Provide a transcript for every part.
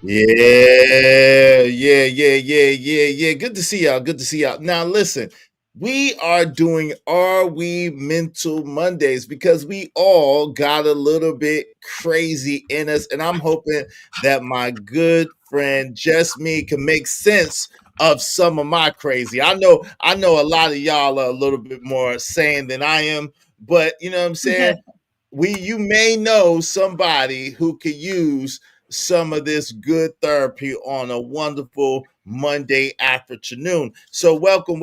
Yeah. Good to see y'all. Good to see y'all. Now, listen, we are doing Are We Mental Mondays because we all got a little bit crazy in us. And I'm hoping that my good friend Just Me can make sense of some of my crazy. I know a lot of y'all are a little bit more sane than I am, but you know what I'm saying? You may know somebody who could use some of this good therapy on a wonderful Monday afternoon. So welcome.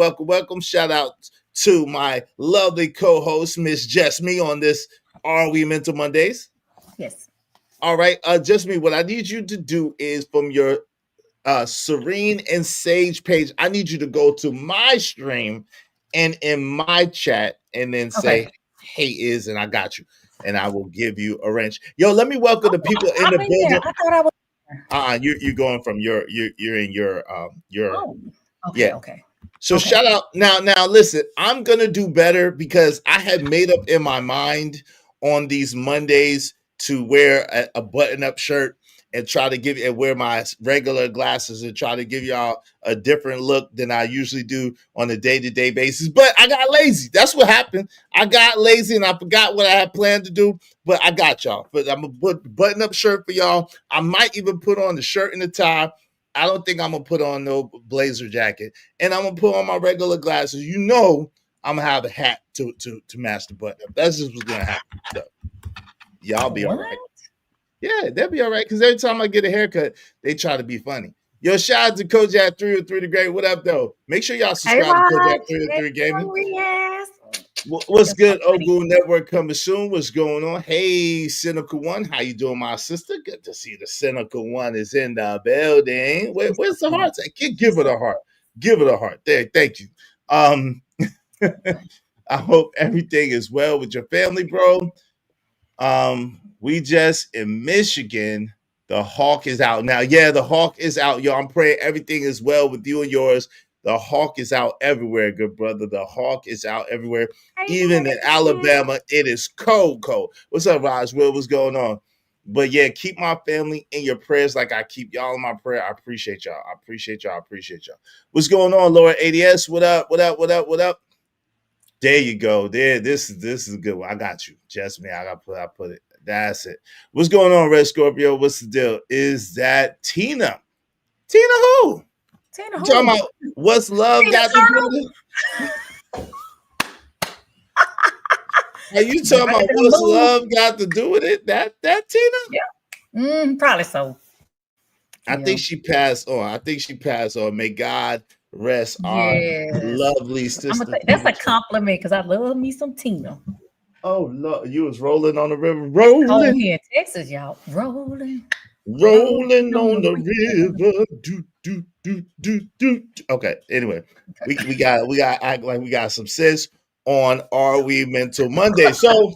Shout out to my lovely co-host, Miss Jess Me, on this Are We Mental Mondays? Yes. All right, Just Me, what I need you to do is from your Serene and Sage page, I need you to go to my stream and in my chat and then Okay. say, hey, and I got you. And I will give you a wrench. Yo, let me welcome Oh, the people in I'm the in there. building. I thought I was there. You're going from you're in your Oh, yeah. okay, okay, So okay. shout out now listen, I'm gonna do better because I had made up in my mind on these Mondays to wear a button-up shirt and try to give and wear my regular glasses and try to give y'all a different look than I usually do on a day-to-day basis. But I got lazy. That's what happened. I got lazy and I forgot what I had planned to do. But I got y'all. But I'm gonna put button-up shirt for y'all. I might even put on the shirt and the tie. I don't think I'm gonna put on no blazer jacket, and I'm gonna put on my regular glasses. I'm gonna have a hat to match the button up. That's just what's gonna happen. So y'all be all What? right. Yeah, they'll be all right. Because every time I get a haircut, they try to be funny. Yo, shout out to Kojak 303 the Great. What up, though? Make sure y'all Hey, subscribe to Raj. Kojak Hey, 303 Gaming. Riaz. What's That's my good, buddy. Ogu Network coming soon? What's going on? Hey, Cynical One, how you doing, my sister? Good to see the Cynical One is in the building. She's so Where's the sweet. heart at? Give She's it so a heart. Give it a heart. There, thank you. Um, I hope everything is well with your family, bro. We just in Michigan. The Hawk is out now. Yeah, the Hawk is out, yo. I'm praying everything is well with you and yours. The Hawk is out everywhere, good brother. The Hawk is out everywhere. Even in Amen. Alabama, it is cold. What's up, Roswell? What's going on? But yeah, keep my family in your prayers like I keep y'all in my prayer. I appreciate y'all. I appreciate y'all. What's going on, Laura ADS? What up? There you go. This is a good one. I got you. Just me. I put it. That's it. What's going on, Red Scorpio? What's the deal? Is that Tina? Tina who? Tina You talking who? about what's love Tina got to do Turtle? with it? Are you The talking about baby what's move. love got to do with it? That Tina? Yeah. Probably so. I Yeah. think she passed on. I think she passed on. May God rest our Yes. lovely sister That's Tina. a compliment because I love me some Tina. Oh Lord, you was rolling on the river, It's cold rolling. here in Texas, y'all. Rolling, rolling Rolling on on the the river. river. Do. Okay. Anyway, we got act like we got some sense on Are We Mental Monday. So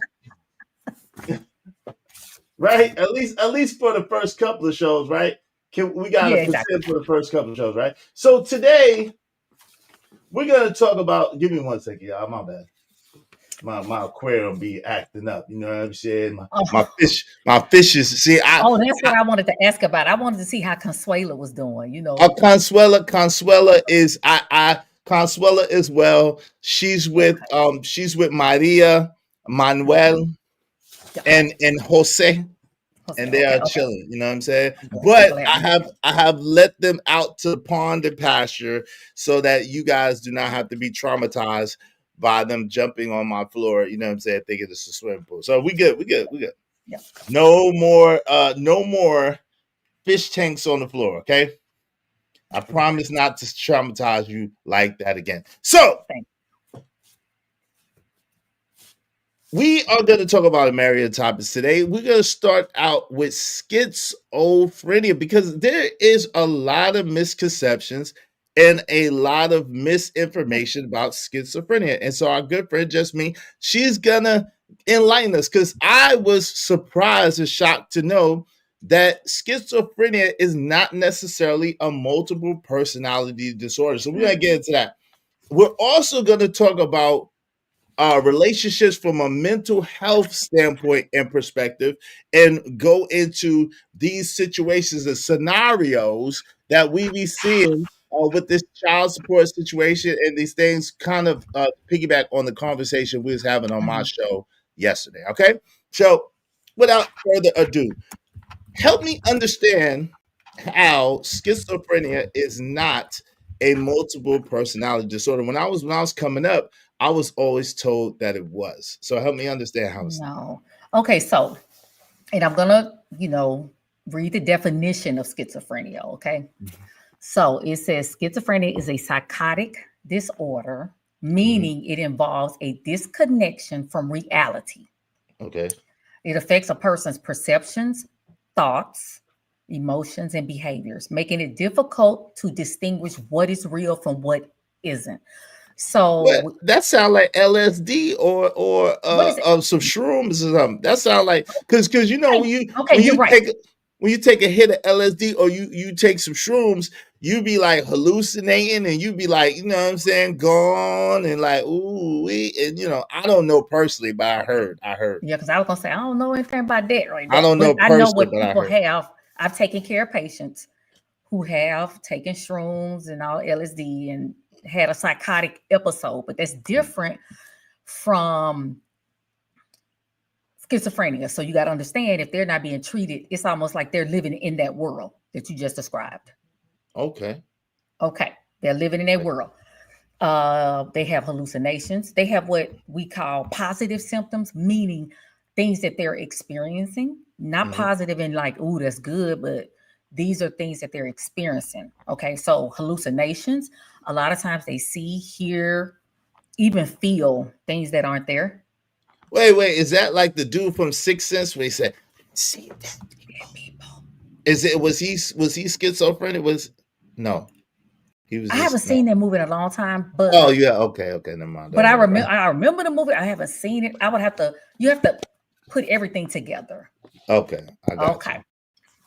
right, at least for the first couple of shows, right? We got a Yeah, exactly. percent for the first couple of shows, right? So today we're gonna talk about. Give me 1 second, y'all. My bad. My aquarium be acting up. You know what I'm saying? My Oh, fishes. See, oh, that's what I wanted to ask about. I wanted to see how Consuela was doing. Consuela. Consuela is well. Okay. She's with Maria, Okay. Manuel, Yeah, okay. and Jose, Jose, and they okay. are Okay. chilling. You know what I'm saying? I'm But glad. I I'm glad. have let them out to the pond and pasture so that you guys do not have to be traumatized by them jumping on my floor. You know what I'm saying? Thinking it's a swimming pool. So we good. Yeah. No more fish tanks on the floor. Okay. I All right. promise not to traumatize you like that again. So Thank we are going to talk about a myriad of topics today. We're going to start out with schizophrenia because there is a lot of misconceptions and a lot of misinformation about schizophrenia. And so our good friend Just Me, she's going to enlighten us because I was surprised and shocked to know that schizophrenia is not necessarily a multiple personality disorder. So we're going to get into that. We're also going to talk about relationships from a mental health standpoint and perspective, and go into these situations and scenarios that we be seeing with this child support situation and these things, kind of piggyback on the conversation we was having on my Mhm. show yesterday. Okay, so without further ado, help me understand how schizophrenia is not a multiple personality disorder. When I was coming up, I was always told that it was. So help me understand how it's not. No. Okay, so, and I'm gonna, read the definition of schizophrenia. Okay. Mhm. So it says schizophrenia is a psychotic disorder, Mhm. meaning it involves a disconnection from reality. Okay. It affects a person's perceptions, thoughts, emotions, and behaviors, making it difficult to distinguish what is real from what isn't. What So, that sound like LSD or what is it? some shrooms or something. That sound like because you know Okay, okay, you're right. when you take a hit of LSD or you take some shrooms, you be like hallucinating and you be like, you know what I'm saying, gone and like ooh and I don't know personally, but I heard. Yeah, because I was gonna say I don't know anything about that right I there, don't but know I know personally, what but I people heard. have. I've taken care of patients who have taken shrooms and all LSD and had a psychotic episode, but that's Mm. different from schizophrenia. So you got to understand, if they're not being treated, it's almost like they're living in that world that you just described. Okay. Okay, they're living in that world. They have hallucinations. They have what we call positive symptoms, meaning things that they're experiencing, not Mhm. positive in like, "Ooh, that's good," but these are things that they're experiencing. Okay, so hallucinations, a lot of times they see, hear, even feel things that aren't there. Wait, is that like the dude from Sixth Sense where he said, "See that people"? Is it was he schizophrenic? Was no, he was I haven't just no. seen that movie in a long time, Oh but yeah, okay, never mind. but Don't I worry about remember I remember the movie. I haven't seen it. I would have to. You have to put everything together. it. Okay, I got Okay,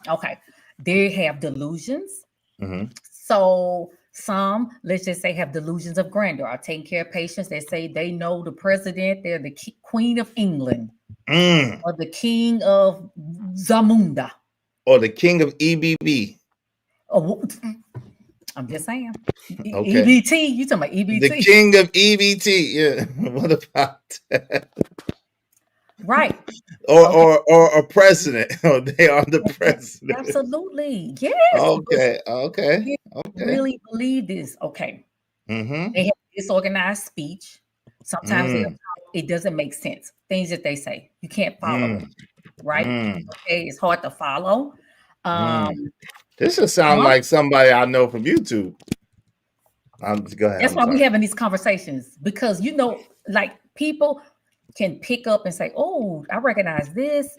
you. okay. They have delusions. Mm-hmm. So some, let's just say, have delusions of grandeur. Are taking care of patients. They say they know the president. They're the queen of England Mm. or the king of Zamunda. Or the king of EBB. Oh, I'm just saying. Okay, EBT. You talking about the EBT? king of EBT. Yeah. What about that? Right. Or Okay. a president? Oh, they are the president. Absolutely. Yes. But Okay. you Okay. really believe this. Okay. Mm-hmm. They have disorganized speech. Sometimes Mm. it doesn't make sense. Things that they say, you can't follow Mm. it, right? Mm. Okay, it's hard to follow. Mm. Um, This should sound some, like somebody I know from YouTube. Go ahead. that's I'm why we sorry. having these conversations because like people can pick up and say, "Oh, I recognize this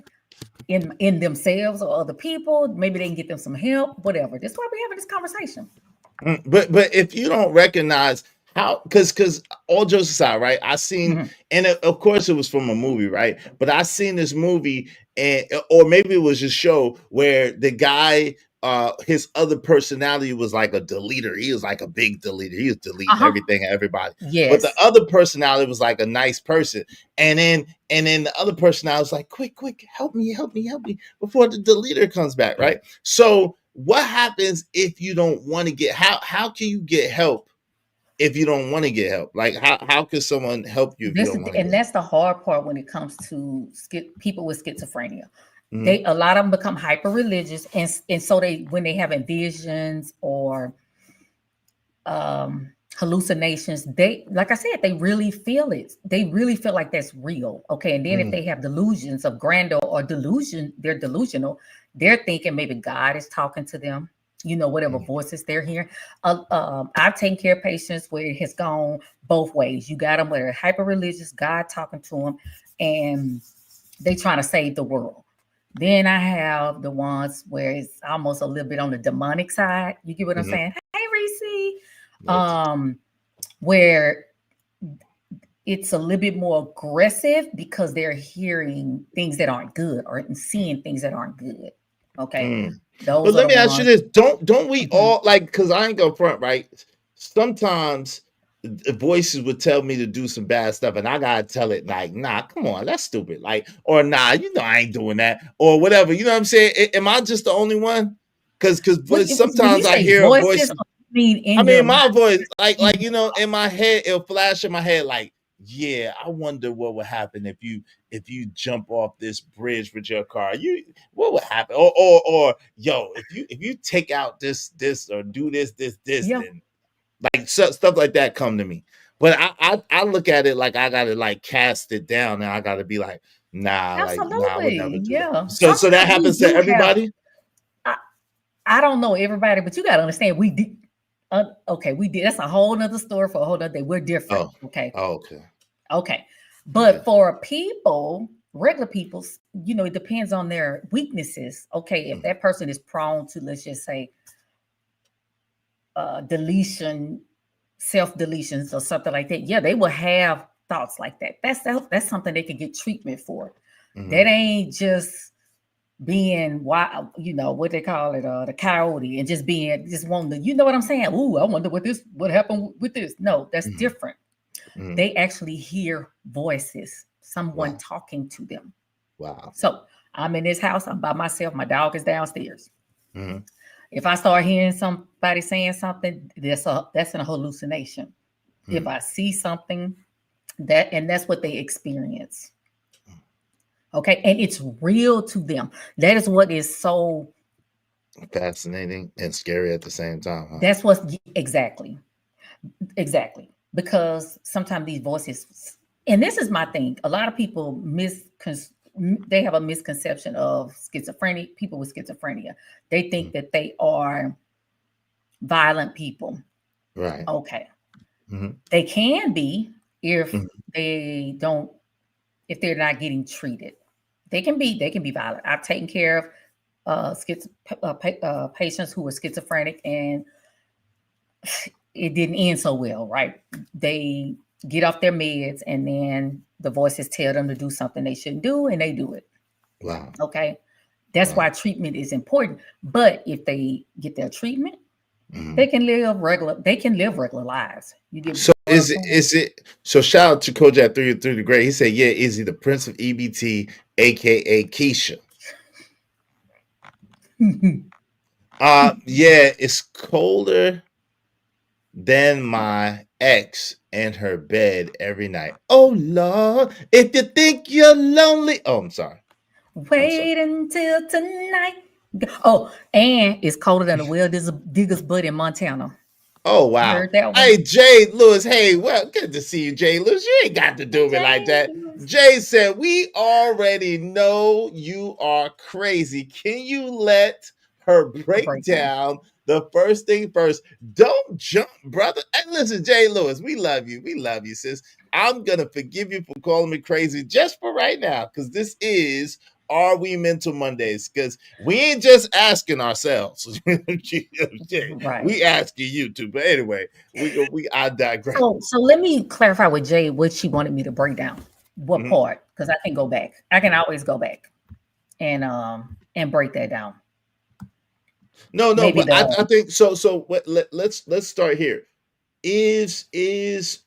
in themselves or other people. Maybe they can get them some help, whatever." That's why we having this conversation. But if you don't recognize how, because all jokes aside, right? I seen, Mhm. and of course it was from a movie, right? But I seen this movie, and or maybe it was a show where the guy, his other personality was like a deleter. He was like a big deleter. He was deleting Uh-huh. everything and everybody. But the Yes. other personality was like a nice person, and then the other personality was like, quick, help me before the deleter comes back, right? So what happens if you don't want to get how can you get help if you don't want to get help? Like how can someone help you if you don't want to get And help? that's the hard part when it comes to people with schizophrenia. Mhm. A lot of them become hyper religious, and so they when they have visions or hallucinations, they, like I said, they really feel it. They really feel like that's real. Okay, and then if Mm. they have delusions of grandeur or delusion, they're delusional. They're thinking maybe God is talking to them. Whatever Mm. voices they're hearing. I've taken care of patients where it has gone both ways. You got them where they're hyper religious, God talking to them, and they trying to save the world. Then I have the ones where it's almost a little bit on the demonic side. You get what I'm Mhm. saying? Hey, Reese. Yes. Um, where it's a little bit more aggressive because they're hearing things that aren't good or seeing things that aren't good. Okay. Mm. But Those are let the me ask you ones. this. Don't we Mhm. all, like, because I ain't go front, right? Sometimes voices would tell me to do some bad stuff, and I gotta tell it like, nah, come on, that's stupid. Like, or nah, I ain't doing that, or whatever. You know what I'm saying? Am I just the only one? When you Sometimes I say hear a voices, voice. I in your mean, mind. my voice, in my head, it'll flash in my head, like, yeah, I wonder what would happen if you jump off this bridge with your car. What would happen? Or yo, if you take out this or do this, Yeah, then like stuff like that come to me. But I look at it like I gotta like cast it down, and I gotta be like, nah, I would never absolutely. do that. Yeah. So that Sometimes we happens to do have. everybody. I, I don't know everybody, but you got to understand we did. Okay, we did. That's a whole nother story for a whole nother day. We're different. Oh, Okay. okay, Okay. yeah. But for people, regular people, it depends on their weaknesses. Okay. If Mhm, that person is prone to, let's just say, deletion, self deletions or something like that, yeah, they will have thoughts like that. That's something they can get treatment for. That mhm. ain't just being wild, what they call it, the coyote, and just wanting to, you know what I'm saying? Ooh, I wonder what happened with this. No, that's Mhm, different. mhm. They actually hear voices, someone Wow, talking to them. wow. So I'm in this house, I'm by myself, my dog is downstairs. Mhm, If I start hearing somebody saying something, that's an hallucination. If mhm. I see something, that's what they experience. Okay. And it's real to them. That is what is so Fascinating and scary at the same time, huh? that's what exactly. Exactly. Because sometimes these voices, and this is my thing, a lot of people they have a misconception of schizophrenic people with schizophrenia. They Mhm. think that they are violent people. Right. Okay. Mhm, They can be if mhm, they don't if they're not getting treated. They can be violent. I've taken care of patients who were schizophrenic, and it didn't end so well, right? They get off their meds, and then the voices tell them to do something they shouldn't do, and they do it. wow, Okay. That's wow. why treatment is important. But if they get their treatment, Mhm. they can live regular lives. You get So what I'm is it so shout out to Kojak through the great. He said, yeah, is he the Prince of EBT, aka Keisha? saying? Yeah, it's colder than my ex and her bed every night. Oh Lord, if you think you're lonely. Oh, I'm sorry. I'm sorry. Wait until tonight. Oh, and it's colder than a digger's butt in Montana. Oh You wow. heard that one? Hey Jay Lewis. Hey, well, good to see you, Jay Lewis. You ain't got to do me like that. James. Jay said, we already know you are crazy. Can you let her A break breakdown. down the first thing first? Don't jump, brother. And listen, Jay Lewis, we love you. We love you, sis. I'm gonna forgive you for calling me crazy just for right now, because this is Are We Mental Mondays? Because we ain't just asking ourselves. Right. We asking you to. But anyway, I digress. So let me clarify with Jay what she wanted me to break down. What Mhm. part? Because I can go back. I can always go back and break that down. No, Maybe but the I think so. So let's start here. Is is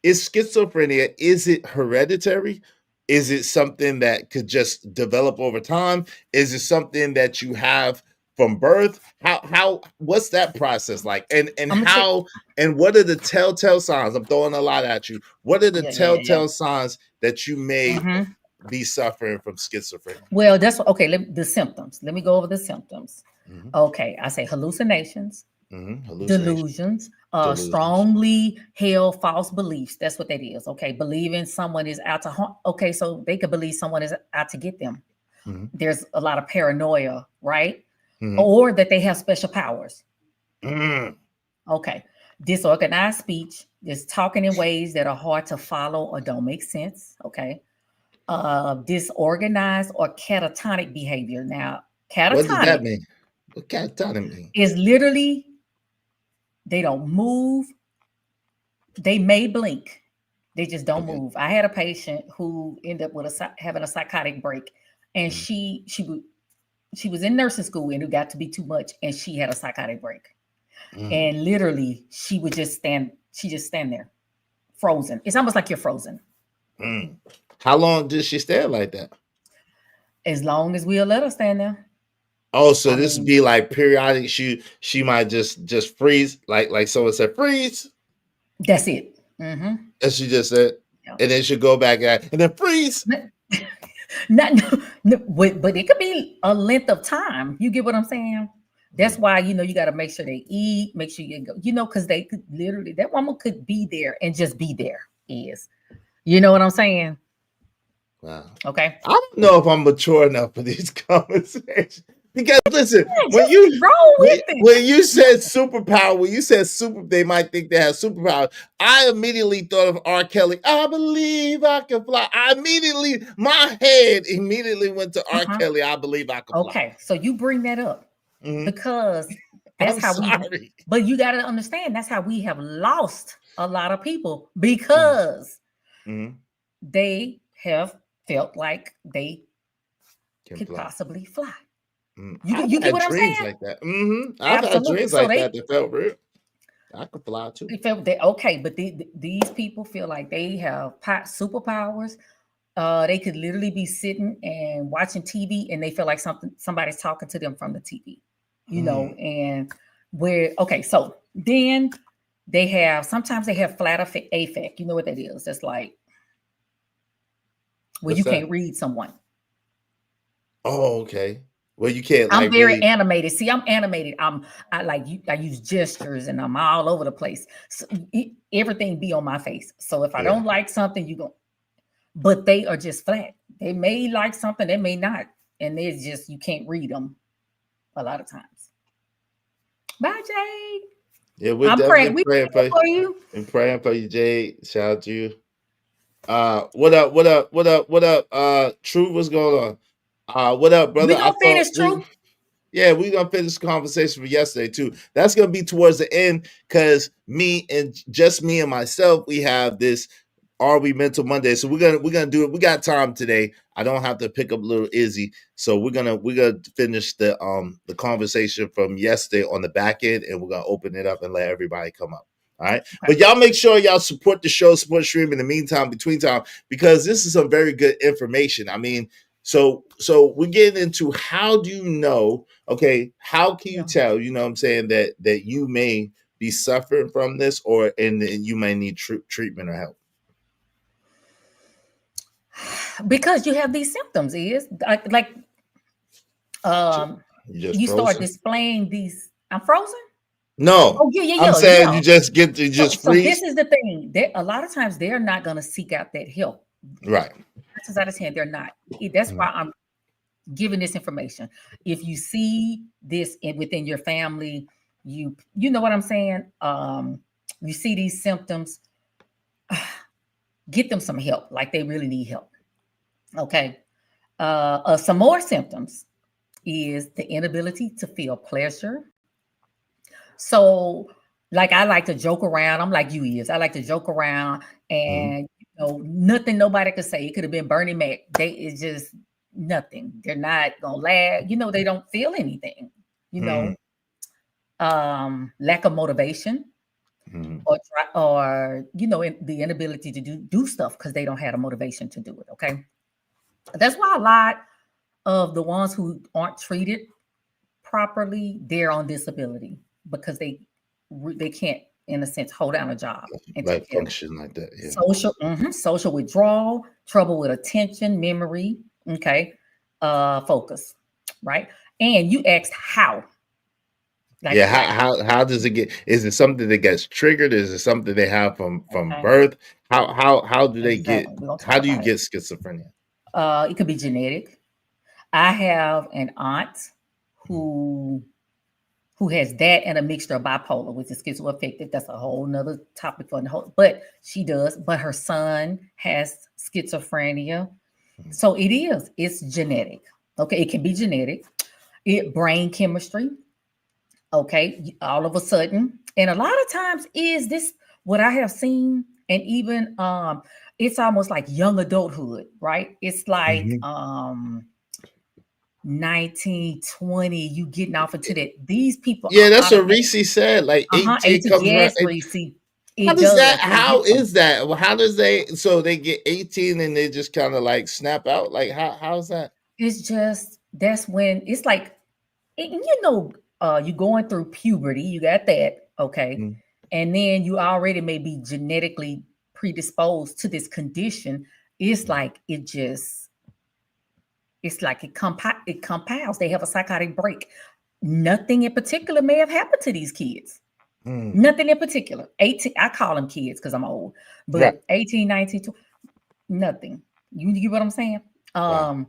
schizophrenia, is it hereditary? Is it something that could just develop over time? Is it something that you have from birth? How what's that process like? And I'm gonna take how and what are the telltale signs? I'm throwing a lot at you. What are the yeah. telltale signs that you may Hmm. be suffering from schizophrenia? Well, that's okay. The symptoms. Let me go over the symptoms. Hmm. Okay, I say hallucinations, Hallucination, delusions, delusions. strongly held false beliefs. That's what that is. Okay, believing someone is out to harm. Okay, so they could believe someone is out to get them. Hmm. There's a lot of paranoia, right? Hmm. Or that they have special powers. Mm. Okay, disorganized speech is talking in ways that are hard to follow or don't make sense. Okay, disorganized or catatonic behavior. Now, What does that catatonic mean? What kind of time mean? is literally they don't move. They may blink, they just don't Okay. move. I had a patient who ended up with having a psychotic break, and Mhm. she was in nursing school, and it got to be too much, and she had a psychotic break. And literally she would just stand there frozen. It's almost like you're frozen. How long did she stand like that? As long as we'll let her stand there. Oh, so this would be like periodic. She might just freeze, like someone said, freeze. That's it. And she just said, and then she'll go back at, and then freeze. No, but it could be a length of time. You get what I'm saying? That's why, you got to make sure they eat, make sure you go, because they could literally, that woman could be there and just be there. You know what I'm saying? Wow. Okay. I don't know if I'm mature enough for these conversations. Because listen, when you said superpower, they might think they have superpower. I immediately thought of R. Kelly. I believe I can fly. My head immediately went to R. Kelly. I believe I can fly. Okay, so you bring that up because that's but you got to understand that's how we have lost a lot of people because they have felt like they could possibly fly. You get what I'm saying? Like that. I've had dreams like that felt real. I could fly too. They felt that okay, but these people feel like they have superpowers. They could literally be sitting and watching TV, and they feel like somebody's talking to them from the TV. And so then sometimes they have flat affect. You know what that is? That's like where you can't read someone. Oh, okay. Well, you can't. I'm very animated. See, I'm animated. I use gestures, and I'm all over the place. So everything be on my face. So if I don't like something, you go. But they are just flat. They may like something, they may not, and it's just you can't read them a lot of times. Bye, Jade. Yeah, we're definitely praying for you. And praying for you, Jade. Shout out to you. What up? Truth, what's going on? What up, brother? We gonna finish, Truth. Yeah, we're gonna finish the conversation from yesterday too. That's gonna be towards the end because me and myself, we have this Are We Mental Monday. So we're gonna do it. We got time today. I don't have to pick up little Izzy. So we're gonna finish the conversation from yesterday on the back end, and we're gonna open it up and let everybody come up. All right. Okay. But y'all make sure y'all support the show, support stream in the meantime, between time, because this is some very good information. I mean, so we're getting into how do you know, okay, how can you tell, you know what I'm saying, that you may be suffering from this and you may need treatment or help? Because you have these symptoms, you start displaying these. I'm frozen? No. Oh, yeah. I'm saying you just freeze. So this is the thing. A lot of times they're not going to seek out that help. Right. Out of hand, they're not. That's why I'm giving this information. If you see this within your family, you know what I'm saying? You see these symptoms, get them some help. Like they really need help. Okay. Some more symptoms is the inability to feel pleasure. So, like I like to joke around. I'm like you is. I like to joke around, and nothing nobody could say. It could have been Bernie Mac. It's just nothing. They're not gonna laugh. They don't feel anything. Lack of motivation, or the inability to do stuff because they don't have a motivation to do it. Okay, that's why a lot of the ones who aren't treated properly, they're on disability because they can't, in a sense, hold down a job and like function like that. Yeah. Social withdrawal, trouble with attention, memory, focus, right? And you asked how. How does it get? Is it something that gets triggered? Is it something they have from birth? How do they get? How do you get schizophrenia? It could be genetic. I have an aunt who has that and a mixture of bipolar, which is schizoaffective. That's a whole nother topic for the whole, but she does. But her son has schizophrenia. So it's genetic. Okay, it can be genetic. Brain chemistry. Okay, all of a sudden. And a lot of times is this what I have seen, and even it's almost like young adulthood, right? It's like 19, 20, you getting off into that. These people Yeah, are that's what automatic. Reese said. Like 18 18. comes around. Yes, Reese. How It does that? does. It How hits them. is that? Well, how does they? So they get 18 and they just kind of like snap out. Like how's that? It's just that's when it's like, you know, you going through puberty. You got that, okay, Mm, and then you already may be genetically predisposed to this condition. It's mm, like it's like it compounds. They have a psychotic break. Nothing in particular may have happened to these kids. mm. Nothing in particular. 18, I call them kids because I'm old, Right. but 18, 19, 20, nothing. You get what I'm saying? Wow.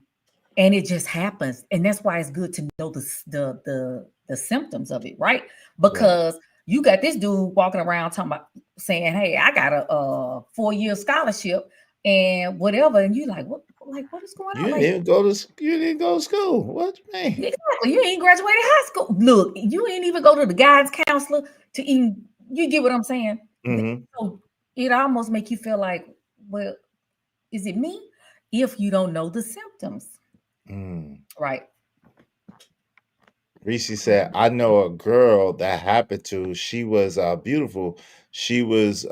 And it just happens, and that's why it's good to know the symptoms of it, right? Right. Because you got this dude walking around talking about saying, "Hey, I got a 4-year scholarship and whatever," and you like what is going You on? didn't Like, even go to. You didn't go to school. What you mean? exactly, you ain't graduated high school. Look, you ain't even go to the guidance counselor to even. You get what I'm saying? Mm-hmm. So it almost make you feel like, well, is it me? If you don't know the symptoms, Mm. right? Reese said, "I know a girl that happened to. She was beautiful. She was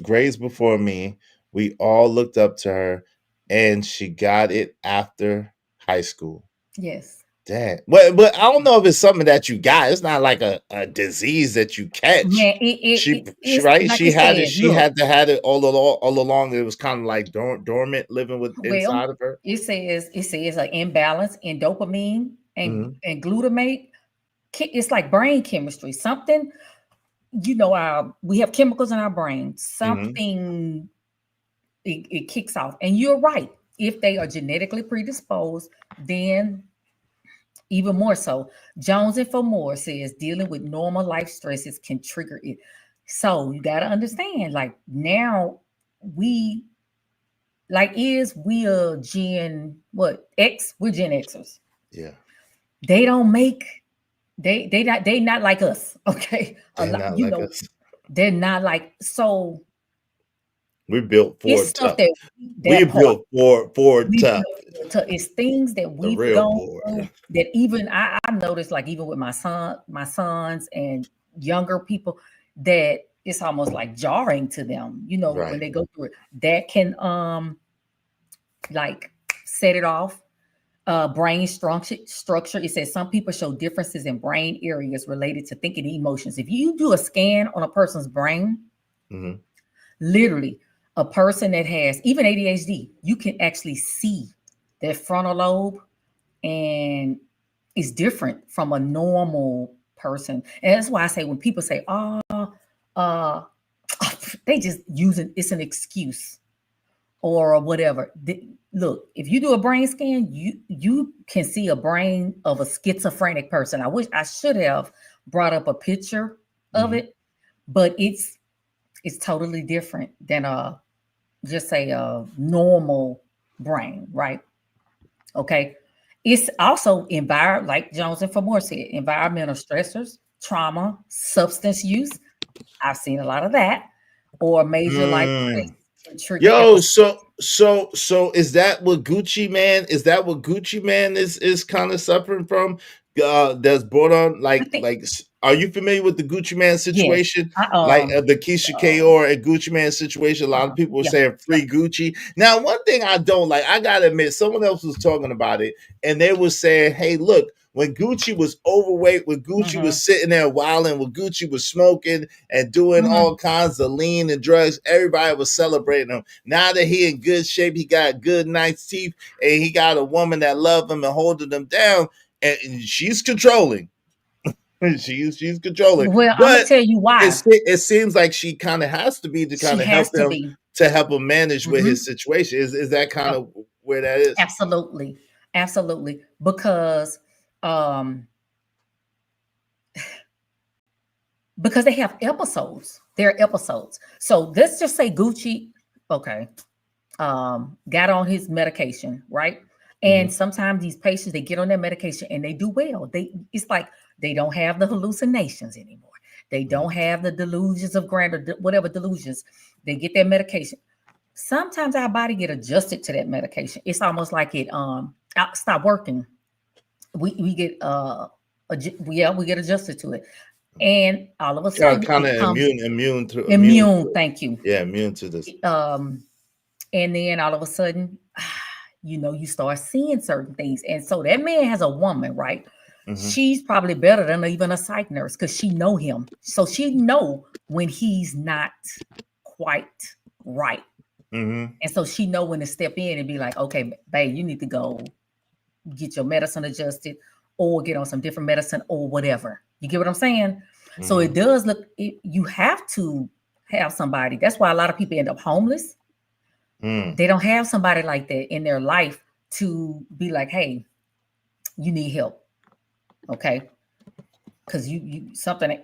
grades before me. We all looked up to her, and she got it after high school. Yes. Dang. But I don't know if it's something that you got. It's not like a disease that you catch. Man, She it's right. like She it had it. says, She look, had to had it all along. It was kind of like dormant, living with well, inside of her. it says an imbalance in dopamine Mm-hmm. and glutamate. It's like brain chemistry. Something, we have chemicals in our brain. Mm-hmm. Something it kicks off. And you're right. If they are genetically predisposed, then even more so. Jones and Fomore says dealing with normal life stresses can trigger it. So you got to understand, like now we we are Gen what X? We're Gen Xers. Yeah, They don't make they not like us. Okay, a they're lot, not like us. they're not like so. We built It's Ford stuff tough. that We that part. built Ford We tough. built it's things that The we've real gone through Ford. that even I noticed, like even with my sons and younger people, that it's almost like jarring to them, when Right. they go through it. That can like set it off. Brain structure. It says some people show differences in brain areas related to thinking and emotions. If you do a scan on a person's brain, Mm-hmm. literally, a person that has even ADHD, you can actually see their frontal lobe, and it's different from a normal person. And that's why I say when people say, "Oh, uh, they just using it's an excuse or whatever." Look, if you do a brain scan, you can see a brain of a schizophrenic person. I wish I should have brought up a picture of Mm-hmm. it, but it's totally different than just a normal brain, right? Okay. It's also like Jones and Famore said, environmental stressors, trauma, substance use. I've seen a lot of that, or major life events Mm. can trigger Yo, episodes. so is that what Gucci Man? Is that what Gucci Man is kind of suffering from? That's brought on I think are you familiar with the Gucci Man yes. situation? I Like the Keisha um Kaur and Gucci Man situation. A lot of people were yeah, saying yeah. free Gucci. Now, one thing I don't like, I gotta admit, someone else was talking about it, and they were saying, "Hey, look." When Gucci was overweight, when Gucci Mm-hmm. was sitting there wilding, when Gucci was smoking and doing Mm-hmm. all kinds of lean and drugs, everybody was celebrating him. Now that he in good shape, he got good nice teeth, and he got a woman that love him and holding him down, and she's controlling. she's controlling, Well, I'm gonna but tell you why. it seems like she kind of has to be to She kind of has to be. help him manage with his Mm-hmm. situation. Is that kind of where that is? Absolutely. Absolutely. Because they have episodes. They're episodes. So let's just say Gucci, okay, got on his medication, right? Mm-hmm. And sometimes these patients they get on their medication and they do well. It's like they don't have the hallucinations anymore. They don't have the delusions of grandeur, whatever delusions. They get their medication. Sometimes our body get adjusted to that medication. It's almost like it stop working. we get we get adjusted to it, and all of a sudden Kind it of comes immune. immune. Thank you. Yeah, immune to this. And then all of a sudden, you start seeing certain things, and so that man has a woman, right? Mm-hmm. She's probably better than even a psych nurse because she know him, so she know when he's not quite right. Mm-hmm. And so she know when to step in and be like, okay, babe, you need to go get your medicine adjusted or get on some different medicine or whatever. You get what I'm saying? Mm-hmm. So it does look, you have to have somebody. That's why a lot of people end up homeless. They don't have somebody like that in their life to be like, hey, you need help. Okay. Because you something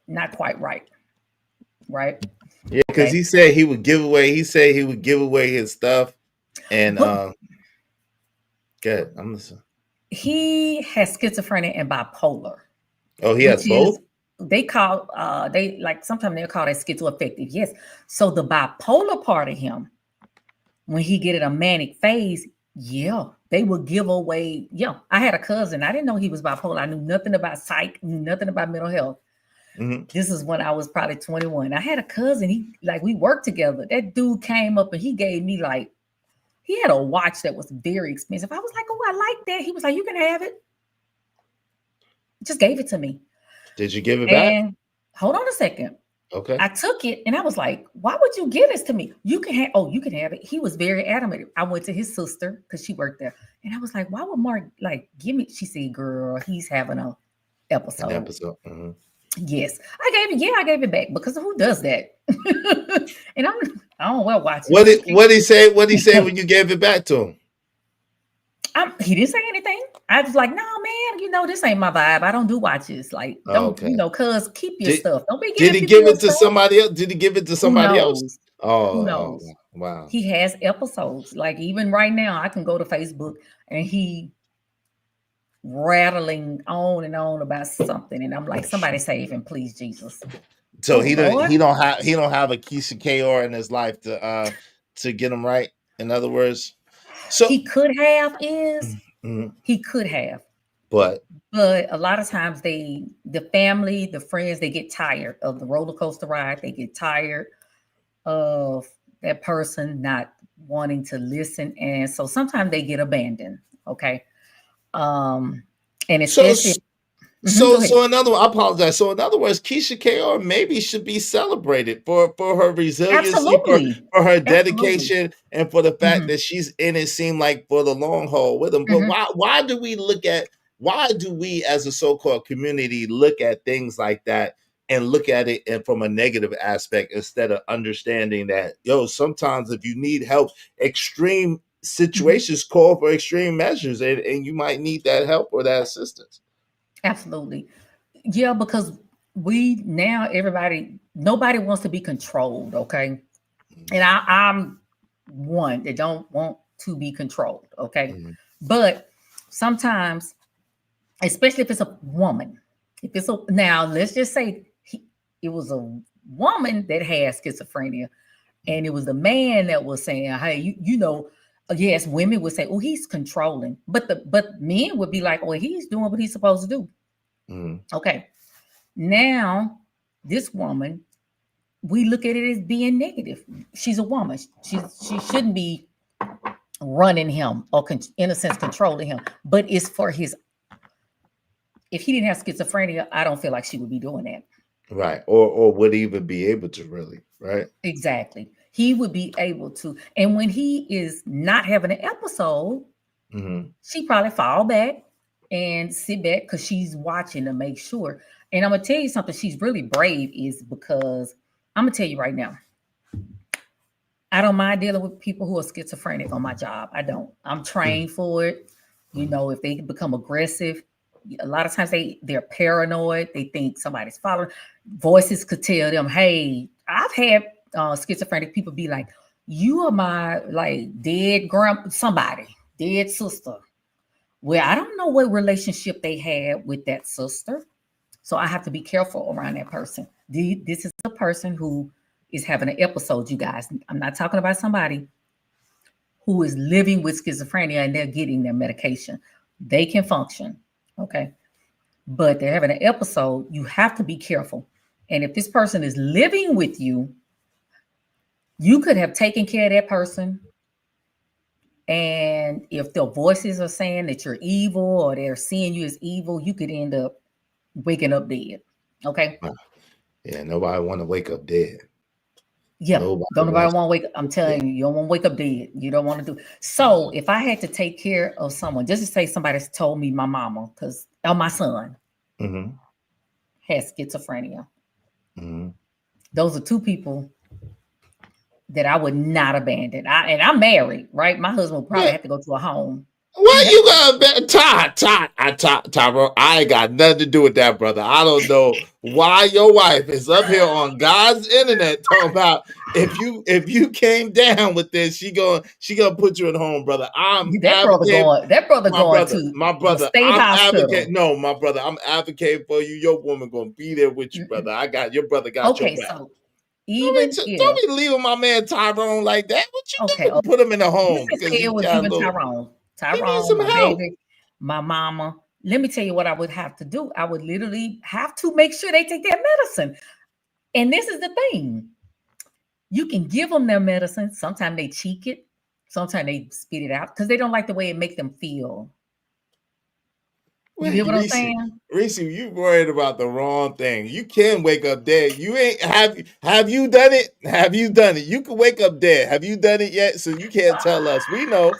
not quite right. Right? Yeah, because he said he would give away his stuff. And good. I'm listening. He has schizophrenia and bipolar. Oh, he has both? They call sometimes they'll call that schizoaffective. Yes. So the bipolar part of him, when he get in a manic phase, they will give away. I had a cousin. I didn't know he was bipolar. I knew nothing about psych, knew nothing about mental health. Mm-hmm. This is when I was probably 21. I had a cousin. We worked together. That dude came up and he gave me he had a watch that was very expensive. I was like, oh, I like that. He was like, you can have it. Just gave it to me. Did you give it back? Hold on a second. Okay. I took it and I was like, why would you give this to me? You can have it. He was very adamant. I went to his sister because she worked there. And I was like, why would Mark give me? She said, girl, he's having an episode. Mm-hmm. Yes. I gave it back because who does that? And I don't well watch it. What did he say? What did he say when you gave it back to him? He didn't say anything. I was like, no, man, this ain't my vibe. I don't do watches. Cuz keep your stuff. Don't be giving. Did he give it to somebody else? Did he give it to somebody else? Oh, who knows? Wow. He has episodes. Even right now, I can go to Facebook and he rattling on and on about something, and I'm like, somebody save him, please, Jesus. So he don't have a Keisha Kaur in his life to get him right. In other words, so he could have he could have, but a lot of times the family, the friends, they get tired of the roller coaster ride. They get tired of that person not wanting to listen, and so sometimes they get abandoned. Okay. And especially so another I apologize. So in other words, Keisha Kaur maybe should be celebrated for her resiliency, for her dedication, and for the fact that she's in it seemed like for the long haul with him. But why do we as a so-called community look at things like that and look at it from a negative aspect instead of understanding that sometimes if you need help, extreme situations call for extreme measures, and you might need that help or that assistance. Absolutely. Yeah, because nobody wants to be controlled, okay? And I'm one that don't want to be controlled, okay? But sometimes, especially if it's a woman, now let's just say it was a woman that had schizophrenia, and it was the man that was saying, hey, yes, women would say, oh, he's controlling. But men would be like, oh, he's doing what he's supposed to do. Okay. Now, this woman, we look at it as being negative. She's a woman. She shouldn't be running him or in a sense controlling him. But it's for his. If he didn't have schizophrenia, I don't feel like she would be doing that. Right. Or would even be able to really, right? Exactly. He would be able to. And when he is not having an episode, she probably fall back and sit back because she's watching to make sure. And I'm going to tell you something. She's really brave is because I'm going to tell you right now. I don't mind dealing with people who are schizophrenic on my job. I don't. I'm trained for it. If they become aggressive, a lot of times they're paranoid. They think somebody's following. Voices could tell them, hey, I've had schizophrenic people be like, you are my dead somebody, dead sister. Well, I don't know what relationship they had with that sister. So I have to be careful around that person. This is a person who is having an episode, you guys. I'm not talking about somebody who is living with schizophrenia and they're getting their medication. They can function. Okay. But they're having an episode, you have to be careful. And if this person is living with you, you could have taken care of that person. And if their voices are saying that you're evil or they're seeing you as evil, you could end up waking up dead. Okay. Yeah, nobody want to wake up dead. Yeah, don't nobody want to wake up. I'm telling you, you don't want to wake up dead. You don't want to do. So if I had to take care of someone, just to say somebody's told me my mama, because my son has schizophrenia. Those are two people that I would not abandon. And I'm married, right? My husband would probably have to go to a home. What you got, Tyrone? I ain't got nothing to do with that, brother. I don't know why your wife is up here on God's internet talking about if you came down with this, she gonna put you at home, brother. That brother going to my brother. State Hospital. No, my brother, I'm advocating for you. Your woman gonna be there with you, brother. I got your brother. Got your back. So even don't be leaving my man Tyrone like that. What you put him in a home? It was even Tyrone. Tyrone, my baby, my mama. Let me tell you what I would have to do. I would literally have to make sure they take their medicine. And this is the thing. You can give them their medicine. Sometimes they cheek it. Sometimes they spit it out because they don't like the way it makes them feel. You hear what I'm saying? Reese, you worried about the wrong thing. You can wake up dead. You ain't have you done it? Have you done it? You can wake up dead. Have you done it yet? So you can't tell us. We know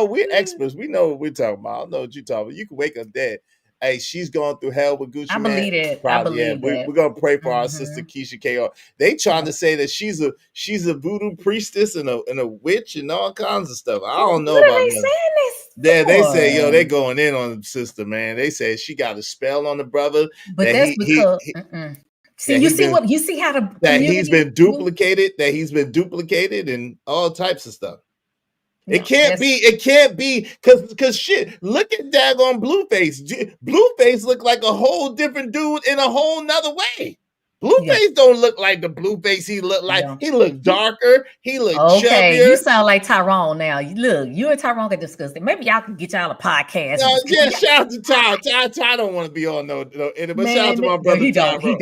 we're experts. We know what we're talking about. I don't know what you're talking about. You can wake up dead. Hey, she's going through hell with Gucci Mane. I believe it. I believe We're gonna pray for our sister Keisha K.R. They trying to say that she's a voodoo priestess and a witch and all kinds of stuff. I don't know about that. Yeah, they say, they going in on the sister, man. They say she got a spell on the brother. But that's because you see how he's been duplicated, and all types of stuff. No, it can't be because shit. Look at daggone Blueface. Blueface look like a whole different dude in a whole nother way. Blueface don't look like the Blueface he looked like. Yeah. He looked darker. He looked chubbier. You sound like Tyrone now. Look, you and Tyrone can discuss it. Maybe y'all can get y'all a podcast. Yeah, shout out to Ty. Ty don't want to be on no but shout out to my brother. He don't. But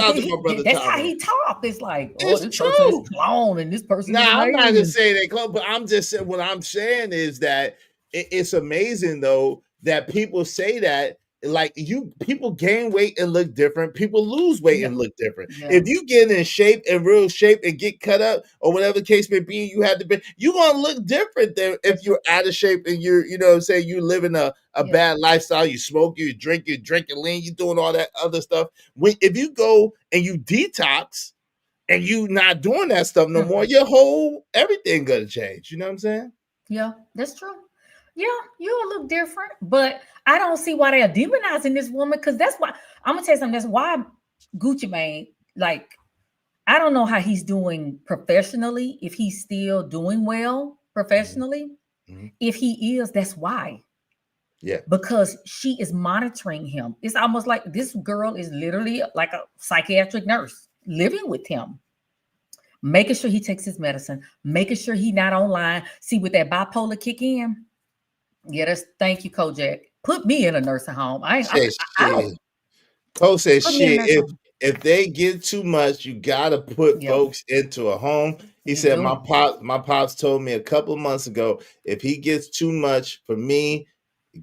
shout out to my brother. That's how he talk. It's like, this person is clone and this person. I'm not gonna say they clone, but I'm just saying what I'm saying is that it's amazing though that people say that. Like people gain weight and look different. People lose weight and look different. Yeah. If you get in shape and real shape and get cut up or whatever the case may be, you have to be. You're gonna look different than if you're out of shape and you're, you living a bad lifestyle. You smoke, you drinking lean, you doing all that other stuff. If you go and you detox and you not doing that stuff no more, your whole everything gonna change. You know what I'm saying? Yeah, that's true. Yeah, you'll look different, but I don't see why they are demonizing this woman because that's why I'm gonna tell you something. That's why Gucci Mane, like, I don't know how he's doing professionally, if he's still doing well professionally. Mm-hmm. If he is, that's why. Yeah, because she is monitoring him. It's almost like this girl is literally like a psychiatric nurse living with him, making sure he takes his medicine, making sure he's not online. See, with that bipolar kick in. Yeah, thank you, Kojak. Put me in a nursing home. Cole says shit. If they get too much, you gotta put folks into a home. He said, my pops told me a couple of months ago, if he gets too much for me,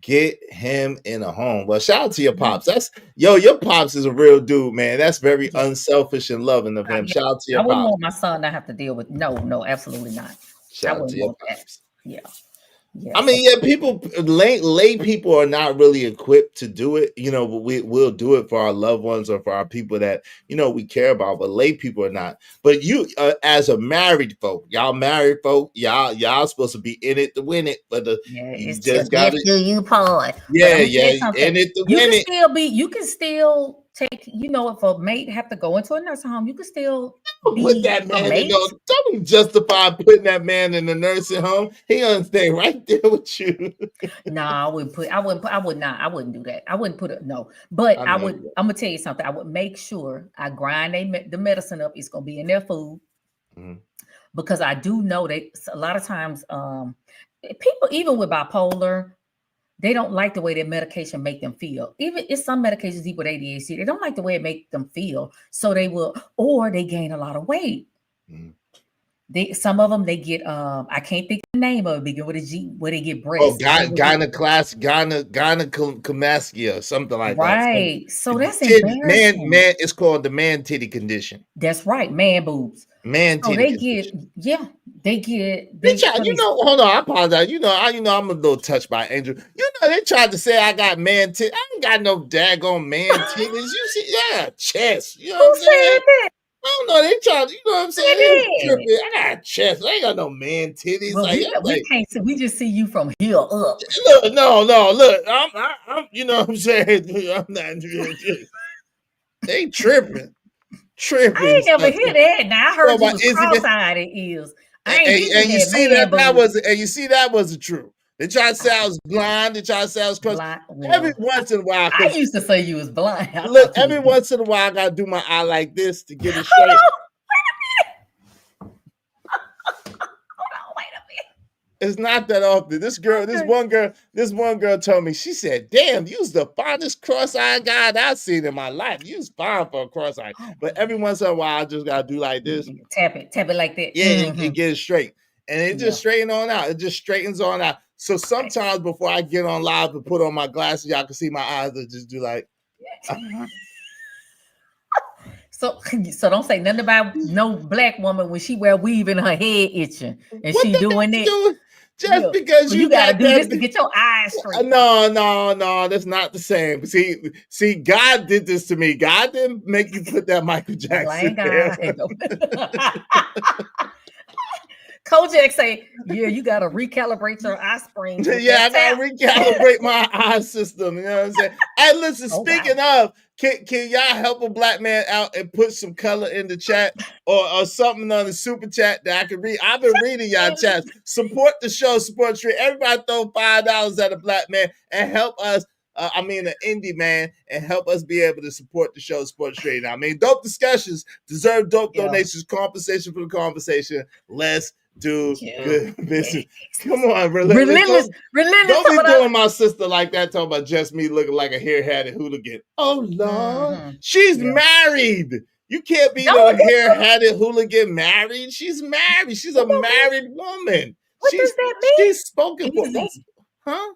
get him in a home. Well, shout out to your pops. Your pops is a real dude, man. That's very unselfish and loving of him. Shout out to your pops. I wouldn't want my son to have to deal with no, absolutely not. Shout out to your pops. Yeah. Yeah. I mean, people, lay people are not really equipped to do it, but we'll do it for our loved ones or for our people that, we care about, but lay people are not. But you, as a married folk, y'all supposed to be in it to win it, but you just got to. You part. Yeah, in it to win it. You can still take, if a mate have to go into a nursing home, you can still put that man in. Don't justify putting that man in the nursing home. He gonna stay right there with you. No, I wouldn't do that. I wouldn't put it. No, but I'm gonna tell you something. I would make sure I grind the medicine up. It's gonna be in their food, because I do know that a lot of times, people even with bipolar, they don't like the way that medication make them feel. Even it's some medications deep with ADHD, they don't like the way it make them feel. So they will, or they gain a lot of weight. Mm-hmm. Some of them they get I can't think of the name of it, begin with a G, where they get breasts. Gynecomastia, something like that. Right. So that's embarrassing. Man, it's called the man titty condition. That's right, man boobs. Man so titty condition. They try, hold on, I apologize. I'm a little touched by Angel. They tried to say I got man titty. I ain't got no daggone man titties. You see, chest. You know what I'm saying? That? I don't know. They tried, you know what I'm saying? I got chest. I ain't got no man titties. Well, we can't see. We just see you from here up. Look, look. I'm you know what I'm saying? I'm not. They tripping. I ain't never hear that. Now I heard you was cross-eyed. It is. And you see that was the truth. They tried to say I was blind. They tried to say I was cross. Every once in a while, I used to say you was blind. Look, every once in a while, I gotta do my eye like this to get it straight. It's not that often. This one girl told me, she said, damn, you was the finest cross-eyed guy I've seen in my life. You was fine for a cross-eye. But every once in a while, I just gotta do like this. Tap it like that. Yeah, and get it straight. And it just straightens on out. It just straightens on out. So sometimes before I get on live and put on my glasses, y'all can see my eyes that just do like. So don't say nothing about no black woman when she wear weave in her head itching and she doing it. Just because you gotta do this to get your eyes straight. No, that's not the same. See, God did this to me. God didn't make you put that Michael Jackson. Kojak say, yeah, you gotta recalibrate your eye spring. Yeah, I gotta recalibrate my eye system. You know what I'm saying? Hey, listen, speaking of, can y'all help a black man out and put some color in the chat or something on the super chat that I can read? I've been reading y'all chats. Support the show, support Tree. Everybody throw $5 at a black man and help us. An indie man, and help us be able to support the show, support Tree. Dope discussions deserve dope donations, compensation for the conversation. Let's do good business. Come on, relentless. Don't be doing my sister like that, talking about just me looking like a hair-hatted hooligan. Oh, Lord. She's married. You can't be no hair-hatted hooligan married. She's married. She's a married woman. What does that mean? She's spoken for. Huh?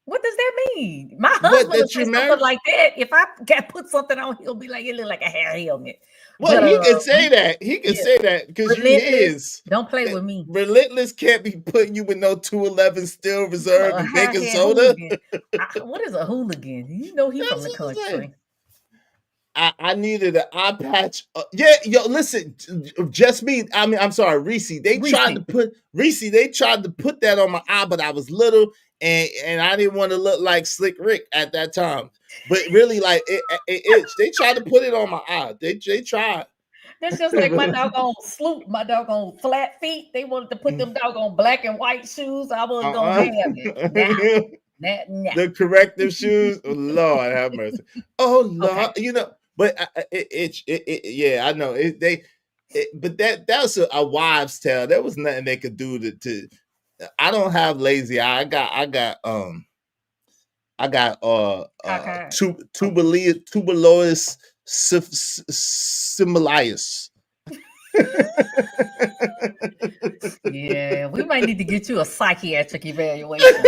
What does that mean? My husband would say something like that. If I put something on, he'll be like, it look like a hair helmet. Well, he can say that. He can say that because you is. Don't play with me. Relentless can't be putting you with no 211 Still Reserve and baking soda. What is a hooligan? You know he's from the country. I needed an eye patch. Listen, just me. I'm sorry, Reese. They tried to put that on my eye, but I was little and I didn't want to look like Slick Rick at that time. But really, like it itched. They tried to put it on my eye. They tried. That's just like my doggone Sloop, my doggone flat feet. They wanted to put them doggone black and white shoes. I wasn't gonna have it. Nah. The corrective shoes. Oh, Lord have mercy. Oh Lord, but I know but that was a wives' tale. There was nothing they could do to. I don't have lazy eye. I got tuberculosis similis. Yeah, we might need to get you a psychiatric evaluation.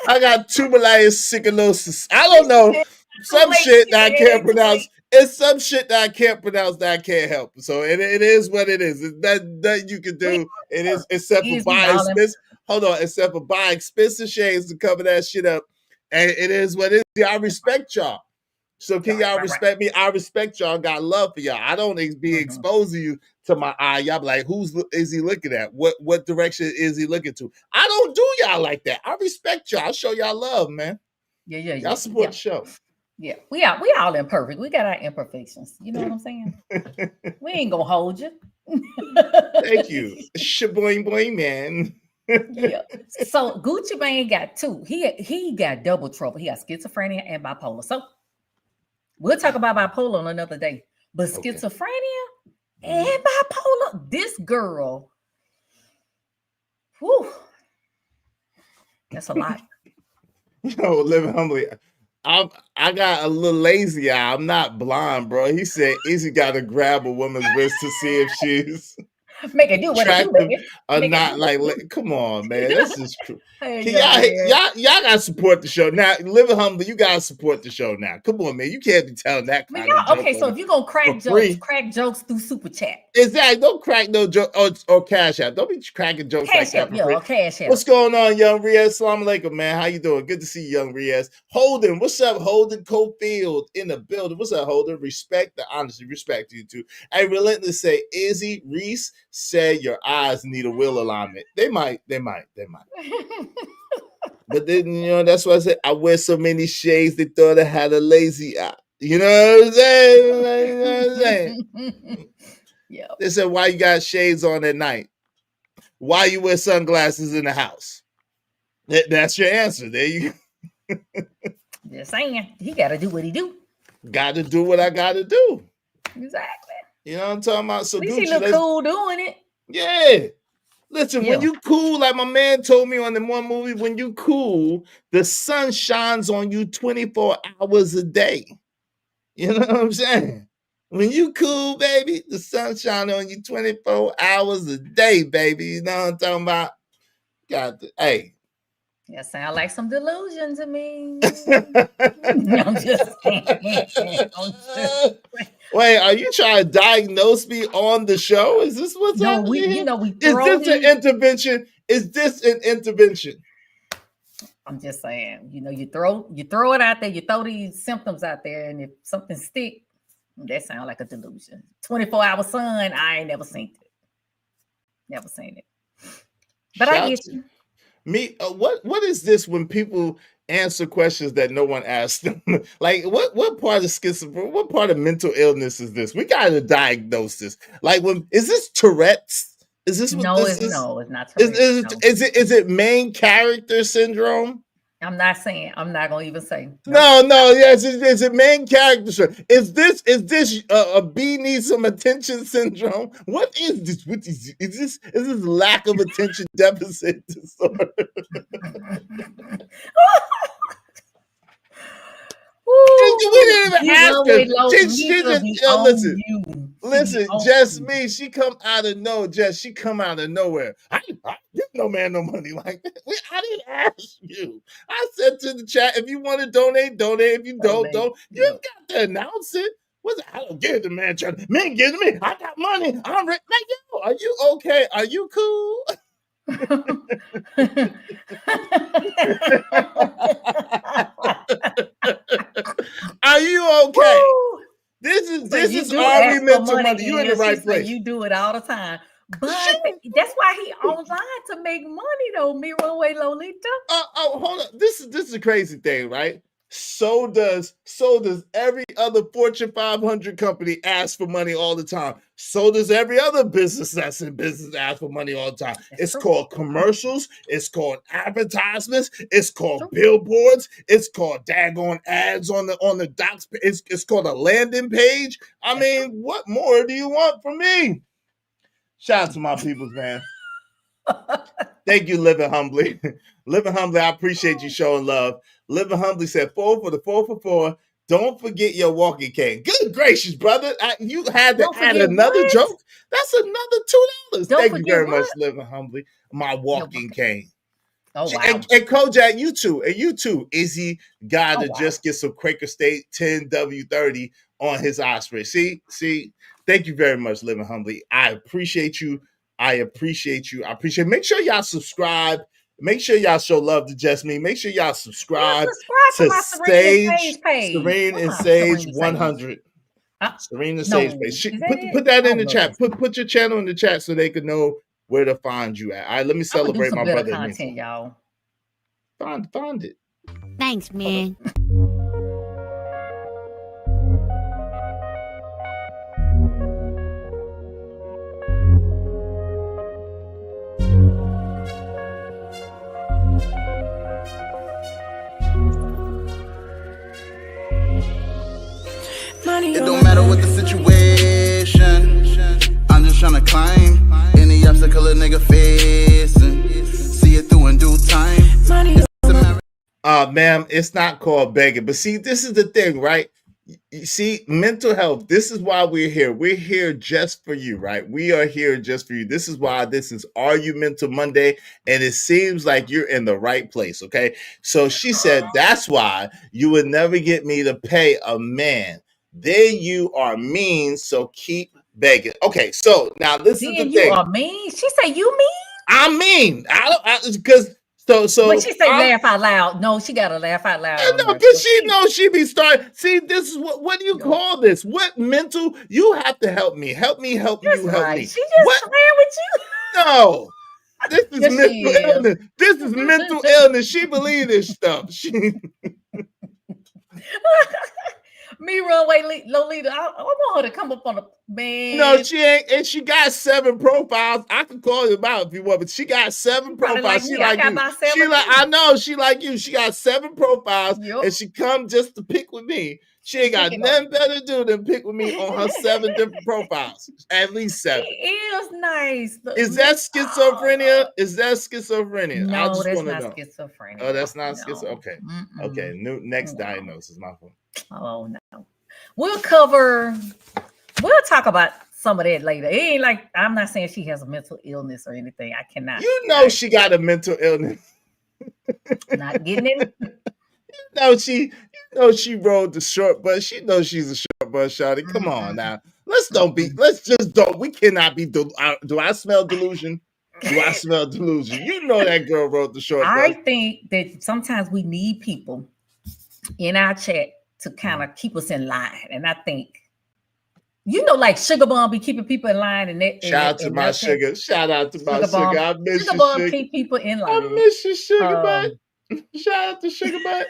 I got tuberculosis. I don't know. Some shit that I can't pronounce. It's some shit that I can't pronounce that I can't help. So it is what it is. It's nothing you can do. It is except for buying expensive. Hold on, except for buying expensive shades to cover that shit up. And it is what it is. I respect y'all. So can y'all respect me? I respect y'all. Got love for y'all. I don't be exposing you to my eye. Y'all be like, is he looking at? What direction is he looking to? I don't do y'all like that. I respect y'all. I show y'all love, man. Yeah. Y'all support the show. Yeah, we all imperfect. We got our imperfections. You know what I'm saying? We ain't gonna hold you. Thank you, shaboing boy man. Yeah. So Gucci Mane got two. He got double trouble. He got schizophrenia and bipolar. So we'll talk about bipolar on another day. But schizophrenia and bipolar, this girl, whew, that's a lot. Living humbly. I got a little lazy eye. I'm not blind, bro. He said Izzy got to grab a woman's wrist to see if she's Make it do what it do, attractive baby. or Make it not. do what Like, it do. come on, man. This is true. Hey, Can young y'all gotta support the show now. Living humbly, you gotta support the show now. Come on, man. You can't be telling that But kind of joke. okay, so if you gonna crack free. jokes through super chat. Exactly. Don't crack no joke or Cash App. Don't be cracking jokes Cash like App, that. For free. Cash App. What's going on, Young Riaz? Assalamu alaikum, man. How you doing? Good to see you, Young Riaz. Holden, what's up? Holden Cofield in the building. What's up, Holden? Respect the honesty. Respect to you too. Hey, relentless say, Izzy Reese said your eyes need a wheel alignment. They might. But then, that's why I said I wear so many shades they thought I had a lazy eye. You know what I'm saying? Yeah. They said, why you got shades on at night? Why you wear sunglasses in the house? That's your answer. There you go. Just saying. He got to do what he do. Got to do what I got to do. Exactly. You know what I'm talking about? So at least he look cool doing it. Yeah. Listen, when you cool, like my man told me on the one movie, when you cool, the sun shines on you 24 hours a day. You know what I'm saying? When you cool, baby, the sun shines on you 24 hours a day, baby. You know what I'm talking about? Hey. That sound like some delusion to me. I'm just saying. Wait, are you trying to diagnose me on the show? Is this what's happening? Is this an intervention? Is this an intervention? I'm just saying, you throw it out there, you throw these symptoms out there, and if something stick, that sounds like a delusion. 24-hour sun, I ain't never seen it. Never seen it. But I get you. Me, what is this when people answer questions that no one asked them? Like, what part of schizophrenia, what part of mental illness is this? We got to diagnose this. Like, is this Tourette's? Is this what this is? No, it's not Tourette's. Is it main character syndrome? I'm not saying. I'm not gonna even say. No. Yes, is it main character syndrome? Is this a B needs some attention syndrome? What is this? What is this? Is this lack of attention deficit disorder? We didn't even ask her. Listen, Jess me, she come out of nowhere. Jess, she come out of nowhere. I give no man no money like that. I didn't ask you. I said to the chat, if you want to donate. If you don't. You got to announce it. I don't give the man. Man, give me. I got money. I'm rich. Like, yo, are you okay? Are you cool? Are you okay? Woo! This is RV Mental Monday. You in the right place. You do it all the time. But that's why he online to make money though, Miro Way Lolita. Hold on. This is a crazy thing, right? So does every other Fortune 500 company ask for money all the time. So does every other business that's in business ask for money all the time. It's called commercials. It's called advertisements. It's called billboards. It's called daggone ads on the docs. It's called a landing page. I mean, what more do you want from me? Shout out to my peoples, man. Thank you, Living Humbly. Living Humbly, I appreciate you showing love. Living Humbly said 4 for the 4 for 4. Don't forget your walking cane. Good gracious, brother. You had to add another joke. That's another $2. Thank you very much, Living Humbly. My walking cane. Oh, wow. And Kojak, you too. Izzy gotta just get some Quaker State 10W30 on his Osprey. See? Thank you very much, Living Humbly. I appreciate you. Make sure y'all subscribe. Make sure y'all show love to Just Me. Make sure y'all subscribe to Sage, Serene and Sage 100. Serene and Sage page. Put that in the chat. Put your channel in the chat so they can know where to find you at. All right, let me celebrate my brother. Content, y'all. Find it. Thanks, man. It don't matter what the situation, I'm just tryna climb any obstacle a nigga facing. See it through in due time. Ma'am, it's not called begging. But see, this is the thing, right? You see, mental health, this is why we're here. We're here just for you, right? We are here just for you. This is why this is Are You Mental Monday? And it seems like you're in the right place, okay? So she said, that's why you would never get me to pay a man. Then you are mean, so keep begging. Okay, so now this is Then the you thing. are mean. She say you mean? I mean, I don't, because so But she say I'm, laugh out loud. No, she got to laugh out loud. I On know, her. because So she knows she be starting. See, this is what do you No. call this? What mental? You have to help me. Help me, help That's you, help right. me. She just What? playing with you. No. This is Yes, she mental is. illness. This is mental illness. She believes this stuff. She Me runway Lolita. I want her to come up on the man. no, she ain't, and she got 7 profiles. I can call you out if you want, but she got 7 Probably like profiles. She me. I like got you. my She 7 like too. I know. She like you. She got 7 profiles, Yup. and she come just to pick with me. She ain't got Pick it up. nothing better to do than pick with me on her 7 different profiles. At least 7. She is nice. Is that schizophrenia? Is that schizophrenia? I No, just that's want to not know. schizophrenia. Oh, that's not No. schizophrenia. Okay. Mm-mm. Okay. Next No. diagnosis, my fault. Oh no. We'll talk about some of that later. It ain't like I'm not saying she has a mental illness or anything. I cannot. You know she got a mental illness. Not getting it. No, she rode the short bus. She knows she's a short bus, shawty. Come on now. Let's just don't. We cannot be. Do I smell delusion? Do I smell delusion? You know that girl rode the short I bus. think that sometimes we need people in our chat to kind of keep us in line. And I think, like Sugar Bomb be keeping people in line. And that, Shout out to my sugar. Shout out to my sugar. I miss Sugar you, Bomb sugar. keep people in I line. miss you, sugar butt. Shout out to sugar butt.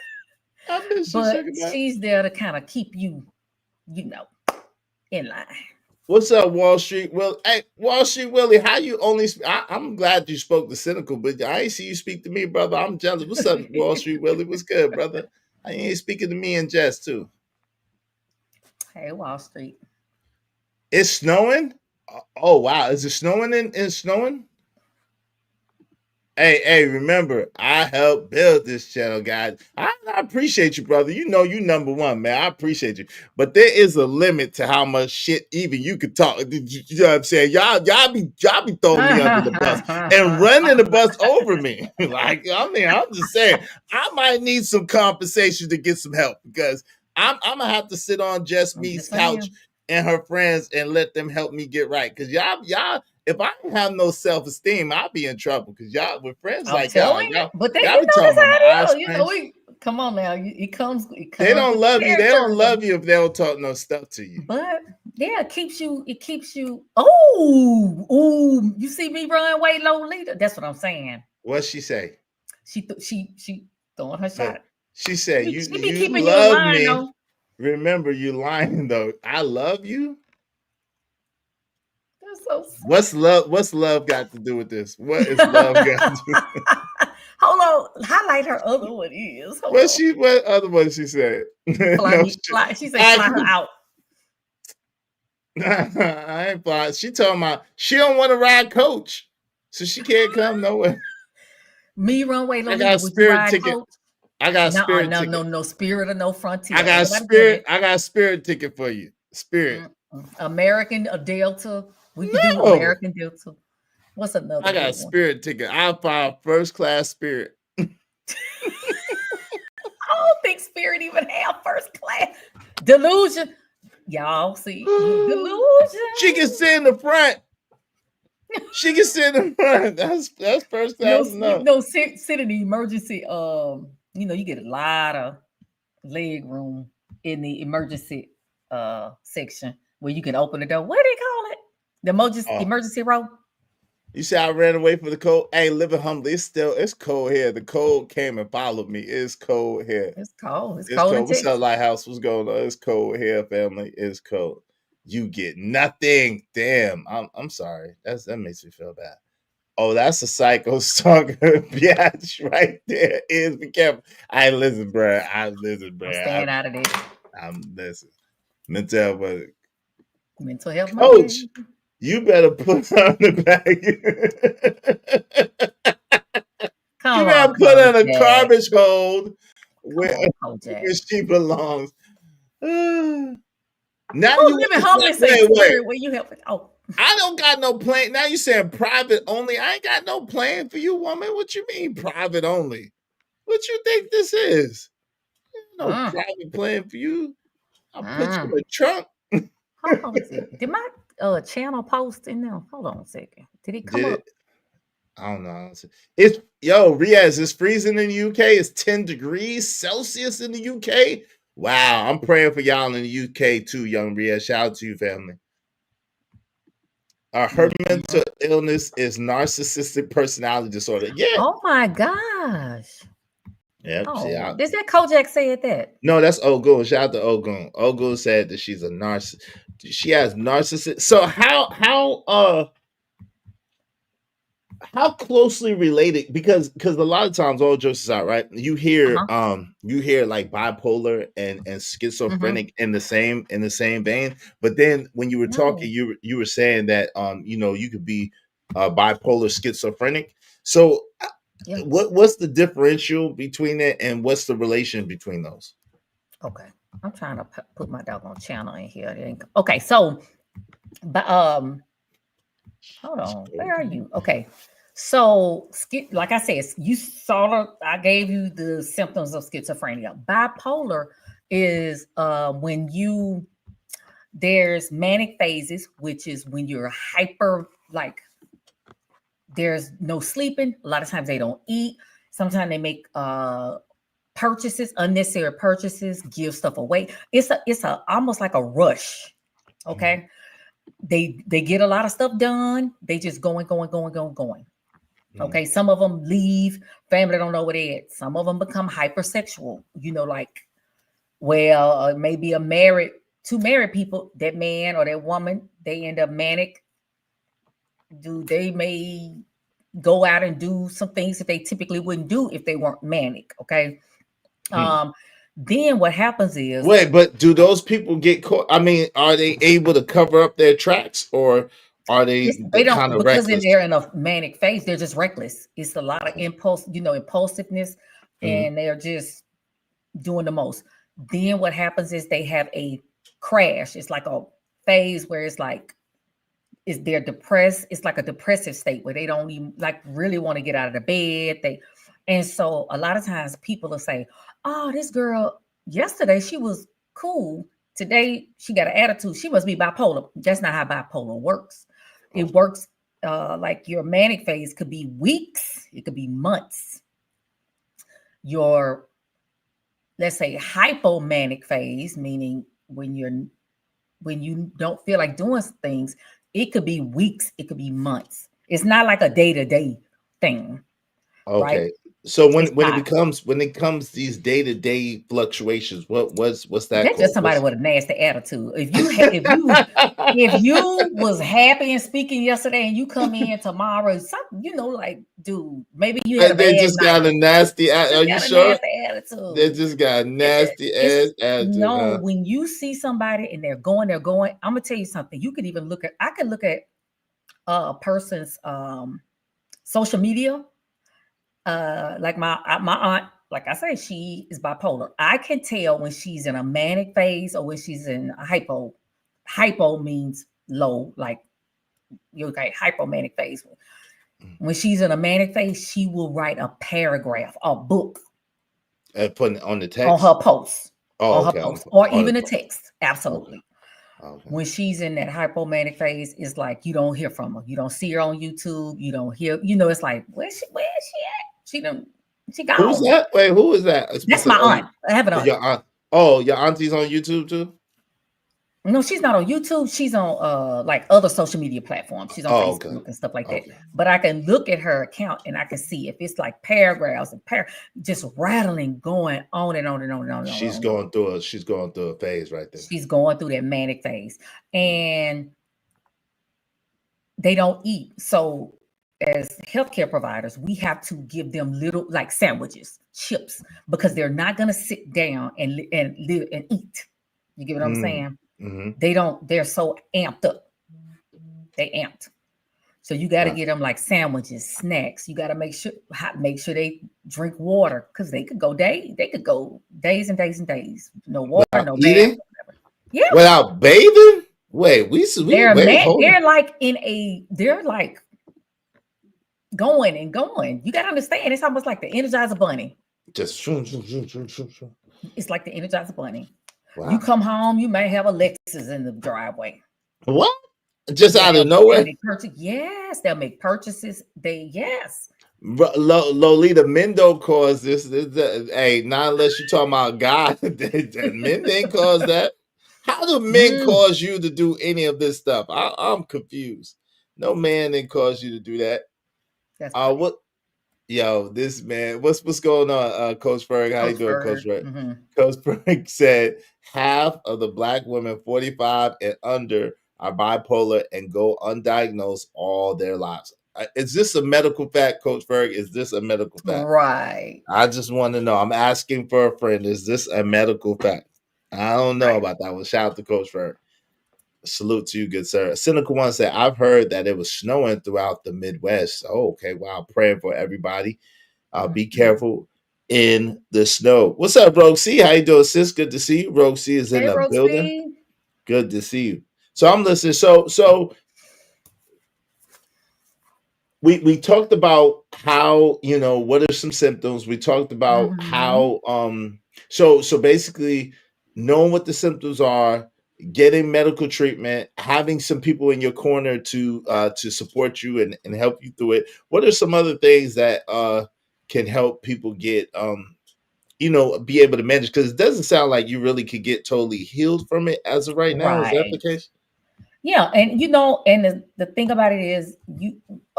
I miss you, But sugar butt. she's there to kind of keep you, in line. What's up, Wall Street? Well, hey, Wall Street Willie, how you only? I'm glad you spoke to Cynical, but I ain't see you speak to me, brother. I'm jealous. What's up, Wall Street Willie? What's good, brother? I ain't speaking to me and Jess too. Hey, Wall Street. It's snowing. Oh wow, is it snowing in snowing? Hey, remember, I helped build this channel, guys. I appreciate you, brother. You know you number one, man. I appreciate you. But there is a limit to how much shit even you could talk. You know what I'm saying? Y'all be throwing me under the bus and running the bus over me. Like, I mean, I'm just saying, I might need some compensation to get some help because I'm gonna have to sit on Jess Me's couch and her friends and let them help me get right. Because y'all, if I don't have no self-esteem, I'll be in trouble. Because y'all with friends I'm like y'all, but they y'all be talking about my eyes. Come on now. It comes they don't love you. They don't love you if they don't talk no stuff to you. But yeah, it keeps you. Oh, you see me run way low leader. That's what I'm saying. What'd she say? She throwing her shot. She said, she be you keeping love you in line, me. though. Remember, you lying though. I love you. That's so sweet. What's love got to do with this? What is love got to do? Hold on. Highlight her other one is. What other one she said? She said fly her out. I ain't fly. She talking about she don't want to ride coach, so she can't come nowhere. Me runway. I got a spirit ticket. Coach? I got a spirit ticket. No spirit or no frontier. I got a spirit. I got a spirit ticket for you. Spirit. American or Delta. We can do American Delta. What's another? I got a spirit ticket. I'll buy first class Spirit. I don't think Spirit even have first class. Delusion. Y'all see delusion. She can sit in the front. She can sit in the front. That's first class. No, sit in the emergency. You get a lot of leg room in the emergency section where you can open the door. What do they call it? The emergency row. You say I ran away from the cold. Hey, living humbly. It's cold here. The cold came and followed me. It's cold here. It's cold. It's cold. What's up, Lighthouse? What's going on? It's cold here, family. It's cold. You get nothing. Damn. I'm sorry. That makes me feel bad. Oh, that's a psycho stalker bitch right there. Is be careful. Listen, bro. I'm staying out of this. Listen. Mental health. Coach. You better put her in the bag. Come got on, put in a Kojak. garbage hold Come where, on, Kojak. where she belongs. Now Who's you living want homeless to in wait. spirit? Where you helping? Oh, I don't got no plan. Now you saying private only. I ain't got no plan for you, woman. What you mean private only? What you think this is? No private plan for you. I'll put you in the trunk. hold on a second. Did my channel post in there? Hold on a second. Did it come Did up? it? I don't know. It's Riaz, it's freezing in the UK. It's 10 degrees Celsius in the UK. Wow, I'm praying for y'all in the UK too, young Riaz. Shout out to you, family. Her mental illness is narcissistic personality disorder. Yeah. Oh my gosh. Yep. Oh, does that Kojak said that? No, that's Ogun. Shout out to Ogun. Ogun said that she's a narcissist. She has narcissist. So how closely related? Because a lot of times, all jokes aside, right? You hear like bipolar and schizophrenic in the same vein. But then when you were talking, you were saying that you could be bipolar schizophrenic. So what's the differential between it, and what's the relation between those? Okay, I'm trying to put my doggone channel in here. Okay, so but hold on, where are you? Okay. So, like I said, I gave you the symptoms of schizophrenia. Bipolar is when there's manic phases, which is when you're hyper, like there's no sleeping. A lot of times they don't eat. Sometimes they make purchases, unnecessary purchases, give stuff away. It's almost like a rush. Okay. They get a lot of stuff done. They just going. Okay, some of them leave, family don't know where they're at. Some of them become hypersexual, maybe two married people, that man or that woman, they end up manic. They may go out and do some things that they typically wouldn't do if they weren't manic, okay? Then what happens is... Wait, but do those people get caught? I mean, are they able to cover up their tracks, or are they kind of reckless? Because they're in a manic phase, they're just reckless. It's a lot of impulsiveness, and they're just doing the most. Then what happens is they have a crash. It's like a phase where they're depressed. It's like a depressive state where they don't even really want to get out of the bed. And so a lot of times people will say, "Oh, this girl yesterday she was cool. Today she got an attitude. She must be bipolar." That's not how bipolar works. It works like your manic phase could be weeks. It could be months. Your, let's say, hypomanic phase, meaning when you don't feel like doing things, it could be weeks. It could be months. It's not like a day-to-day thing. Okay. Right? So when it comes these day-to-day fluctuations, what's that? That's just somebody with a nasty attitude. If you was happy and speaking yesterday and you come in tomorrow, dude, maybe you had a bad just night. got a nasty attitude. Are you sure? Nasty attitude. They just got a nasty attitude. No, when you see somebody and they're going, I'm gonna tell you something. You could even I could look at a person's social media. Like my aunt, like I say, she is bipolar. I can tell when she's in a manic phase or when she's in a hypo. Hypo means low, like you got hypomanic phase. When she's in a manic phase, she will write a paragraph, a book, and put it on the text on her post, her post, or even a text. Absolutely. Okay. When she's in that hypomanic phase, it's like you don't hear from her. You don't see her on YouTube. You don't hear. It's like where's she at? She gone. Who's that? Wait, who is that? That's my aunt. I have an aunt. Your aunt. Oh, your auntie's on YouTube too? No, she's not on YouTube. She's on like other social media platforms. She's on Facebook and stuff like that. But I can look at her account and I can see if it's like paragraphs and just rattling, going on and on and on and on. She's going through a phase right there. She's going through that manic phase, and they don't eat. So as healthcare providers, we have to give them little like sandwiches, chips, because they're not going to sit down and live and eat. You get what I'm saying? Mm-hmm. They're so amped up. They amped. So you got to Wow. get them like sandwiches, snacks. You got to make sure they drink water because they could go days and days and days. No water, Without no bath, eating, whatever. Yeah, without bathing. Wait, wait, hold on. they're like they're like going and going. You got to understand, it's almost like the Energizer Bunny. Just shoo, shoo, shoo, shoo, shoo, shoo. It's like the Energizer Bunny. Wow. You come home, you may have a Lexus in the driveway. What? Just out of They'll nowhere? make yes, they'll make purchases. Yes. Lolita, men don't cause this. Hey, not unless you're talking about God. Men didn't cause that. How do men cause you to do any of this stuff? I'm confused. No man didn't cause you to do that. That's What? Yo, this man, what's going on, Coach Ferg? How you doing, Coach Ferg? Mm-hmm. Coach Ferg said half of the Black women 45 and under are bipolar and go undiagnosed all their lives. Is this a medical fact, Coach Ferg? Is this a medical fact? Right. I just want to know. I'm asking for a friend. Is this a medical fact? I don't know about that one. Shout out to Coach Ferg. Salute to you, good sir. Cynical One said, I've heard that it was snowing throughout the Midwest. Oh, okay. Wow. Praying for everybody. Be careful in the snow. What's up, Rogue C? How you doing, sis? Good to see you. Rogue C is in the building. Good to see you. So I'm listening. So we talked about how, what are some symptoms. We talked about how so basically knowing what the symptoms are, getting medical treatment, having some people in your corner to support you and help you through it. What are some other things that can help people get be able to manage? Because it doesn't sound like you really could get totally healed from it as of right now. Is that the case? Yeah, and and the thing about it is,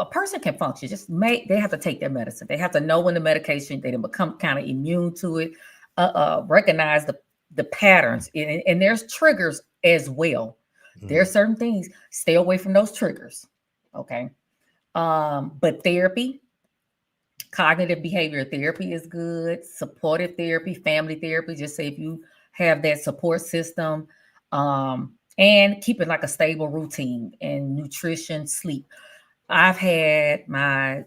a person can function. They have to take their medicine. They have to know when the medication, they become kind of immune to it, recognize the patterns, and there's triggers as well. There are certain things, stay away from those triggers. Okay. But therapy, cognitive behavioral therapy is good. Supportive therapy, family therapy, just say if you have that support system, and keeping like a stable routine and nutrition, sleep. I've had my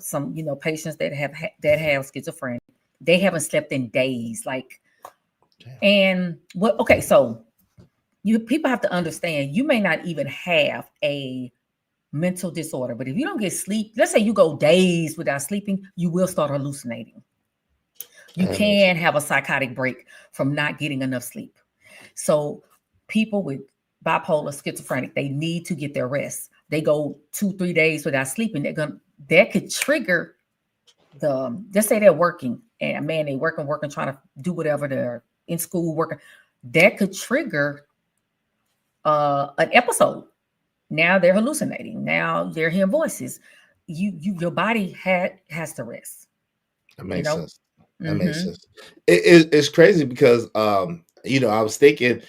some patients that have schizophrenia. They haven't slept in days, so people have to understand, you may not even have a mental disorder, but if you don't get sleep, let's say you go days without sleeping, you will start hallucinating. You can have a psychotic break from not getting enough sleep. So people with bipolar, schizophrenic, they need to get their rest. They go 2-3 days without sleeping. That could trigger let's say they're working and they're working, trying to do whatever, they're in school working. That could trigger an episode. Now they're hallucinating. Now they're hearing voices. Your body has to rest. That makes sense. That makes sense. It's crazy because I was thinking,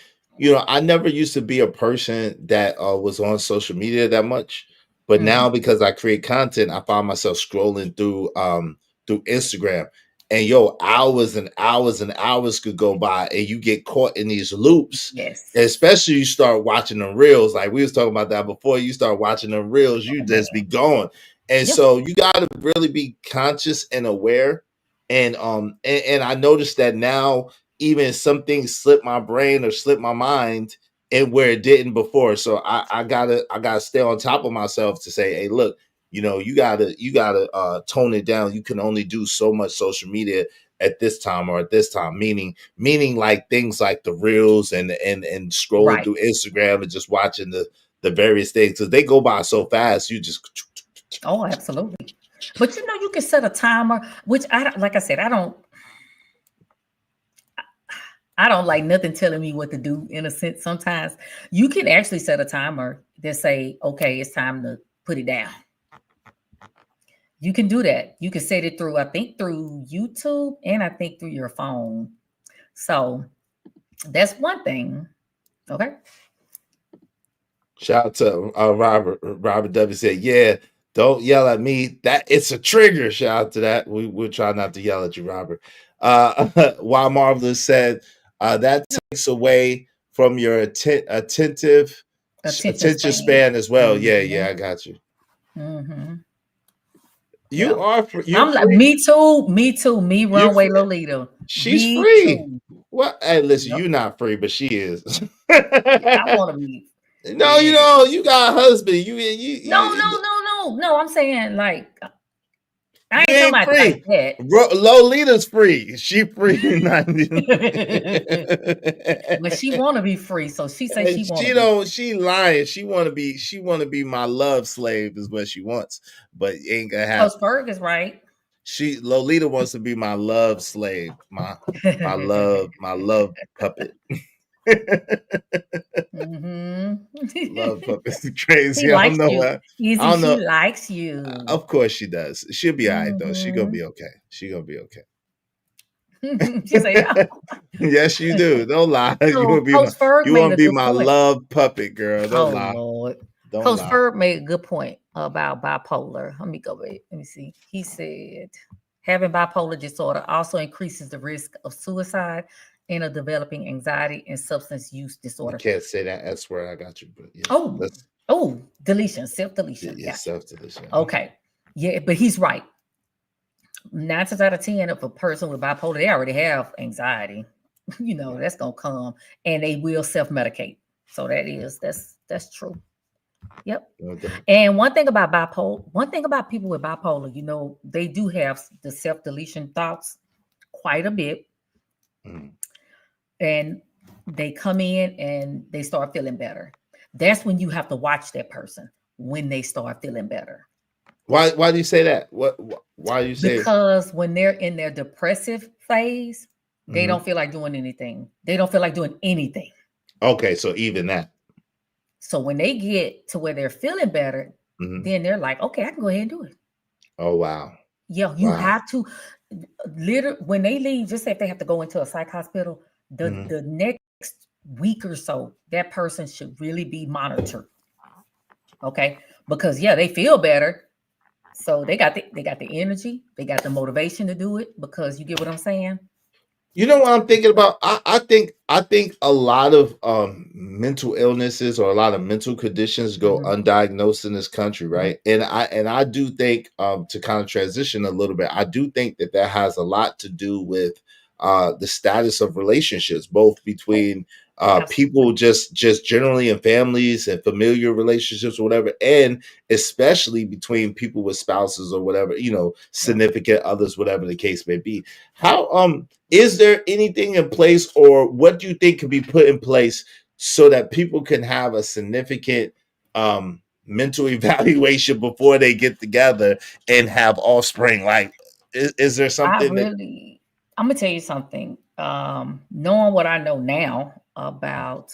I never used to be a person that was on social media that much, but now because I create content, I find myself scrolling through Instagram, and hours and hours and hours could go by, and you get caught in these loops. Yes. Especially you start watching the reels, like we was talking about that before. You start watching the reels, you just be going, and so you got to really be conscious and aware. And I noticed that now, even some things slip my brain or slip my mind, and where it didn't before. So I gotta stay on top of myself to say, hey, look, you gotta tone it down. You can only do so much social media at this time or at this time. Meaning like things like the reels and scrolling through Instagram and just watching the various things, because they go by so fast. You just absolutely. But you can set a timer, which I don't like nothing telling me what to do, in a sense. Sometimes you can actually set a timer that say, okay, it's time to put it down. You can do that. You can set it through, I think, through YouTube, and I think through your phone. So that's one thing. Okay. Shout out to Robert W. said, yeah, don't yell at me. That it's a trigger. Shout out to that. We'll try not to yell at you, Robert. While Marvelous said, that takes away from your attention span as well. Yeah, I got you. Mm-hmm. You Yeah. are free. You I'm like, free. me too. Me too. Me You runway free. Lolita. She's Me free. too. What? Hey, listen, Yep. you're not free, but she is. I want to be. No, you Yeah. know, you got a husband. No. I'm saying like I You ain't talking ain't about like free. that. Lolita's free. She free. But she want to be free, so she say And she want to she be don't. free. She lying. She want to be. She want to be my love slave. Is what she wants. But it ain't gonna Coach happen. Ferg is right. Lolita wants to be my love slave. My love puppet. Love Mm-hmm. puppet is She crazy. I don't likes know you. what. I Easy, don't she know. likes you. Of course she does. She'll be all right though. She gonna Mm-hmm. be okay. She gonna be okay. She say, yeah. Yes, you do. Don't lie. So Coach Ferg You made wanna a be good my point. love puppet, girl. Don't Oh lie. Lord. Don't Coach lie. Ferg made a good point about bipolar. Let me go back. Let me see. He said having bipolar disorder also increases the risk of suicide and of developing anxiety and substance use You disorder. can't say that S word. I got you, but yes. Deletion, self-deletion. Yeah, Gotcha. self-deletion. Okay. Yeah, but he's right. 9 times out of 10 of a person with bipolar, they already have anxiety. That's gonna come, and they will self-medicate. So that's true. Yep. Okay. And one thing about people with bipolar, they do have the self-deletion thoughts quite a bit. Mm. And they come in and they start feeling better. That's when you have to watch that person when they start feeling better. Why do you say that? Why do you say? Because when they're in their depressive phase, they don't feel like doing anything. They don't feel like doing anything. Okay, so even that. So when they get to where they're feeling better, then they're like, okay, I can go ahead and do it. Oh wow. Yeah, you have to literally when they leave, just say if they have to go into a psych hospital, the next week or so, that person should really be monitored. Okay, because they feel better. So they got the energy, they got the motivation to do it, because you get what I'm saying? You know what I'm thinking about? I think a lot of mental illnesses or a lot of mental conditions go undiagnosed in this country, right? And I do think to kind of transition a little bit, I do think that has a lot to do with the status of relationships, both between people just generally in families and familiar relationships or whatever, and especially between people with spouses or whatever, significant others, whatever the case may be. How is there anything in place, or what do you think can be put in place so that people can have a significant mental evaluation before they get together and have offspring? Like, is there something I'm gonna tell you something. Knowing what I know now about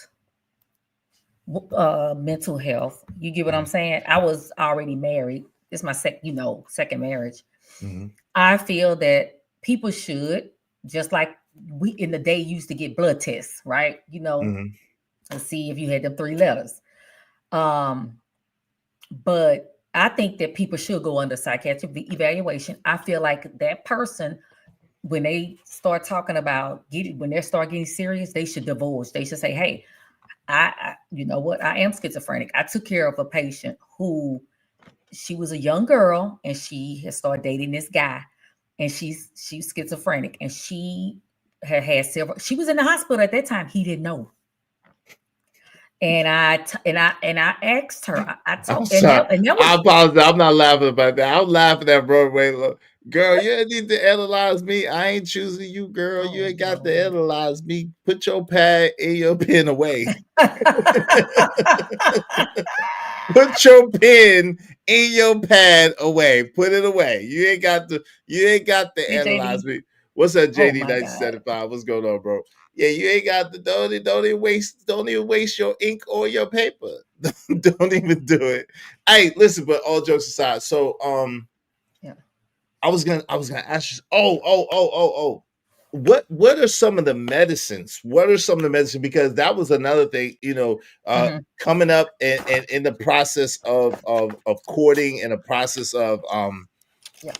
mental health, you get what I'm saying? I was already married. This is my second marriage. I feel that people should, just like we in the day used to get blood tests, right? And see if you had them 3 letters. But I think that people should go under psychiatric evaluation. I feel like that person, when they start talking about when they start getting serious, they should divulge. They should say, hey, I you know what? I am schizophrenic. I took care of a patient who, she was a young girl and she had started dating this guy, and she's schizophrenic, and she had several. She was in the hospital at that time. He didn't know. And I asked her. I told. I apologize. I'm not laughing about that. I'm laughing at Broadway. Girl, you ain't need to analyze me. I ain't choosing you, girl. You ain't got to analyze me. Put your pad and your pen away. Put your pen in your pad away. Put it away. You ain't got to analyze me. What's up, JD 1975? What's going on, bro? Yeah, you ain't got to don't even waste your ink or your paper. Don't even do it. Hey, listen, but all jokes aside, so I was gonna ask you, what are some of the medicines? Because that was another thing, coming up and in the process of courting and the process of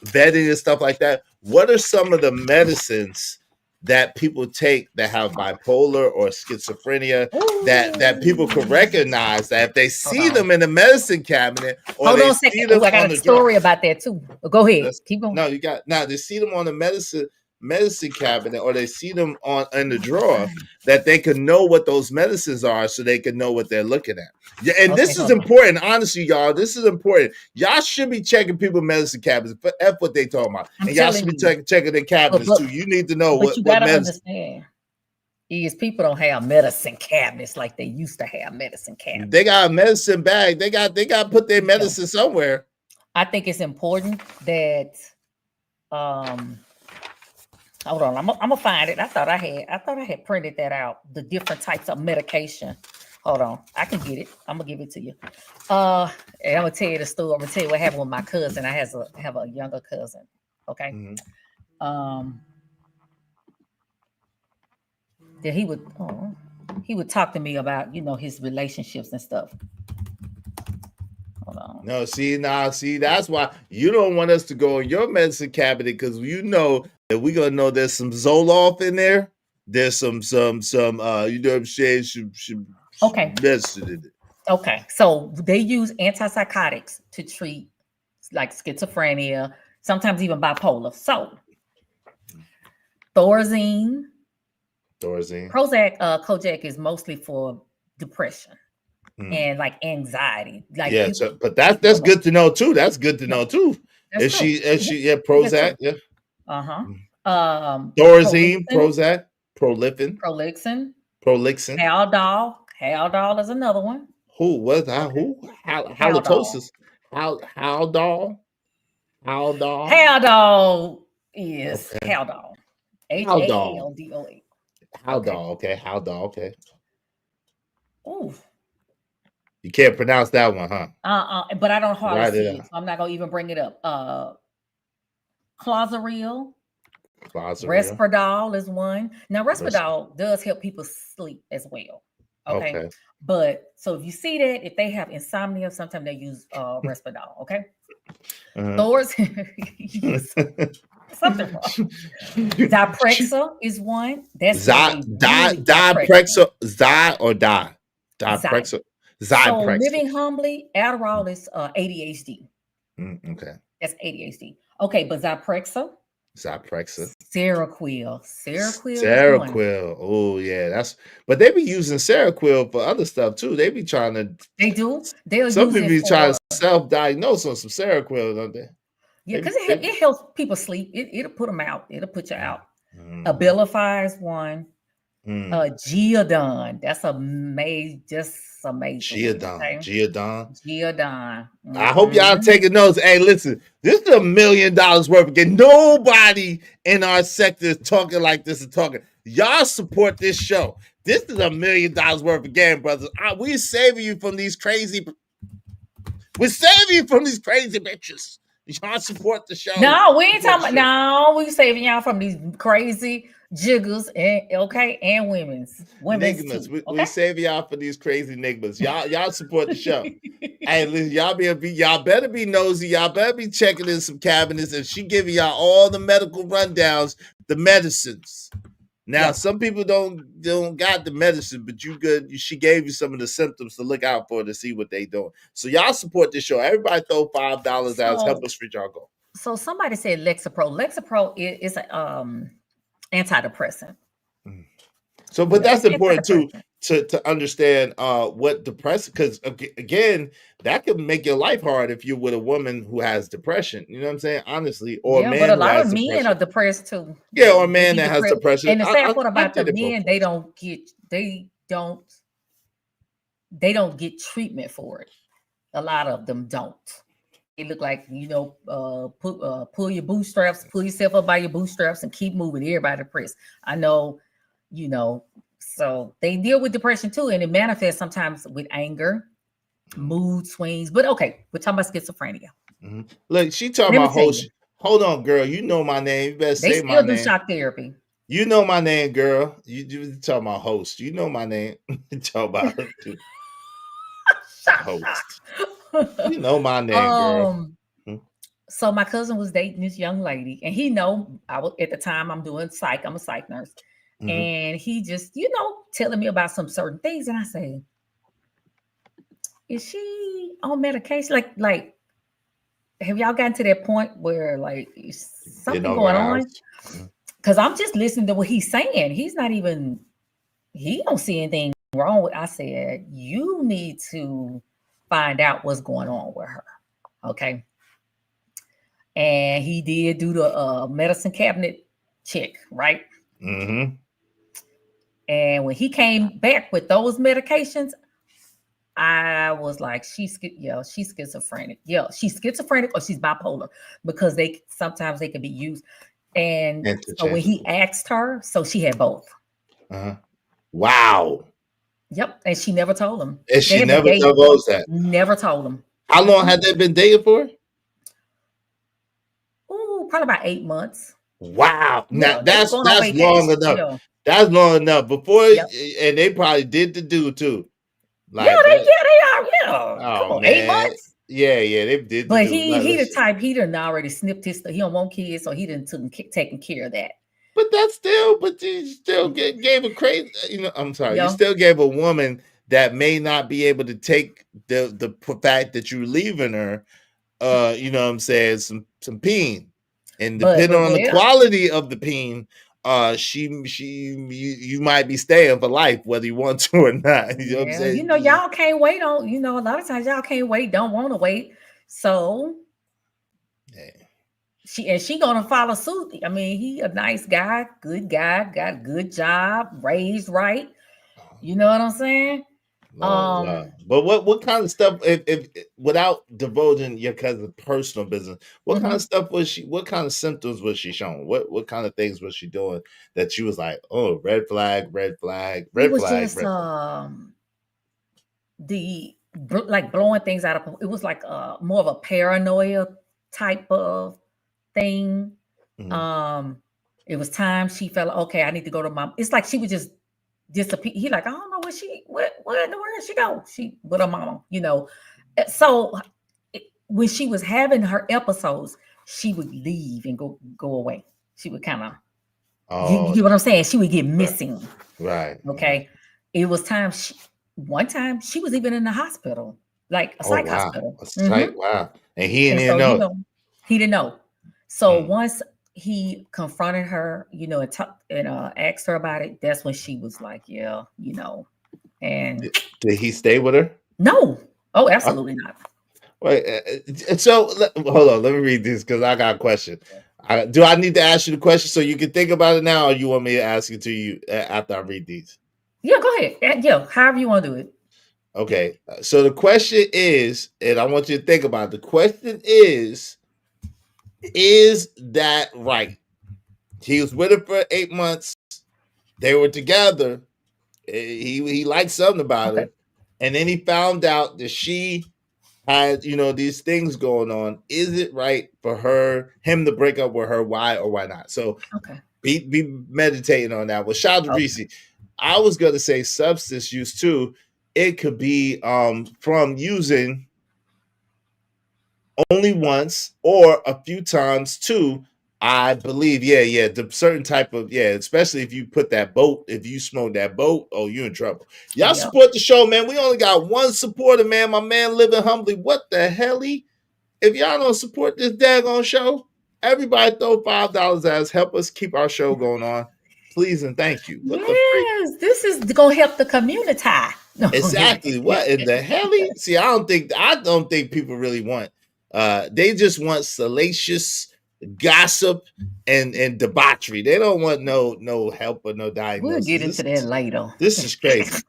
vetting and stuff like that. What are some of the medicines that people take that have bipolar or schizophrenia that people can Ooh. recognize that if they see on. them in the medicine cabinet or Hold they on a see second. them Oh, I got on a the drug. story about that too. Go ahead. Keep going. No, you got now they see them on the medicine cabinet or they see them on in the drawer that they can know what those medicines are so they can know what they're looking at. Yeah, and Okay, this is hold on. important, honestly, y'all. This is important. Y'all should be checking people's medicine cabinets for F what they talking about. I'm And y'all should telling be you. checking their cabinets But too. You need to know but you what gotta medicine. understand is people don't have medicine cabinets like they used to have medicine cabinets. They got a medicine bag. They got to put their medicine somewhere. I think it's important that hold on, I'm gonna find it. I thought I had printed that out. The different types of medication. Hold on, I can get it. I'm gonna give it to you. And I'm gonna tell you the story. I'm gonna tell you what happened with my cousin. I have a younger cousin. Okay. Mhm. That he would talk to me about his relationships and stuff. Hold on. No, see, that's why you don't want us to go in your medicine cabinet because you know that we're gonna know there's some Zoloft in there. There's some you know what I'm saying, some Okay. medicine in it. Okay, so they use antipsychotics to treat like schizophrenia, sometimes even bipolar. So Thorazine, Prozac, Kojak is mostly for depression and like anxiety. Like yeah, but that's good to know too. That's good to know too. Is she Prozac? Yeah. Thorazine, Prozac, Prolixin. Haldol is another one. Who was that? Who? Halitosis. Haldol. Haldol is Haldol. H-A-L-D-O-A. Haldol. Okay. Haldol. Okay. Ooh. You can't pronounce that one, huh? But I don't hardly see it, so I'm not gonna even bring it up. Clozaril. Risperdal is one. Now, Risperdal does help people sleep as well. Okay. But so if you see that, if they have insomnia, sometimes they use Risperdal. Okay. Something wrong. Zyprexa is one. That's Zyprexa. Zyprexa. So living humbly, Adderall is ADHD. Okay. That's ADHD. Okay, but Zyprexa. Seroquel. Oh yeah, but they be using Seroquel for other stuff too. They be trying to. They do. Some people be trying to self-diagnose on some Seroquel, don't they? Yeah, because it helps people sleep. It'll put them out. It'll put you out. Abilify is one. Geodon. That's just amazing. Geodon. I hope y'all taking notes. Hey, listen, this is $1 million worth of game. Nobody in our sector is talking like this and talking. Y'all support this show. This is $1 million worth of game, brothers. We're saving you from these crazy. We're saving you from these crazy bitches. Y'all support the show. No, we ain't talking about. No, we saving y'all from these crazy jiggers and women's niggas. We save y'all for these crazy niggas. Y'all support the show. Hey, listen, y'all better be nosy. Y'all better be checking in some cabinets, and she giving y'all all the medical rundowns, the medicines. Now, some people don't got the medicine, but you good. She gave you some of the symptoms to look out for to see what they doing. So y'all support this show. Everybody throw $5 out. Help us reach our goal. So somebody said Lexapro. Lexapro is an antidepressant. So, but that's important too to understand what depression, because again, that could make your life hard if you're with a woman who has depression. You know what I'm saying? Honestly, or a man. But a lot of men are depressed too. Yeah, or a man that has depression. And the sad part about the men, they don't get treatment for it. A lot of them don't. They look like, pull your bootstraps, pull yourself up by your bootstraps and keep moving. Everybody depressed. I know, so they deal with depression too. And it manifests sometimes with anger, mood swings. But okay, we're talking about schizophrenia. Mm-hmm. Look, she talking about host. Hold on, girl. You know my name. You better say my name. They still do shock therapy. You know my name, girl. You talking about host. You know my name. Talk about her too. Host. You know my name, girl. So my cousin was dating this young lady, and he know I was at the time I'm doing psych. I'm a psych nurse, and he just telling me about some certain things, and I say, "Is she on medication? Like, have y'all gotten to that point where like something going on?" Because I'm just listening to what he's saying. He's not even. He don't see anything wrong with. I said, "You need to find out what's going on with her." Okay. And he did do the medicine cabinet check, right? Mm-hmm. And when he came back with those medications, I was like, she's schizophrenic. Yeah, she's schizophrenic or she's bipolar because sometimes they can be used. And so when he asked her, so she had both. Wow. Yep. And she never told him. And she never divulged that. Never told him. How long had they been dating for? Probably about 8 months. Wow. Now that's long enough. Yeah. That's long enough. Before and they probably did the do too. Like they are. Yeah. Oh, 8 months. Yeah, they did. But he the type he done already snipped his. He don't want kids, so he didn't taking care of that. But you still gave a crazy. I'm sorry. You still gave a woman that may not be able to take the fact that you're leaving her. You know what I'm saying, some peen. And depending on the quality of the peen, you might be staying for life, whether you want to or not. You know what I'm saying? Y'all can't wait on, a lot of times y'all can't wait, don't want to wait. So she gonna follow suit. I mean, he a nice guy, got a good job, raised right. You know what I'm saying? But what kind of stuff, if without divulging your cousin's personal business, what kind of stuff was she? What kind of symptoms was she showing? What kind of things was she doing that she was like, oh, red flag? It was just like blowing things out of. It was like more of a paranoia type of thing. Mm-hmm. It was time she felt okay. I need to go to mom. It's like she would just disappear. He like, I don't know where in the world she go? She with her mama, So when she was having her episodes, she would leave and go away. She would kind of, you get what I'm saying? She would get missing. Right. Okay. It was time. One time she was even in the hospital, like a psych hospital. Wow. And he didn't know. He didn't know. So once he confronted her, and asked her about it, that's when she was like, yeah, and did he stay with her? No. Oh, absolutely not. Wait, so hold on, let me read this because I got a question. Do I need to ask you the question so you can think about it now, or you want me to ask it to you after I read these? Yeah, go ahead. Yeah, however you want to do it. Okay, so the question is, and I want you to think about it, the question is that right? He was with her for 8 months. They were together. He liked something about her, and then he found out that she had, these things going on. Is it right for him to break up with her? Why or why not? So be meditating on that. Well, shout out to Reese. I was gonna say substance use too. It could be from using only once or a few times too. I believe, the certain type of, especially if you put that boat, if you smoke that boat, oh, you're in trouble. Y'all support the show, man. We only got one supporter, man. My man Living Humbly. What the hell? If y'all don't support this daggone show, everybody throw $5 at us. Help us keep our show going on. Please and thank you. Yes, this is going to help the community. No. Exactly. What in the hell? See, I don't think people really want, they just want salacious gossip and debauchery. They don't want no help or no diagnosis. We'll get into that later. This is crazy.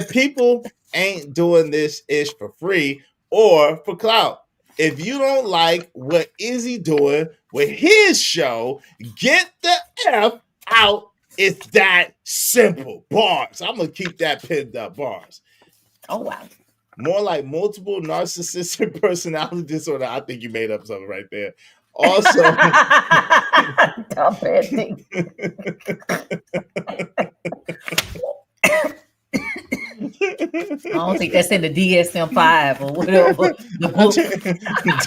People ain't doing this ish for free or for clout. If you don't like what Izzy doing with his show, get the F out. It's that simple. Bars. I'm gonna keep that pinned up. Bars. Oh wow. More like multiple narcissistic personality disorder. I think you made up something right there. Also, I don't think that's in the DSM-5 or whatever.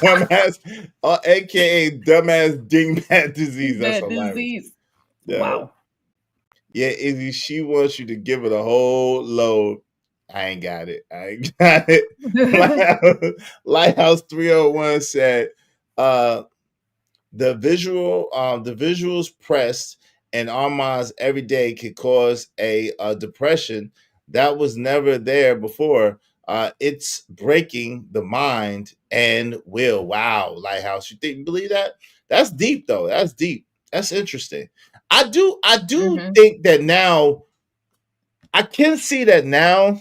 Dumbass. AKA dumbass dingbat disease. That's That hilarious. disease. Yeah. Wow. Yeah, Izzy, she wants you to give it a whole load. I ain't got it. I ain't got it. Lighthouse 301 said, the visuals pressed and Armand's every day could cause a depression that was never there before. It's breaking the mind and will. Wow, Lighthouse, you believe that? That's deep though. That's deep. That's interesting. I do think that now. I can see that now.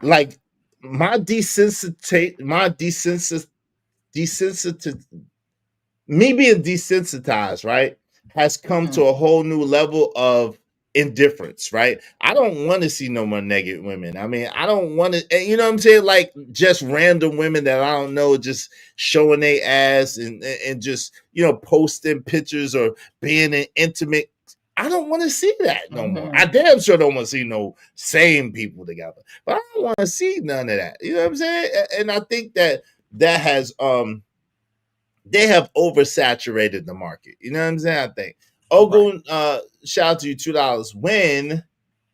Like my desensitize, me being desensitized, right, has come to a whole new level of indifference, right? I don't want to see no more naked women. I mean, I don't want to, you know what I'm saying? Like just random women that I don't know, just showing their ass and just, you know, posting pictures or being in intimate. I don't want to see that no more. I damn sure don't want to see no same people together. But I don't want to see none of that. You know what I'm saying? And I think that has they have oversaturated the market. You know what I'm saying? I think. Ogun, shout out to you, $2. When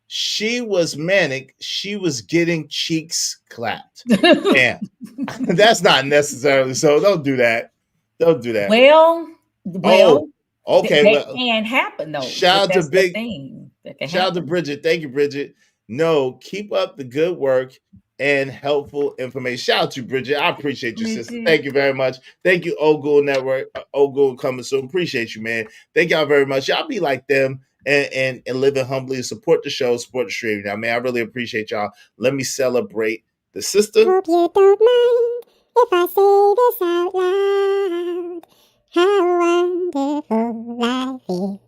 she was manic, she was getting cheeks clapped. Damn. That's not necessarily so. Don't do that. Don't do that. Well, okay. That can happen though. Shout out to Shout out to Bridget. Thank you, Bridget. No, keep up the good work and helpful information. Shout out to Bridget. I appreciate you, sister. Thank you very much. Thank you, Ogul Network. Ogul coming soon. Appreciate you, man. Thank y'all very much. Y'all be like them and living humbly. Support the show, support the stream. Now, man, I really appreciate y'all. Let me celebrate the sister. Hope you don't mind if I say this out loud. How wonderful life is,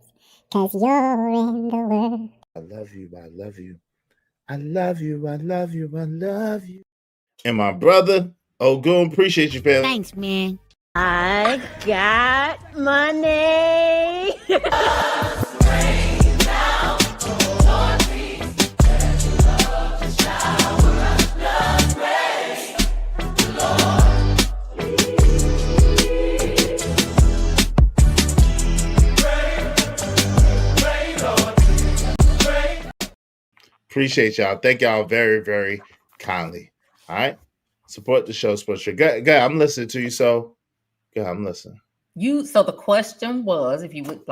'cause you're in the world. I love you. I love you. I love you. I love you. I love you. And my brother, Ogun, appreciate you, family. Thanks, man. I got money. Appreciate y'all. Thank y'all very, very kindly. All right. Support the show, support the show. Go, I'm listening to you. So, I'm listening. So the question was, if you would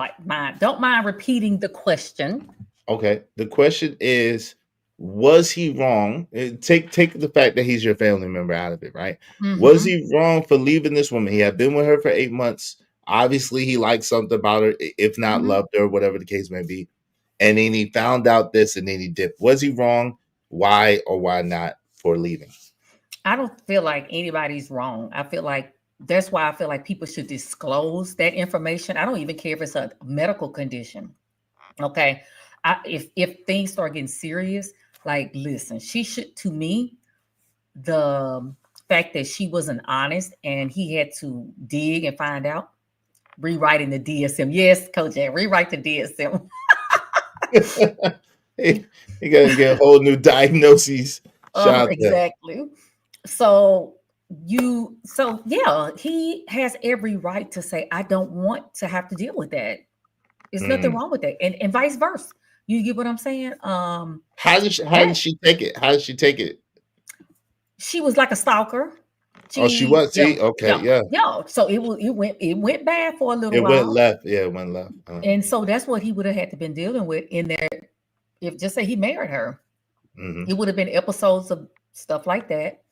don't mind repeating the question. Okay. The question is, was he wrong? Take the fact that he's your family member out of it, right? Was he wrong for leaving this woman? He had been with her for 8 months. Obviously, he liked something about her, if not loved her, whatever the case may be. And then he found out this and then he dipped. Was he wrong? Why or why not for leaving? I don't feel like anybody's wrong. I feel like that's why I feel like people should disclose that information. I don't even care if it's a medical condition. Okay. If things start getting serious, like, listen, she should, to me, the fact that she wasn't honest and he had to dig and find out, rewriting the DSM. Yes, Coach J, rewrite the DSM. he got to get a whole new diagnoses. Exactly. So yeah, he has every right to say, I don't want to have to deal with that. There's nothing wrong with that. And vice versa. You get what I'm saying? How did she take it? How did she take it? She was like a stalker. She was. See, okay, yeah. So it went bad for a little while. It went left. Yeah, it went left. And so that's what he would have had to been dealing with in there. If just say he married her, it would have been episodes of stuff like that.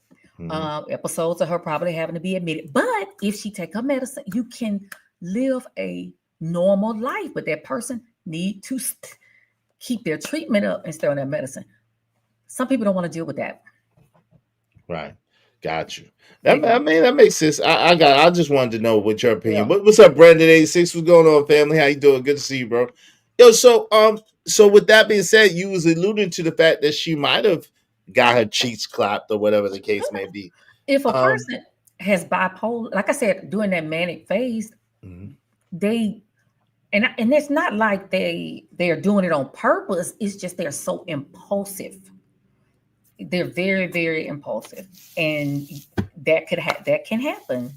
Episodes of her probably having to be admitted. But if she take her medicine, you can live a normal life. But that person need to keep their treatment up and stay on their medicine. Some people don't want to deal with that. Right. Got you. That makes sense. I just wanted to know what your opinion. Yeah. What's up, Brandon 86? What's going on, family? How you doing? Good to see you, bro. Yo, so with that being said, you was alluding to the fact that she might have got her cheeks clapped or whatever the case may be. If a person has bipolar, like I said, during that manic phase, they and it's not like they're doing it on purpose. It's just they're so impulsive. They're very, very impulsive, and that can happen.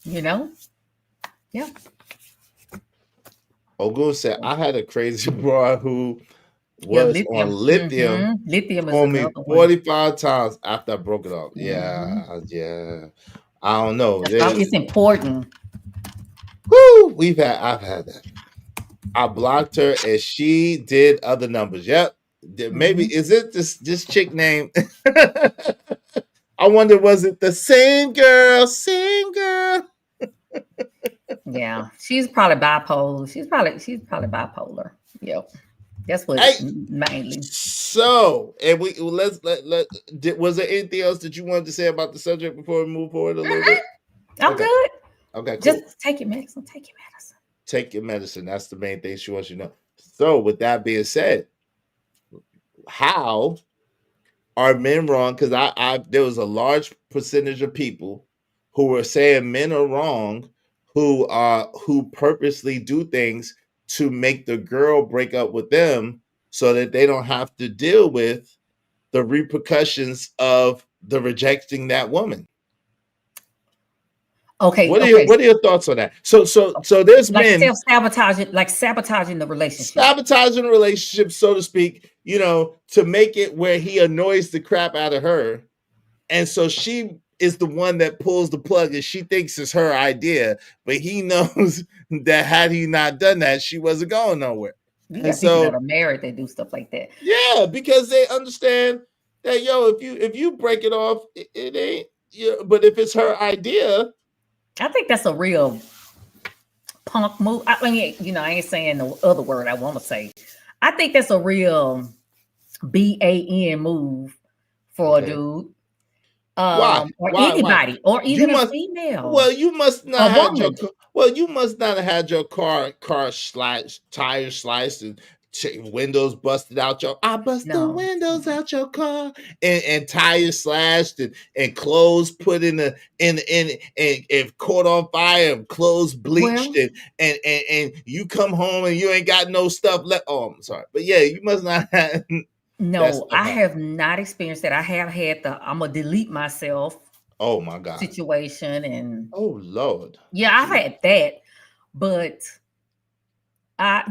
You know? Yeah. Ogun said, I had a crazy bro who Yeah, was on lithium, Lithium is called me another one. 45 times after I broke it off. Mhm. Yeah. I don't know. It's important. Whoo, I've had that. I blocked her and she did other numbers. Yep. Maybe is it this chick name? I wonder, was it the same girl? Yeah, she's probably bipolar. She's probably bipolar. Yep, that's what Hey, mainly. so, and was there anything else that you wanted to say about the subject before we move forward a little bit? I'm Okay. good. Okay, cool. Just take your medicine. Take your medicine. Take your medicine. That's the main thing she wants you to know. So, with that being said, how are men wrong? Because there was a large percentage of people who were saying men are wrong, who purposely do things to make the girl break up with them so that they don't have to deal with the repercussions of the rejecting that woman. Okay. What are your thoughts on that? So there's like men sabotaging the relationship. Sabotaging the relationship, so to speak, to make it where he annoys the crap out of her. And so she is the one that pulls the plug and she thinks it's her idea, but he knows that had he not done that, she wasn't going nowhere. You got people that are married, they do stuff like that. Yeah, because they understand that, if you break it off, it ain't, but if it's her idea. I think that's a real punk move. I mean, I ain't saying the other word I want to say. I think that's a real BAN move for a dude. Why? Anybody, or even a female. Well, you must not have had your car tires sliced and windows busted out your. I bust the windows out your car and tires slashed and clothes put in caught on fire and clothes bleached and you come home and you ain't got no stuff left. Oh, I'm sorry, but yeah, you must not have. No, I have not experienced that. I have had I'm gonna delete myself. Oh my God. Situation and oh Lord. Yeah, I've had that, but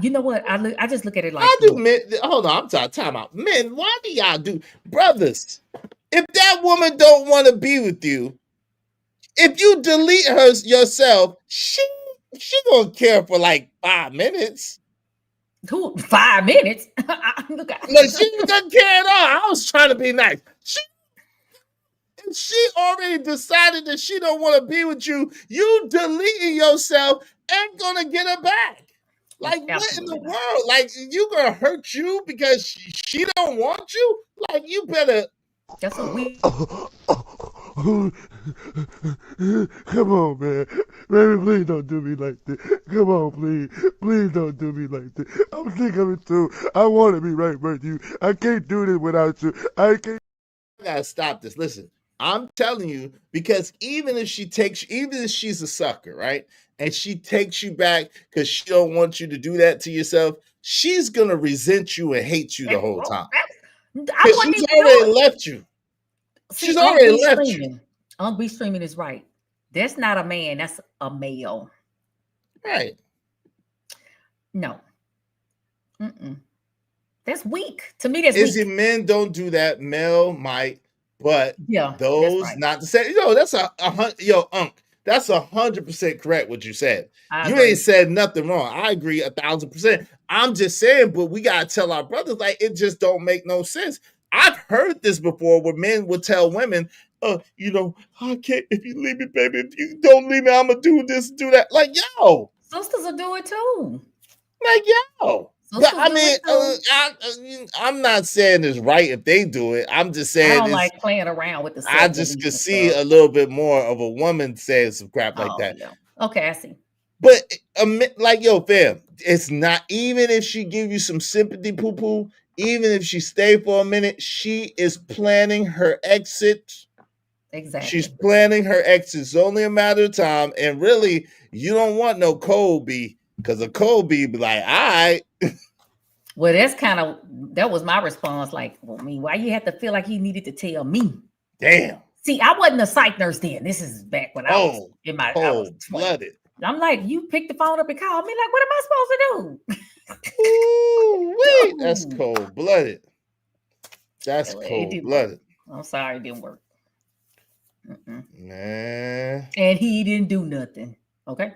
you know what? I just look at it like I do men. Hold on, I'm talking time out. Men, why do y'all do, brothers? If that woman don't want to be with you, if you delete her yourself, she gonna care for like 5 minutes. 5 minutes? Look, she doesn't care at all. I was trying to be nice. She already decided that she don't want to be with you. You deleting yourself ain't gonna get her back. Like, what in the world? Like, you gonna hurt you because she don't want you? Like, you better. That's a weird. Come on, man. Baby, please don't do me like this. Come on, please. Please don't do me like this. I'm sick of it too. I want to be right with you. I can't do this without you. I gotta stop this. Listen, I'm telling you, because even if she's a sucker, right? And she takes you back because she don't want you to do that to yourself, she's gonna resent you and hate you the whole time. She's already left you. She's already left you. Be streaming is right. That's not a man. That's a male. Right. No. That's weak. To me, that's weak. It men don't do that. Male might, but those right. not to say. That's that's 100% correct what you said. You ain't said nothing wrong. I agree 1,000%. I'm just saying, but we gotta tell our brothers, like, it just don't make no sense. I've heard this before where men would tell women, I can't, if you leave me, baby, if you don't leave me, I'm gonna do this, do that. Like, yo. Sisters will do it too. Like, yo. But I mean, I'm not saying it's right if they do it. I'm just saying I don't like playing around with the. I just could see a little bit more of a woman saying some crap like that. Yeah. Okay, I see. But like, yo, fam, it's not, even if she give you some sympathy poo-poo, even if she stay for a minute, she is planning her exit. Exactly. She's planning her exit. It's only a matter of time. And really, you don't want no Kobe, because a Kobe be like, all right. Well, that was my response. Like, why you have to feel like he needed to tell me? Damn. See, I wasn't a psych nurse then. This is back when I was in my I was 20. Blooded. I'm like, you pick the phone up and call me. Like, what am I supposed to do? Ooh, wait, that's No. cold blooded. That's Well, it cold didn't blooded, I'm sorry, it didn't work. man. And he didn't do nothing. Okay.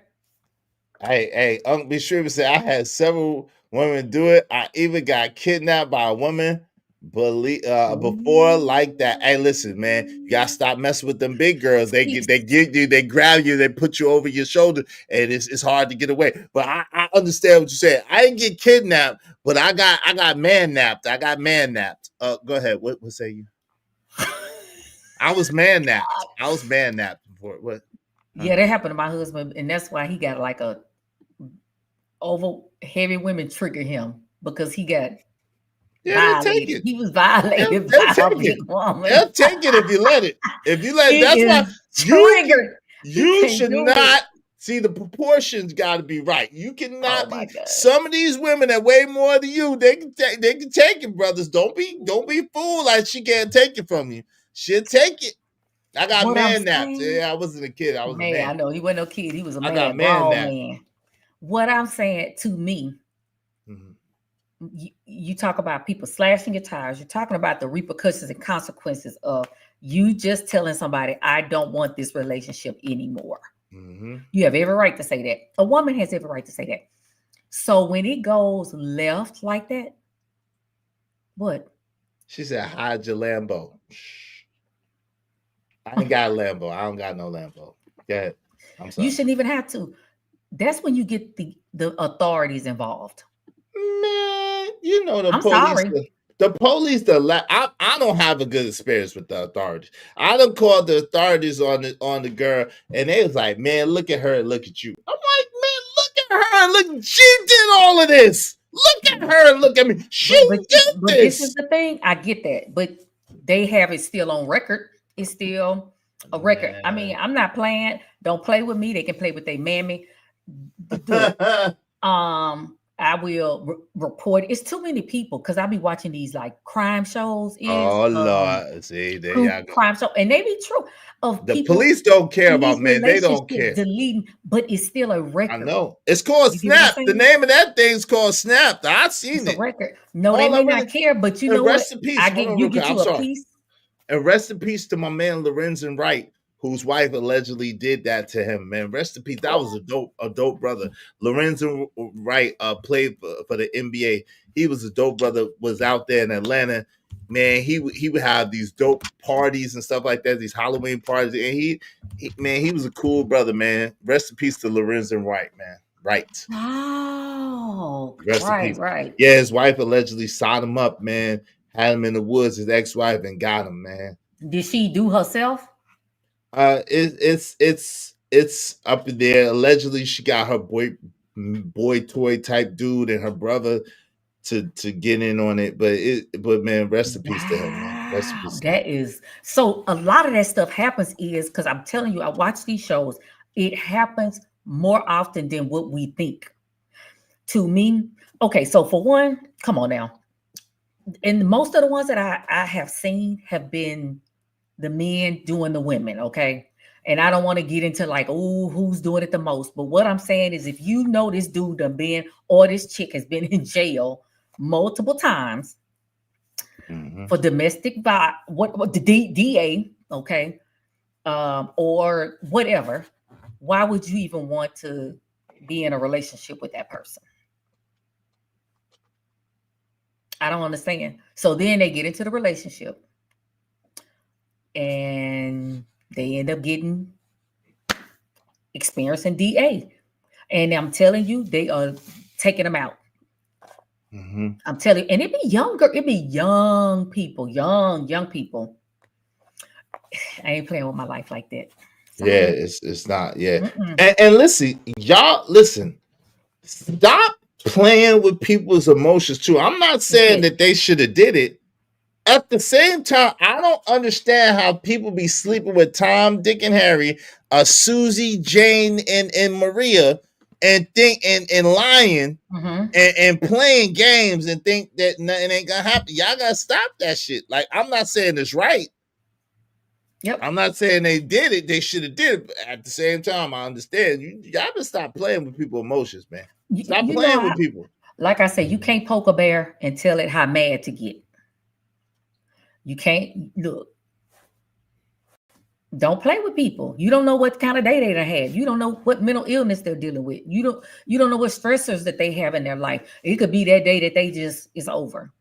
Hey, Uncle B. Shriver said I had several women do it. I even got kidnapped by a woman before like that. Hey, listen, man, you gotta stop messing with them big girls. They get you, they grab you, they put you over your shoulder, and it's hard to get away. But I understand what you said. I didn't get kidnapped, but I got man napped. I got man napped. Go ahead. What say you? I was man napped. I was man napped before. What? Yeah, that happened to my husband, and that's why he got like a over heavy women trigger him because he got Yeah, they'll take violated. it. He was violated They'll by a take big it. woman. They'll take it if you let it. If you let it, He that's why is triggered. you can't should do not see the proportions. Got to be right. You cannot Oh my be. God. Some of these women that weigh more than you, they can take it, brothers. Don't be fooled like she can't take it from you. She'll take it. I got What man I'm napped. saying- Yeah, I wasn't a kid. I was a Man, I man. know he wasn't no kid. He was a I man, got man grown napped. man. What I'm saying to me, Mhm. you talk about people slashing your tires. You're talking about the repercussions and consequences of you just telling somebody, I don't want this relationship anymore. Mhm. You have every right to say that. A woman has every right to say that. So when it goes left like that, what? She said, "Hide your Lambo." I ain't got a Lambo. I don't got no Lambo. Go ahead. I'm sorry. You shouldn't even have to. That's when you get the authorities involved. Man, you know the I'm police. sorry. The police. I don't have a good experience with the authorities. I done called the authorities on the girl, and they was like, "Man, look at her and look at you." I'm like, "Man, look at her and look. She did all of this. Look at her and look at me. She did But this is this." the thing. I get that, but they have it still on record. It's still a record. I mean, I'm not playing. Don't play with me. They can play with their mammy. I will report. It's too many people because I be watching these like crime shows. Oh Lord, see there true y'all go. crime show, and they be true. Of The people police don't care in about these men. They don't relationships care. deleting, but it's still a record. I know. It's called You get what I'm Snap. The saying? name of that thing's called Snap. I seen It's a it. record. No, All they I may really- not care, but you And know what? rest in peace. I Hold get on you real quick. get I'm you a sorry. piece. And rest in peace to my man Lorenzen Wright, whose wife allegedly did that to him. Man, rest in peace. That was a dope brother. Lorenzen Wright played for the NBA. He was a dope brother. Was out there in Atlanta. Man, he would have these dope parties and stuff like that. These Halloween parties, and he was a cool brother. Man, rest in peace to Lorenzen Wright. Man, Right. Oh, Rest in right, peace. right. Yeah, his wife allegedly shot him up, man. Had him in the woods, his ex-wife, and got him, man. Did she do herself? It's up in there. Allegedly, she got her boy toy type dude and her brother to get in on it. But man, rest in peace to him, man. Rest in Wow, peace. that is so. A lot of that stuff happens is because I'm telling you, I watch these shows. It happens more often than what we think. To me, okay. So for one, come on now. And most of the ones that I have seen have been the men doing the women, okay? And I don't want to get into like, oh, who's doing it the most. But what I'm saying is if you know this dude done been or this chick has been in jail multiple times for domestic violence, what the DA, okay, or whatever, why would you even want to be in a relationship with that person? I don't understand. So then they get into the relationship and they end up experiencing DA. And I'm telling you, they are taking them out. I'm telling you, and it'd be young people, young people. I ain't playing with my life like that. Yeah, it's not. Yeah. And listen, y'all, stop playing with people's emotions too. I'm not saying that they should have did it. At the same time, I don't understand how people be sleeping with Tom, Dick, and Harry, Susie, Jane, and Maria, and think and lying and playing games and think that nothing ain't gonna happen. Y'all gotta stop that shit. Like, I'm not saying it's right. Yep. I'm not saying they did it. They should have did it. But at the same time, I understand. You gotta stop playing with people's emotions, man. Stop You know, playing with people. like I said, you can't poke a bear and tell it how mad to get. You can't look. Don't play with people. You don't know what kind of day they done had. You don't know what mental illness they're dealing with. You don't know what stressors that they have in their life. It could be that day that they just is over.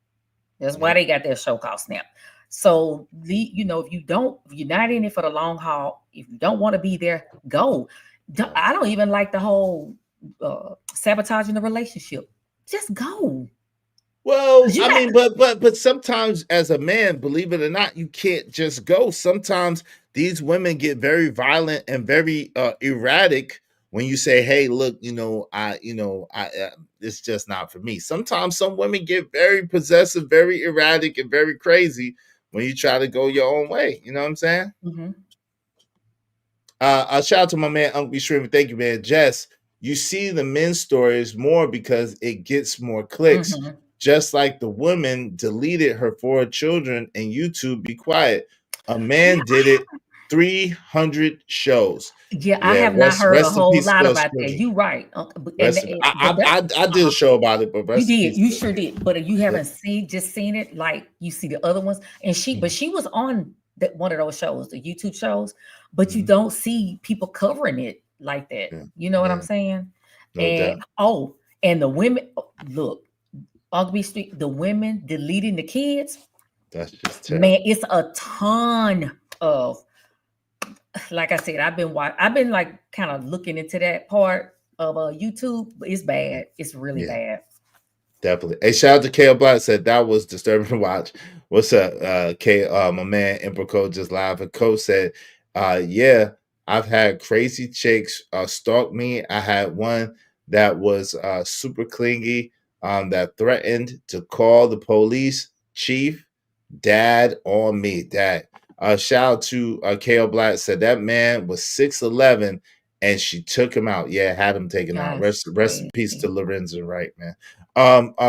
That's why they got their show called Snap. So if you're not in it for the long haul, if you don't want to be there, go. I don't even like the whole sabotaging the relationship. Just go. Well, I mean, but sometimes as a man, believe it or not, you can't just go. Sometimes these women get very violent and very erratic when you say, "Hey, look, it's just not for me." Sometimes some women get very possessive, very erratic, and very crazy when you try to go your own way. You know what I'm saying? Mm-hmm. Shout out to my man Uncle Shrimp. Thank you, man. Jess, you see the men's stories more because it gets more clicks. Mm-hmm. Just like the woman deleted her 4 children and YouTube be quiet. A man did it 300 shows. Yeah, I have not heard a whole lot about that. You right. I did a show about it, but you did. You sure did. But you haven't seen it like you see the other ones. And she was on one of those shows, the YouTube shows, but you don't see people covering it like that. Yeah. You know what I'm saying? No doubt. And the women, look, Ogby Street, the women deleting the kids. That's just terrible. Man, it's a ton of, like I said, I've been like kind of looking into that part of YouTube. It's bad. It's really bad. Definitely. Hey, shout out to KL Black, said that was disturbing to watch. What's up, K? My man Emperor Code just live. And Code said, yeah, I've had crazy chicks stalk me. I had one that was super clingy, that threatened to call the police chief, dad on me. Dad. Shout out to KL Black, said that man was 6'11" and she took him out. Yeah, had him taken out. Rest in peace to Lorenzo Wright, man.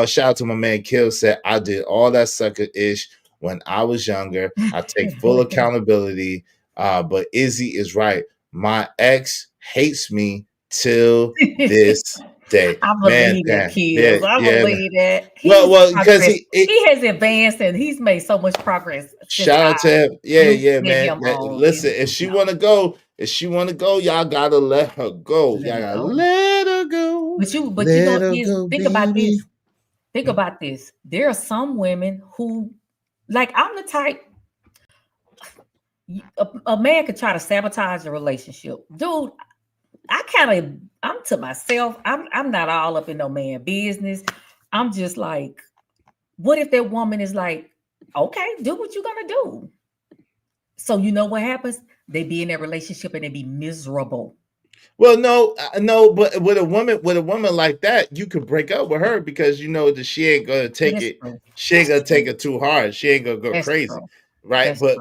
Shout out to my man Kill, said I did all that sucker ish when I was younger. I take full accountability. But Izzy is right. My ex hates me till this day. I believe that, Kills. I believe that. Well, because he has advanced and he's made so much progress. Shout out to him. Yeah, man. Listen, if she want to go, y'all gotta let her go. Y'all gotta let her go. But think about this. Think about this. There are some women who, like, I'm the type. A man could try to sabotage a relationship, dude. I'm to myself. I'm not all up in no man business. I'm just like, what if that woman is like, okay, do what you're gonna do. So you know what happens? They be in that relationship and they be miserable. Well, no, but with a woman like that, you could break up with her because you know that she ain't gonna take it. She ain't gonna take it too hard. She ain't gonna go crazy. Right, but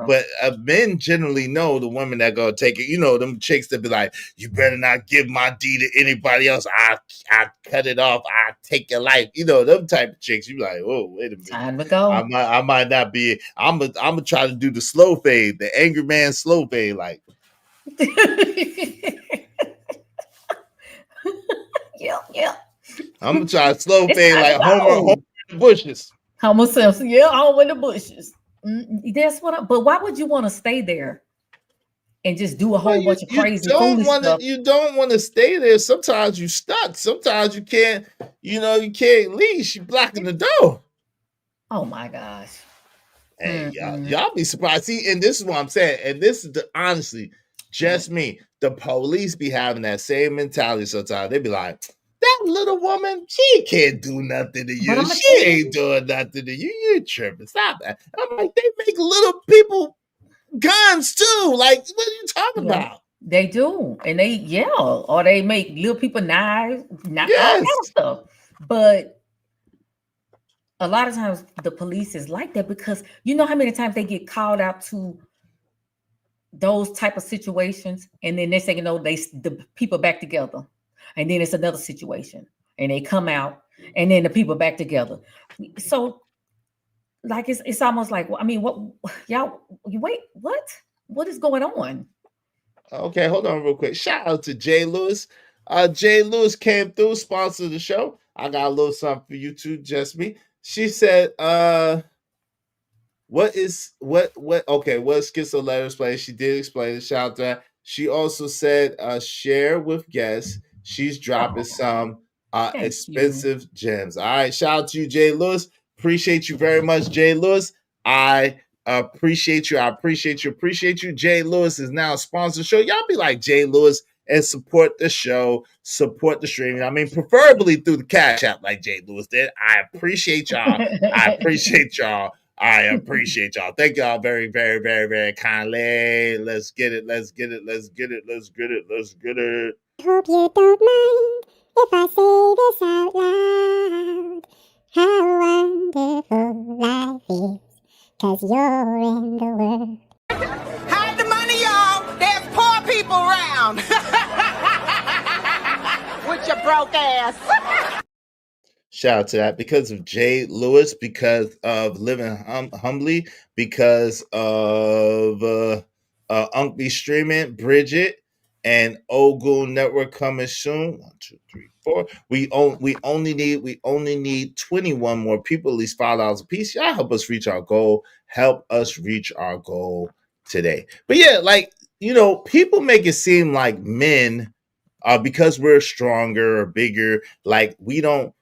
men generally know the women that gonna take it. You know, them chicks that be like, "You better not give my D to anybody else. I cut it off. I take your life." You know, them type of chicks. You be like, "Oh, wait a minute, time to go." I might not be. I'm gonna try to do the slow fade, the angry man slow fade, like. Yeah. I'm gonna try to slow fade like Homer in the bushes. Homer Simpson, Homer in the bushes. That's what. But why would you want to stay there and just do a whole bunch of crazy stuff? You don't want to stay there. Sometimes you stuck. Sometimes you can't. You can't leave. She's blocking the door. Oh my gosh! Hey, y'all be surprised. See, and this is what I'm saying. And this is honestly just me. The police be having that same mentality sometimes. They be like, that little woman, she can't do nothing to you. She ain't doing nothing to you. You're tripping. Stop that. I'm like, they make little people guns too. Like, what are you talking about? They do. And or they make little people knives, all kind of stuff. But a lot of times the police is like that because you know how many times they get called out to those type of situations, and then next thing you know, the people back together, and then it's another situation, and they come out, and then the people back together. So, like it's almost like, I mean, what y'all? Wait, what? What is going on? Okay, hold on real quick. Shout out to Jay Lewis. Jay Lewis came through, sponsored the show. I got a little something for you too, just me. She said, what Schizo Letters play? She did explain it. Shout out to that. She also said, share with guests. She's dropping some Thank expensive gems. All right, shout out to you, Jay Lewis. Appreciate you very much, Jay Lewis. I appreciate you. I appreciate you. Appreciate you. Jay Lewis is now a sponsor show. Y'all be like Jay Lewis and support the show, support the streaming. I mean, preferably through the Cash App like Jay Lewis did. I appreciate y'all. I appreciate y'all. I appreciate y'all. Thank y'all very, very, very, very kindly. Let's get it. Let's get it. Let's get it. Let's get it. Let's get it. Hope you don't mind if I say this out loud. How wonderful life is, 'cause you're in the world. Hide the money, y'all. There's poor people around. With your broke ass. Shout out to that because of Jay Lewis, because of Living Humbly, because of Unk Be Streaming, Bridget, and Ogun Network coming soon. 1, 2, 3, 4. We only need 21 more people, at least $5 a piece. Y'all help us reach our goal. Help us reach our goal today. But yeah, like, you know, people make it seem like men, because we're stronger or bigger, like we don't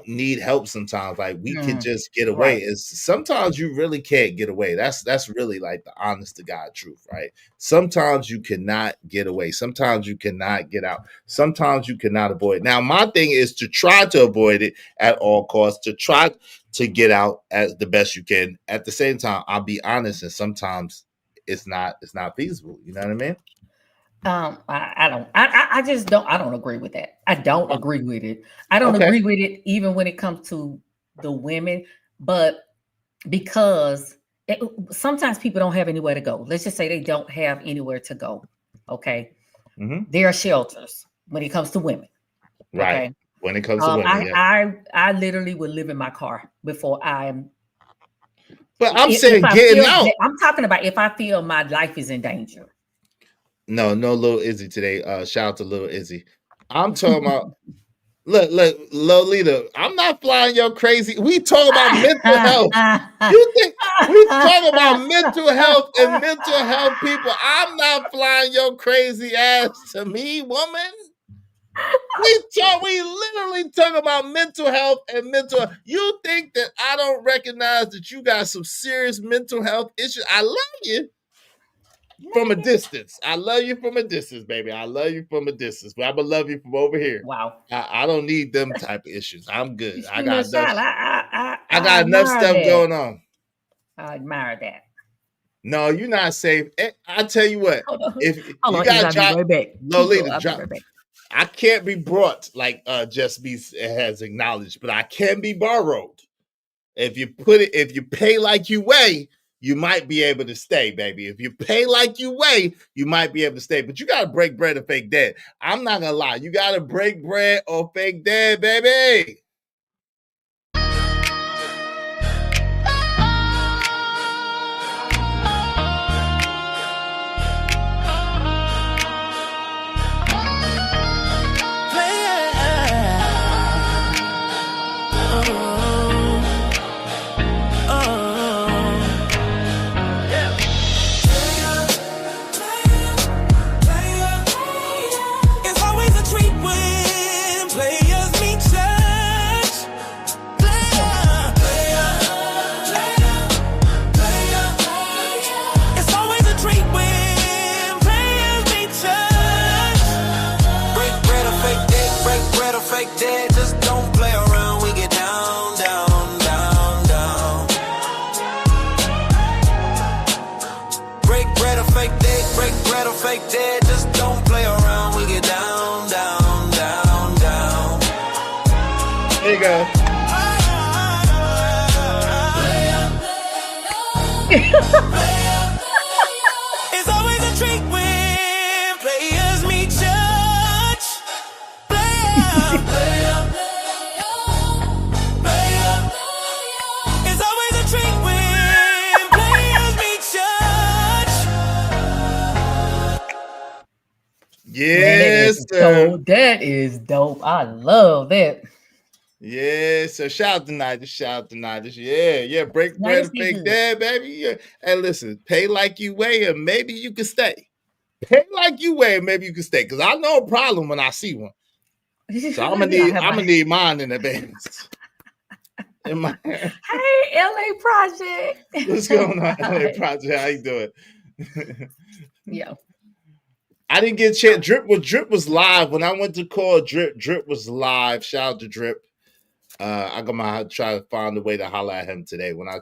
need help sometimes. Like we can just get away. Right. It's sometimes you really can't get away. That's really like the honest to God truth, right? Sometimes you cannot get away. Sometimes you cannot get out. Sometimes you cannot avoid. Now, my thing is to try to avoid it at all costs, to try to get out as the best you can. At the same time, I'll be honest, and sometimes it's not feasible. You know what I mean? I just don't. I don't agree with that. I don't agree with it. I don't Okay. agree with it even when it comes to the women, but because sometimes people don't have anywhere to go. Let's just say they don't have anywhere to go. Okay, there are shelters when it comes to women. Right. Okay? When it comes to women, yeah. I literally would live in my car before I'm. But I'm if saying I getting feel out. that- I'm talking about if I feel my life is in danger. No Little Izzy today. Shout out to Little Izzy. I'm talking about look, Lolita. I'm not flying your crazy. We talk about mental health. You think we talk about mental health and mental health people? I'm not flying your crazy ass to me, woman. We literally talk about mental health and mental. You think that I don't recognize that you got some serious mental health issues? I love you from a distance. I love you from a distance, baby. I love you from a distance, but I'm gonna love you from over here. Wow. I don't need them type of issues. I'm good. I got Shot. enough. I got enough admire stuff that. going on. I admire that. No, you're not safe. I tell you what, Hold on. if Hold you on, gotta I'll be drop right back. Lolita, I'll be drop. right back. I can't be brought like Just Be has acknowledged, but I can be borrowed. If you pay like you weigh, you might be able to stay, baby. If you pay like you weigh, you might be able to stay. But you gotta break bread or fake dead. I'm not gonna lie, you gotta break bread or fake dead, baby. It's always a treat when players meet church. It's always a treat when players meet church. Break bread or fake dead, break bread or fake dead. Just don't play around, we get down, down, down, down. Break bread or fake dead, break bread or fake dead. Just don't play around, we get down, down, down, down. There you go. It's always a treat when players meet church. It's always a treat when players meet church. Yes, sir. That is dope. I love that. Yeah, so shout out to Nigel. Shout out to Nigel. Yeah. Break bread Nice and be fake good. dad, baby. Yeah. Hey, listen, pay like you weigh, and maybe you can stay. Pay like you weigh, and maybe you can stay. Cause I know a problem when I see one. So I'm gonna need mine in advance. In my Hey, LA Project. What's going on, LA Project? How you doing? Yeah. I didn't get a chance. Drip was live when I went to call Drip. Drip was live. Shout out to Drip. I'm gonna try to find a way to holler at him today. When I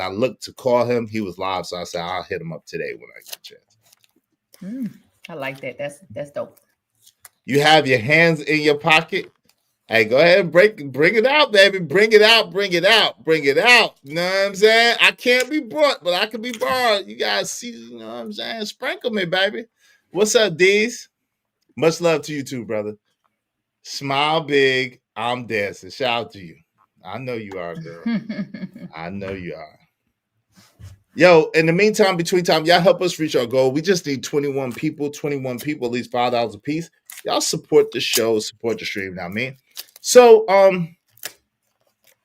looked to call him, he was live. So I said I'll hit him up today when I get a chance. I like that. That's dope. You have your hands in your pocket. Hey, go ahead and bring it out, baby. Bring it out. You know what I'm saying? I can't be brought, but I can be borrowed. You guys see, you know what I'm saying? Sprinkle me, baby. What's up, D's? Much love to you too, brother. Smile big. I'm dancing. Shout out to you. I know you are, girl. I know you are. Yo, in the meantime, between time, y'all help us reach our goal. We just need 21 people, at least $5 a piece. Y'all support the show, support the stream. Now, me. So,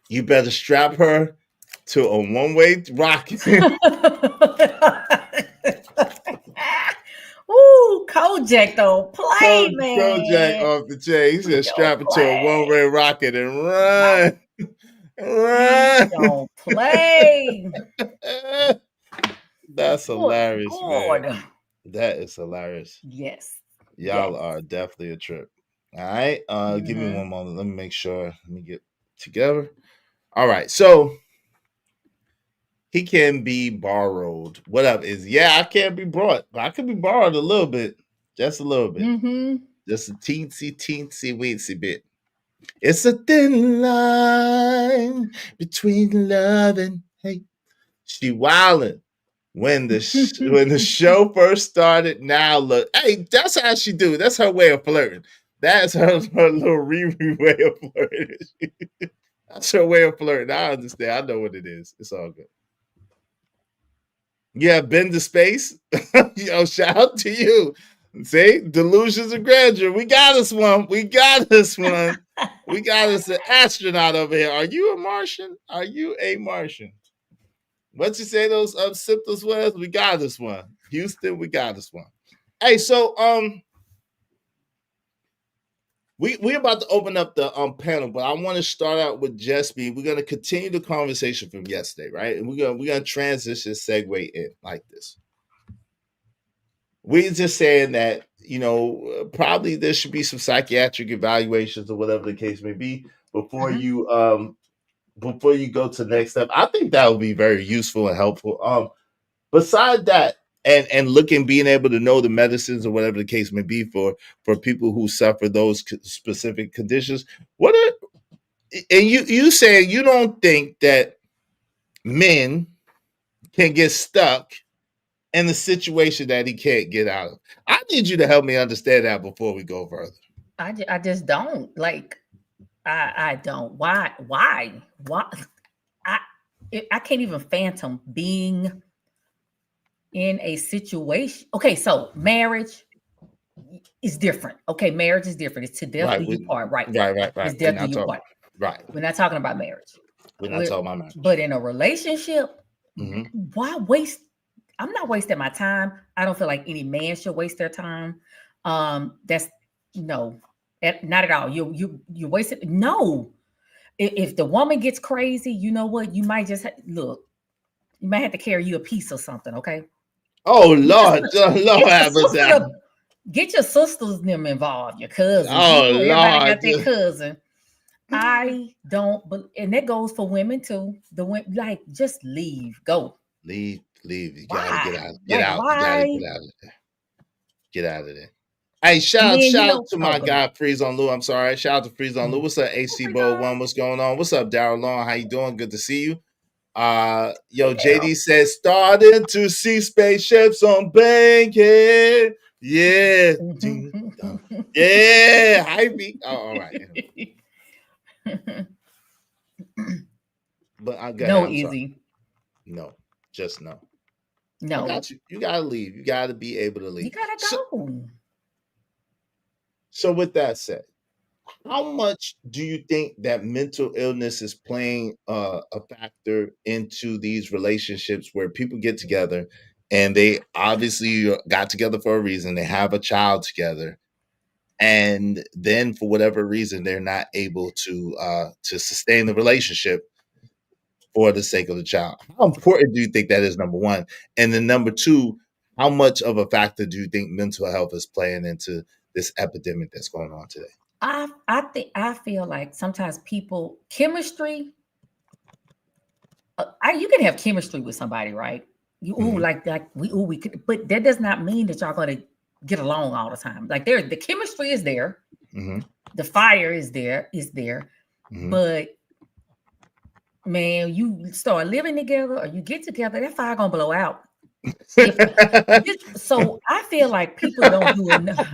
you better strap her to a one-way rocket. Ooh, Kojak though, play man. Kojak off the chain. He said, strap it to a one-way rocket and run. Run. Don't play. That's hilarious, Lord. man. That is hilarious. Yes. Y'all are definitely a trip. All right. Give me one moment. Let me make sure. Let me get together. All right. So he can be borrowed. What up is I can't be brought, but I can be borrowed a little bit. Just a little bit. Just a teensy weensy bit. It's a thin line between love and hate. She wildin'. When the show first started, now look, hey, that's how she do. That's her way of flirting. That's her little Riri way of flirting. That's her way of flirting. I understand. I know what it is. It's all good. Yeah, been to space. Yo, shout out to you. See, delusions of grandeur. We got us one. We got us an astronaut over here. Are you a Martian? What you say those symptoms was? We got this one. Houston, we got this one. Hey, so we about to open up the panel, but I want to start out with Just Me. We're gonna continue the conversation from yesterday, right? And we're gonna transition, segue in like this. We're just saying that, probably there should be some psychiatric evaluations or whatever the case may be before you go to the next step. I think that would be very useful and helpful. Beside that, and being able to know the medicines or whatever the case may be for people who suffer those specific conditions. You saying you don't think that men can get stuck in the situation that he can't get out of? I need you to help me understand that before we go further. I just don't like. I don't. Why? I can't even fathom being in a situation. Okay, so marriage is different. Okay, marriage is different. It's to death do you part. Right. It's death do you part. Right. We're not talking about marriage. We're not talking about marriage. But in a relationship, why waste? I'm not wasting my time. I don't feel like any man should waste their time. That's no. Not at all. You waste it. No. If the woman gets crazy, you know what? You might just look. You might have to carry you a piece or something. Okay. Oh Lord, Lord, get your sisters them involved. Your cousins. Oh Lord, got their cousin. I don't. And that goes for women too. The women just leave. Go. Leave. You gotta get out. Get out. You gotta get out of there. Get out of there. Hey, shout out to my guy Freeze on Lou. I'm sorry. Shout out to Freeze on Lou. What's up, AC Bowl One? What's going on? What's up, Darryl Long? How you doing? Good to see you. JD says starting to see spaceships on Bankhead. Yeah. Yeah. Hype. Oh, all right. But I got no easy. No, just no. No. You gotta leave. You gotta be able to leave. You gotta go. So with that said, how much do you think that mental illness is playing a factor into these relationships where people get together and they obviously got together for a reason, they have a child together, and then for whatever reason they're not able to sustain the relationship for the sake of the child? How important do you think that is, number one? And then number two, how much of a factor do you think mental health is playing into this epidemic that's going on today? I feel like sometimes people chemistry. You can have chemistry with somebody, right? You we could, but that does not mean that y'all gonna get along all the time. Like the chemistry is there, the fire is there, but man, you start living together or you get together, that fire gonna blow out. So I feel like people don't do enough.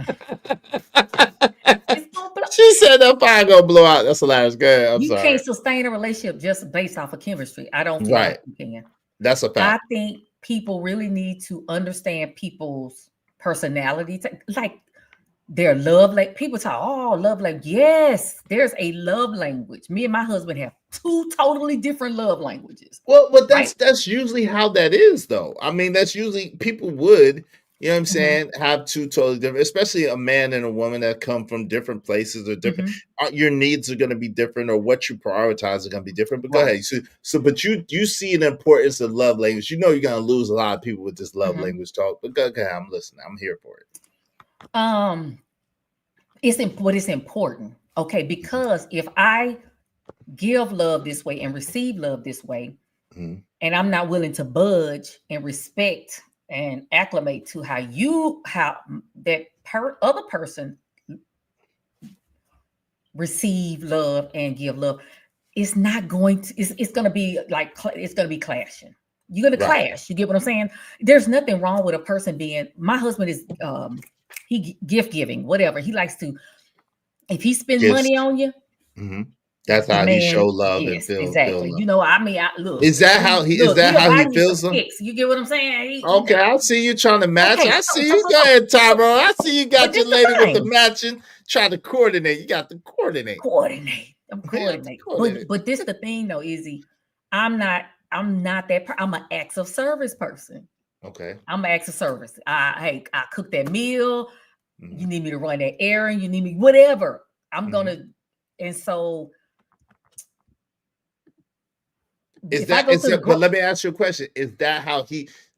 She said that fire gonna blow out. That's hilarious. Go ahead. I'm you sorry. can't sustain a relationship just based off of chemistry. I don't feel like you can. That's a fact. I think people really need to understand people's personality, like their love. Like people talk, love language. Yes, there's a love language. Me and my husband have two totally different love languages. Well, but that's usually how that is, though. I mean, that's usually people would, you know what I'm saying, have two totally different, especially a man and a woman that come from different places or different. Your needs are going to be different, or what you prioritize are going to be different. But go ahead. But you see the importance of love language. You know you're going to lose a lot of people with this love language talk. But go ahead, I'm listening. I'm here for it. It's important, okay? Because if I give love this way and receive love this way, and I'm not willing to budge and respect and acclimate to how that other person receive love and give love, it's not going to. It's going to be like it's going to be clashing. You're going to clash. You get what I'm saying? There's nothing wrong with a person being. My husband is he gift giving, whatever he likes to. If he spends money on you. That's how he show love and feel. Exactly. Feel love. You know, I mean, look. Is that how he? Is that how he feels them? You get what I'm saying? Okay, I see you trying to match. I see you. Go ahead, Tyrone. I see you got your lady with the matching. Trying to coordinate. You got to coordinate. I'm coordinate. But this is the thing, though, Izzy. I'm not that. I'm an acts of service person. Okay. I'm an acts of service. I cook that meal. You need me to run that errand. You need me whatever. I'm gonna. And so. But let me ask you a question. Is that how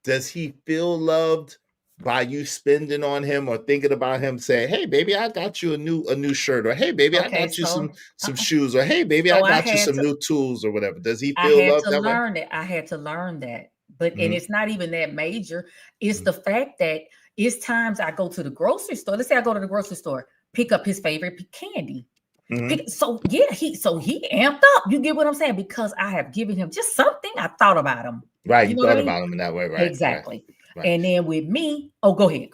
does he feel loved by you spending on him or thinking about him, saying, "Hey baby, I got you a new shirt," or "Hey baby, I got you some shoes," or "Hey baby, I got you some new tools," or whatever? Does he feel loved that way? I had to learn that. But and it's not even that major. It's the fact that it's times I go to the grocery store. Let's say I go to the grocery store, pick up his favorite candy. So he amped up. You get what I'm saying? Because I have given him just something. I thought about him. Right. You thought about him in that way, right? Exactly. Right. And then with me, go ahead.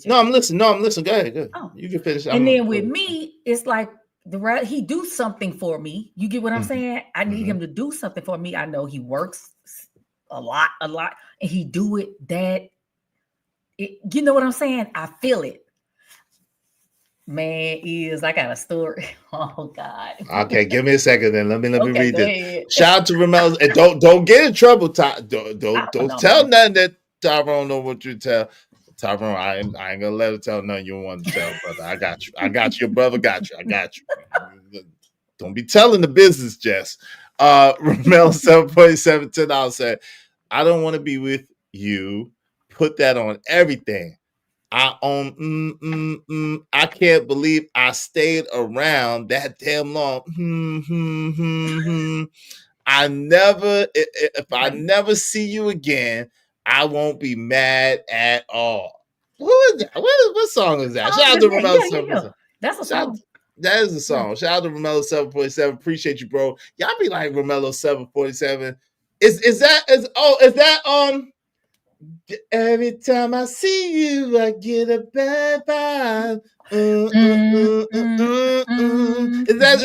No, I'm listening. Go ahead. Good. Oh. You can finish. And then with me, it's like he do something for me. You get what I'm saying? I need him to do something for me. I know he works a lot, and he do it you know what I'm saying? I feel it. Man, I got a story. Oh God. Okay, give me a second then. Let me read this. Shout out to Romello. And don't get in trouble. Don't tell nothing that Tyrone know what you tell. Tyrone, I ain't gonna let her tell nothing you don't want to tell, brother. I got you. Your brother got you. I got you. Don't be telling the business, Jess. Romello 7.7 $10 said, I don't want to be with you. Put that on everything. I can't believe I stayed around that damn long. If I never see you again, I won't be mad at all. Who is that? What song is that? Shout out to Romello. That's a song. That is a song. Shout out to Romello 747. Appreciate you, bro. Y'all be like Romello 747. Is that every time I see you, I get a bad vibe. Is that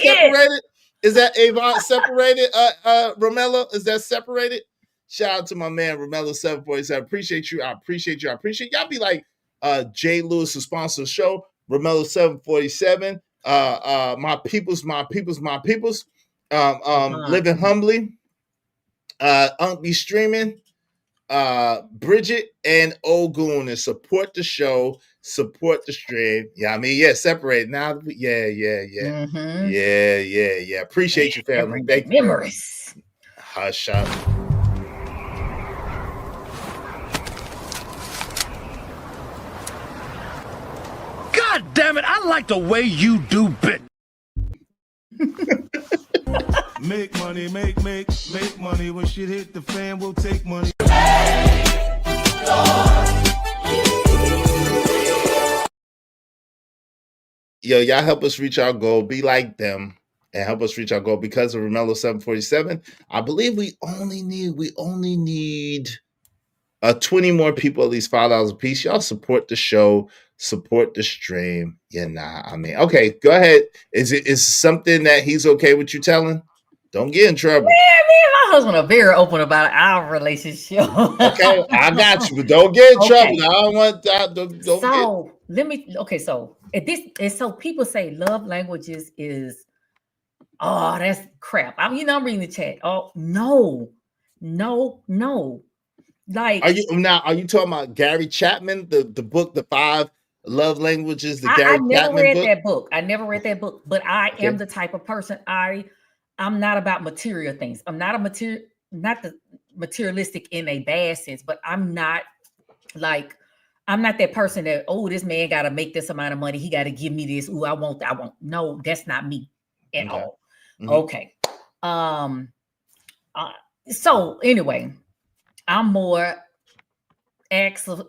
separated? Is that Avon separated? Romello, is that separated? Shout out to my man Romello 747. Appreciate you. I appreciate y'all. Be like Jay Lewis, who sponsors the show, Romello 747, my peoples, living humbly, Unc Be Streaming, Bridget and Ogun, and support the show, support the stream. Yeah, I mean, yeah, separate now. Yeah. Mhm. Yeah. Appreciate you, family. Thank you. Memories. Hush up. God damn it, I like the way you do bit. Make money, make money. When shit hit the fan, we'll take money. Yo, y'all help us reach our goal. Be like them and help us reach our goal. Because of Romello 747, I believe we only need 20 more people, at least $5 a piece. Y'all support the show, support the stream. Yeah, I mean, okay, go ahead. Is something that he's okay with you telling? Don't get in trouble. Yeah, me and my husband are very open about our relationship. Okay, I got you, but don't get in trouble. I don't want that. So people say love languages is, oh, that's crap. I'm reading the chat. Oh, no. Like, are you talking about Gary Chapman, the book, The 5 Love Languages? I never read that book. I never read that book, but I am the type of person. I'm not about material things. I'm not not the materialistic in a bad sense, but I'm not that person that, oh, this man got to make this amount of money. He got to give me this. Ooh, I won't. No, that's not me at all. Mm-hmm. Okay. So anyway, I'm more acts of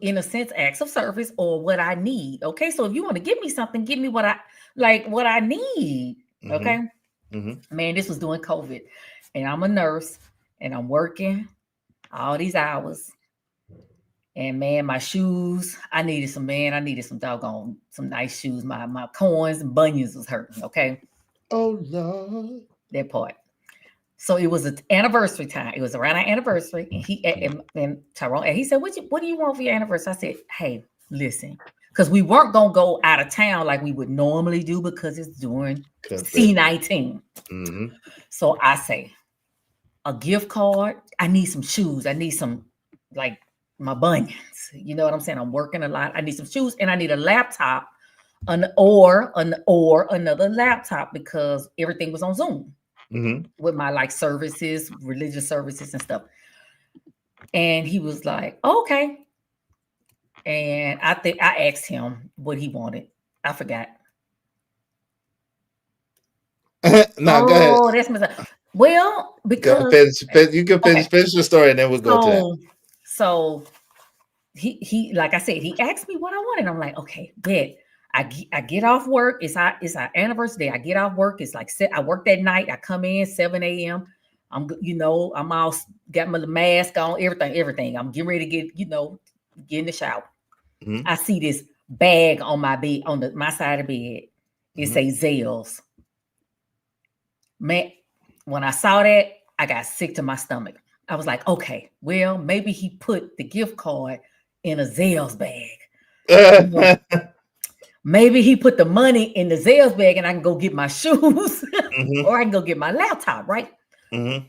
service or what I need. Okay. So if you want to give me something, give me what I need. Mm-hmm. Okay. Mm-hmm. Man, this was during COVID, and I'm a nurse and I'm working all these hours. And man, my shoes, I needed some nice shoes. My corns and bunions was hurting. Okay. Oh Lord. That part. So it was an anniversary time. It was around our anniversary. And and Tyrone, and he said, what do you want for your anniversary? I said, hey, listen, because we weren't gonna go out of town like we would normally do because it's during C19. Mm-hmm. So I say, a gift card. I need some shoes. I need some my bunions. You know what I'm saying? I'm working a lot. I need some shoes and I need a laptop or another laptop because everything was on Zoom. Mm-hmm. With my services, religious services and stuff. And he was like, okay. And I think I asked him what he wanted. I forgot. Go ahead. That's messed. Well, because you can finish the story and then we'll go to that. So he like I said, he asked me what I wanted. I'm like, okay, bet. I get off work. It's our anniversary day. I get off work. It's I work that night. I come in 7 a.m. I'm all got my mask on, everything. I'm getting ready to get in the shower. Mm-hmm. I see this bag on my bed, on my side of the bed. It says Zales. Man, when I saw that, I got sick to my stomach. I was like, okay, well, maybe he put the gift card in a Zales bag. Maybe he put the money in the Zales bag and I can go get my shoes or I can go get my laptop, right? Mm-hmm.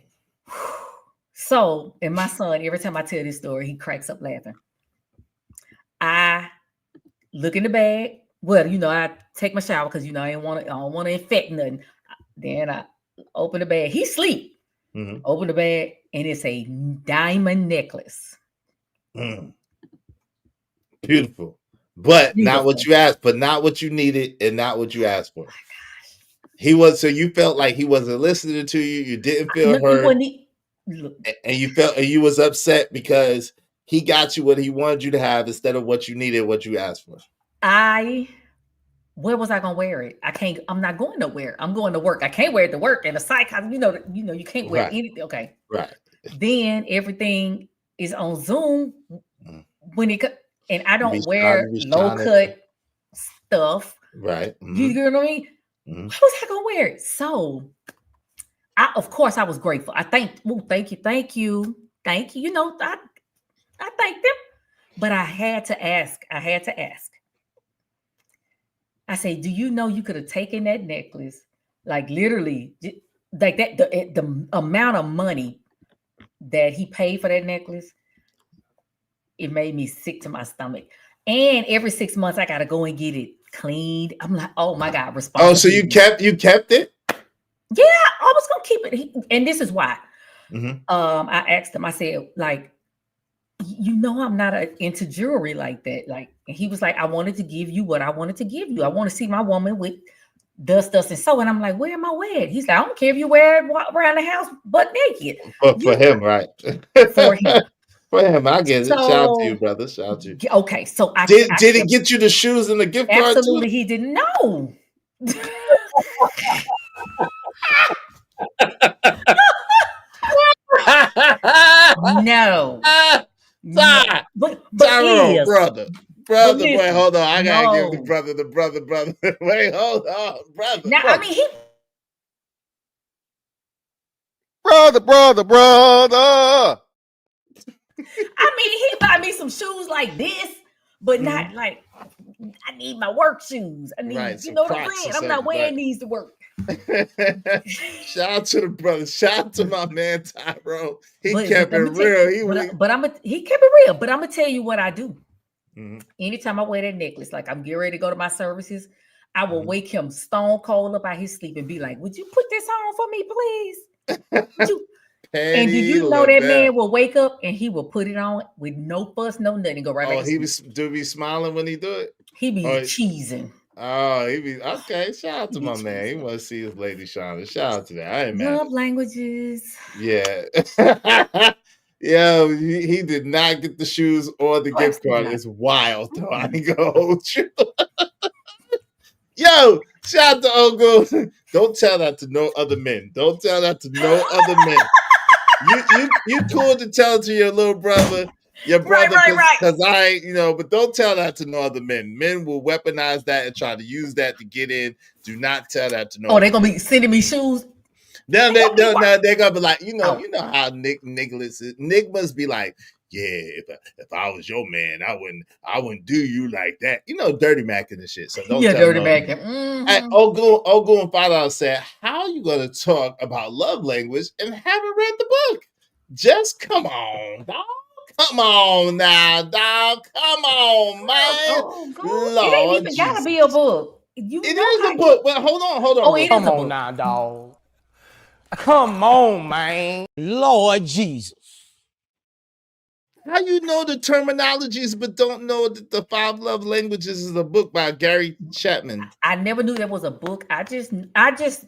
So, and my son, every time I tell this story, he cracks up laughing. I look in the bag. Well, I take my shower because, I don't want to infect nothing. Then I open the bag. He sleep. Mm-hmm. Open the bag and it's a diamond necklace. Mm. Beautiful. But not what you asked, but not what you needed and not what you asked for. Oh so you felt like he wasn't listening to you. You didn't feel heard. And you was upset because he got you what he wanted you to have instead of what you needed, what you asked for. Where was I gonna wear it? I'm not going nowhere. I'm going to work. I can't wear it to work. And the psych, you can't wear anything. Okay. Right. Then everything is on Zoom and I don't wear low cut stuff. Right. Mm-hmm. You know what I mean? Mm-hmm. How was I gonna wear it? So of course I was grateful. I thank you. I thanked them. But I had to ask. I say, do you know you could have taken that necklace, like literally, like that, the amount of money that he paid for that necklace, it made me sick to my stomach. And every 6 months, I got to go and get it cleaned. I'm like, oh my God, Oh, so you kept it? Yeah, I was gonna keep it. And this is why. Mhm. I asked him, I said, like, you know, I'm not into jewelry like that. Like, and he was like, I wanted to give you what I wanted to give you. I want to see my woman with dust, and so. And I'm like, where am I wearing? He's like, I don't care if you wear it around the house butt naked. For him, right? For him. For him, I get it. Shout out to So- you, brother. Shout out to you. Okay, so Did it get you the shoes and the gift card too? absolutely he didn't know. No. Stop. But Tyrone, yes. brother. But Wait, listen, hold on. I gotta give no. the brother. Wait, hold on, brother. Now, I mean, he Brother. he buy me some shoes like this, but not like I need my work shoes. I need, Right, you some know what I'm Crocs or saying? I'm not something, wearing right. these to work. Shout out to the brother. Shout out to my man Tyrone. He But kept it let me tell real. you- He he kept it real. But I'm gonna tell you what I do. Mhm. Anytime I wear that necklace, like I'm getting ready to go to my services, I will Mhm. wake him stone cold up out his sleep and be like, "Would you put this on for me, please?" Would you? And do you know that man will wake up and he will put it on with no fuss, no nothing, and go right back Oh, to he sleep. be smiling when he do it. He be Oh, cheesing. Oh, he be okay. Shout out to He be my man. He cheesing. want to see his lady shining. Shout out to that. I ain't mad. Love languages. Yeah. Yeah, he did not get the shoes or the Of gift course card. not. It's wild, though. I ain't gonna hold you. Yo, shout out to Uncle. Don't tell that to no other men. Don't tell that to no other men. You cool to tell it to your little brother, your brother, Right. because I, but don't tell that to no other men. Men will weaponize that and try to use that to get in. Do not tell that to no. Oh, they're gonna be sending me shoes. They're gonna be like, you know Oh. how Nicholas is. Nick must be like, yeah, if I was your man, I wouldn't do you like that. Dirty macking and shit. So don't Yeah, tell dirty no. macking. Hey, Ogu and Father said, how are you gonna talk about love language and haven't read the book? Just come on, dog. Come on now, dog. Come on, man. Oh, God. It ain't Lord even gotta Jesus. be a book. It is a book, but hold on. Oh, it is a Come on book. now, dog. Come on, man. Lord Jesus. How you know the terminologies but don't know that the 5 Love Languages is a book by Gary Chapman? I never knew there was a book. I just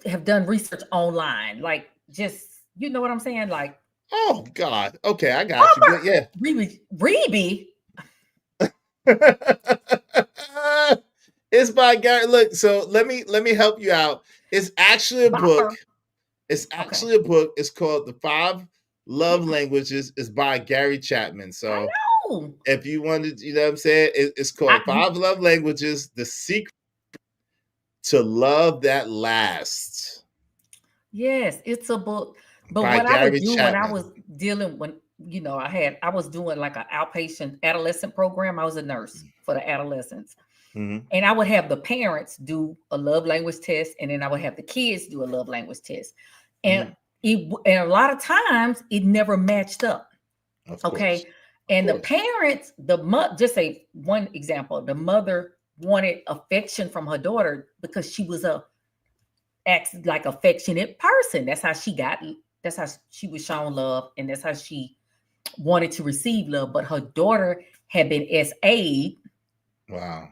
have done research online. Like, just, you know what I'm saying? Like, Oh God. Okay, I got you. But yeah. Reby. It's by Gary. Look, so let me help you out. It's actually a book. It's actually a book. It's called The 5 Love Languages. It's by Gary Chapman. So if you wanted, you know what I'm saying? It's called 5 Love Languages: The Secret to Love That Lasts. Yes, it's a book. But By what I would Gary do when I Chapman. was dealing I was doing like an outpatient adolescent program. I was a nurse for the adolescents. Mhm. And I would have the parents do a love language test, and then I would have the kids do a love language test. And and a lot of times it never matched up. Of Okay. course. And the parents, just say one example, the mother wanted affection from her daughter because she was like affectionate person. That's how she was shown love, and that's how she wanted to receive love. But her daughter had been SA'd. Wow.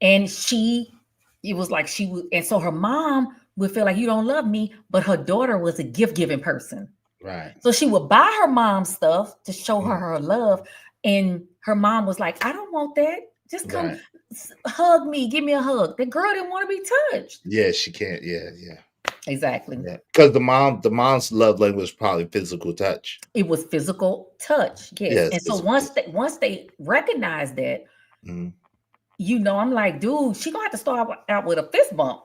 And it was like she was, and so her mom would feel like, you don't love me, but her daughter was a gift-giving person. Right. So she would buy her mom stuff to show her love. And her mom was like, I don't want that. Just come Right. hug me, give me a hug. The girl didn't want to be touched. Yeah, she can't. Yeah. Exactly. Because the mom's love language was probably physical touch. It was physical touch. Yes. Yes, And so physical once they recognized that, Mhm. I'm like, dude, she gonna have to start out with a fist bump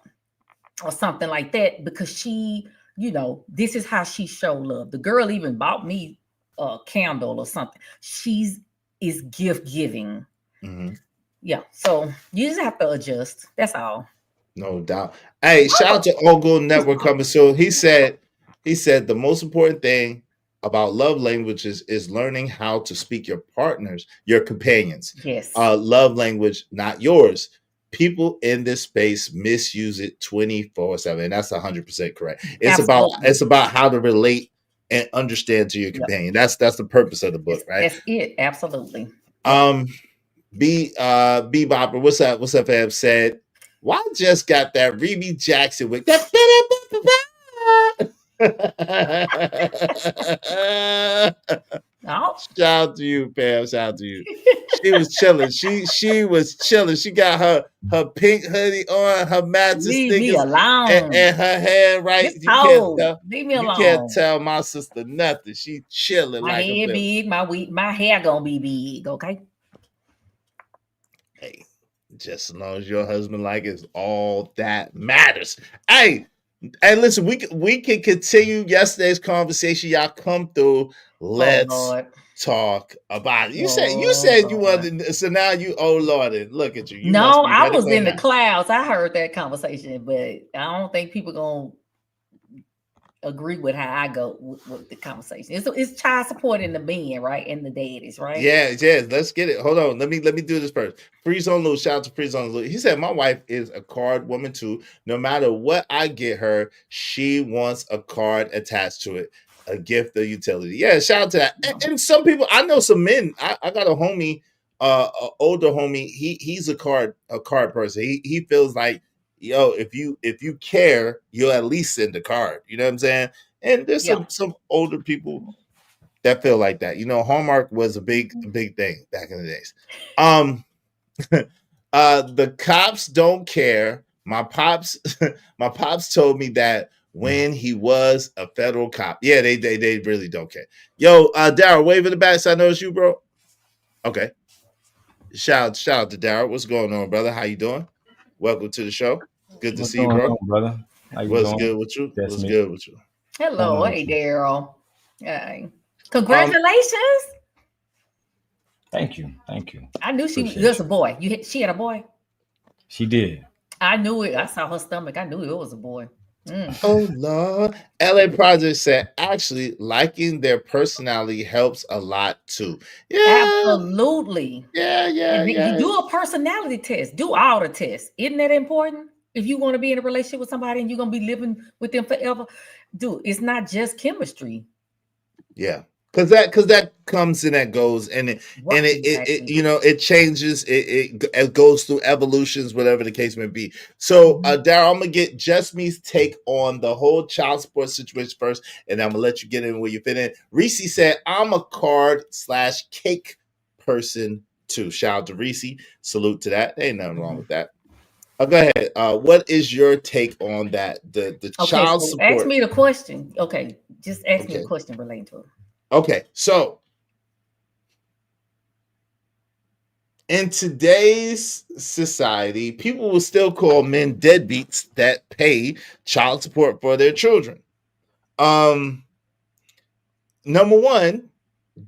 or something like that, because she, this is how she showed love. The girl even bought me a candle or something. She's is gift giving. Mm-hmm. Yeah, so you just have to adjust. That's all. No doubt. Hey, shout out to Ogle Network coming soon. He said the most important thing about love languages is learning how to speak your partners, your companions. Yes. Love language, not yours. People in this space misuse it 24/7. And that's 100% correct. It's about how to relate and understand to your companion. That's the purpose of the book, right? That's it. Absolutely. Bebopper, what's up? What's up, fam? Said, why just got that Remy Jackson with that? Oh. Shout out to you, Pam. Shout out to you. She was chilling. She was chilling. She got her pink hoodie on, her mattress Leave me sneakers, alone. and her hair right. It's cold. Leave me alone. You can't tell my sister nothing. She chilling. My like head a big, my hair gonna be big. Okay. Hey, just as long as your husband like it, is all that matters. Hey, listen, we can continue yesterday's conversation. Y'all come through. Let's talk about it. You said you wanted, so now you, oh Lord, and look at you. No, I was in the clouds. I heard that conversation, but I don't think people gonna agree with how I go with the conversation. It's child support in the men, right? And the daddies, right? Yeah. Let's get it. Hold on. Let me do this first. Freeze on Lou. Shout out to Freeze on Lou. He said, my wife is a card woman too. No matter what I get her, she wants a card attached to it. A gift of utility. Yeah, shout out to that. And some people, I know some men. I got a homie, an older homie. He's a card person. He feels like, yo, if you care, you'll at least send a card. You know what I'm saying? And there's some older people that feel like that. You know, Hallmark was a big thing back in the days. The cops don't care. My pops told me that when he was a federal cop. Yeah, they really don't care. Yo, Daryl, wave in the back so I know it's you, bro. Okay. Shout out to Daryl. What's going on, brother? How you doing? Welcome to the show. Good to see you, bro. Brother? How you What's doing? good with you? That's What's me. good with you? Hello, hey Daryl. Hey. Congratulations. Thank you. I knew she was a boy. She had a boy. She did. I knew it. I saw her stomach. I knew it was a boy. Oh Lord. LA Project said actually liking their personality helps a lot too. Yeah. Absolutely. Yeah. You do a personality test. Do all the tests. Isn't that important? If you want to be in a relationship with somebody and you're gonna be living with them forever, dude, it's not just chemistry. Yeah. Because that comes and that goes, and it you know, it changes, it goes through evolutions, whatever the case may be. So Daryl, I'm gonna get Just Me's take on the whole child support situation first, and I'm gonna let you get in where you fit in. Reese said, I'm a card/cake person too. Shout out to Reese. Salute to that. Ain't nothing wrong with that. Go ahead. What is your take on that? The child support. Ask me the question. Okay, just ask me a question relating to it. Okay, so in today's society, people will still call men deadbeats that pay child support for their children. Number one,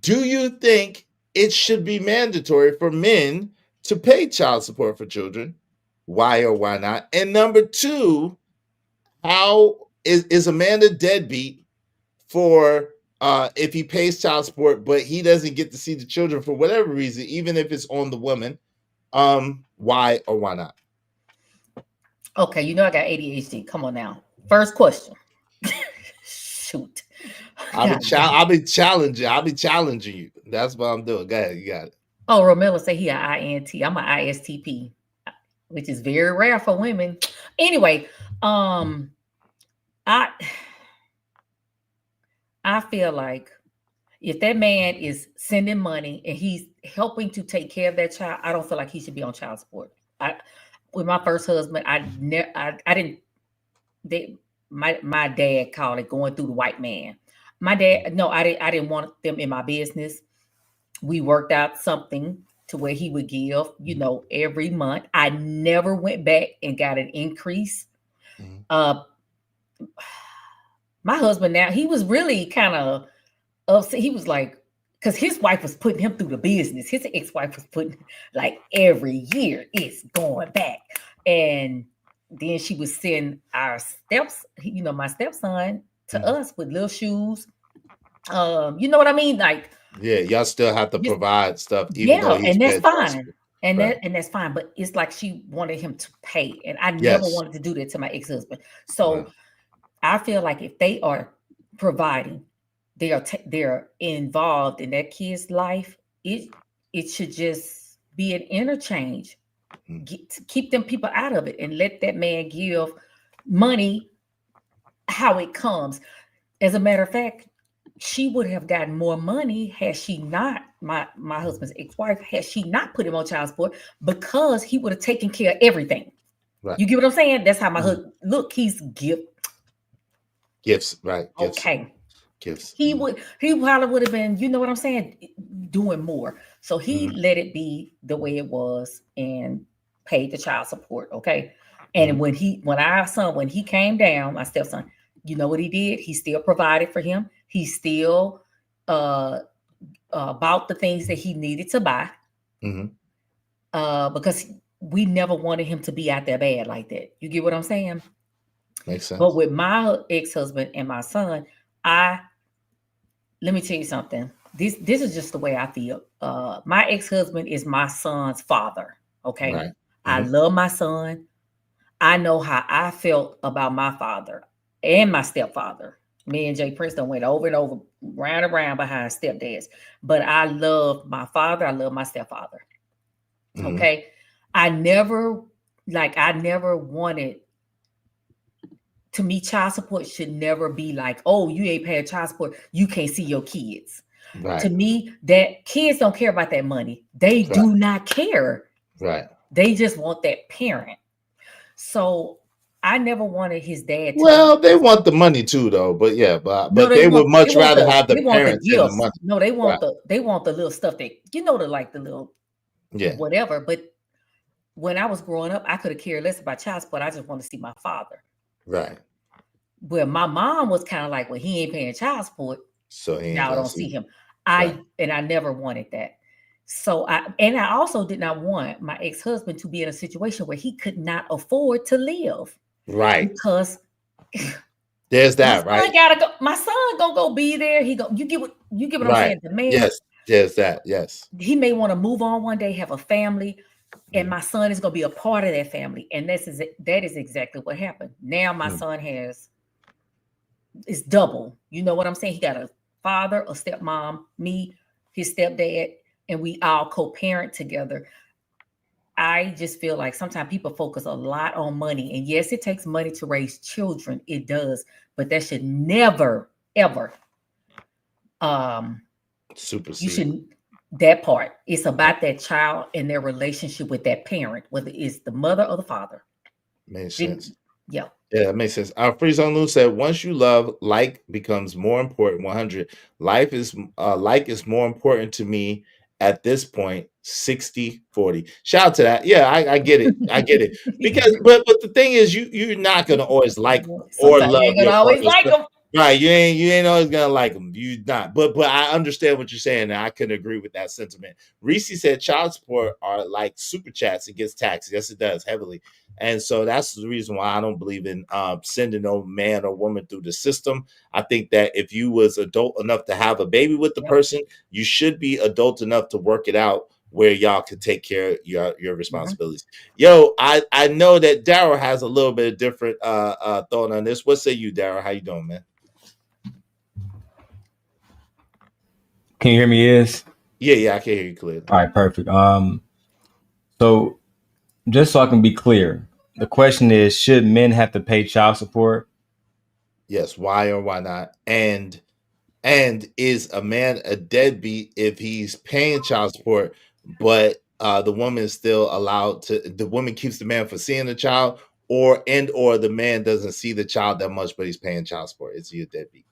do you think it should be mandatory for men to pay child support for children? Why or why not? And number two, how is a man a deadbeat for if he pays child support, but he doesn't get to see the children for whatever reason, even if it's on the woman, why or why not? Okay, you know I got ADHD. Come on now. First question. Shoot. I'll be challenging you. That's what I'm doing. Go ahead, you got it. Oh, Romella say he an INT. I'm an ISTP, which is very rare for women. Anyway, I feel like if that man is sending money and he's helping to take care of that child, I don't feel like he should be on child support. With my first husband, my dad called it going through the white man. My dad, no, I didn't want them in my business. We worked out something to where he would give, every month. I never went back and got an increase. My husband now, he was really kind of upset. He was like, because his wife was putting him through the business. His ex-wife was putting, like, every year it's going back. And then she would send our my stepson to us with little shoes. You know what I mean? Like, yeah, y'all still have to provide stuff, even though he's and that's paying child fine. support. And Right. that's fine. But it's like she wanted him to pay. And I never Yes. wanted to do that to my ex-husband. So Right. I feel like if they are providing, they're involved in that kid's life, it should just be an interchange. Keep them people out of it and let that man give money how it comes. As a matter of fact, she would have gotten more money had she not, my husband's ex-wife, had she not put him on child support, because he would have taken care of everything. Right. You get what I'm saying? That's how my husband, look, he's gifts, right? Gifts. Okay. Gifts. He probably would have been, you know what I'm saying, doing more. So he let it be the way it was and paid the child support. Okay. And when he came down, my stepson, you know what he did? He still provided for him. He still bought the things that he needed to buy. Because we never wanted him to be out there bad like that. You get what I'm saying? Makes sense. But with my ex-husband and my son, let me tell you something. This is just the way I feel. My ex-husband is my son's father. Okay. Right. I love my son. I know how I felt about my father and my stepfather. Me and Jay Princeton went over and over, round and round behind stepdads. But I love my father. I love my stepfather. Okay. I never wanted, to me, child support should never be like, oh, you ain't paying child support, you can't see your kids. Right. To me, that kids don't care about that money. They do not care. Right. They just want that parent. So I never wanted his dad to. Well, they want the money too, though. But yeah, but they would much rather have the parents than the money. No, they want the little stuff that, you know, the little whatever. But when I was growing up, I could have cared less about child support. I just want to see my father. Right. Where my mom was kind of like, well, he ain't paying child support, so y'all don't see him. I never wanted that. So I also did not want my ex-husband to be in a situation where he could not afford to live. Right. Because there's that, right? My son gonna go be there. You get what I'm saying? The man, yes, there's that. Yes. He may want to move on one day, have a family, and my son is gonna be a part of that family. And that is exactly what happened. Now my son it's double. You know what I'm saying? He got a father, a stepmom, me, his stepdad, and we all co-parent together. I just feel like sometimes people focus a lot on money. And yes, it takes money to raise children. It does. But that should never, ever supersede. That part. It's about that child and their relationship with that parent, whether it's the mother or the father. Makes sense. Yeah. Yeah, that makes sense. Our Free Zone Lou said, once you love, like becomes more important. 100. Like is more important to me at this point. 60-40. Shout out to that. Yeah, I get it. I get it. Because but the thing is, you're not gonna always like or love. You ain't gonna always like them. Right, you ain't always gonna like them. You not, but I understand what you're saying, and I can agree with that sentiment. Reese said child support are like super chats; it gets taxed. Yes, it does heavily, and so that's the reason why I don't believe in sending no man or woman through the system. I think that if you was adult enough to have a baby with the person, you should be adult enough to work it out where y'all can take care of your responsibilities. Yo, I know that Daryl has a little bit of different thought on this. What say you, Daryl? How you doing, man? Can you hear me? Yeah, I can hear you clearly. All right, perfect. So just so I can be clear, the question is, should men have to pay child support? Yes, why or why not? And is a man a deadbeat if he's paying child support, but the woman is still allowed to, the woman keeps the man from seeing the child, or the man doesn't see the child that much, but he's paying child support? Is he a deadbeat?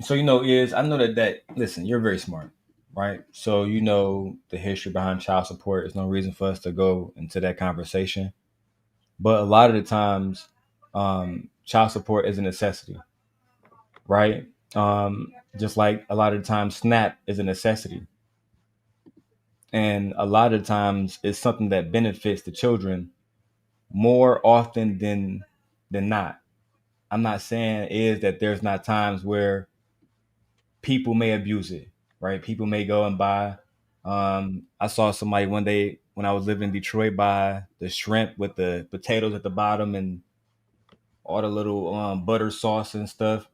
So, I know that, listen, you're very smart, right? So, the history behind child support. There's no reason for us to go into that conversation. But a lot of the times, child support is a necessity, right? Just like a lot of times, SNAP is a necessity, and a lot of times it's something that benefits the children more often than not. I'm not saying is that there's not times where people may abuse it, right? People may go and buy. I saw somebody one day when I was living in Detroit buy the shrimp with the potatoes at the bottom and all the little butter sauce and stuff.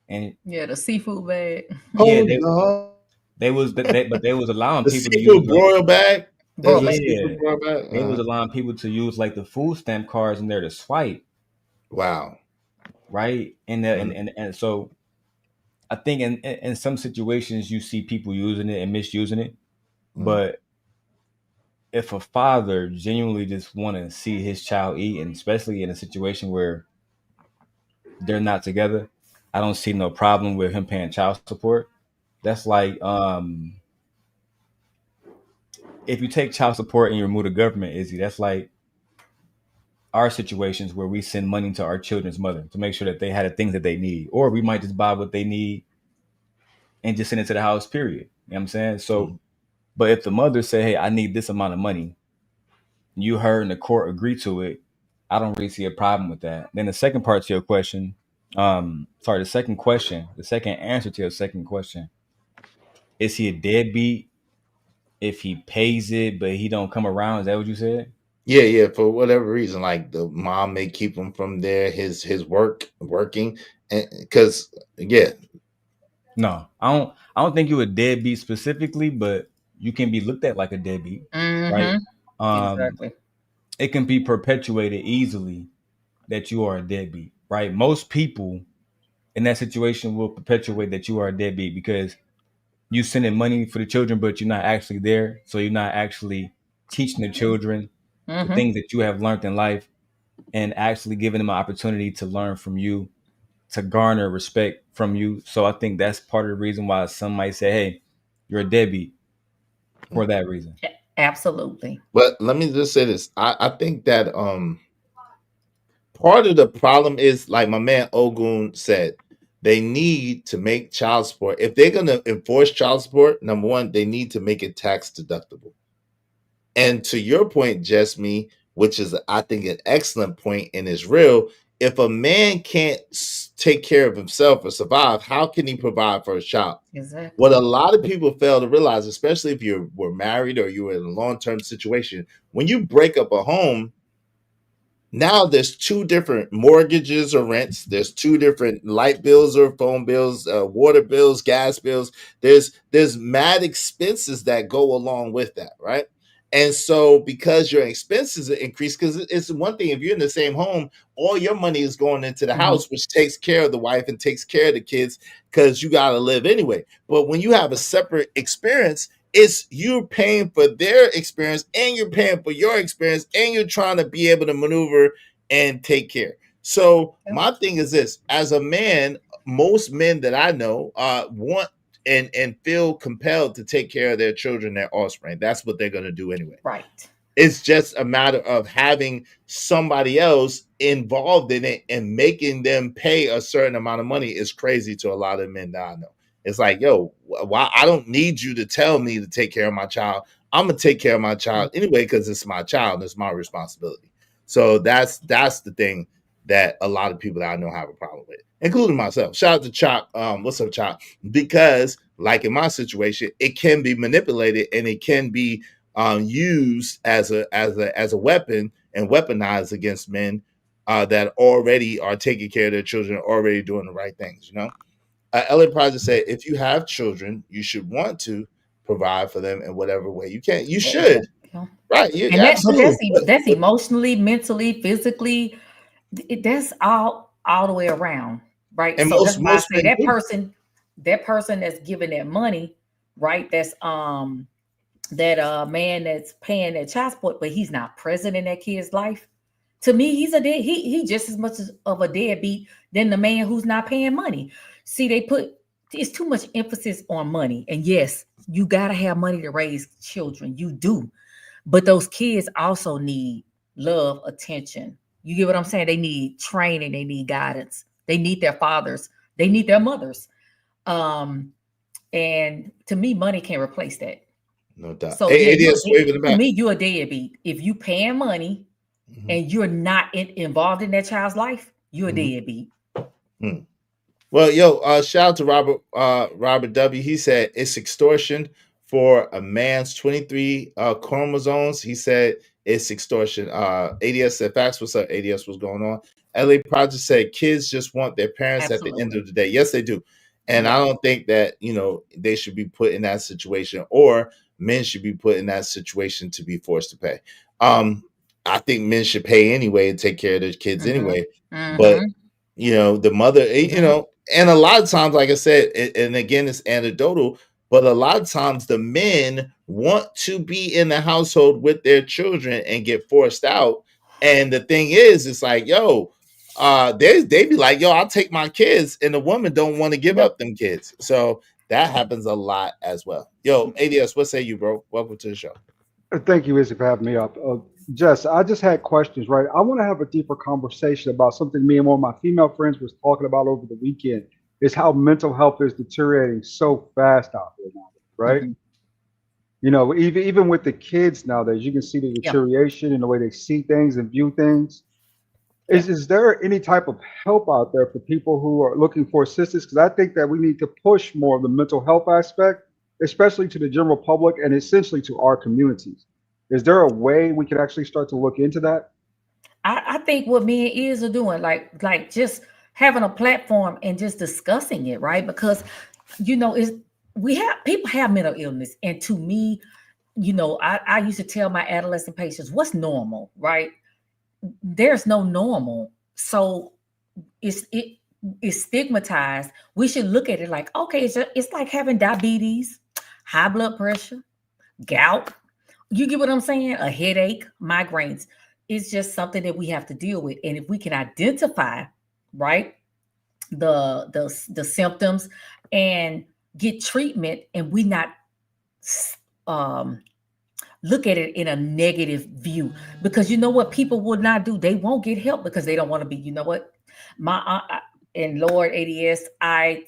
And Yeah, the seafood bag. yeah, no. they was but they was allowing The people to seafood use broil bag. There's Broil a bag. seafood broil bag. they was allowing people to use like the food stamp cards in there to swipe, Wow. right? And so I think in some situations you see people using it and misusing it, but if a father genuinely just want to see his child eat, and especially in a situation where they're not together, I don't see no problem with him paying child support. That's like if you take child support and you remove the government, Izzy, that's like our situations where we send money to our children's mother to make sure that they had the things that they need, or we might just buy what they need and just send it to the house, period. You know what I'm saying? So, but if the mother say, hey, I need this amount of money, you heard in the court agree to it, I don't really see a problem with that. Then the second part to your question, the second answer to your second question, is he a deadbeat if he pays it but he don't come around? Is that what you said? Yeah, for whatever reason, like the mom may keep him from there, his working, and because No, I don't think you're a deadbeat specifically, but you can be looked at like a deadbeat, right? Exactly. It can be perpetuated easily that you are a deadbeat, right? Most people in that situation will perpetuate that you are a deadbeat because you sending money for the children, but you're not actually there. So you're not actually teaching the children the things that you have learned in life and actually giving them an opportunity to learn from you, to garner respect from you. So I think that's part of the reason why some might say, hey, you're a deadbeat for that reason. Absolutely. But let me just say this. I think that part of the problem is, like my man Ogun said, they need to make child support. If they're going to enforce child support, number one, they need to make it tax deductible. And to your point, Jessme, which is I think an excellent point and is real, if a man can't take care of himself or survive, how can he provide for his child? Exactly. What a lot of people fail to realize, especially if you were married or you were in a long-term situation, when you break up a home, now there's two different mortgages or rents. There's two different light bills or phone bills, water bills, gas bills. There's mad expenses that go along with that, right? And so because your expenses are increased, because it's one thing if you're in the same home, all your money is going into the house, which takes care of the wife and takes care of the kids because you got to live anyway. But when you have a separate experience, it's you're paying for their experience and you're paying for your experience and you're trying to be able to maneuver and take care. So my thing is this: as a man, most men that I know want and feel compelled to take care of their children, their offspring. That's what they're going to do anyway. Right. It's just a matter of having somebody else involved in it and making them pay a certain amount of money is crazy to a lot of men that I know. It's like, yo, why I don't need you to tell me to take care of my child. I'm gonna take care of my child anyway because it's my child. It's my responsibility. So that's the thing that a lot of people that I know have a problem with, including myself. Shout out to Chop. What's up, Chop? Because like in my situation, it can be manipulated and it can be used as a weapon and weaponized against men that already are taking care of their children, already doing the right things. You know. Elliot Project said, if you have children, you should want to provide for them in whatever way you can. You should. Right. And that's emotionally, mentally, physically. That's all the way around. Right. And so that's why I say that person that's giving that money, right? That's that man that's paying that child support, but he's not present in that kid's life. To me, he just as much of a deadbeat than the man who's not paying money. See, it's too much emphasis on money. And yes, you got to have money to raise children. You do. But those kids also need love, attention. You get what I'm saying? They need training. They need guidance. They need their fathers. They need their mothers. And to me, money can't replace that. No doubt. So Hey, yeah, ADS waving it to back. me, you're a deadbeat. If you paying money and you're not involved in that child's life, you're a deadbeat. Well, shout out to Robert W. He said it's extortion for a man's 23 chromosomes. He said it's extortion. ADS said, facts, what's up? ADS, what's going on? LA Project said kids just want their parents at the end of the day. Yes, they do. And I don't think that, they should be put in that situation, or men should be put in that situation to be forced to pay. I think men should pay anyway and take care of their kids anyway. But, the mother, and a lot of times, like I said, and again, it's anecdotal, but a lot of times the men want to be in the household with their children and get forced out. And the thing is, it's like, they be like, I'll take my kids, and the woman don't want to give up them kids. So that happens a lot as well. ADS, what say you, bro? Welcome to the show. Thank you, Izzy, for having me up. Jess, I just had questions, right? I want to have a deeper conversation about something me and one of my female friends was talking about over the weekend, is how mental health is deteriorating so fast out there now, right? Even with the kids nowadays, you can see the deterioration in the way they see things and view things. Is there any type of help out there for people who are looking for assistance? Because I think that we need to push more of the mental health aspect, especially to the general public and essentially to our communities. Is there a way we can actually start to look into that? I think what me and Iz are doing, like just having a platform and just discussing it, right? Because people have mental illness, and to me, I used to tell my adolescent patients, what's normal, right? There's no normal. So it's stigmatized. We should look at it like, okay, it's like having diabetes, high blood pressure, gout. You get what I'm saying? A headache, migraines. It's just something that we have to deal with. And if we can identify, right, the symptoms and get treatment, and we not look at it in a negative view, because you know what people will not do? They won't get help because they don't want to be, my aunt, and Lord ADS, I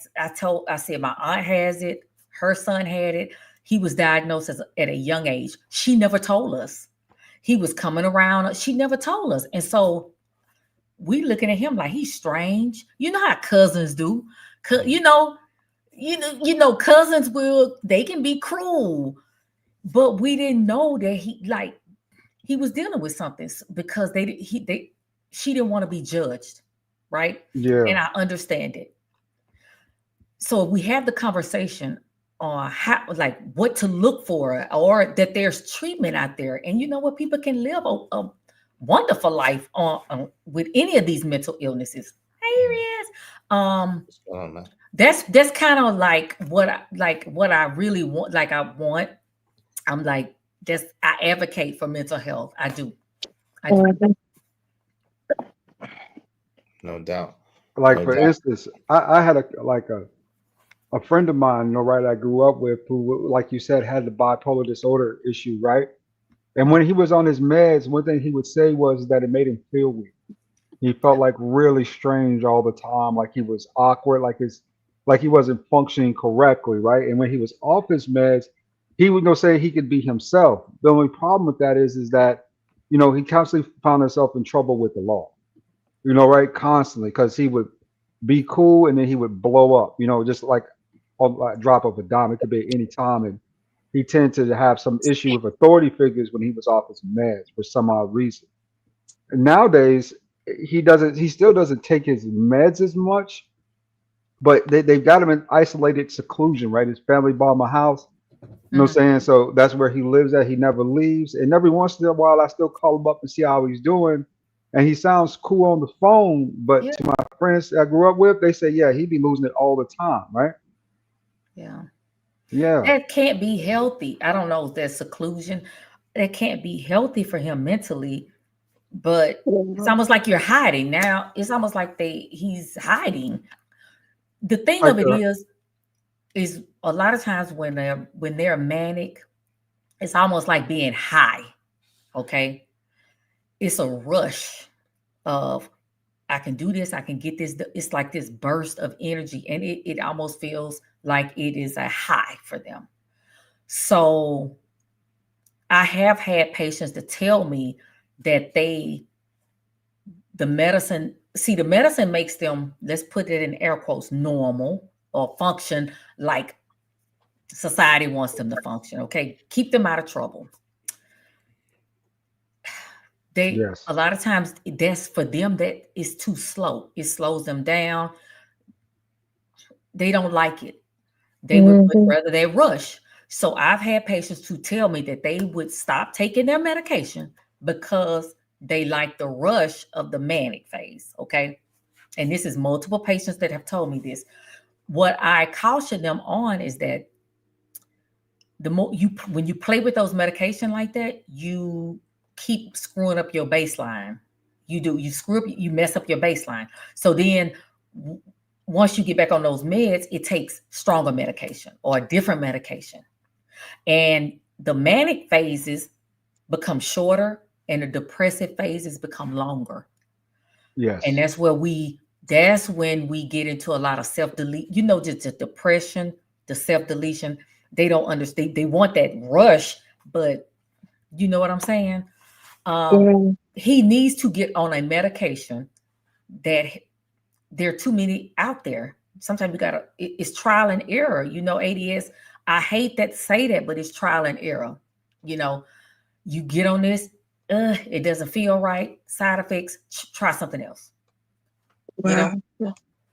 said my aunt has it, her son had it. He was diagnosed at a young age. She never told us. He was coming around. She never told us. And so we looking at him like he's strange. You know how cousins do. Cousins they can be cruel. But we didn't know that he was dealing with something, because she didn't want to be judged, right? Yeah. And I understand it. So we have the conversation on how, what to look for, or that there's treatment out there, and you know what, people can live a wonderful life on with any of these mental illnesses. Hey, here he is. That's kind of what I really want. I advocate for mental health. I do. No doubt. For instance, I had a friend of mine, I grew up with, who, like you said, had the bipolar disorder issue, right? And when he was on his meds, one thing he would say was that it made him feel weird. He felt really strange all the time, like he was awkward, like he wasn't functioning correctly, right? And when he was off his meds, he would go say he could be himself. The only problem with that is that, he constantly found himself in trouble with the law, right? Constantly, because he would be cool and then he would blow up, just like a drop of a dime. It could be at any time. And he tended to have some issue with authority figures when he was off his meds for some odd reason. And nowadays, he still doesn't take his meds as much, but they've got him in isolated seclusion, right? His family bought him a house. You know what I'm saying? So that's where he lives at. He never leaves. And every once in a while, I still call him up and see how he's doing. And he sounds cool on the phone. But to my friends I grew up with, they say, yeah, he be losing it all the time, right? Yeah. Yeah. That can't be healthy. I don't know if that's seclusion. That can't be healthy for him mentally. But it's almost like you're hiding. Now it's almost like he's hiding. The thing of it is a lot of times when they're manic, it's almost like being high. Okay. It's a rush of I can do this, I can get this. It's like this burst of energy, and it almost feels like it is a high for them. So I have had patients to tell me that the medicine makes them, let's put it in air quotes, normal or function like society wants them to function. Okay. Keep them out of trouble. A lot of times that's for them, that is too slow. It slows them down. They don't like it. They would rather they rush. So I've had patients who tell me that they would stop taking their medication because they like the rush of the manic phase. Okay. And this is multiple patients that have told me this. What I caution them on is that the more when you play with those medication like that, you keep screwing up your baseline. You mess up your baseline. So then once you get back on those meds, it takes stronger medication or a different medication. And the manic phases become shorter and the depressive phases become longer. Yes. And that's when we get into a lot of self-delete, just the depression, the self-deletion. They don't understand. They want that rush, but you know what I'm saying? He needs to get on a medication that there are too many out there. Sometimes it's trial and error. ADS, I hate that say that, but it's trial and error. You get on this, it doesn't feel right, side effects, try something else. Wow.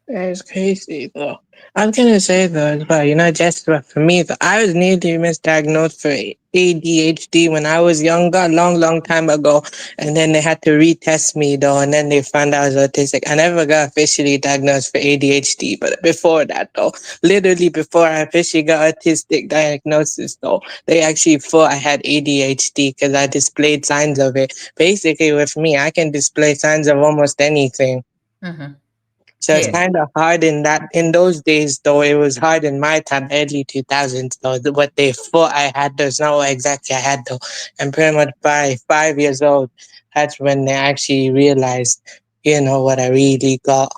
That is crazy, though. I was going to say, though, but, just for me, I was nearly misdiagnosed for ADHD when I was younger, a long, long time ago. And then they had to retest me, though, and then they found out I was autistic. I never got officially diagnosed for ADHD, but before that, though, literally before I officially got autistic diagnosis, though, they actually thought I had ADHD because I displayed signs of it. Basically, with me, I can display signs of almost anything. Mm-hmm. So it's kind of hard in those days, though. It was hard in my time, early 2000s, though. What they thought I had, there's not what exactly I had, though. And pretty much by 5 years old, that's when they actually realized, what I really got.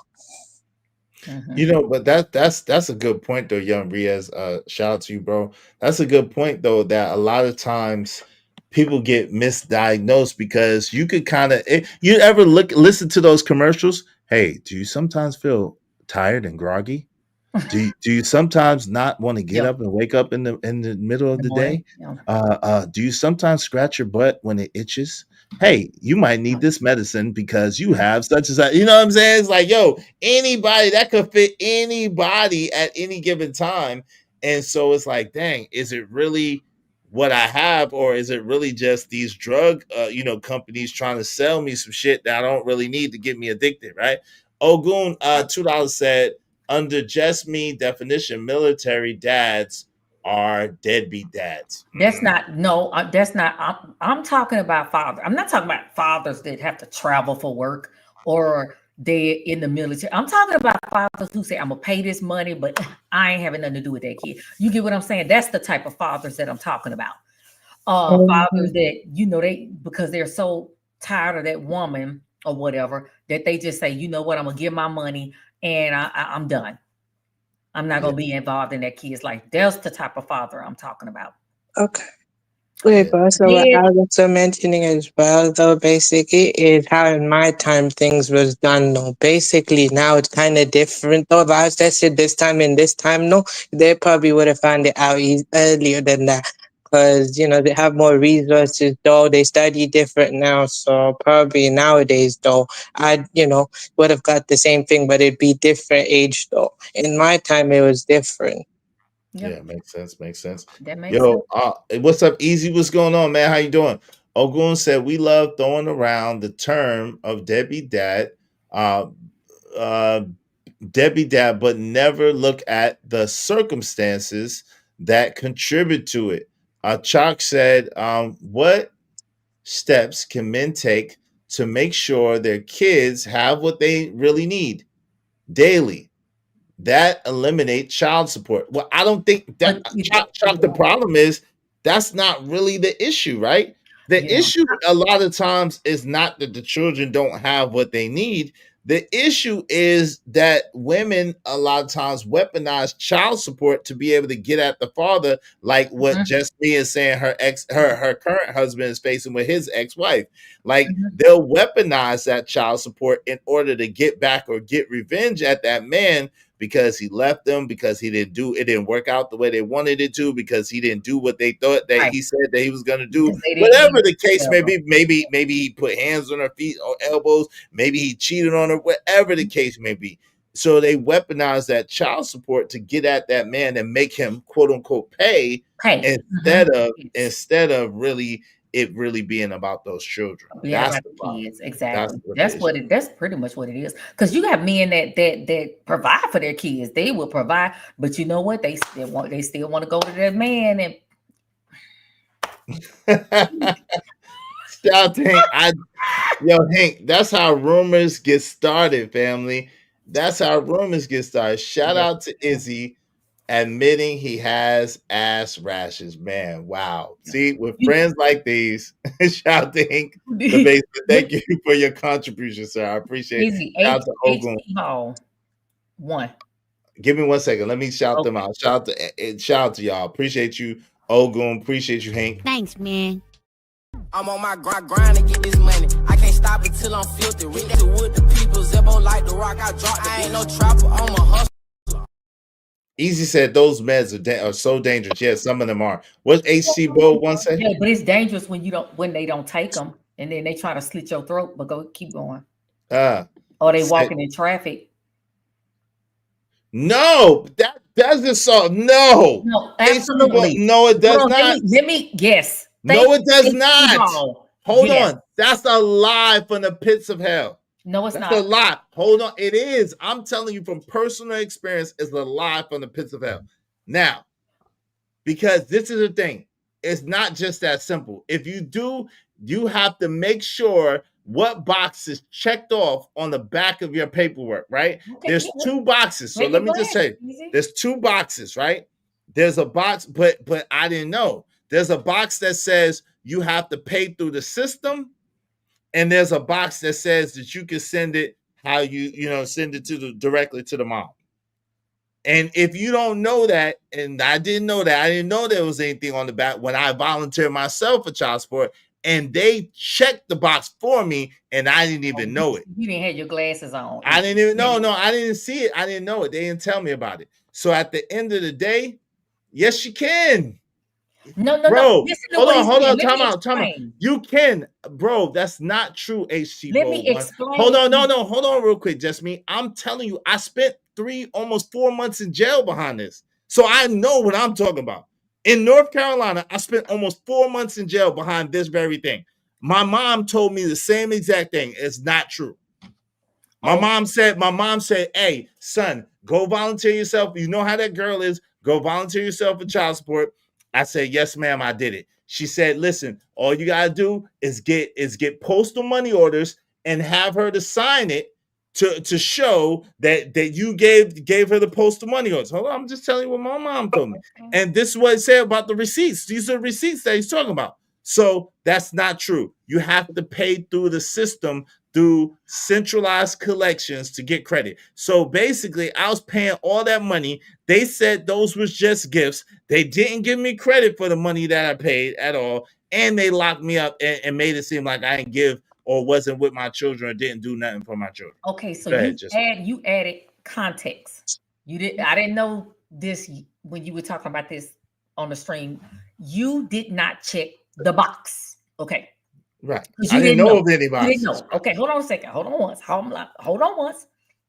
Mm-hmm. But that's a good point, though, Young Riaz. Shout out to you, bro. That's a good point, though, that a lot of times people get misdiagnosed because you could you ever listen to those commercials? Hey, do you sometimes feel tired and groggy? Do you sometimes not want to get up and wake up in the middle of the day? Do you sometimes scratch your butt when it itches? Hey, you might need this medicine because you have such and such. You know what I'm saying? It's like, anybody that could fit anybody at any given time. And so it's like, dang, is it really what I have, or is it really just these drug companies trying to sell me some shit that I don't really need to get me addicted, right? Ogun $2 said, under just me definition, military dads are deadbeat dads. That's not I'm talking about fathers. I'm not talking about fathers that have to travel for work or they're in the military. I'm talking about fathers who say, I'm gonna pay this money, but I ain't having nothing to do with that kid. You get what I'm saying? That's the type of fathers that I'm talking about. Fathers that, because they're so tired of that woman or whatever, that they just say, you know what, I'm gonna give my money and I'm done. I'm not gonna be involved in that kid's life. That's the type of father I'm talking about. Okay. Wait, but also what I was also mentioning as well, though, basically, is how in my time things was done, though. Basically, now it's kind of different, though. If I was tested this time and this time, no, they probably would have found it out earlier than that. Because, they have more resources, though. They study different now. So probably nowadays, though, I, would have got the same thing, but it'd be different age, though. In my time, it was different. Yeah, makes sense. That makes sense. What's up, Easy? What's going on, man? How you doing? Ogun said, we love throwing around the term of deadbeat dad, but never look at the circumstances that contribute to it. Chalk said, what steps can men take to make sure their kids have what they really need daily? That eliminates child support. Well, I don't think that Chuck, the problem is that's not really the issue, right? The issue a lot of times is not that the children don't have what they need. The issue is that women a lot of times weaponize child support to be able to get at the father, like what Jasmine is saying her current husband is facing with his ex-wife. Like they'll weaponize that child support in order to get back or get revenge at that man because he left them, because it didn't work out the way they wanted it to, because he didn't do what they thought that he said that he was going to do. Whatever the case may be, maybe he put hands on her feet or elbows, maybe he cheated on her, whatever the case may be. So they weaponize that child support to get at that man and make him quote unquote pay. Instead of really being about those children. That's the kids. Exactly. That's pretty much what it is. Because you have men that provide for their kids. They will provide, but you know what? They still want to go to their man and shout out to Hank. Hank, that's how rumors get started, family. That's how rumors get started. Shout out to Izzy admitting he has ass rashes. Man, wow. See, with friends like these, shout out to Hank the Basement. Thank you for your contribution, sir. I appreciate it. Shout out to Ogun. One. Give me 1 second. Let me shout them out. Shout out to y'all. Appreciate you, Ogun. Appreciate you, Hank. Thanks, man. I'm on my grind to get this money. I can't stop until I'm filthy. Read that with the people. Zebo like the rock. I drop. I ain't no trapper. I'm a hustler. Easy said those meds are so dangerous. Yeah, some of them are. What HC Bo once said? Yeah, but it's dangerous when they don't take them and then they try to slit your throat. But keep going. Or they walking in traffic. No, that doesn't solve. No, absolutely. No, it does not. Let me guess. No, it does not. Hold on. That's a lie from the pits of hell. No, it's not. That's a lie. Hold on. It is. I'm telling you from personal experience, it's a lie from the pits of hell. Now, because this is the thing. It's not just that simple. If you do, you have to make sure what box is checked off on the back of your paperwork, right? Okay, there's 2 boxes. So let me just say, there's 2 boxes, right? There's a box, but I didn't know. There's a box that says you have to pay through the system. And there's a box that says that you can send it how send it directly to the mom. And if you don't know that, and I didn't know that, I didn't know there was anything on the back when I volunteered myself for child support, and they checked the box for me, and I didn't even know it. You didn't have your glasses on. I didn't even know. No, I didn't see it. I didn't know it. They didn't tell me about it. So at the end of the day, yes, you can. No, bro. Hold on. Time out. You can, bro. That's not true. HC. Let me explain. Hold on. No. Hold on, real quick, Jasmine. I'm telling you, I spent almost 4 months in jail behind this, so I know what I'm talking about. In North Carolina, I spent almost 4 months in jail behind this very thing. My mom told me the same exact thing. It's not true. My mom said, "Hey, son, go volunteer yourself. You know how that girl is. Go volunteer yourself for child support." I said, "Yes, ma'am, I did it." She said, "Listen, all you gotta do is get postal money orders and have her to sign it to show that you gave her the postal money orders." Hold on, I'm just telling you what my mom told me. And this is what it said about the receipts. These are receipts that he's talking about. So that's not true. You have to pay through the system, through centralized collections to get credit. So basically, I was paying all that money. They said those was just gifts. They didn't give me credit for the money that I paid at all. And they locked me up and made it seem like I didn't give or wasn't with my children or didn't do nothing for my children. Okay, so you added context. I didn't know this when you were talking about this on the stream. You did not check the box. Okay. Right. I didn't know of anybody. You didn't know. Okay, hold on a second. Hold on once.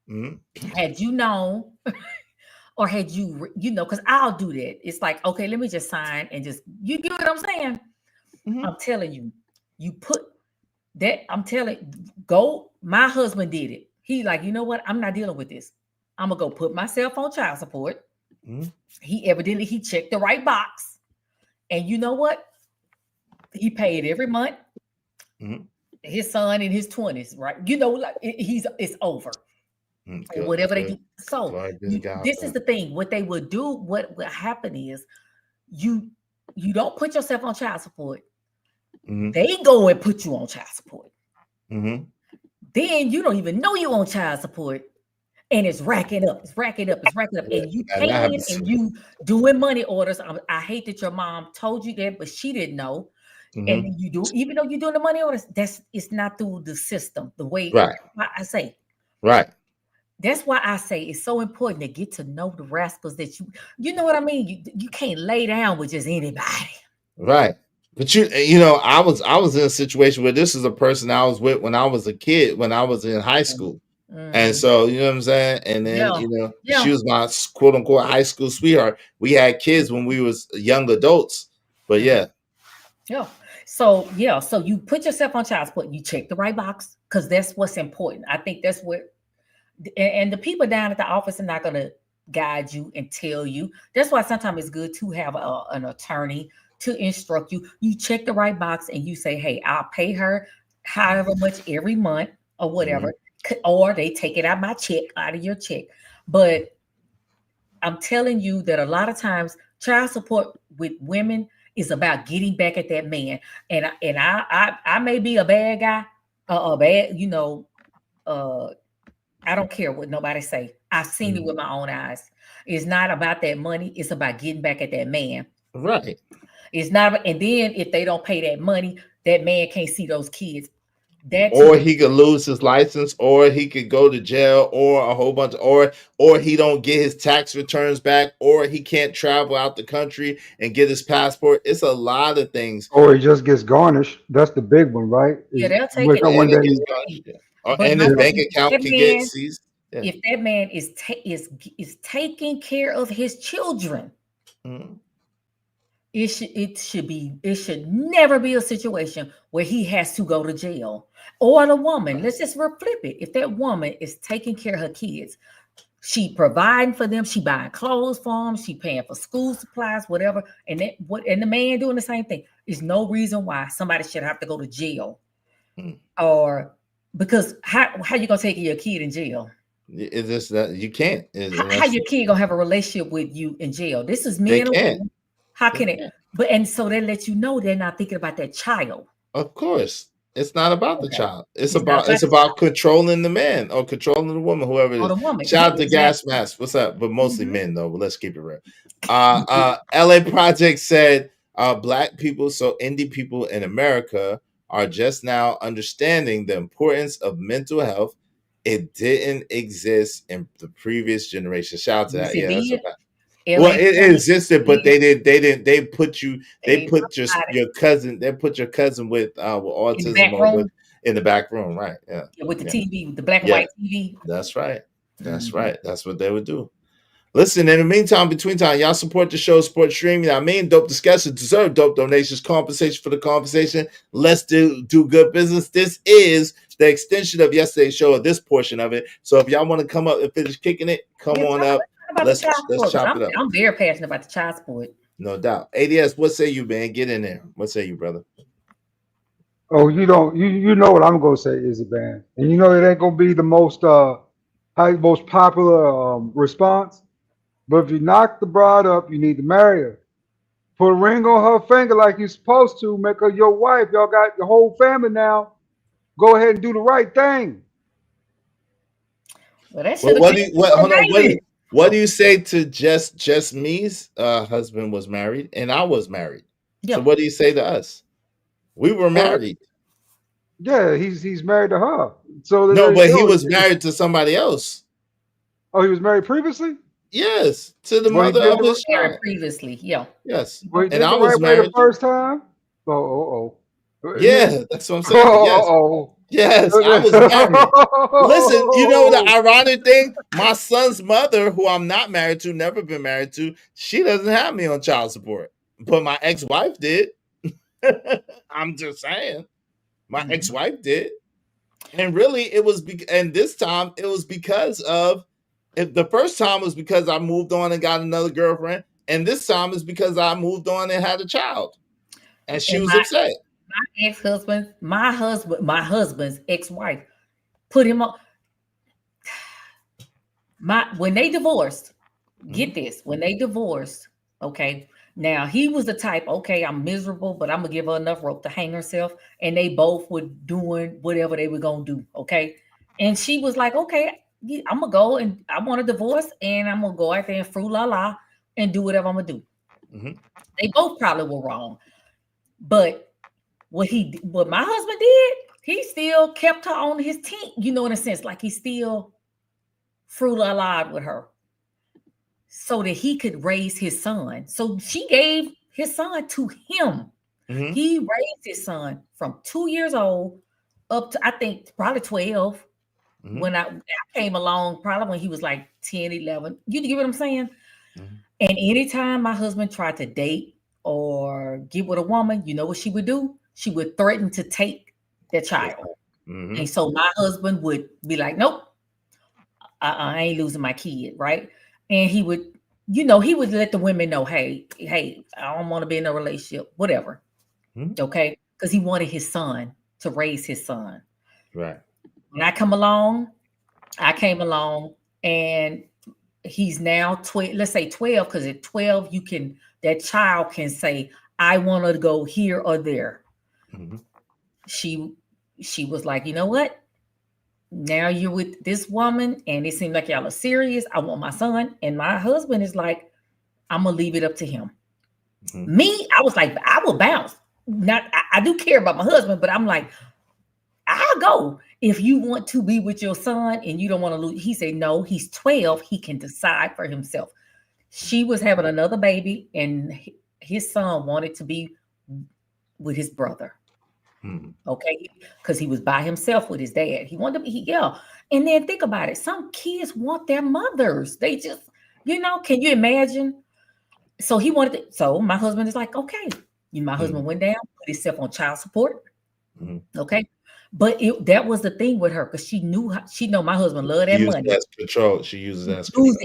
Mm-hmm. Had you known, or had you because I'll do that. It's like, okay, let me just sign and just, you get what I'm saying? Mm-hmm. I'm telling you, you put that, my husband did it. He like, you know what? I'm not dealing with this. I'm going to go put myself on child support. Mm-hmm. He checked the right box. And you know what? He paid every month. Mm-hmm. His son in his 20s, right? It's over. Or whatever they do. So this is the thing. What they would do, what will happen is you don't put yourself on child support. Mm-hmm. They go and put you on child support. Mm-hmm. Then you don't even know you on child support. And it's racking up, and you and that paying happens. and you doing money orders. I hate that your mom told you that, but she didn't know. Mhm. And you do, even though you're doing the money orders, it's not through the system. The way Right. I say, Right. that's why I say it's so important to get to know the rascals that you know what I mean. You can't lay down with just anybody. Right. But you know, I was in a situation where this is a person I was with when I was a kid, when I was in high school. And so, you know what I'm saying? And then, Yeah. you know, Yeah. she was my quote unquote high school sweetheart. We had kids when we was young adults. But yeah. Yeah. So you put yourself on child support, you check the right box, because that's what's important. I think that's what, and the people down at the office are not going to guide you and tell you. That's why sometimes it's good to have an attorney to instruct you. You check the right box and you say, hey, I'll pay her however much every month or whatever, or they take it out of your check. But I'm telling you that a lot of times child support with women is about getting back at that man. And I may be a bad guy, I don't care what nobody say. I've seen it with my own eyes. It's not about that money. It's about getting back at that man. Right. It's not. And then if they don't pay that money, that man can't see those kids. Or he could lose his license, or he could go to jail, or a whole bunch, or he don't get his tax returns back, or he can't travel out the country and get his passport. It's a lot of things. Or he just gets garnished. That's the big one, right? Yeah, they'll take Wake it. up one day. And his bank account can get seized. Yeah. If that man is taking care of his children, it should never be a situation where he has to go to jail. Or the woman, let's just flip it. If that woman is taking care of her kids, she providing for them, she buying clothes for them, she paying for school supplies, whatever, and the man doing the same thing. There's no reason why somebody should have to go to jail, or because how you gonna take your kid in jail? It's just that you can't. How your kid gonna have a relationship with you in jail? This is men. How can it? But and so they let you know they're not thinking about that child. Of course, it's not about the child. It's about controlling the man or controlling the woman, whoever it is. Or the woman. Shout out to Gas Mask. What's up? But mostly men though. But let's keep it real. LA Project said Black people, so indie people in America, are just now understanding the importance of mental health. It didn't exist in the previous generation. Shout out to that. Yeah, that's a fact. Well, it existed, but they put your cousin with autism in the back room, right? Yeah. With the TV, the black and white TV. That's right. That's right. That's what they would do. Listen, in the meantime, between time, y'all support the show, support streaming. I mean, dope discussions deserve dope donations, compensation for the conversation. Let's do good business. This is the extension of yesterday's show, or this portion of it. So if y'all want to come up and finish kicking it, come on up. Let's chop it up. I'm very passionate about the child support. No doubt. ADS, what say you, man? Get in there. What say you, brother? Oh, you know what I'm gonna say, Izzy Band, and you know it ain't gonna be the most popular response. But if you knock the bride up, you need to marry her. Put a ring on her finger like you're supposed to. Make her your wife. Y'all got your whole family now. Go ahead and do the right thing. Well, what do you say to just me's husband was married and I was married? Yeah. So what do you say to us? We were married. Yeah, he's married to her. So no, but he was married to somebody else. Oh, he was married previously? Yes, to the mother of his child. Previously, yeah. Yes. Well, and I was married the first time. Yeah, that's what I'm saying. Yes. Yes, I was married. Listen, you know the ironic thing? My son's mother, who I'm not married to, never been married to, she doesn't have me on child support. But my ex-wife did. I'm just saying. My ex-wife did. And really, this time it was because of, the first time was because I moved on and got another girlfriend. And this time is because I moved on and had a child. And she was upset. My husband's ex-wife put him on. When they divorced, get this, when they divorced, okay, now he was the type, okay, I'm miserable, but I'm gonna give her enough rope to hang herself. And they both were doing whatever they were gonna do, okay? And she was like, okay, I'm gonna go and I want a divorce, and I'm gonna go out there and fruit la la and do whatever I'm gonna do. They both probably were wrong, but what my husband did, he still kept her on his team. You know, in a sense, like he still fruit la la with her, so that he could raise his son. So she gave his son to him. He raised his son from 2 years old up to, I think, probably 12. When I came along, probably when he was like 10, 11. You get what I'm saying? And anytime my husband tried to date or get with a woman, you know what she would do? She would threaten to take the child. And so my husband would be like, nope, I ain't losing my kid, right? And he would, he would let the women know, hey, I don't want to be in a relationship, whatever. Okay? Because he wanted his son to raise his son. Right. When I came along, and he's now 12, let's say 12, because at 12, that child can say, I want to go here or there. She was like, you know what? Now you're with this woman and it seems like y'all are serious. I want my son. And my husband is like, I'm going to leave it up to him. Me, I was like, I will bounce. I do care about my husband, but I'm like, I'll go if you want to be with your son and you don't want to lose. He said, no, he's 12. He can decide for himself. She was having another baby and his son wanted to be with his brother. Okay. Because he was by himself with his dad. He wanted to be, And then think about it. Some kids want their mothers. They just, can you imagine? So so my husband is like, okay. My husband went down, put himself on child support. Okay. But that was the thing with her, because she know my husband loved that money. She uses that as control.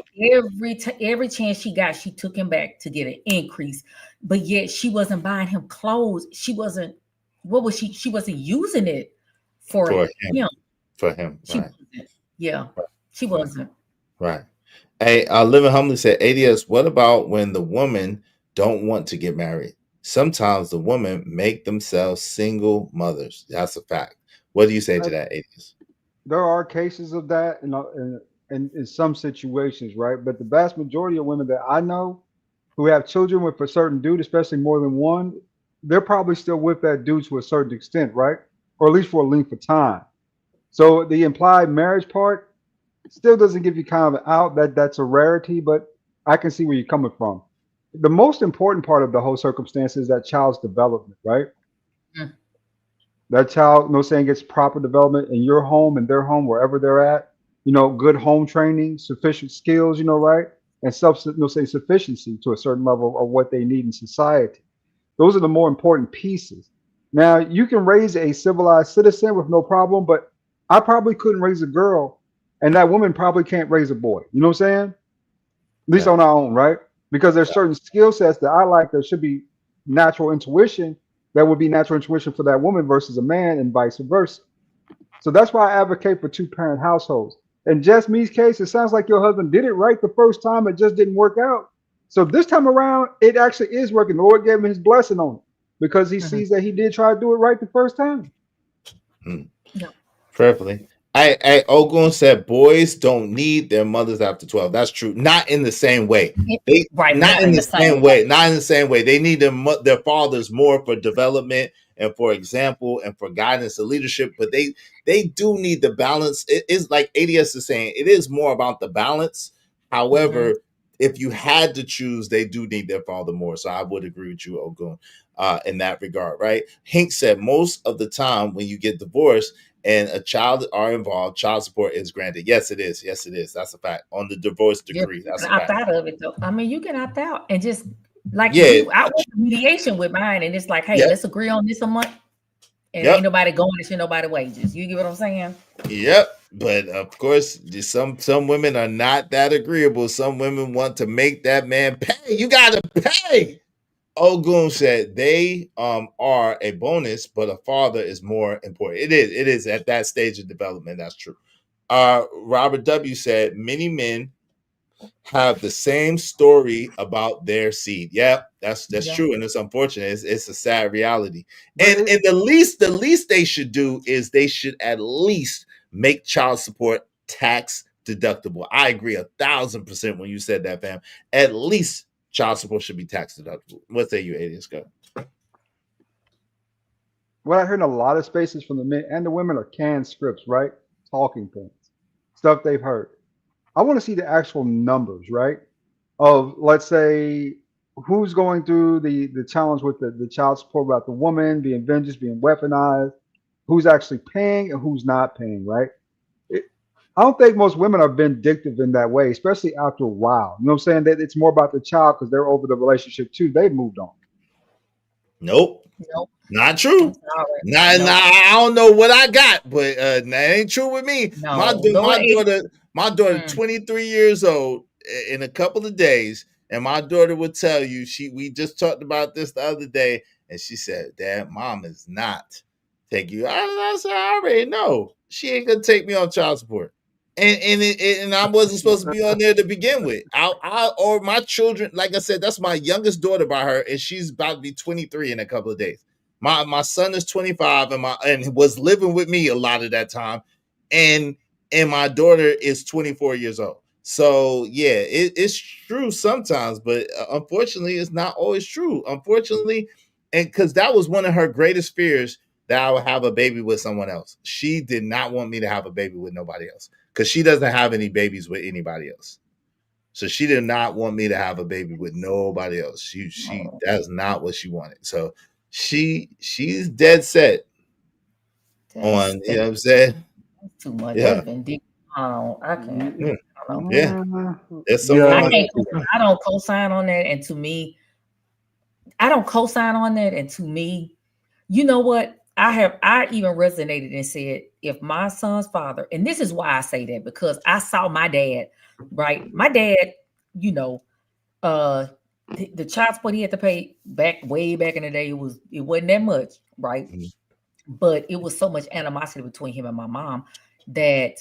Every chance she got, she took him back to get an increase. But yet she wasn't buying him clothes. She wasn't, she wasn't using it for him. For him. Right. She wasn't. Right. Hey, Living Humbly said, ADS, what about when the woman don't want to get married? Sometimes the women make themselves single mothers. That's a fact. What do you say to that, ADS? There are cases of that in some situations, right? But the vast majority of women that I know who have children with a certain dude, especially more than one, they're probably still with that dude to a certain extent, right? Or at least for a length of time. So the implied marriage part still doesn't give you kind of an out that's a rarity, but I can see where you're coming from. The most important part of the whole circumstance is that child's development, right? That child, gets proper development in your home and their home, wherever they're at, good home training, sufficient skills, right? And sufficiency to a certain level of what they need in society. Those are the more important pieces. Now, you can raise a civilized citizen with no problem, but I probably couldn't raise a girl, and that woman probably can't raise a boy. You know what I'm saying? At least on our own, right? Because there's certain skill sets that I like that should be natural intuition. That would be natural intuition for that woman versus a man, and vice versa. So that's why I advocate for 2-parent households. In Just Me's case, it sounds like your husband did it right the first time. It just didn't work out. So this time around, it actually is working. The Lord gave him his blessing on it because he sees that he did try to do it right the first time. Prayerfully. Ogun said boys don't need their mothers after 12. That's true. Not in the same way. Not in the same way. Not in the same way. They need their fathers more for development and for example and for guidance and leadership. But they do need the balance. It is like ADS is saying, it is more about the balance. However, if you had to choose, they do need their father more. So I would agree with you, Ogun, in that regard, right? Hink said most of the time when you get divorced and a child are involved, child support is granted. Yes, it is. Yes, it is. That's a fact. On the divorce decree, that's a fact. Opt out of it, though. I mean, you can opt out and just I went to mediation with mine, and it's like, hey, let's agree on this a month, and ain't nobody going to share nobody wages. You get what I'm saying? Yep. But of course, some women are not that agreeable. Some women want to make that man pay. You gotta pay. Ogun said they are a bonus, but a father is more important. It is at that stage of development. That's true. Robert W. said many men have the same story about their seed. Yeah, that's true, and it's unfortunate. It's a sad reality. And the least they should do is they should at least make child support tax deductible. I agree 1,000% when you said that, fam. At least child support should be tax deductible. What say you, Alias? Go. What I heard in a lot of spaces from the men and the women are canned scripts, right? Talking points, stuff they've heard. I want to see the actual numbers, right? Of, let's say, who's going through the challenge with the child support about the woman being vengeance, being weaponized, who's actually paying and who's not paying, right? I don't think most women are vindictive in that way, especially after a while. You know what I'm saying? That it's more about the child because they're over the relationship too. They've moved on. Nope. Not true. Nah, I don't know what I got, but that ain't true with me. No, my daughter, 23 years old in a couple of days, and my daughter would tell you, we just talked about this the other day, and she said, Dad, Mom is not taking you. I said, I already know. She ain't gonna take me on child support. And I wasn't supposed to be on there to begin with. Or my children, like I said, that's my youngest daughter by her, and she's about to be 23 in a couple of days. My son is 25 and was living with me a lot of that time, and my daughter is 24 years old. So yeah, it's true sometimes, but unfortunately, it's not always true. Unfortunately, and because that was one of her greatest fears, that I would have a baby with someone else. She did not want me to have a baby with nobody else because she doesn't have any babies with anybody else. So she did not want me to have a baby with nobody else. She that's not what she wanted. So she's dead set on, you know what I'm saying? Too much. Yeah. I can't. Yeah. I don't know. Yeah. I don't co-sign on that. And to me, you know what? I even resonated and said, if my son's father, and this is why I say that, because I saw my dad, right? My dad, you know, the child support he had to pay way back in the day, it wasn't that much, right? But it was so much animosity between him and my mom that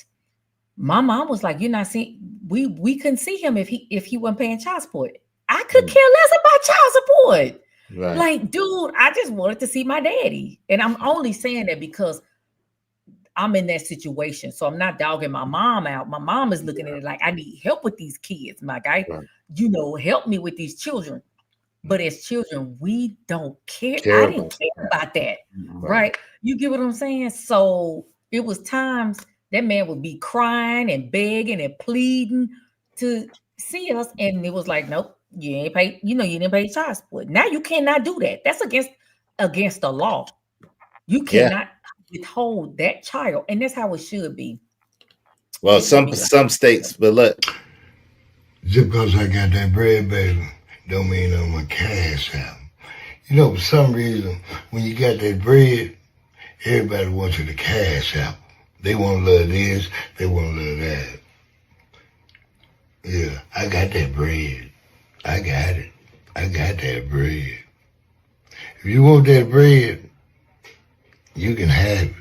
my mom was like, "You're not seeing." We couldn't see him if he wasn't paying child support. I could care less about child support. Right. Like, dude, I just wanted to see my daddy, and I'm only saying that because I'm in that situation. So I'm not dogging my mom out. My mom is looking at it like, I need help with these kids, my guy. Right. You know, help me with these children. But as children, we don't care. I didn't care about that, right? You get what I'm saying? So it was times that man would be crying and begging and pleading to see us, and it was like, nope, you ain't pay. You know, you didn't pay child support. Now you cannot do that. That's against the law. You cannot withhold that child, and that's how it should be. Well, some states, but look, just because I got that bread, baby, don't mean I'm a cash out. You know, for some reason, when you got that bread, everybody wants you to cash out. They want to love this, they want to love that. Yeah, I got that bread. I got it. I got that bread. If you want that bread, you can have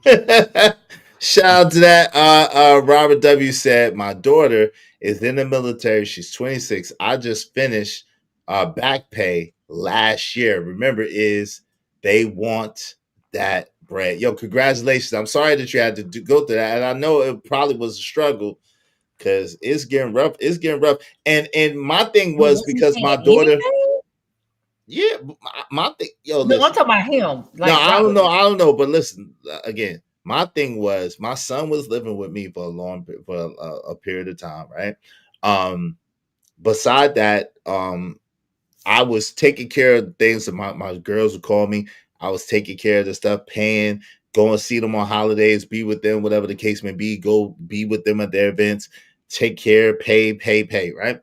it. Shout out to that. Robert W. said, my daughter is in the military. She's 26. I just finished back pay last year. Remember, they want that bread. Yo, congratulations. I'm sorry that you had to go through that. And I know it probably was a struggle because it's getting rough. It's getting rough. And my thing was because my daughter... Yeah, my thing. Yo, no, I'm talking about him. Like, no, I don't know. But listen, again, my thing was my son was living with me for a period of time, right? Beside that, I was taking care of things that my girls would call me. I was taking care of the stuff, paying, go and see them on holidays, be with them, whatever the case may be. Go be with them at their events, take care, pay, right?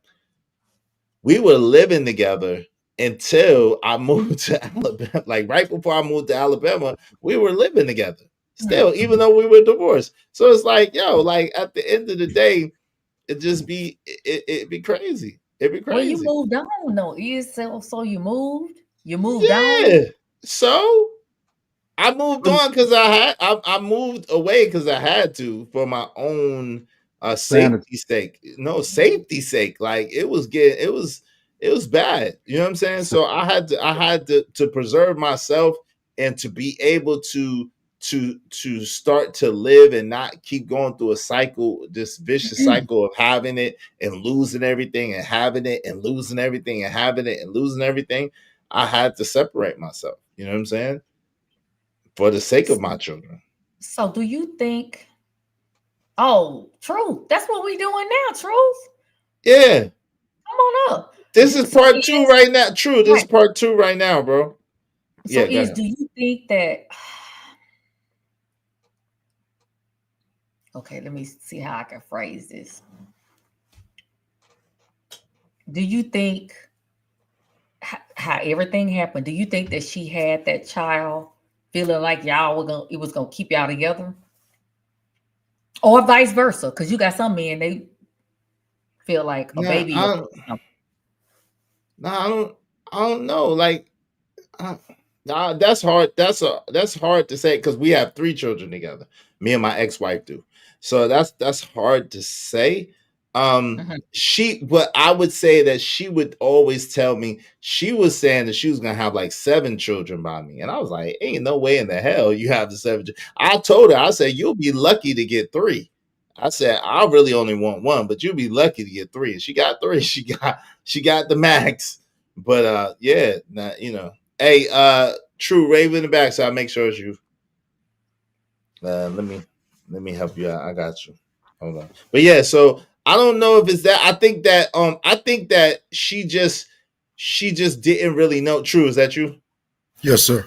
We were living together until I moved to Alabama. Like right before I moved to Alabama, we were living together still, even though we were divorced. So it's like, yo, like at the end of the day, it'd be crazy. It'd be crazy. Well, you moved on, no? So you moved? You moved on? Yeah. So I moved on because I moved away because I had to for my own safety sake. No, safety sake. Like it was bad. You know what I'm saying? So I had to preserve myself and to be able to to start to live and not keep going through a cycle, this vicious cycle of having it and losing everything and having it and losing everything and having it and losing everything, I had to separate myself. You know what I'm saying? For the sake of my children. So do you think, oh, Truth, that's what we doing now, Truth? Yeah. Come on up. This is part 2 right now. True. This is part 2 right now, bro. So Yeah. do you think that, okay, let me see how I can phrase this. Do you think how everything happened, do you think that she had that child feeling like it was gonna keep y'all together? Or vice versa? Because you got some men, they feel like a baby. I don't know. Like, that's hard. That's hard to say because we have 3 children together. Me and my ex-wife do. So that's hard to say. But I would say that she would always tell me, she was saying that she was gonna have like 7 children by me, and I was like, ain't no way in the hell you have the 7. I told her, I said, you'll be lucky to get 3. I said, I really only want 1, but you'll be lucky to get 3. And she got 3. She got the max. But yeah, you know. Hey, True, Raven in the back, so I'll make sure it's you. Let me help you out. I got you. Hold on. But yeah, so I don't know if it's that. I think that she just didn't really know. True, is that you? Yes, sir.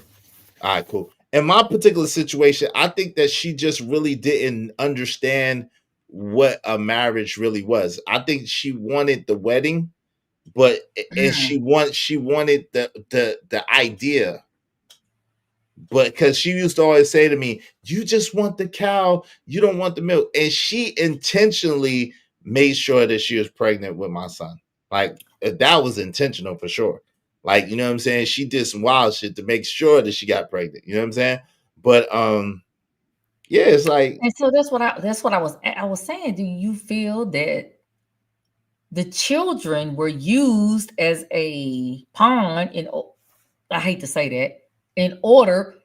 All right, cool. In my particular situation, I think that she just really didn't understand what a marriage really was. I think she wanted the wedding, but and she wanted the idea. But because she used to always say to me, you just want the cow, you don't want the milk. And she intentionally made sure that she was pregnant with my son. Like, that was intentional for sure. Like, you know what I'm saying? She did some wild shit to make sure that she got pregnant. You know what I'm saying? But yeah, it's like, and so that's what I was saying. Do you feel that the children were used as a pawn I hate to say that, in order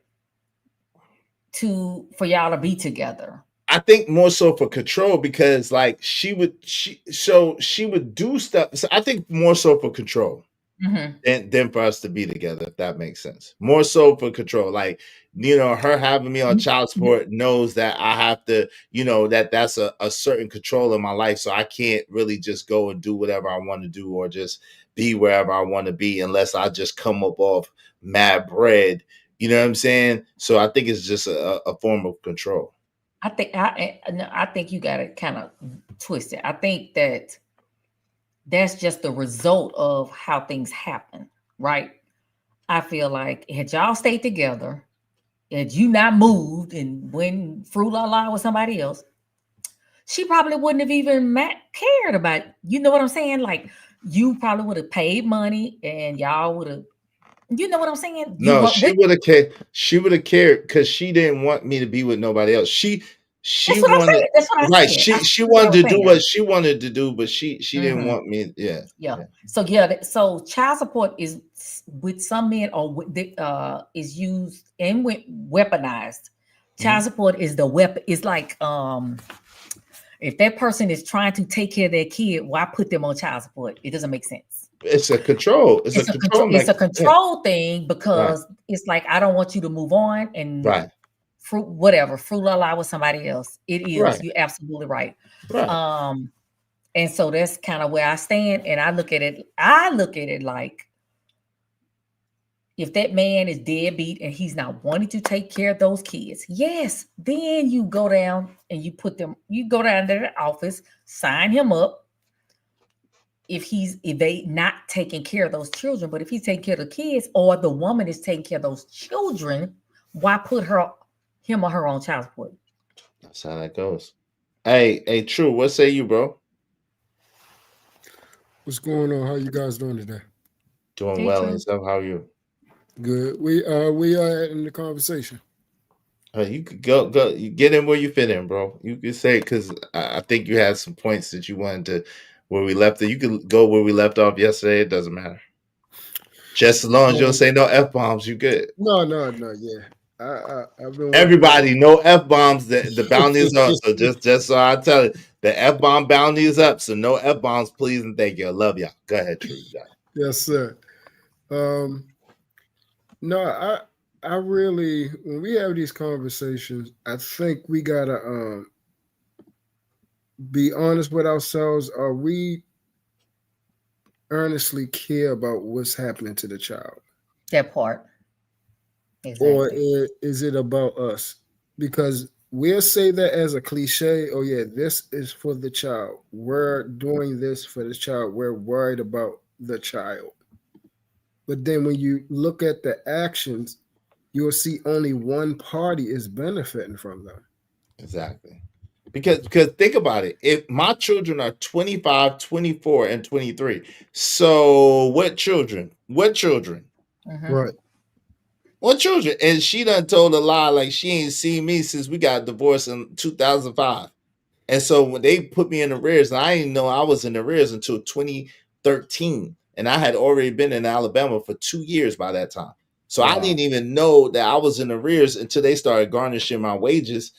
for y'all to be together? I think more so for control, because like she would do stuff. So I think more so for control than for us to be together, if that makes sense. More so for control. Like, you know, her having me on child support knows that I have to, you know, that's a certain control in my life. So I can't really just go and do whatever I want to do or just be wherever I want to be unless I just come up off mad bread. You know what I'm saying? So I think it's just a form of control. I think you got to kind of twist it. I think that's just the result of how things happen, right? I feel like had y'all stayed together, had you not moved and went fruit la la with somebody else, she probably wouldn't have even cared about it. You know what I'm saying? Like, you probably would have paid money and y'all would have, you know what I'm saying? No, she would have cared. She would have cared because she didn't want me to be with nobody else. She that's what wanted, that's what right. said. She wanted to do what she wanted to do, but she didn't want me. Yeah. So child support is with some men is used and weaponized. Child support is the weapon. It's like if that person is trying to take care of their kid, why put them on child support? It doesn't make sense. It's a control. It's a control thing because it's like, I don't want you to move on and fruit la la with somebody else. It is. Right. You're absolutely right. And so that's kind of where I stand. And I look at it like, if that man is deadbeat and he's not wanting to take care of those kids, yes, then you go down and you go down to the office, sign him up. If they not taking care of those children, but if he's taking care of the kids or the woman is taking care of those children, why put him or her on child support? That's how that goes. Hey, True, what say you, bro? What's going on? How you guys doing today? Doing well, and stuff. How are you? Good. We are in the conversation. You could go. You get in where you fit in, bro. You could say, because I think you had some points that you wanted to. Where we left it, you could go where we left off yesterday. It doesn't matter. Just as long as you don't say no F-bombs, you good. No. Yeah, I've been Everybody, no F-bombs. The bounty is up. So just so I tell you, the F-bomb bounty is up. So no F-bombs, please and thank you. I love y'all. Go ahead, True. Yes, sir. No, I really, when we have these conversations, I think we gotta be honest with ourselves. Are we earnestly care about what's happening to the child? That part. Or is it about us? Because we'll say that as a cliche. Oh yeah, this is for the child. We're doing this for the child. We're worried about the child. But then when you look at the actions, you'll see only one party is benefiting from them. Exactly. Because think about it. If my children are 25, 24, and 23, so what children? What children? Right. What children? And she done told a lie like she ain't seen me since we got divorced in 2005. And so when they put me in arrears, and I didn't know I was in arrears until 2013. And I had already been in Alabama for 2 years by that time. So I didn't even know that I was in arrears until they started garnishing my wages.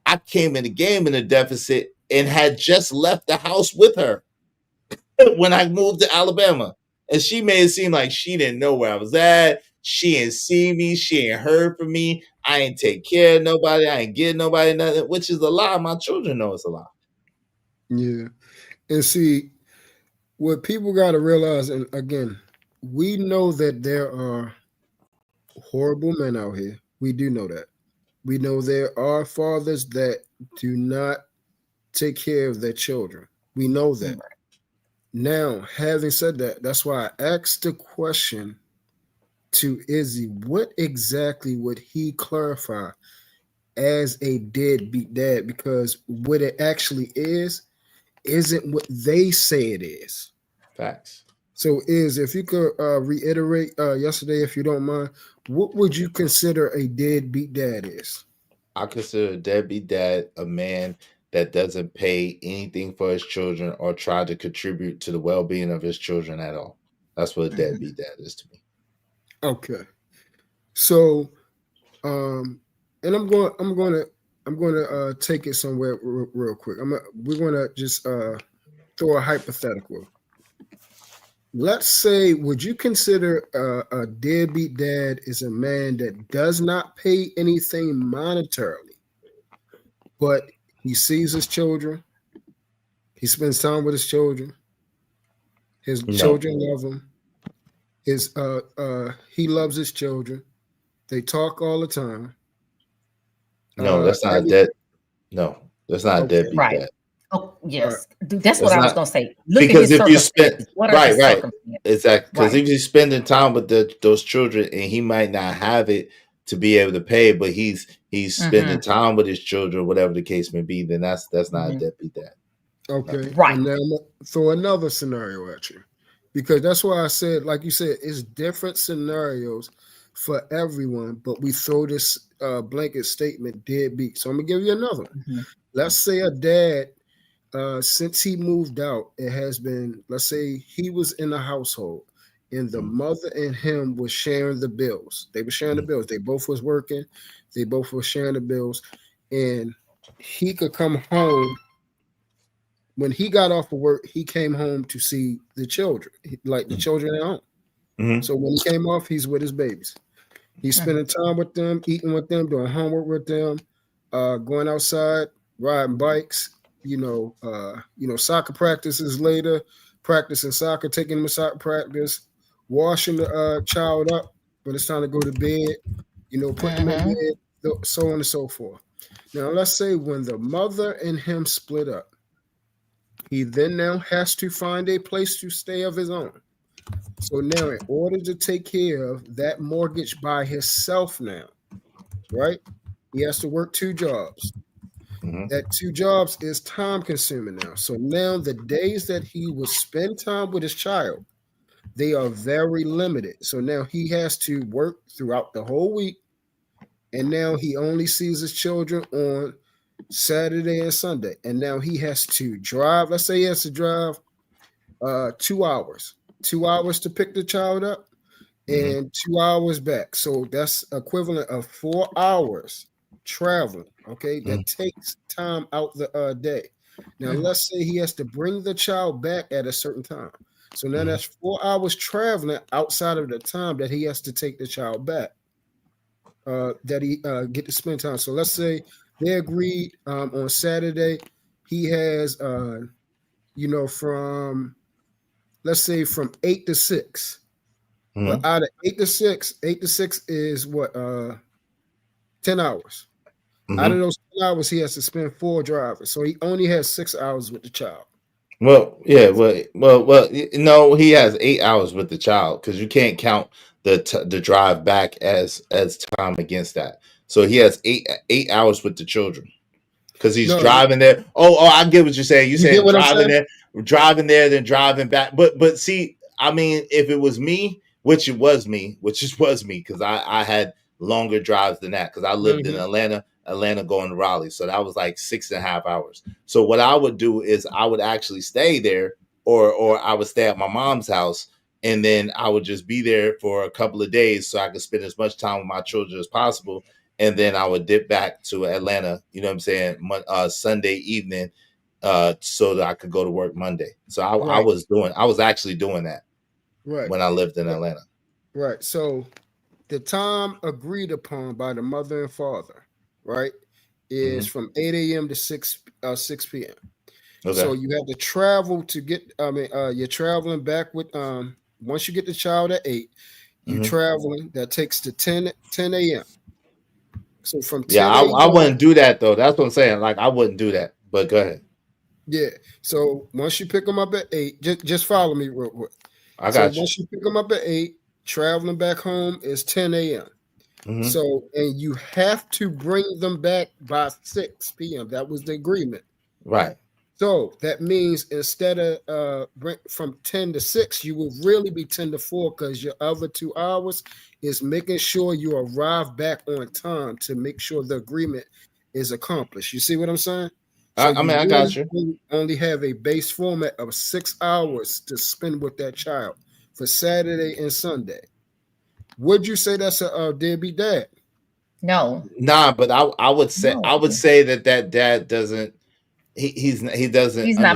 I came in the game in a deficit and had just left the house with her when I moved to Alabama. And she made it seem like she didn't know where I was at. She ain't see me. She ain't heard from me. I ain't take care of nobody. I ain't give nobody nothing, which is a lie. My children know it's a lie. Yeah. And see, what people got to realize, and again, we know that there are horrible men out here. We do know that. We know there are fathers that do not take care of their children. We know that. Now, having said that, that's why I asked the question to Izzy, what exactly would he clarify as a deadbeat dad? Because what it actually is isn't what they say it is. Facts. So if you could reiterate yesterday, if you don't mind, what would you consider a deadbeat dad is? I consider a deadbeat dad a man that doesn't pay anything for his children or try to contribute to the well-being of his children at all. That's what a deadbeat dad is to me. Okay. So, and I'm going to take it somewhere real quick. We're going to just throw a hypothetical. Let's say, would you consider a deadbeat dad is a man that does not pay anything monetarily, but he sees his children, he spends time with his children, his children love him, he loves his children, they talk all the time. No, that's not a dead. No, that's not a deadbeat dad. Oh, yes. That's what I was going to say. Look because at his if you spend right, exactly. Because Right. if you're spending time with those children, and he might not have it to be able to pay, but he's spending time with his children, whatever the case may be, then that's not a deadbeat dad. Okay. Right. And now I'm going to throw another scenario at you. Because that's why I said, like you said, it's different scenarios for everyone, but we throw this blanket statement deadbeat. So I'm going to give you another one. Let's say a dad, since he moved out, it has been, let's say he was in a household and the mother and him was sharing the bills. They were sharing the bills. They both was working. They both were sharing the bills. And he could come home. When he got off of work, he came home to see the children, like the children at home. So when he came off, he's with his babies. He's spending time with them, eating with them, doing homework with them, going outside, riding bikes, soccer practices later, practicing soccer, taking them to soccer practice, washing the child up when it's time to go to bed, putting them in bed, so on and so forth. Now, let's say when the mother and him split up, he then now has to find a place to stay of his own. So now, in order to take care of that mortgage by himself now, right, he has to work 2 jobs. That 2 jobs is time consuming now. So now the days that he will spend time with his child, they are very limited. So now he has to work throughout the whole week. And now he only sees his children on Saturday and Sunday. And now he has to drive. Let's say he has to drive 2 hours. 2 hours to pick the child up and 2 hours back. So that's equivalent of 4 hours traveling. Okay, that takes time out the day. Now let's say he has to bring the child back at a certain time. So now that's 4 hours traveling outside of the time that he has to take the child back. That he get to spend time. So let's say they agreed on Saturday. He has from let's say from 8 to 6. But out of 8 to 6 is what 10 hours. Out of those 10 hours, he has to spend 4 driving. So he only has 6 hours with the child. Well, yeah, well, no, he has 8 hours with the child because you can't count the drive back as time against that. So he has 8 hours with the children because he's driving there. Oh, I get what you're saying. You saying driving there, then driving back. But see, I mean, if it was me, which it was me, because I had longer drives than that because I lived in Atlanta going to Raleigh. So that was like 6.5 hours. So what I would do is I would actually stay there or I would stay at my mom's house and then I would just be there for a couple of days so I could spend as much time with my children as possible. And then I would dip back to Atlanta, you know what I'm saying, Sunday evening so that I could go to work Monday. So I was actually doing that when I lived in Atlanta. Right. So the time agreed upon by the mother and father, right, is from 8 a.m. to 6 p.m. Okay. So you have to travel to get, you're traveling back with, once you get the child at 8, you traveling, that takes to 10 a.m. So from 10 I wouldn't do that though. That's what I'm saying. Like I wouldn't do that, but go ahead. Yeah. So once you pick them up at 8, just follow me real quick. I got you. Once you pick them up at 8, traveling back home is 10 a.m. So, and you have to bring them back by 6 p.m. That was the agreement. Right. So that means instead of from 10 to 6, you will really be 10 to 4 because your other 2 hours is making sure you arrive back on time to make sure the agreement is accomplished. You see what I'm saying? So I got you. Only have a base format of 6 hours to spend with that child for Saturday and Sunday. Would you say that's a deadbeat dad? No. Nah, but I would say that dad doesn't. He's not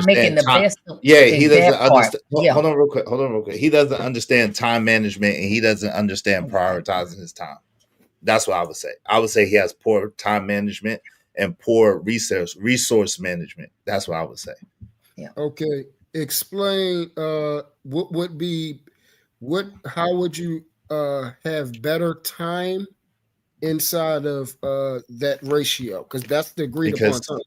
making the time. best. He doesn't understand. Hold on real quick. He doesn't understand time management and he doesn't understand prioritizing his time. That's what I would say. I would say he has poor time management and poor resource management. That's what I would say. Yeah. Okay. Explain what would be how would you have better time inside of that ratio? Because that's the agreed upon time.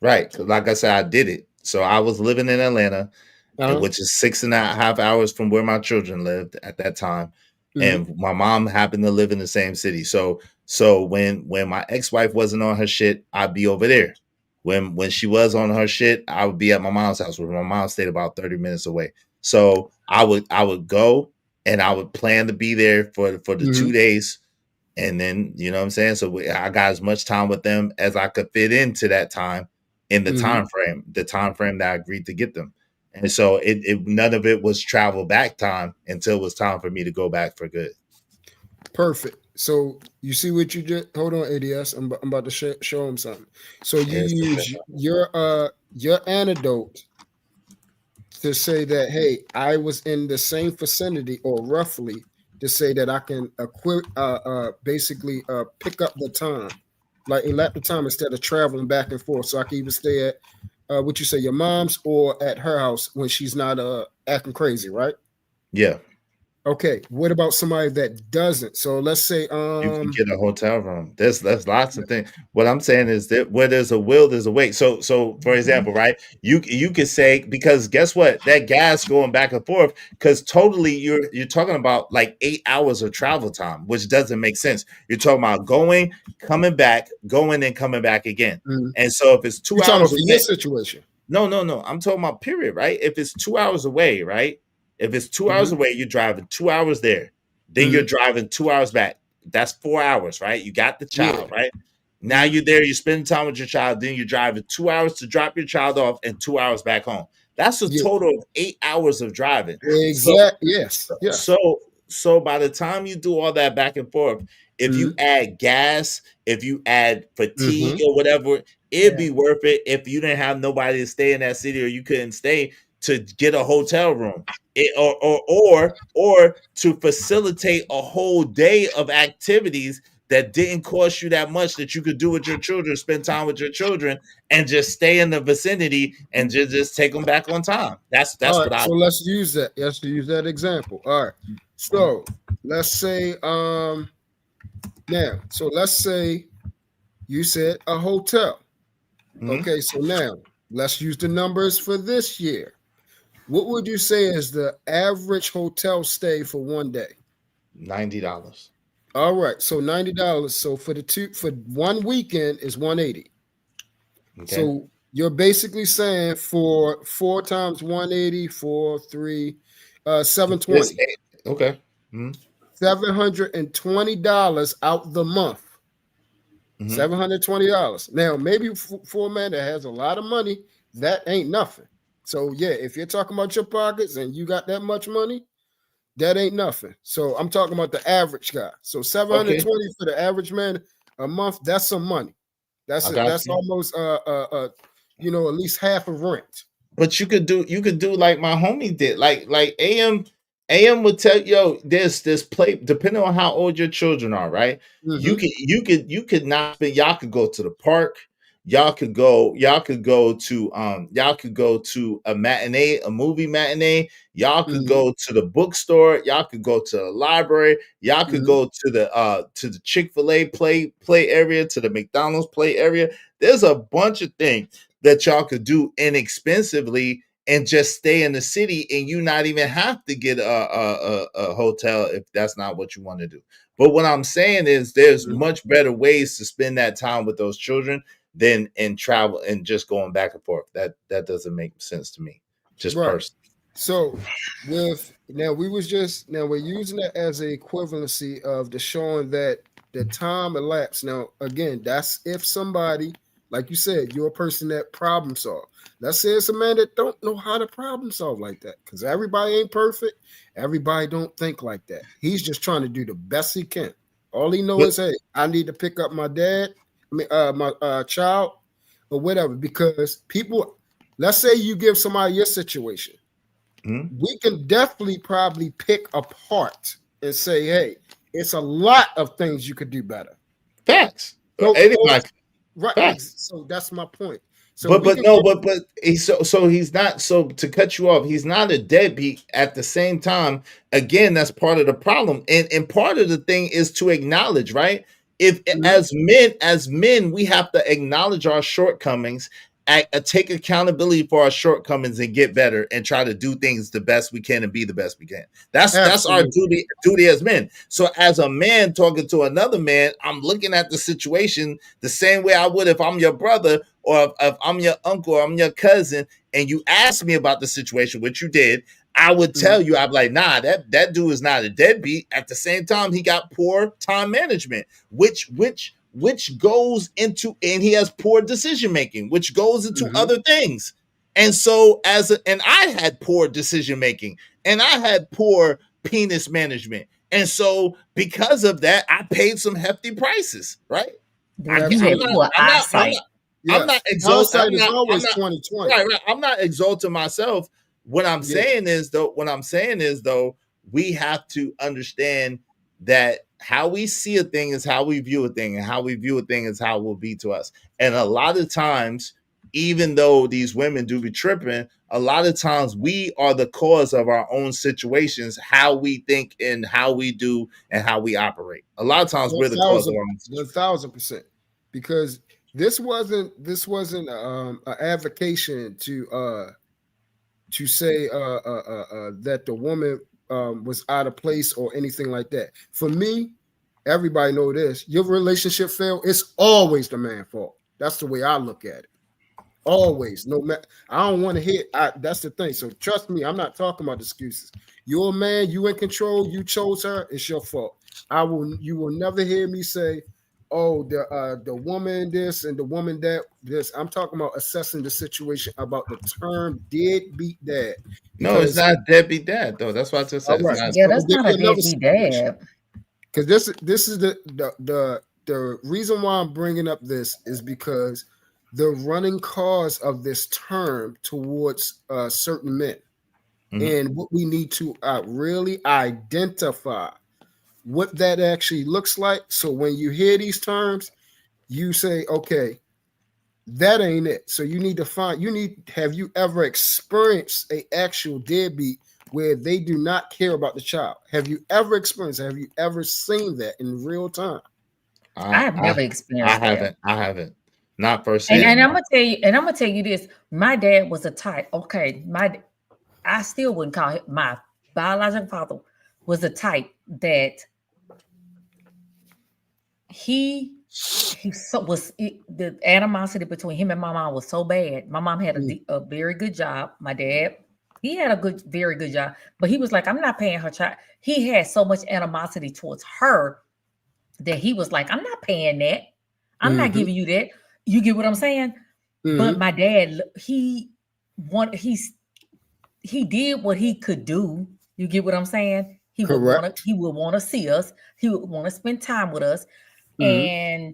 Right. Like I said, I did it. So I was living in Atlanta, which is 6.5 hours from where my children lived at that time. And my mom happened to live in the same city. So when my ex-wife wasn't on her shit, I'd be over there. When she was on her shit, I would be at my mom's house where my mom stayed about 30 minutes away. So I would go and I would plan to be there for the 2 days. And then, you know what I'm saying? So I got as much time with them as I could fit into that time in the time frame that I agreed to get them. And so it none of it was travel back time until it was time for me to go back for good. Perfect. So you see what you did? Hold on, ADS. I'm about to show him something. So you use your antidote to say that, hey, I was in the same vicinity or roughly to say that I can basically pick up the time, like elapse the time instead of traveling back and forth. So I can even stay at what you say, your mom's or at her house when she's not acting crazy, right? Yeah. Okay. What about somebody that doesn't? So let's say you can get a hotel room. There's lots of things. What I'm saying is that where there's a will, there's a way. So for example, right? You could say, because guess what? That gas going back and forth, because totally you're talking about like 8 hours of travel time, which doesn't make sense. You're talking about going, coming back, going and coming back again. And so if it's 2 You're hours talking about this situation. No. I'm talking about period, right? If it's 2 hours away, right? If it's 2 hours away, you're driving 2 hours there. Then you're driving 2 hours back. That's 4 hours, right? You got the child, right? Now you're there, you're spending time with your child. Then you're driving 2 hours to drop your child off and 2 hours back home. That's a total of 8 hours of driving. Exactly. Yes. so by the time you do all that back and forth, if you add gas, if you add fatigue or whatever, it'd be worth it if you didn't have nobody to stay in that city or you couldn't stay to get a hotel room. Or to facilitate a whole day of activities that didn't cost you that much that you could do with your children, spend time with your children, and just stay in the vicinity and just take them back on time. That's All what right, I. so let's use that. Let's use that example. All right. So let's say now, so let's say you said a hotel. Okay, so now let's use the numbers for this year. What would you say is the average hotel stay for one day? $90. All right, so $90. So for one weekend is $180. Okay. So you're basically saying for 4 times 180, 4, 3, 720. Okay. $720 out the month. $720. Now, maybe for a man that has a lot of money, that ain't nothing. So yeah, if you're talking about your pockets and you got that much money, that ain't nothing. So I'm talking about the average guy. So 720 for the average man a month, that's some money. That's almost at least half of rent. But you could do like my homie did. Like AM would tell there's this play, depending on how old your children are, right? You could not spend, y'all could go to the park, y'all could go to a matinee, a movie matinee, y'all could go to the bookstore, y'all could go to the library, y'all could go to the Chick-fil-A play area, to the McDonald's play area. There's a bunch of things that y'all could do inexpensively and just stay in the city, and you not even have to get a hotel if that's not what you want to do. But what I'm saying is there's much better ways to spend that time with those children than in travel and just going back and forth. That doesn't make sense to me, just personally. So we're using it as a equivalency of the showing that the time elapsed. Now, again, that's if somebody, like you said, you're a person that problem solve. Let's say it's a man that don't know how to problem solve like that, because everybody ain't perfect. Everybody don't think like that. He's just trying to do the best he can. All he knows is, hey, I need to pick up my child or whatever, because people, let's say you give somebody your situation. We can definitely probably pick apart and say, hey, it's a lot of things you could do better. Facts. Right. Facts. So that's my point. So he's not, so to cut you off, he's not a deadbeat. At the same time, again, that's part of the problem. And part of the thing is to acknowledge, right? If as men, we have to acknowledge our shortcomings, take accountability for our shortcomings and get better and try to do things the best we can and be the best we can. That's our duty as men. So as a man talking to another man, I'm looking at the situation the same way I would if I'm your brother or if I'm your uncle or I'm your cousin and you ask me about the situation, which you did. I would tell you, I'd be like, nah, that dude is not a deadbeat. At the same time, he got poor time management, which goes into, and he has poor decision making, which goes into other things. And so and I had poor decision making, and I had poor penis management. And so because of that, I paid some hefty prices, right? I'm not exalting. It's always 2020. Right. I'm not exalting myself. What I'm saying is though, we have to understand that how we see a thing is how we view a thing, and how we view a thing is how it will be to us. And a lot of times, even though these women do be tripping, a lot of times we are the cause of our own situations, how we think and how we do and how we operate. A lot of times we're the cause of our own situations. 1,000%. Because this wasn't an advocation to say that the woman was out of place or anything like that. For me, everybody know this. Your relationship failed, it's always the man's fault. That's the way I look at it. Always. No matter. I don't want to hear. That's the thing. So trust me, I'm not talking about excuses. You're a man. You in control. You chose her. It's your fault. You will never hear me say, oh, the woman this and the woman that this. I'm talking about assessing the situation about the term deadbeat dad. No, it's not deadbeat dad though. That's what I just All said. right. It's not. Yeah, that's not a deadbeat dad. Because this is the reason why I'm bringing up this is because the running cause of this term towards certain men, and what we need to really identify what that actually looks like. So when you hear these terms, you say, okay, that ain't it. So you need to have you ever experienced a actual deadbeat where they do not care about the child? Have you ever experienced that? Have you ever seen that in real time? I have never experienced that. I haven't. Not firsthand. And I'm gonna tell you this. My dad was a type. Okay, I still wouldn't call him my biological father was a type that the animosity between him and my mom was so bad. My mom had a very good job. My dad, he had a very good job, but he was like, I'm not paying her child. He had so much animosity towards her that he was like, I'm not paying that. I'm not giving you that. You get what I'm saying? But my dad, he did what he could do. You get what I'm saying? He would want to see us. He would want to spend time with us. And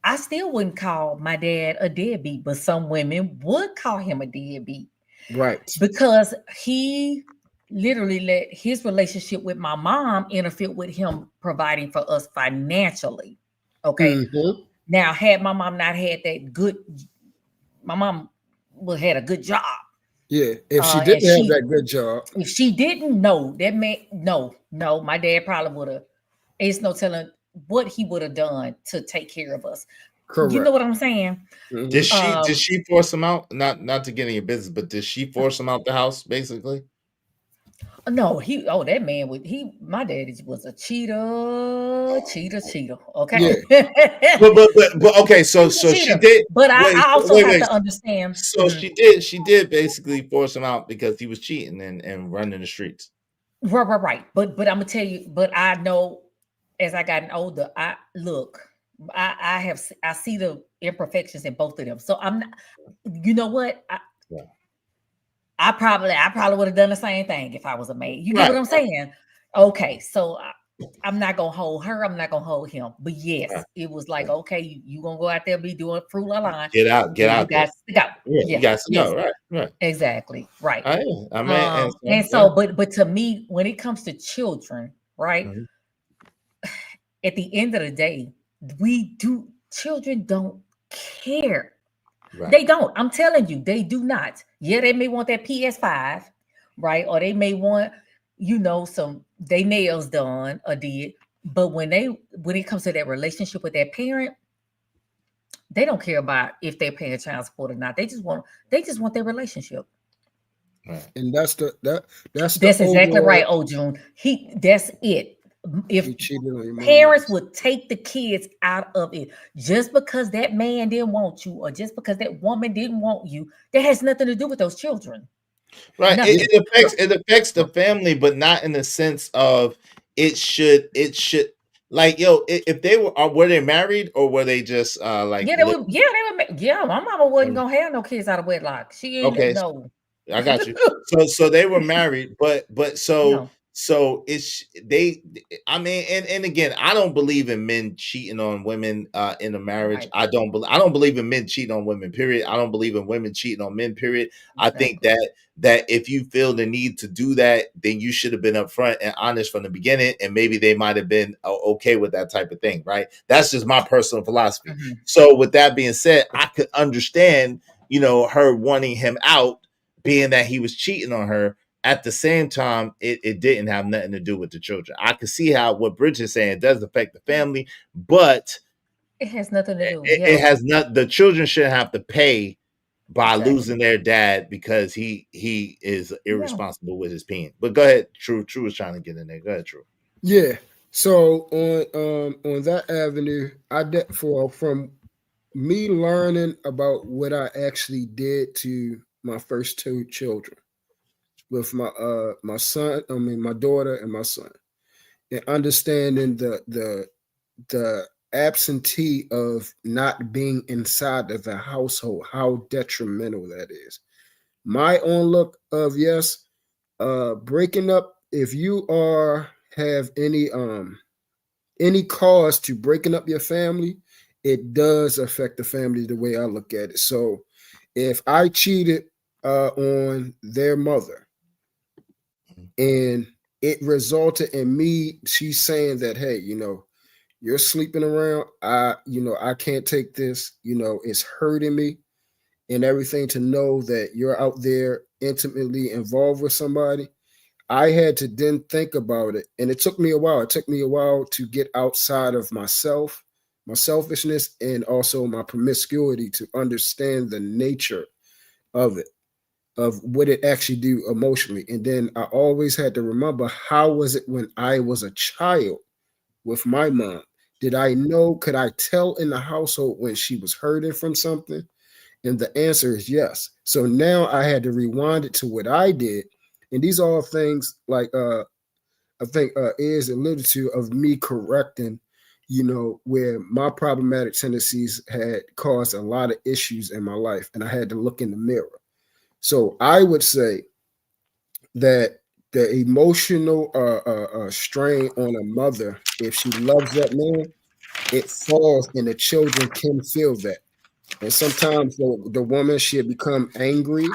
I still wouldn't call my dad a deadbeat, but some women would call him a deadbeat. Right. Because he literally let his relationship with my mom interfere with him providing for us financially. Okay. Now, had my mom not had that good, my mom would had a good job. Yeah, if she didn't have that good job. If she didn't know, that meant no, my dad probably would have. It's no telling what he would have done to take care of us. Correct. You know what I'm saying? Did she force him out? Not to get in your business, but did she force him out the house, basically? No, that man my daddy was a cheater. Okay. Yeah. but okay, so she did. But I also have to understand. So she did basically force him out because he was cheating and running the streets. Right. But I'm gonna tell you, but I know as I gotten older, I see the imperfections in both of them. So I'm not, you know what? I probably would have done the same thing if I was a maid. You know what I'm saying? Okay, so I'm not gonna hold her. I'm not gonna hold him. But yes, it was like, okay, you gonna go out there be doing fruit la line. Get out. You got to go. Yeah, you got to go. Right. Exactly. Right. I mean, and so, but to me, when it comes to children, right? At the end of the day, children don't care. Right. They don't. I'm telling you, they do not. Yeah, they may want that PS5, right? Or they may want, they nails done or did. But when it comes to that relationship with their parent, they don't care about if they're paying child support or not. They just want their relationship. Right. And that's exactly right, Ojun. That's it. If parents would take the kids out of it just because that man didn't want you or just because that woman didn't want you, that has nothing to do with those children. Right. It affects the family, but not in the sense of it should like, if they were they married or were they just like they were my mama wasn't gonna have no kids out of wedlock. She ain't I got you. So they were married, but So it's and again, I don't believe in men cheating on women in a marriage. Right. I don't believe in men cheating on women, period. I don't believe in women cheating on men, period. Exactly. I think that if you feel the need to do that, then you should have been upfront and honest from the beginning, and maybe they might have been okay with that type of thing, right? That's just my personal philosophy. Mm-hmm. So with that being said, I could understand, her wanting him out, being that he was cheating on her. At the same time, it didn't have nothing to do with the children. I could see how what Bridget's saying does affect the family, but it has nothing to do. It has not. The children shouldn't have to pay by losing their dad because he is irresponsible with his peeing. But go ahead, True was trying to get in there. Go ahead, True. Yeah. So on that avenue, from me learning about what I actually did to my first two children. With my son, my daughter and my son, and understanding the absentee of not being inside of the household, how detrimental that is. My own look of yes, breaking up, if you have any cause to breaking up your family, it does affect the family the way I look at it. So if I cheated on their mother and it resulted in me, she's saying that, hey, you're sleeping around. I can't take this. It's hurting me and everything to know that you're out there intimately involved with somebody. I had to then think about it. And it took me a while. It took me a while to get outside of myself, my selfishness, and also my promiscuity to understand the nature of it, of what it actually do emotionally. And then I always had to remember, how was it when I was a child with my mom? Did I know, could I tell in the household when she was hurting from something? And the answer is yes. So now I had to rewind it to what I did. And these are all things like I think is alluded to of me correcting, where my problematic tendencies had caused a lot of issues in my life. And I had to look in the mirror. So I would say that the emotional strain on a mother, if she loves that man, it falls, and the children can feel that. And sometimes the woman, she'll become angry.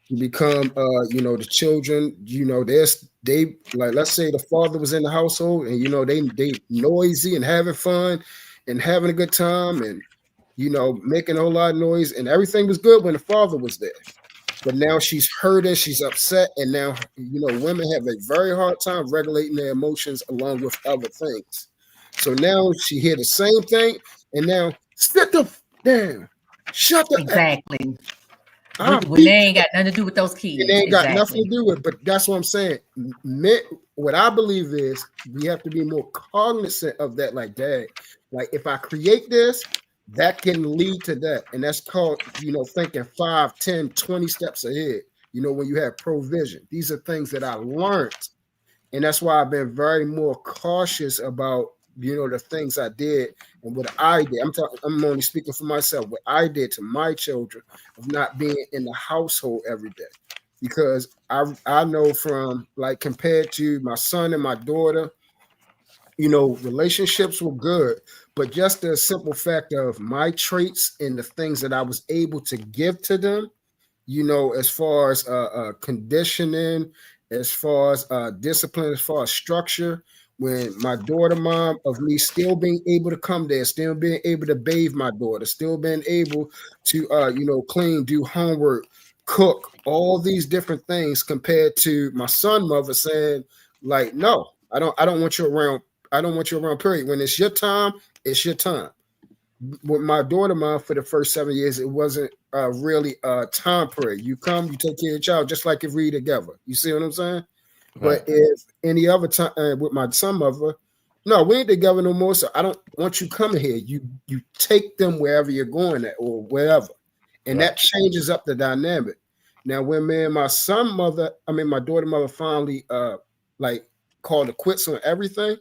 You become, the children, they like, let's say the father was in the household and, they noisy and having fun and having a good time and, making a whole lot of noise, and everything was good when the father was there. But now she's hurting, she's upset, and now, women have a very hard time regulating their emotions along with other things. So now she hear the same thing, and now sit the down, shut the exactly. When they ain't got nothing to do with those kids. It ain't got nothing to do with it, but that's what I'm saying. What I believe is we have to be more cognizant of that. Like, dad, like if I create this, that can lead to that. And that's called, thinking 5, 10, 20 steps ahead, when you have provision. These are things that I learned. And that's why I've been very more cautious about, the things I did and what I did. I'm only speaking for myself, what I did to my children of not being in the household every day. Because I know from, like, compared to my son and my daughter, relationships were good, but just the simple fact of my traits and the things that I was able to give to them, as far as conditioning, as far as discipline, as far as structure, when my daughter mom of me still being able to come there, still being able to bathe my daughter, still being able to, clean, do homework, cook, all these different things compared to my son mother saying, like, no, I don't want you around. I don't want you around, period. When it's your time, it's your time. With my daughter mom for the first 7 years, it wasn't really a time period. You come, you take care of your child, just like if we together. You see what I'm saying? Right. But if any other time with my son mother, no, we ain't together no more. So I don't want you coming here. You take them wherever you're going at or wherever. And that changes up the dynamic. Now, when me and my my daughter mother finally like called it quits on everything,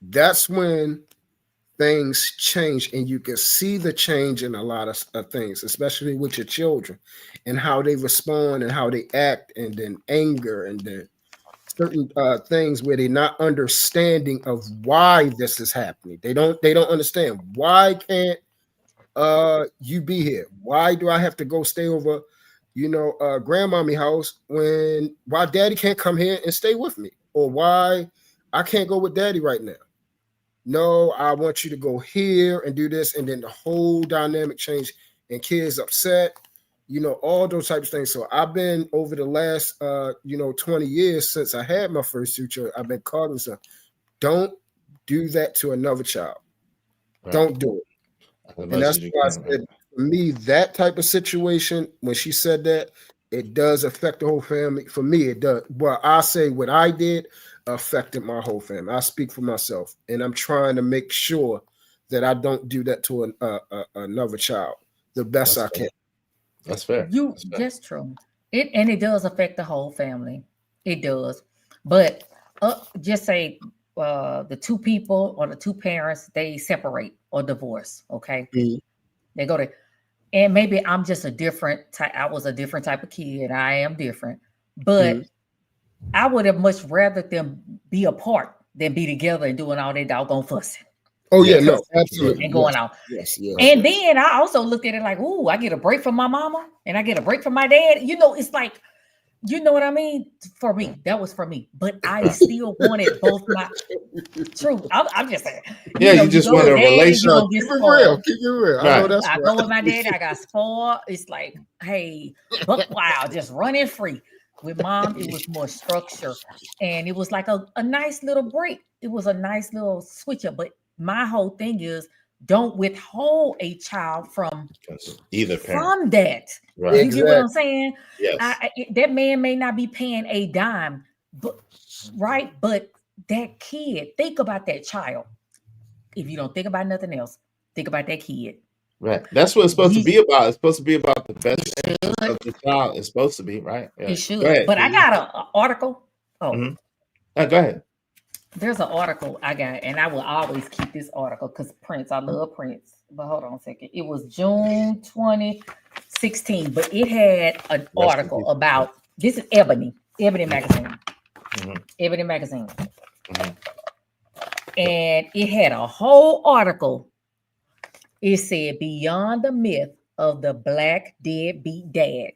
that's when things change, and you can see the change in a lot of things, especially with your children and how they respond and how they act, and then anger, and then certain things where they're not understanding of why this is happening. They don't understand. Why can't you be here? Why do I have to go stay over, grandmommy house why daddy can't come here and stay with me? Or why I can't go with daddy right now? No, I want you to go here and do this. And then the whole dynamic change and kids upset, all those types of things. So I've been over the last, 20 years since I had my first 2 children, I've been cognizant. Don't do that to another child. Right. Don't do it. And that's why I said, for me, that type of situation, when she said that, it does affect the whole family. For me, it does. Well, I say what I did affected my whole family. I speak for myself, and I'm trying to make sure that I don't do that to another child the best I can. That's fair. That's true. It does affect the whole family. It does. But just say the two people or the two parents, they separate or divorce. Okay. They go to, and maybe I'm just a different type. I was a different type of kid. I am different, but I would have much rather them be apart than be together and doing all that doggone fussing. Oh yeah, no, absolutely. And going out. Yes. And then I also looked at it like, ooh, I get a break from my mama and I get a break from my dad. You know, it's like, you know what I mean? For me, that was for me. But I still wanted both my true. I'm just saying. You just want a relationship. Keep it real. Keep it real. Right. I know that's I right. go with my dad. I got spoiled. It's like, hey, buck wild, just running free. With mom, it was more structure. And it was like a nice little break. It was a nice little switch up. But my whole thing is, don't withhold a child from either parent. From that. Right. You get what I'm saying? Yes. That man may not be paying a dime, but right? But that kid, think about that child. If you don't think about nothing else, think about that kid. Right. That's what it's supposed to be about. It's supposed to be about the best interest of the child. It's supposed to be, right? Yeah. It should. Go ahead, But I please. got an article. Oh. Go ahead. There's an article I got, and I will always keep this article because Prince, I love Prince. But hold on a second. It was June 2016, but it had an article about, this is Ebony magazine. Ebony magazine. And it had a whole article. It said, beyond the myth of the black deadbeat dad.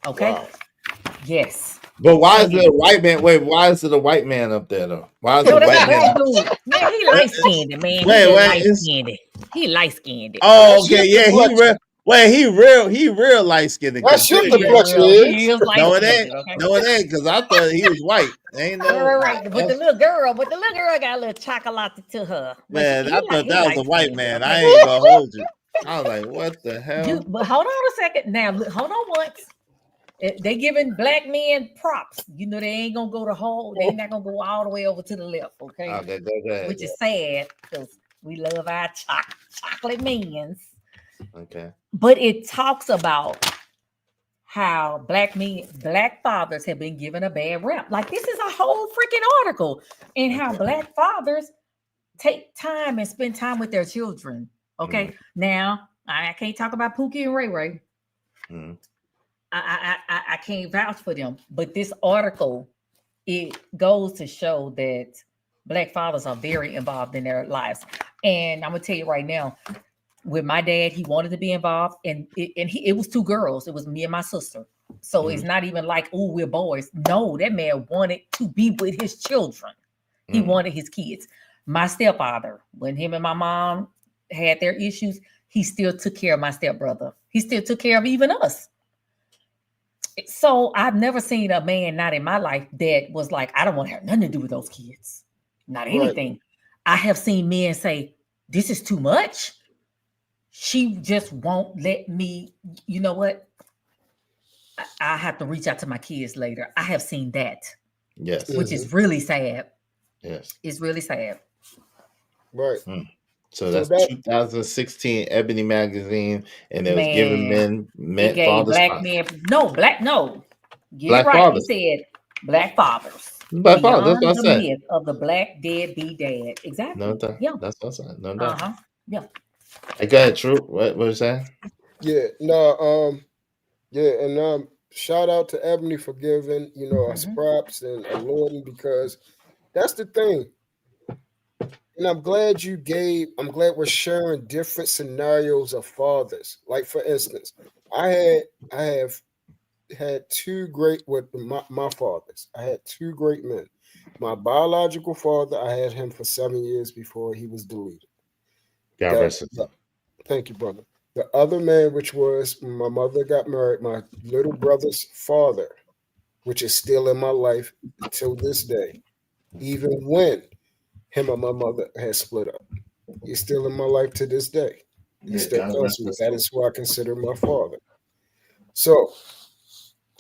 Okay? Wow. Yes. But why is it a white man? Wait, why is it a white man up there though? Why is it a white man? Man, he light skinned, man. He light skinned. Oh, okay, yeah, he real light skinned. That's your complexion is. No, it ain't. No, it ain't, because I thought he was white. Ain't no. Right. But the little girl got a little chocolate to her. Man, I thought that was a white man. I ain't gonna hold you. I was like, what the hell? But hold on a second. Now, hold on once. They giving black men props. You know, they ain't gonna go the whole, they not gonna go all the way over to the left, okay? Go ahead, which is sad because we love our chocolate minions. Okay. But it talks about how black fathers have been given a bad rep. Like, this is a whole freaking article, and how black fathers take time and spend time with their children. Okay. Now, I can't talk about Pookie and Ray Ray. I can't vouch for them, but this article, it goes to show that black fathers are very involved in their lives. And I'm gonna tell you right now, with my dad, he wanted to be involved, and it was two girls. It was me and my sister. So it's not even like, oh, we're boys. No, that man wanted to be with his children. He wanted his kids. My stepfather, when him and my mom had their issues, he still took care of my stepbrother. He still took care of even us. So I've never seen a man, not in my life, that was like, I don't want to have nothing to do with those kids. Not anything. Right. I have seen men say, this is too much. She just won't let me, you know what? I have to reach out to my kids later. I have seen that. Yes. Which is really sad. Yes. It's really sad. Right. So that's 2016 Ebony magazine, and it was giving men fathers. Black men, no. Get black it right. fathers. He said black fathers. Black fathers. That's what I said. Myth of the black deadbeat dad. Exactly. No doubt. Yeah. That's what I said. No doubt. Yeah. Hey, go ahead, True. What was that? Yeah. No. And shout out to Ebony for giving us props and lauding, because that's the thing. And I'm glad we're sharing different scenarios of fathers. Like, for instance, I have had two great with my fathers. I had two great men. My biological father, I had him for 7 years before he was deleted. God rest his soul. Thank you, brother. The other man, which was my mother got married, my little brother's father, which is still in my life until this day, even when him and my mother has split up. He's still in my life to this day. He still tells me that is who I consider my father. So,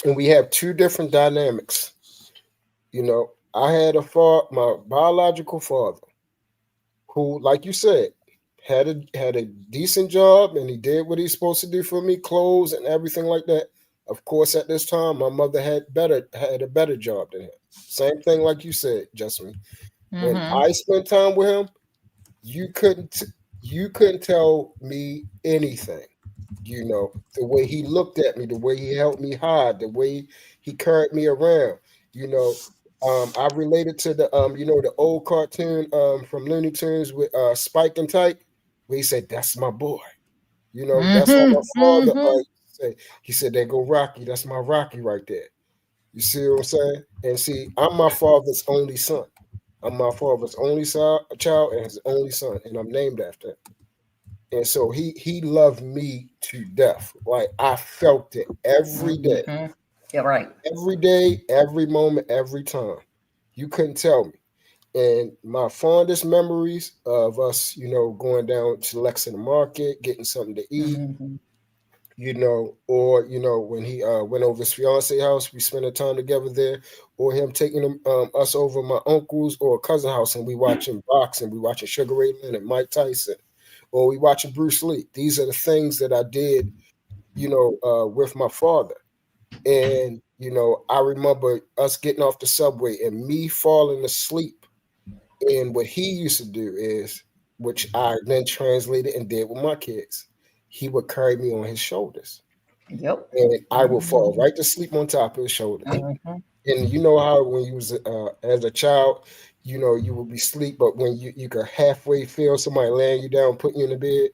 and we have two different dynamics. I had my biological father, who, like you said, had a decent job, and he did what he's supposed to do for me, clothes and everything like that, Of course, at this time, my mother had a better job than him. Same thing, like you said, Justin. When I spent time with him, you couldn't tell me anything. You know, the way he looked at me, the way he helped me hide, the way he carried me around. You know, I related to the the old cartoon from Looney Tunes with Spike and Tyke, where he said, "That's my boy." You know, that's how my father said. He said, "There go Rocky. That's my Rocky right there." You see what I'm saying? And see, I'm my father's only son. I'm my father's only child and his only son, and I'm named after him. And so he loved me to death. Like I felt it every day. Yeah, right. Every day, every moment, every time. You couldn't tell me. And my fondest memories of us, going down to Lexington Market, getting something to eat, or when he went over his fiance's house, we spent time together there, or him taking us over my uncle's or cousin's house, and we watching boxing, we watching Sugar Ray Leonard and Mike Tyson, or we watching Bruce Lee. These are the things that I did, with my father. And I remember us getting off the subway and me falling asleep. And what he used to do is, which I then translated and did with my kids, he would carry me on his shoulders. Yep. And I would fall right to sleep on top of his shoulders. And you know how when you was as a child, you would be asleep, but when you could halfway feel somebody laying you down, putting you in the bed.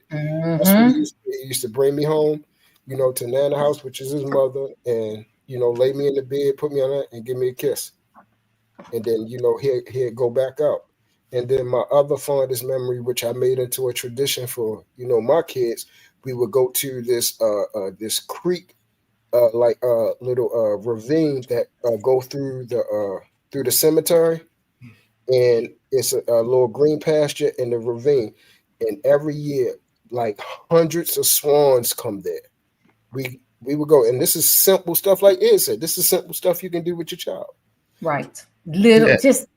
That's what he used to bring me home, to Nana house, which is his mother, and lay me in the bed, put me on it, and give me a kiss. And then he'd go back out. And then my other fondest memory, which I made into a tradition for my kids, we would go to this this creek, little ravine that go through the cemetery, and it's a little green pasture in the ravine. And every year, like hundreds of swans come there. We would go, and this is simple stuff, like Ed said. This is simple stuff you can do with your child. Right. Listen,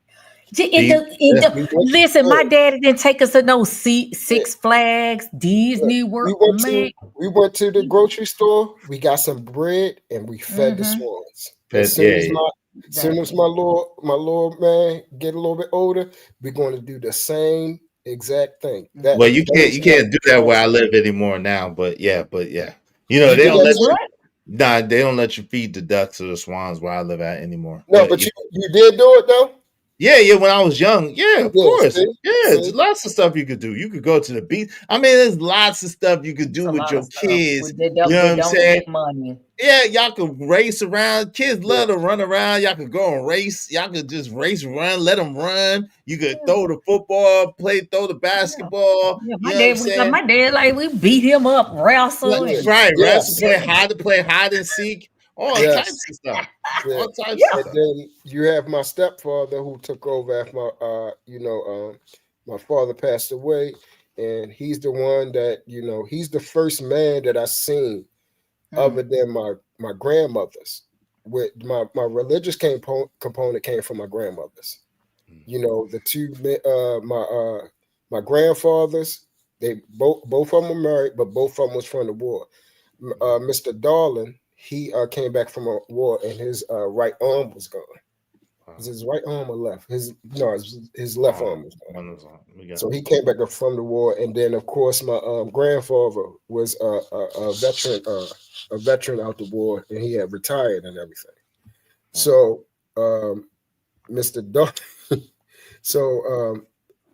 my daddy didn't take us to no Six Flags, Disney World. We went to the grocery store. We got some bread and we fed the swans. As soon as my little man get a little bit older, we're going to do the same exact thing. You can't do that where I live anymore now. But yeah. They don't let you. Nah, they don't let you feed the ducks or the swans where I live at anymore. No, but you did do it though. Yeah, when I was young. Yeah, of course. See? There's lots of stuff you could do. You could go to the beach. I mean, there's lots of stuff you could do with your kids. You know what I'm saying? Money. Yeah, y'all could race around. Kids love to run around. Y'all could go and race. Y'all could just race, run, let them run. You could throw the football, throw the basketball. Yeah, my dad, like, we beat him up, wrestle. Wrestle, play hide and seek. All types of stuff. All types of stuff. And then you have my stepfather who took over after my father passed away, and he's the one that he's the first man that I seen other than my grandmothers. With my religious component came from my grandmothers. The two my grandfathers, they both of them were married, but both of them was from the war. Mr. Darling, he came back from a war and his right arm was gone. Was his right arm or left? His left arm was gone. So he came back from the war, and then of course my grandfather was a veteran out the war, and he had retired and everything. So Mr. Darling,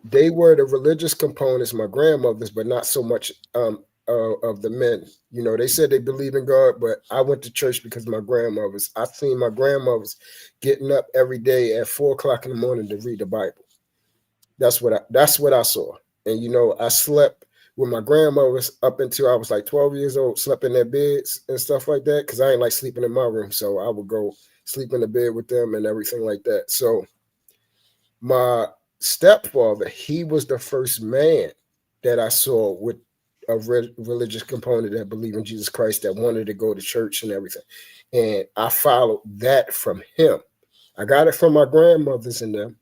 they were the religious components, my grandmothers, but not so much of the men. They said they believe in God, but I went to church because my grandmothers. I seen my grandmothers getting up every day at 4:00 in the morning to read the Bible. That's what I saw. And I slept with my grandmothers up until I was like 12 years old, slept in their beds and stuff like that, because I ain't like sleeping in my room. So I would go sleep in the bed with them and everything like that. So my stepfather, he was the first man that I saw with a religious component that believed in Jesus Christ, that wanted to go to church and everything. And I followed that from him. I got it from my grandmothers and them,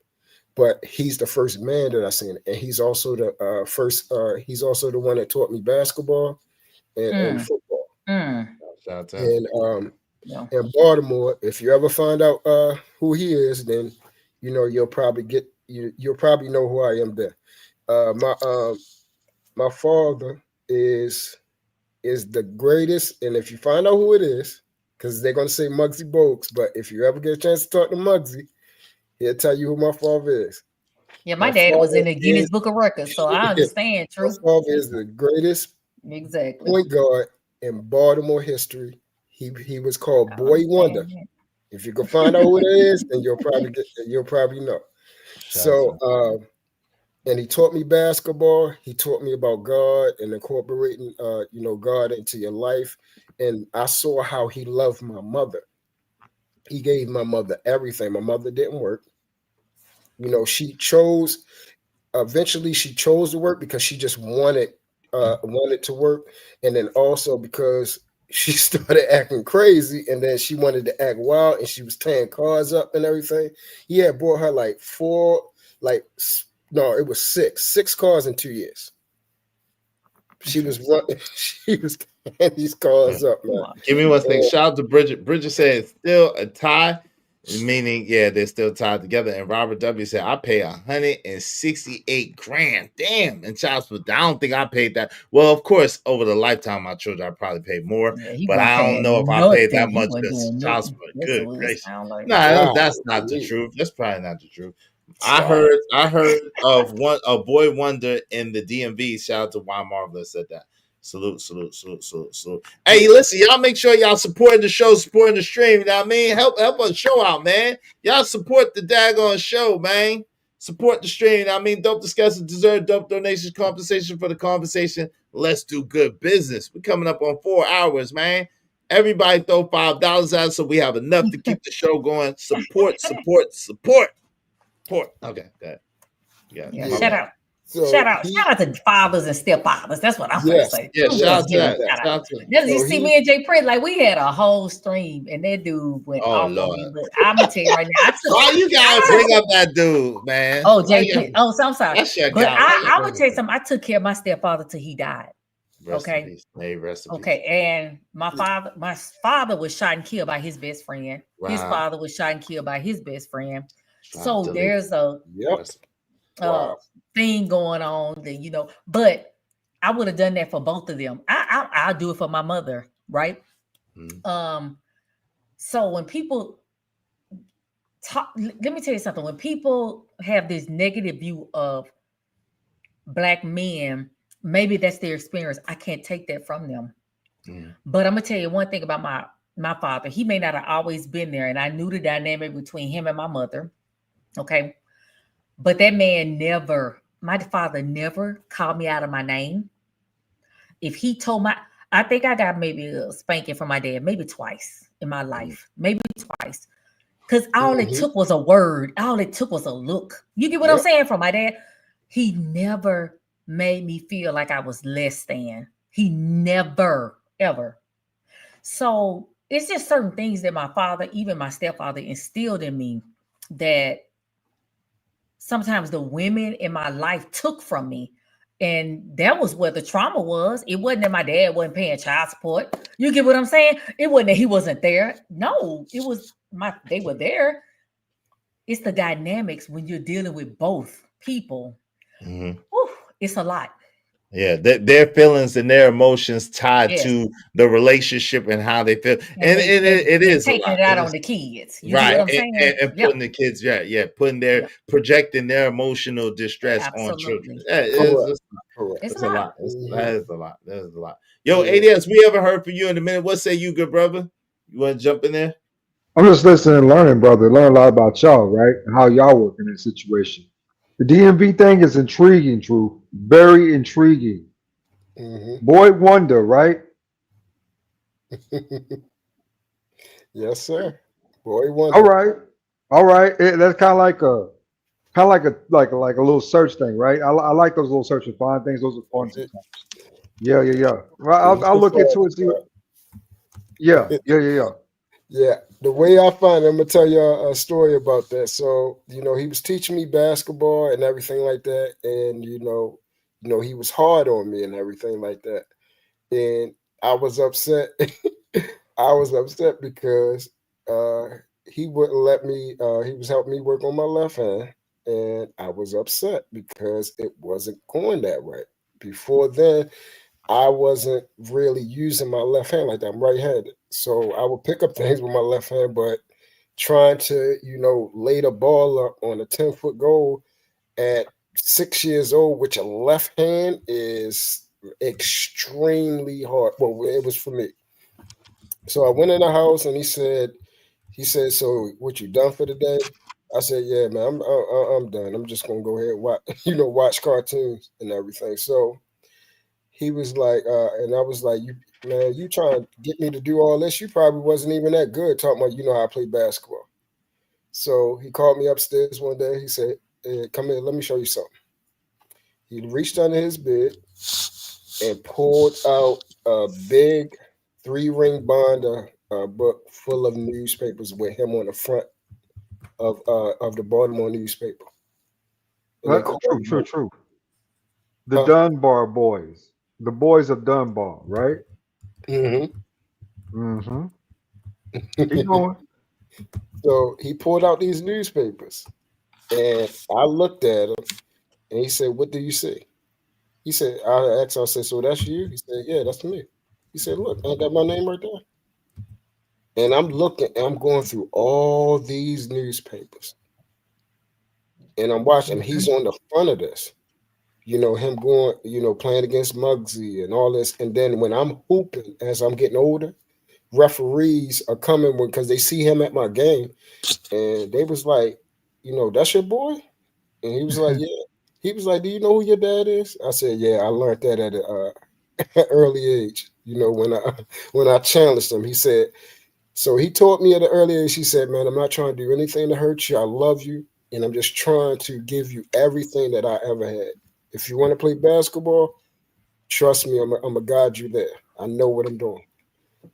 but he's the first man that I seen. And he's also the he's also the one that taught me basketball and football. And Yeah. in Baltimore. If you ever find out who he is, then you'll probably you'll probably know who I am then. My father is the greatest, and if you find out who it is, because they're gonna say Muggsy Bogues, but if you ever get a chance to talk to Muggsy, he'll tell you who my father is. Yeah, my dad was in the Guinness Book of Records, so I understand. My father is the greatest point guard in Baltimore history. He was called Boy Wonder. If you can find out who it is, then you'll probably know. So and he taught me basketball. He taught me about God and incorporating God into your life. And I saw how he loved my mother. He gave my mother everything. My mother didn't work. She chose to work because she just wanted to work, and then also because she started acting crazy, and then she wanted to act wild, and she was tearing cars up and everything. He had bought her it was six cars in 2 years. She was tearing these cars up, man. Give me one thing. Shout out to Bridget. Bridget said it's still a tie, meaning they're still tied together. And Robert W said I pay $168,000. Damn, and child support. I don't think I paid that. Well, of course, over the lifetime of my children, I probably paid more, but I don't know if I paid that much because child support. Good gracious. That's not the truth. That's probably not the truth. I heard of Boy Wonder in the DMV. Shout out to Juan Marvelous said that. Salute. Hey, listen, y'all make sure y'all supporting the show, supporting the stream. You know what I mean? Help us show out, man. Y'all support the daggone show, man. Support the stream. You know what I mean? Dope discussions deserve dope donations, compensation for the conversation. Let's do good business. We're coming up on 4 hours, man. Everybody throw $5 out so we have enough to keep the show going. Support. Okay, good. Yeah, shout out. Shout out to fathers and stepfathers. That's what I'm gonna say. Yeah, shout out to that. You see me and Jay Prince, like we had a whole stream, and that dude went off on me. But I'm gonna tell you right now. Why you gotta bring up that dude, man? Oh, Jay Prince. Oh, so I'm sorry. But I'm gonna tell you something. I took care of my stepfather till he died. Rest okay. Rest okay, and my father was shot and killed by his best friend. Wow. His father was shot and killed by his best friend. So there's a thing going on that but I would have done that for both of them. I'll do it for my mother, right? Mm-hmm. So when people talk, let me tell you something. When people have this negative view of Black men, maybe that's their experience. I can't take that from them. Mm. But I'm gonna tell you one thing about my father. He may not have always been there, and I knew the dynamic between him and my mother. Okay. But that man my father never called me out of my name. If he told I think I got maybe a spanking from my dad, maybe twice in my life, maybe twice. Because all it took was a word. All it took was a look. You get what I'm saying from my dad? He never made me feel like I was less than. He never, ever. So it's just certain things that my father, even my stepfather, instilled in me that sometimes the women in my life took from me. And that was where the trauma was. It wasn't that my dad wasn't paying child support. You get what I'm saying? It wasn't that he wasn't there. No, it was they were there. It's the dynamics when you're dealing with both people. Mm-hmm. Whew, it's a lot. Yeah, their feelings and their emotions tied to the relationship and how they feel, and it is taking it out on the kids, right? And putting the kids, projecting their emotional distress on children. It's a lot. That is a lot. That is a lot. Yo, ADS, we haven't heard from you in a minute. What say you, good brother? You want to jump in there? I'm just listening and learning, brother. Learn a lot about y'all, right? And how y'all work in this situation. The DMV thing is intriguing, Drew. Very intriguing. Mm-hmm. Boy Wonder, right? Yes, sir. Boy Wonder. All right. That's kind of like a little search thing, right? I like those little search and find things. Those are fun sometimes. Yeah. Well, I'll look into it. See. Yeah. Yeah, the way I find it, I'm gonna tell you a story about that. So, he was teaching me basketball and everything like that, and he was hard on me and everything like that, and I was upset. I was upset because he wouldn't let me. He was helping me work on my left hand, and I was upset because it wasn't going that right. Before then, I wasn't really using my left hand like that. I'm right-handed, so I would pick up things with my left hand, but trying to, lay the ball up on a 10-foot goal at 6 years old with your left hand is extremely hard. Well, it was for me. So I went in the house and he said, so what, you done for the day? I said, yeah, man, I'm done. I'm just gonna go ahead and watch, watch cartoons and everything. So he was like, and I was like, you trying to get me to do all this? You probably wasn't even that good. Talking about, how I play basketball. So he called me upstairs one day. He said, hey, come here, let me show you something. He reached under his bed and pulled out a big 3-ring binder book full of newspapers with him on the front of the Baltimore newspaper. True. The Dunbar boys, the boys of Dunbar, right? Mm-hmm. Keep going. So he pulled out these newspapers, and I looked at him, and he said, "What do you see?" He said, I asked him, I said, "So that's you?" He said, "Yeah, that's me." He said, "Look, I got my name right there." And I'm looking, and I'm going through all these newspapers, and I'm watching. He's on the front of this, him going, playing against Muggsy and all this. And then when I'm hooping, as I'm getting older, referees are coming because they see him at my game, and they was like, "That's your boy?" And he was like, "Yeah." He was like, "Do you know who your dad is?" I said, "Yeah, I learned that at an early age. When I challenged him." He said, so he taught me at an early age. He said, "Man, I'm not trying to do anything to hurt you. I love you, and I'm just trying to give you everything that I ever had. If you want to play basketball, trust me, I'm gonna guide you there. I know what I'm doing."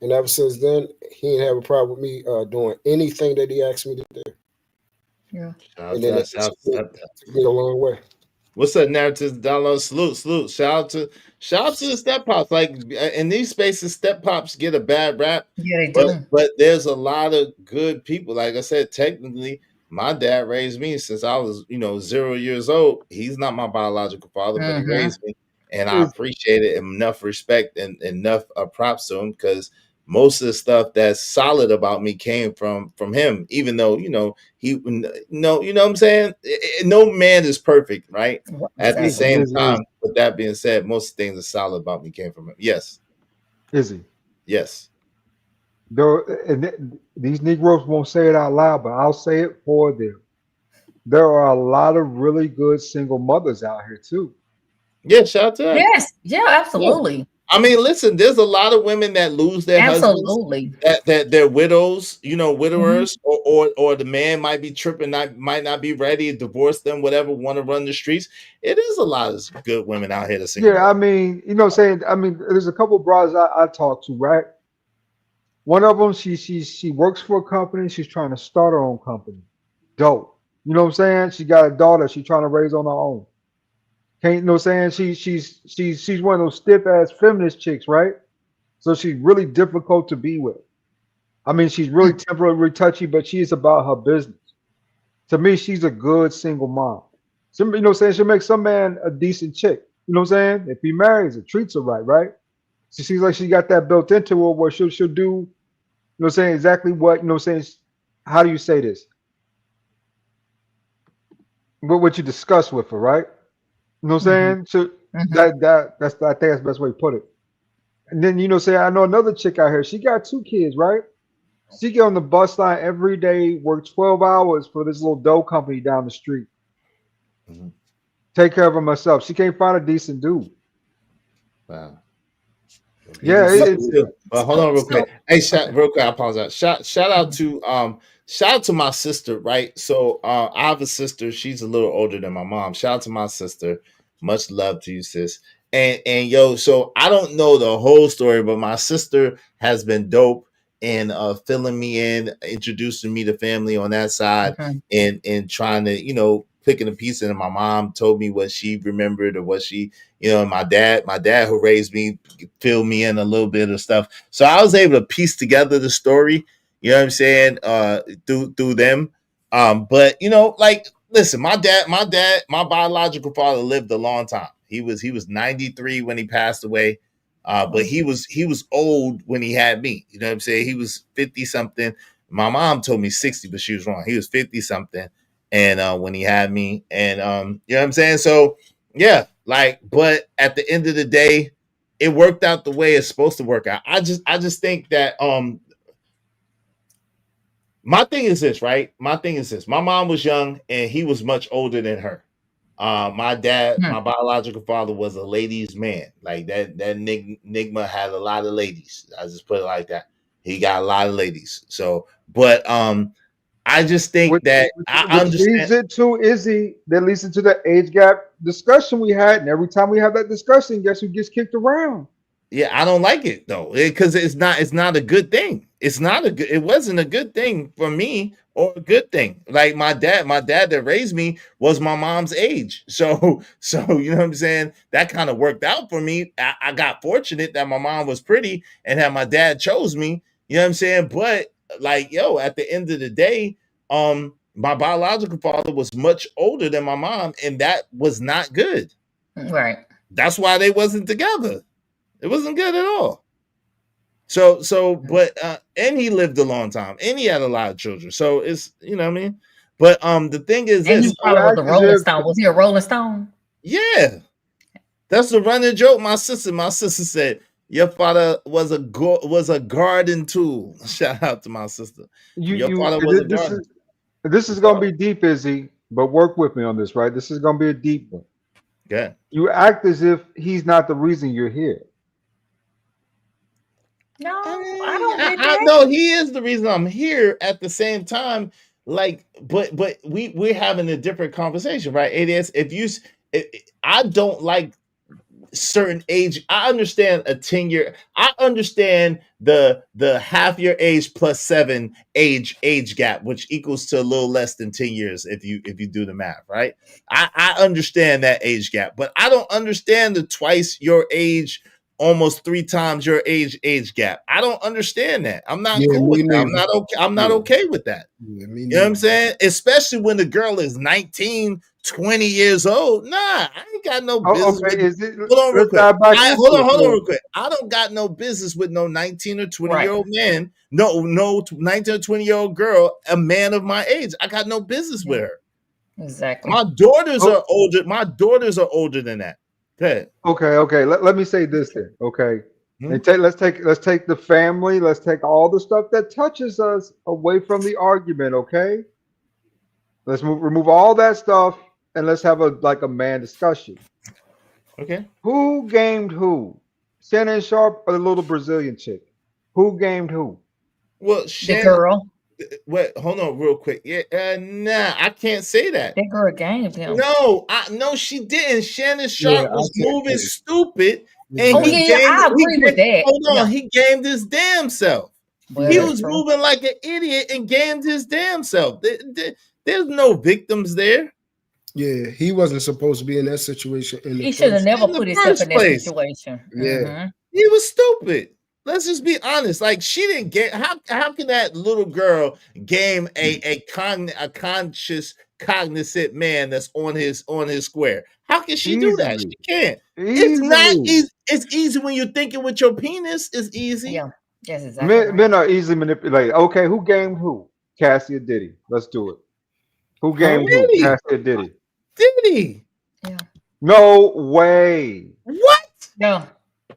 And ever since then, he didn't have a problem with me doing anything that he asked me to do. Yeah. And then it took me a long way. What's up, Narratives Download? Salute. Shout out to the Step Pops. Like in these spaces, Step Pops get a bad rap. Yeah, they do. But there's a lot of good people. Like I said, technically, my dad raised me since I was, 0 years old. He's not my biological father, but he raised me. And I appreciate it, enough respect and enough props to him, because most of the stuff that's solid about me came from him, even though, he, what I'm saying? No man is perfect, right? At the same time, with that being said, most things that are solid about me came from him. Yes. Izzy. Yes. These Negroes won't say it out loud, but I'll say it for them. There are a lot of really good single mothers out here too. Yeah, shout out to that. Yes, yeah, absolutely. Yeah. I mean, listen, there's a lot of women that lose their husbands, that they're widows, widowers, or the man might be tripping, might not be ready, divorce them, whatever, want to run the streets. It is a lot of good women out here to sing. Yeah, I mean, there's a couple of brothers I talk to, right? One of them, she works for a company. She's trying to start her own company. Dope. You know what I'm saying? She got a daughter she's trying to raise on her own. Can't, she's one of those stiff ass feminist chicks, right? So she's really difficult to be with. I mean, she's really temporarily touchy, but she's about her business. To me, she's a good single mom. She'll make some man a decent chick. You know what I'm saying? If he marries her, treats her right? She seems like she got that built into her where she'll do, exactly what, how do you say this? What you discuss with her, right? You know what I'm saying? So that's I think that's the best way to put it. And then I know another chick out here. She got 2 kids, right? She get on the bus line every day, work 12 hours for this little dough company down the street. Take care of her herself. She can't find a decent dude. Wow. Yeah. Hold on real quick. Hey, real quick. I apologize. Shout out to my sister, right? So I have a sister. She's a little older than my mom. Shout out to my sister. Much love to you, sis. And yo, so I don't know the whole story, but my sister has been dope in filling me in, introducing me to family on that side, and trying to, picking a piece, and my mom told me what she remembered or what she, my dad who raised me filled me in a little bit of stuff. So I was able to piece together the story, you know what I'm saying, through them. But like, listen, my biological father lived a long time. He was 93 when he passed away. But he was old when he had me. You know what I'm saying? He was 50 something. My mom told me 60, but she was wrong. He was 50 something. And when he had me, and you know what I'm saying? So yeah, like, but at the end of the day, it worked out the way it's supposed to work out. I just think that my thing is this, right? My thing is this. My mom was young and he was much older than her. My dad, my biological father, was a ladies' man. Like that Nigma had a lot of ladies. I just put it like that. He got a lot of ladies. So, but I just think that I understand. Leads it to Izzy. That leads into the age gap discussion we had, and every time we have that discussion, guess who gets kicked around? Yeah, I don't like it though, because it's not a good thing. It wasn't a good thing for me or a good thing. Like my dad that raised me was my mom's age. So you know what I'm saying? That kind of worked out for me. I got fortunate that my mom was pretty and that my dad chose me. You know what I'm saying? But like, at the end of the day, my biological father was much older than my mom, and that was not good. Right. That's why they wasn't together. It wasn't good at all. But and he lived a long time, and he had a lot of children. So it's, you know what I mean. But the thing is, and he probably was a Rolling Stone. Was he a Rolling Stone? Yeah, that's the running joke. My sister said your father was a garden tool. Shout out to my sister. Your father was a garden. This is gonna be deep, Izzy, but work with me on this, right? This is gonna be a deep one. Yeah. You act as if he's not the reason you're here. No, I don't think I know he is the reason I'm here. At the same time, like, but we're having a different conversation, right? It is I don't like certain age. I understand a 10-year. I understand the half your age plus 7 age gap, which equals to a little less than 10 years if you do the math, right? I understand that age gap, but I don't understand the twice your age, almost 3 times your age gap. I don't understand that. I'm not cool with that. I'm not okay. I'm not okay with that. You know what I'm saying? Especially when the girl is 19, 20 years old. Nah, I ain't got no business. Hold on real quick. Hold on real quick. I don't got no business with no 19 or 20-year-old man. No 19 or 20-year-old girl, a man of my age. I got no business with her. Exactly. My daughters are older. My daughters are older than that. Okay. Let me say this then. Okay. Let's take the family. Let's take all the stuff that touches us away from the argument. Okay. Let's remove all that stuff and let's have a man discussion. Okay. Who gamed who? Shannon Sharp or the little Brazilian chick? Who gamed who? Well, the girl. Wait, hold on real quick. Yeah, nah, I can't say that. That girl gamed him. No, she didn't. Shannon Sharp was moving stupid. And I agree with that. Hold on, he gamed his damn self. Well, he was moving like an idiot and gamed his damn self. There's no victims there. Yeah, he wasn't supposed to be in that situation. He should have never put himself in that situation. Yeah, he was stupid. Let's just be honest. Like, she didn't get how can that little girl game a conscious, cognizant man that's on his square? How can she do that? She can't. It's not easy. It's easy when you're thinking with your penis. It's easy. Yeah, yes, exactly. Men are easily manipulated. Okay, who gamed who? Cassie or Diddy? Let's do it. Who gamed who? Cassie or Diddy? Diddy. Yeah. No way. What? No.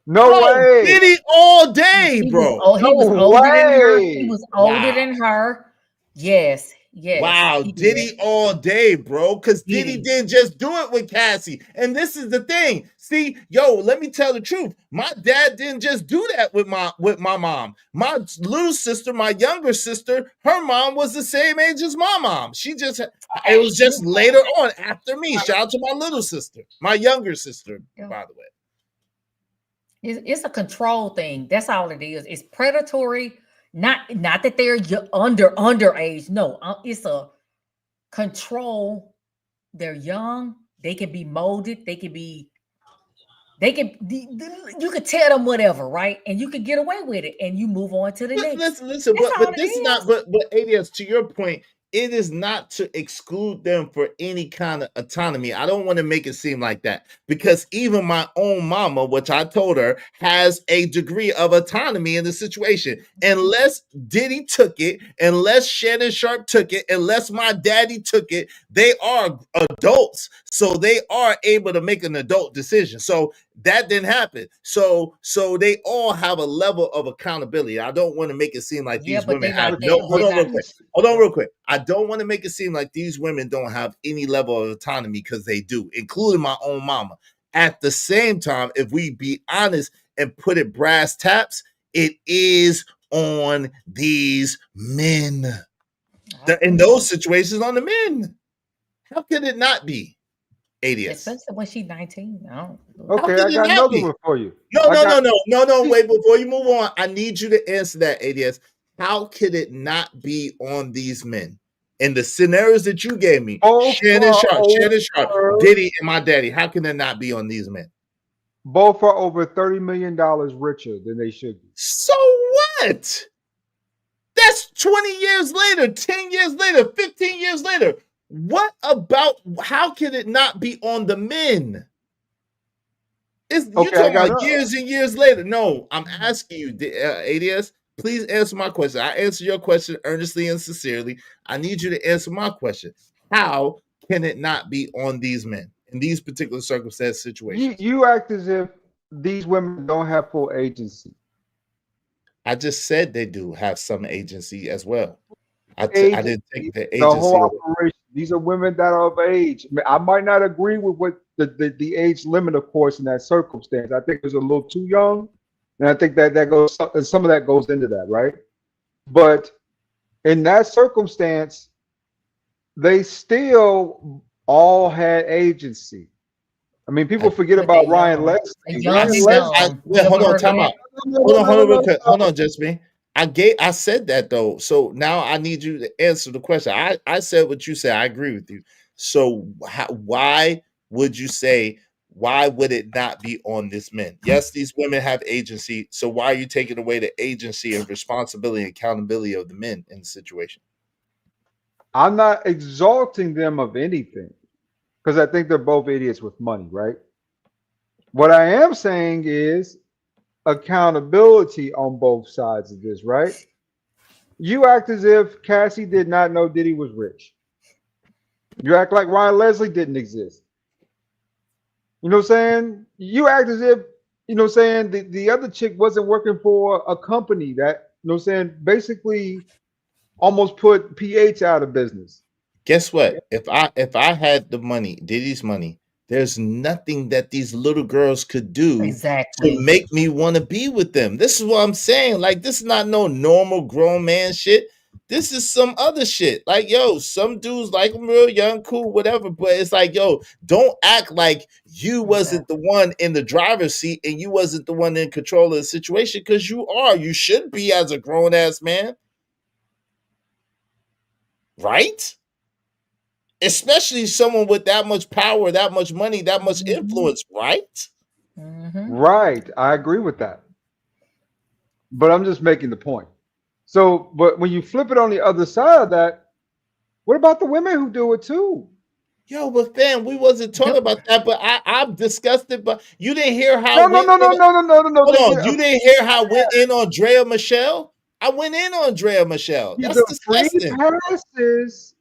No way. Diddy all day, bro. He was older than her. He was older than her. Yes. Yes. Wow, Diddy all day, bro. Because Diddy didn't just do it with Cassie. And this is the thing. See, let me tell the truth. My dad didn't just do that with my mom. My little sister, my younger sister, her mom was the same age as my mom. It was just later on after me. Shout out to my little sister, my younger sister, by the way. It's a control thing. That's all it is. It's predatory. Not that they're underage. No, it's a control they're young, they can be molded, you could tell them whatever, right? And you could get away with it and you move on to the next. Listen, That's but all this it is not, but ADS, to your point, it is not to exclude them for any kind of autonomy. I don't want to make it seem like that, because even my own mama, which I told her, has a degree of autonomy in the situation. Unless Diddy took it, unless Shannon Sharp took it, unless my daddy took it, they are adults. So they are able to make an adult decision. So that didn't happen. So they all have a level of accountability. I don't want to make it seem like these women have no. Hold on real quick. I don't want to make it seem like these women don't have any level of autonomy, because they do, including my own mama. At the same time, if we be honest and put it brass taps, it is on these men. In those situations, on the men. How could it not be? ADS. Especially when she's 19. Okay, I got another one for you. No. Wait, before you move on, I need you to answer that, ADS. How could it not be on these men? In the scenarios that you gave me, Shannon Sharp, Diddy, and my daddy, how can it not be on these men? Both are over $30 million richer than they should be. So what? That's 20 years later, 10 years later, 15 years later. What about, how can it not be on the men? You're talking about years and years later. No, I'm asking you, ADS, please answer my question. I answer your question earnestly and sincerely. I need you to answer my question. How can it not be on these men in these particular circumstance situations? You act as if these women don't have full agency. I just said they do have some agency as well. I didn't take the agency. The whole operation. These are women that are of age. I might not agree with what the age limit, of course, in that circumstance. I think it's a little too young, and I think that goes, some of that goes into that, right? But in that circumstance, they still all had agency. I mean, people forget about Ryan Leslie. Hold on, time out. Hold on, real quick. Hold on, Jasmine. I said that though. So now I need you to answer the question. I said what you said. I agree with you. So why would you say, why would it not be on this men? Yes, these women have agency. So why are you taking away the agency and responsibility and accountability of the men in the situation? I'm not exalting them of anything, because I think they're both idiots with money, right? What I am saying is accountability on both sides of this, right? You act as if Cassie did not know Diddy was rich. You act like Ryan Leslie didn't exist. You know what I'm saying? You act as if, you know what I'm saying, the other chick wasn't working for a company that, you know what I'm saying, basically almost put PH out of business. Guess what? If I had the money, Diddy's money, there's nothing that these little girls could do to make me want to be with them. This is what I'm saying. Like, this is not no normal grown man shit. This is some other shit. Like, yo, some dudes like them real young, cool, whatever. But it's like, yo, don't act like you wasn't the one in the driver's seat and you wasn't the one in control of the situation, because you are. You should be as a grown-ass man. Right? Especially someone with that much power, that much money, that much influence, right? Right. I agree with that. But I'm just making the point. So, but when you flip it on the other side of that, what about the women who do it too? Yo, but fam, we wasn't talking about that, but I'm disgusted. But you didn't hear how no. Hold on, you didn't hear how I went in on Drea Michelle? I went in on Drea Michelle. That's disgusting.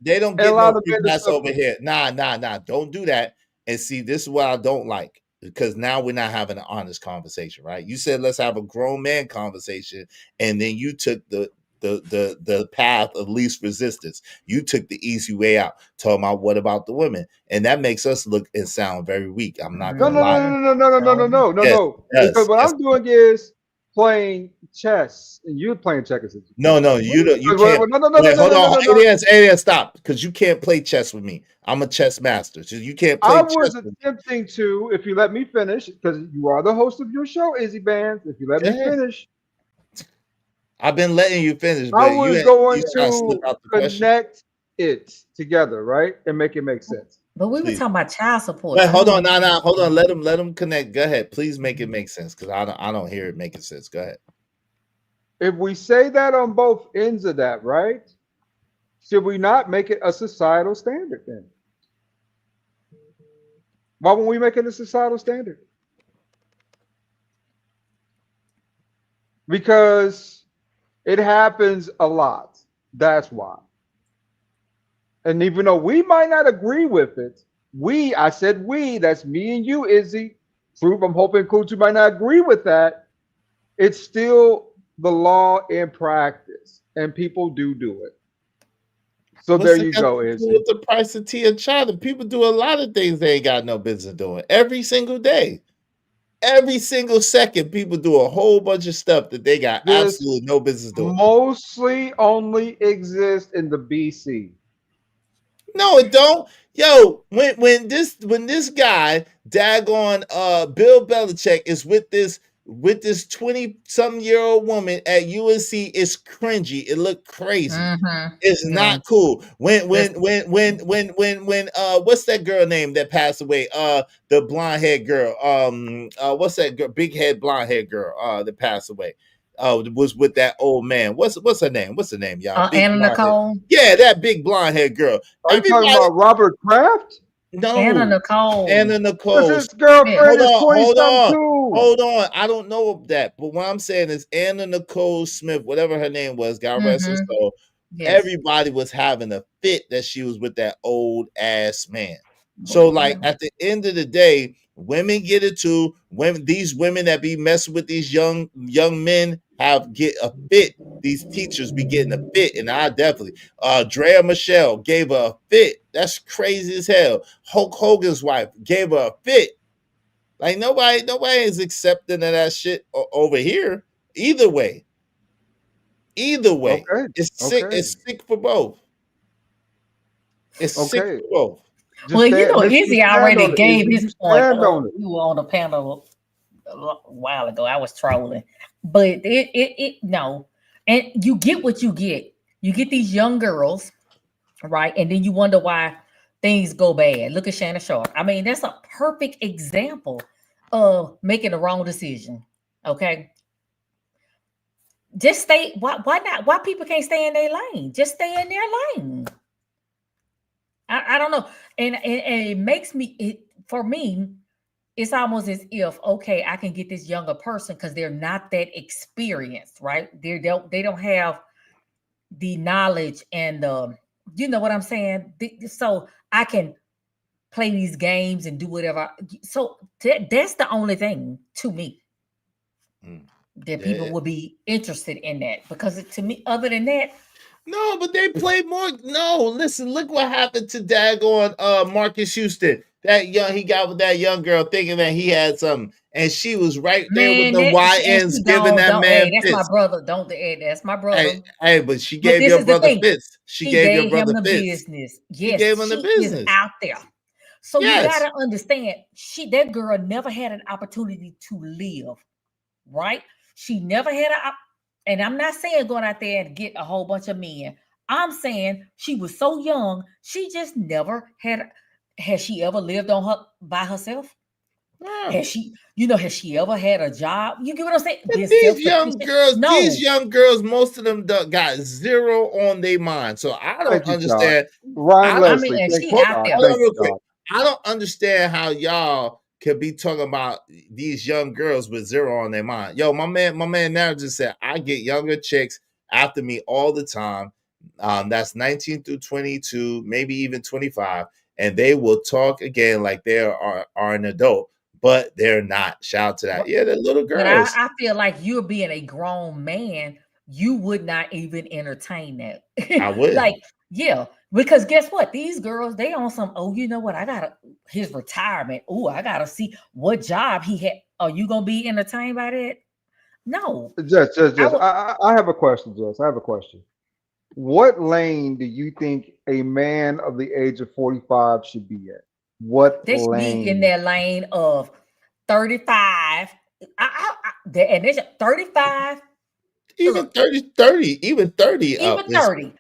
They don't get no free pass over here. Nah. Don't do that. And see, this is what I don't like, because now we're not having an honest conversation, right? You said let's have a grown man conversation, and then you took the path of least resistance. You took the easy way out, talking about what about the women, and that makes us look and sound very weak. I'm not gonna lie. No. Because what I'm doing is playing chess, and you're playing checkers. No, you don't. You can't. Hold on, ADS, stop, because you can't play chess with me. I'm a chess master, so you can't play. I was attempting to, if you let me finish, because you are the host of your show, Izzy Bands. If you let me finish, I've been letting you finish. But I was going to connect it together, right, and make it make sense. But we were Please. talking about child support. Wait, so hold we on, were- hold on. Let him connect. Go ahead. Please make it make sense because I don't hear it making sense. Go ahead. If we say that on both ends of that, right? Should we not make it a societal standard then? Why won't we make it a societal standard? Because it happens a lot. That's why. And even though we might not agree with it, I said we, that's me and you, Izzy. Proof, I'm hoping Kutu might not agree with that. It's still the law in practice, and people do it. So What's there it you got go, to do Izzy. with the price of tea in China? People do a lot of things they ain't got no business doing every single day. Every single second, people do a whole bunch of stuff that they got This absolutely no business doing. mostly only exists in the BC. No, it don't. Yo, when this guy, daggone Bill Belichick, is with this 20-something-year-old woman at USC, it's cringy. It looked crazy. Mhm. It's Yeah. not cool. When what's that girl name that passed away? The blonde haired girl. What's that girl? Big head blonde haired girl. That passed away. Was with that old man. What's her name? What's her name, y'all? Big Anna blonde Nicole. head. Yeah, that big blonde haired girl. Are you talking about Robert Kraft? No, Anna Nicole. Anna Nicole. His girlfriend is 20-something too. Hold on. I don't know that, but what I'm saying is Anna Nicole Smith, whatever her name was, God rest her soul. Yes. Everybody was having a fit that she was with that old ass man. So, like at the end of the day, women get it too. These women that be messing with these young men get a fit. These teachers be getting a fit, and I definitely Drea Michelle gave her a fit. That's crazy as hell. Hulk Hogan's wife gave her a fit. Like nobody is accepting of that shit over here. Either way, Okay. it's sick. Okay. It's sick for both. It's sick Okay. for both. Well, you know, Izzy, Izzy stand already on it. gave Izzy, his you point. stand on it. We were on the panel a while ago. I was trolling, but no, and you get what you get. You get these young girls, right, and then you wonder why things go bad. Look at Shannon Sharp. I mean, that's a perfect example of making the wrong decision. Okay. Just stay. Why not? Why people can't stay in their lane? Just stay in their lane. I don't know, and it makes me for me. It's almost as if okay, I can get this younger person because they're not that experienced, right? They don't have the knowledge and the you know what I'm saying. So I can play these games and do whatever. So that's the only thing to me. That people would be interested in that because to me, other than that, no, but they play more. No, listen, look what happened to daggone Marcus Houston. He got with that young girl thinking that he had something, and she was right there with the YNs giving that man that's fits. my brother. That's my brother. Hey, but she gave your brother fits. She gave your brother him the fits. business. She Yes, gave him the business. Is out there. So Yes. you gotta understand, that girl never had an opportunity to live, right? She never had and I'm not saying going out there and get a whole bunch of men. I'm saying she was so young, she just never has she ever lived by herself? No. Has she ever had a job? You get what I'm saying? But these young girls, most of them got zero on their mind. So I don't understand. Ryan Leslie, I don't understand how y'all could be talking about these young girls with zero on their mind. Yo, my man now just said, I get younger chicks after me all the time. That's 19 through 22, maybe even 25. And they will talk again like they are an adult, but they're not. Shout out to that. Yeah, they're little girls. But I feel like you're being a grown man. You would not even entertain that. I would. Yeah, because guess what? These girls, they on some, you know what? His retirement. Oh, I gotta see what job he had. Are you gonna be entertained by that? No. Jess. I have a question, Jess. I have a question. What lane do you think a man of the age of 45 should be at? What they should lane? be in their lane of 35. And they 35. Even 30. Even 30. Even 30.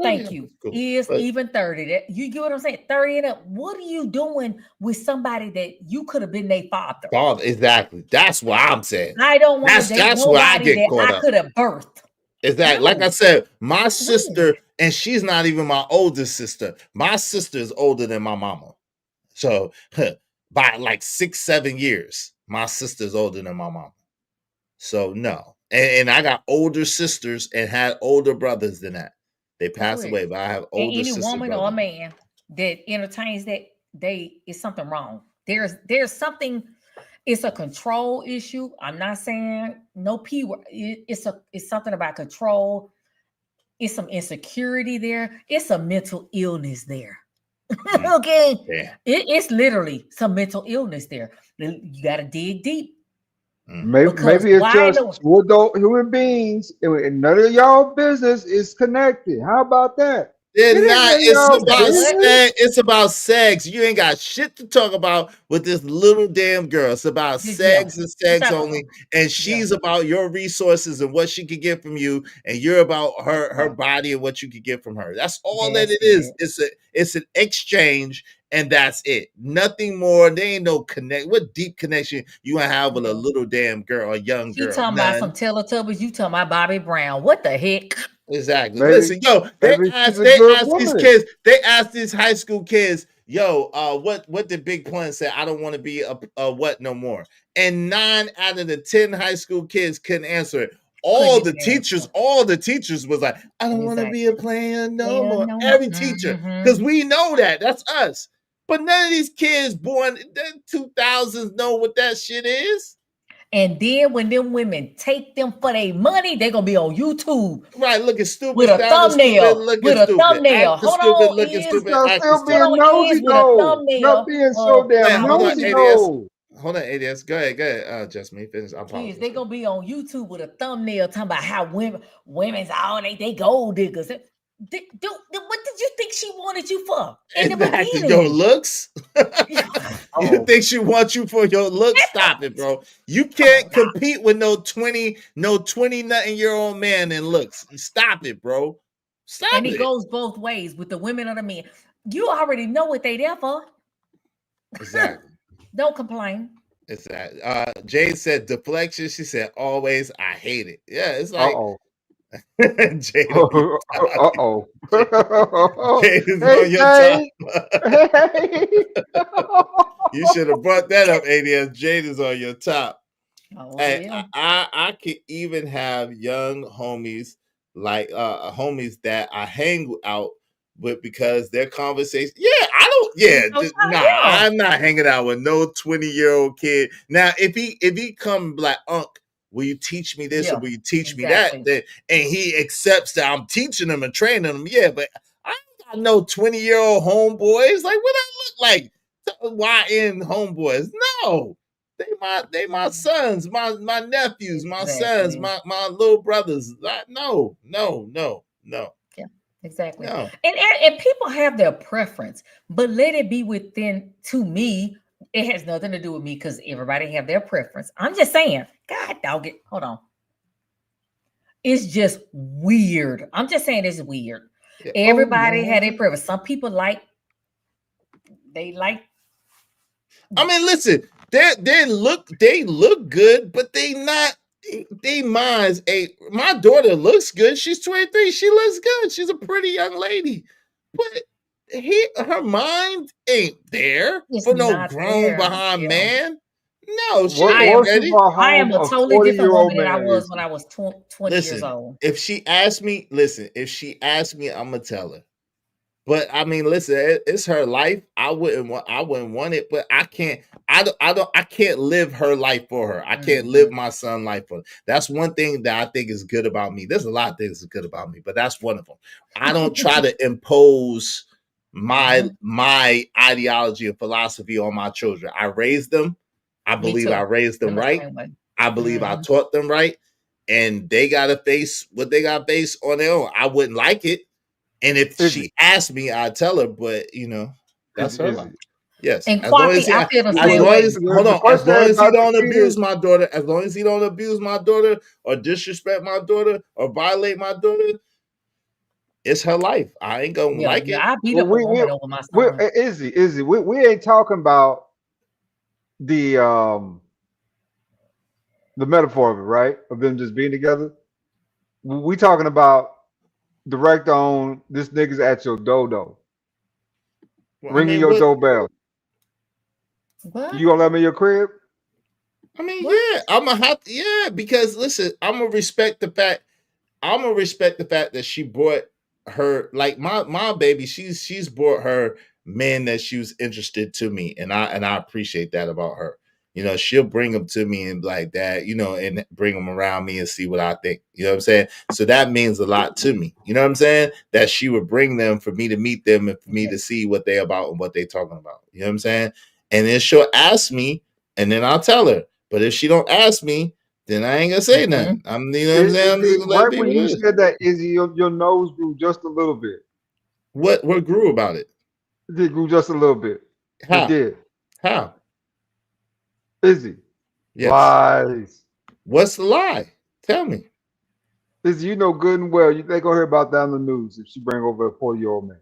Thank you. Cool. Is But- even 30. That you get what I'm saying? 30 and up. What are you doing with somebody that you could have been their father? Father, exactly. That's what I'm saying. I don't want to date That's where I nobody get caught that I up. could have birthed. Exactly. Like No. I said, my sister, and she's not even my oldest sister. My sister is older than my mama. So by like 6-7 years, my sister's older than my mama. So no. And I got older sisters and had older brothers than that. They passed Correct. away, but I have And older any sister woman or a brothers. man that entertains that, is something wrong. There's something. It's a control issue. I'm not saying no P word. It's something about control. It's some insecurity there. It's a mental illness there. Okay. Yeah. It's literally some mental illness there. You got to dig deep. Maybe Because it's why just with those human beings, and none of y'all business is connected. How about that? They're It ain't not. none of It's y'all about business. sex. It's about sex. You ain't got shit to talk about with this little damn girl. It's about sex and sex only. And she's about your resources and what she could get from you, and you're about her body and what you could get from her. That's all that it is. It's an exchange, and that's it. Nothing more. There ain't no connect. What deep connection you gonna have with a little damn girl, a young girl? You talking about some Teletubbies? You talking about Bobby Brown? What the heck? Exactly. Maybe- Listen, yo, they maybe asked she's a good these woman. kids, they asked these high school kids, yo, what did Big Pun say? I don't want to be a what no more. And 9 out of the 10 high school kids couldn't answer it. All the teachers was like, I don't want to be a player no more. Every teacher, because we know that. That's us. But none of these kids born in the 2000s know what that shit is. And then when them women take them for their money, they're gonna be on YouTube. Right, looking stupid. With a thumbnail. With a thumbnail. Hold stupid, on, looking Iz. stupid. Y'all acting still stupid. being nosy with a though. thumbnail. Not being so damn Hold on, nosy ADS. though. Hold on, ADS. Go ahead. Just me finish. I Kids, apologize. they gonna be on YouTube with a thumbnail talking about how women's all they gold diggers. What did you think she wanted you for in the Exactly. beginning? Your looks? You think she wants you for your looks? Stop it, bro. You can't compete with no 20-nothing-year-old man in looks. Stop it, bro. Stop And it. it goes both ways with the women or the men. You already know what they there for. Exactly. Don't complain. It's that. Jade said deflection. She said always. I hate it. Yeah, it's like Jade. Uh-oh. Jade is Hey, on your top. Jade. You should have brought that up, ADS. Jade is on your top. Oh, Hey, yeah. I could even have young homies like homies that I hang out with because their conversation. Yeah, I don't. Yeah, I'm not hanging out with no 20-year-old kid. Now, if he come like, Unc, will you teach me this or will you teach me that? Then, and he accepts that I'm teaching him and training him. Yeah, but I ain't got no 20-year-old homeboys. Like, what I look like? YN homeboys? No. They my sons, my nephews, my sons, my little brothers. No. Yeah, exactly. No. And people have their preference, but let it be within. To me, it has nothing to do with me because everybody have their preference. I'm just saying, God dog it. Hold on. It's just weird. I'm just saying it's weird. Yeah. Everybody had their preference. Some people like. I mean, listen, they look good, but they minds my daughter looks good. She's 23. She looks good. She's a pretty young lady. But her mind ain't there for no grown behind man. No, she ain't ready. I am a totally different woman than I was when I was 20 years old. If she asked me, I'm gonna tell her. But I mean, listen, it's her life. I wouldn't want it, but I can't live her life for her. I can't live my son's life for her. That's one thing that I think is good about me. There's a lot of things that's good about me, but that's one of them. I don't try to impose my ideology and philosophy on my children. I raised them. I believe I raised them right. I believe I taught them right. And they gotta face what they gotta face on their own. I wouldn't like it. And if she asked me, I'd tell her, but that's her life. Yes. And Kwame, I feel the same way. As long as he don't abuse my daughter, as long as he don't abuse my daughter or disrespect my daughter or violate my daughter, it's her life. I ain't gonna Yeah, like it. I beat Well, up a woman over my son. Izzy, we ain't talking about the metaphor of it, right? Of them just being together. We talking about direct on this nigga's at your dodo, Well, ringing your doorbell. What? You gonna let me in your crib? I mean, yeah, I'm gonna have to, yeah, because listen, I'm gonna respect the fact that she brought her, like my baby, she's brought her men that she was interested to me, and I appreciate that about her. You know, she'll bring them to me and be like that, you know, and bring them around me and see what I think. You know what I'm saying? So that means a lot to me. You know what I'm saying? That she would bring them for me to meet them and for me to see what they about and what they talking about. You know what I'm saying? And then she'll ask me, and then I'll tell her. But if she don't ask me, then I ain't gonna say nothing. I'm, you know what I'm saying? I'm just gonna let Right it be when what you it is. said that, Izzy, your nose grew just a little bit. What grew about it? It grew just a little bit. How? It did. How? Izzy. Yes. Lies. What's the lie? Tell me. Izzy, you know good and well. They gonna hear about that on the news if she bring over a 40-year-old man.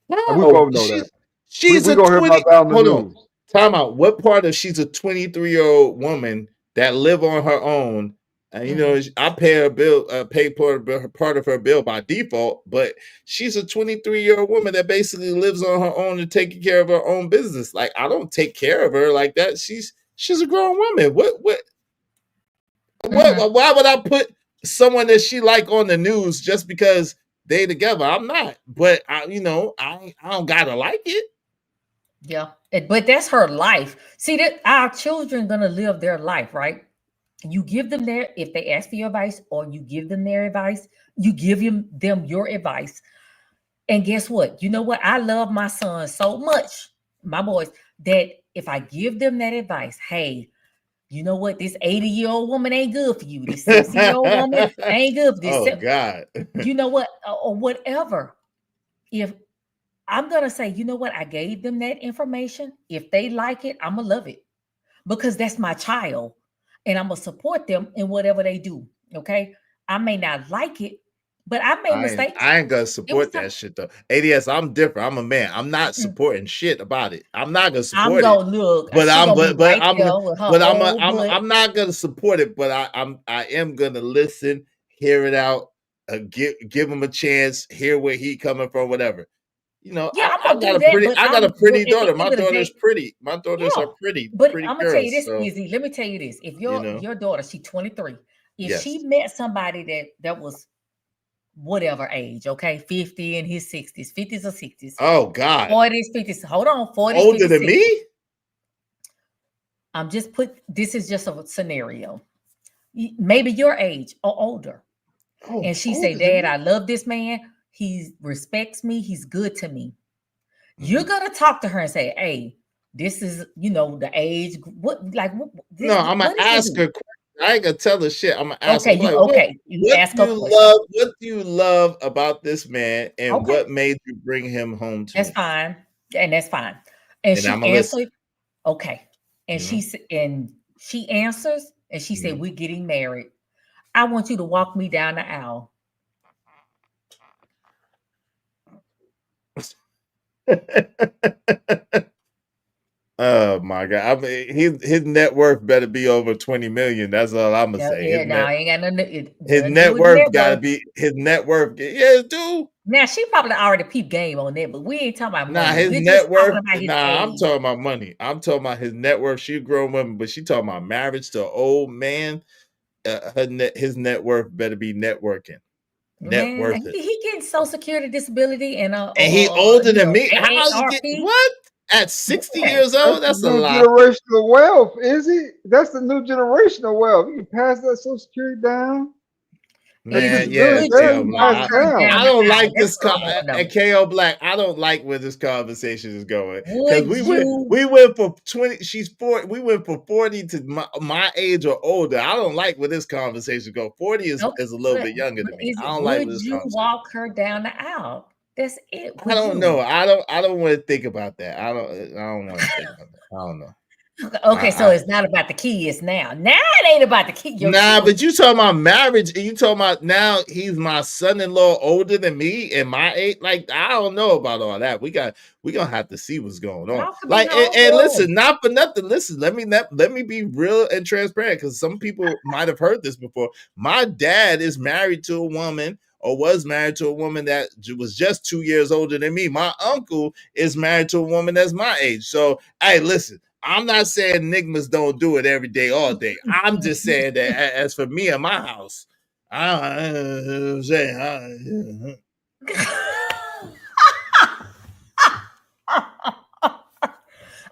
And we No, both know that. She's we a gonna hear 20. about that on the Hold news. on. Time out. What part of she's a 23-year-old woman that live on her own? And you know, I pay her bill, pay part of her bill by default, but she's a 23-year-old woman that basically lives on her own and taking care of her own business. Like, I don't take care of her like that. She's a grown woman. Why would I put someone that she like on the news just because they together? I'm not, but I don't gotta like it. Yeah, but that's her life. See, that our children gonna live their life, right? You give them their, if they ask for your advice, or you give them their advice, you give them your advice. And guess what? You know what? I love my sons so much, my boys, that if I give them that advice, hey, you know what? This 80-year-old woman ain't good for you. This 60-year-old woman ain't good for this. Oh God. You know what? Or whatever. If I'm gonna say, you know what? I gave them that information. If they like it, I'm gonna love it because that's my child. And I'm gonna support them in whatever they do. Okay. I may not like it, but I made mistakes. I ain't gonna support that shit though. ADS, I'm different. I'm a man. I'm not supporting shit about it. I'm not gonna support I'm it. gonna look, But I'm I'm not gonna support it. But I am gonna listen, hear it out, give him a chance, hear where he coming from, whatever. You know, yeah, I got a pretty daughter. My daughter's pretty. My daughters are pretty. But pretty I'm gonna tell you girls, this, so, Izzy. Let me tell you this: if your daughter, she's 23, if Yes. she met somebody that was whatever age, okay, 50 in his 60s, 50s or 60s, Oh God, 40s, 50s. Hold on, 40s, older 50s, than 60s. me? This is just a scenario. Maybe your age or older. Oh, And she say, older than Dad, me? I love this man. He respects me. He's good to me. Mm-hmm. You're gonna talk to her and say, hey, this is, the age. I'm gonna ask her. I ain't gonna tell her shit. I'm gonna ask Okay, her. you ask her question. What do you love about this man, and Okay. what made you bring him home to That's me? fine. And that's fine. And And she I'ma answered, listen. okay. And she answers, and she said, we're getting married. I want you to walk me down the aisle. Oh my God! I mean, his net worth better be over 20 million. That's all I'm gonna say. Yeah, no, I ain't got nothing. His net worth gotta be his net worth. Yeah, dude. Now she probably already peep game on that, but we ain't talking about Nah, money. his We're net just talking worth. about his Nah, I'm age. talking about money. I'm talking about his net worth. She a grown woman, but she talking about marriage to an old man. His net worth better be networking. Net Man, worth it. he getting Social Security disability and he older than me. How's he get AARP? what? At 60 Yeah. years old? That's the a new lot. generational wealth, Izzy. That's the new generational wealth. You can pass that Social Security down. Man, Really, yeah, you KO can Black. pass it down. I don't like That's this what I wanna know. and KO Black. I don't like where this conversation is going because Would we went for 20. She's 40. We went for 40 to my age or older. I don't like where this conversation go. 40 is a little bit younger than me. I don't like where Would this you conversation. walk her down the aisle? That's it. I don't know. I don't want to think about that. I don't want to think about that. I don't know. Okay, so it's not about the kids now. Now it ain't about the kids. Nah, but you talking about marriage, and you talking about now he's my son-in-law older than me and my age. Like, I don't know about all that. We gonna have to see what's going on. Like, and listen, not for nothing. Listen, let me be real and transparent, because some people might have heard this before. My dad is married to a woman, or was married to a woman that was just 2 years older than me. My uncle is married to a woman that's my age. So, hey, listen, I'm not saying niggas don't do it every day, all day. I'm just saying that as for me and my house,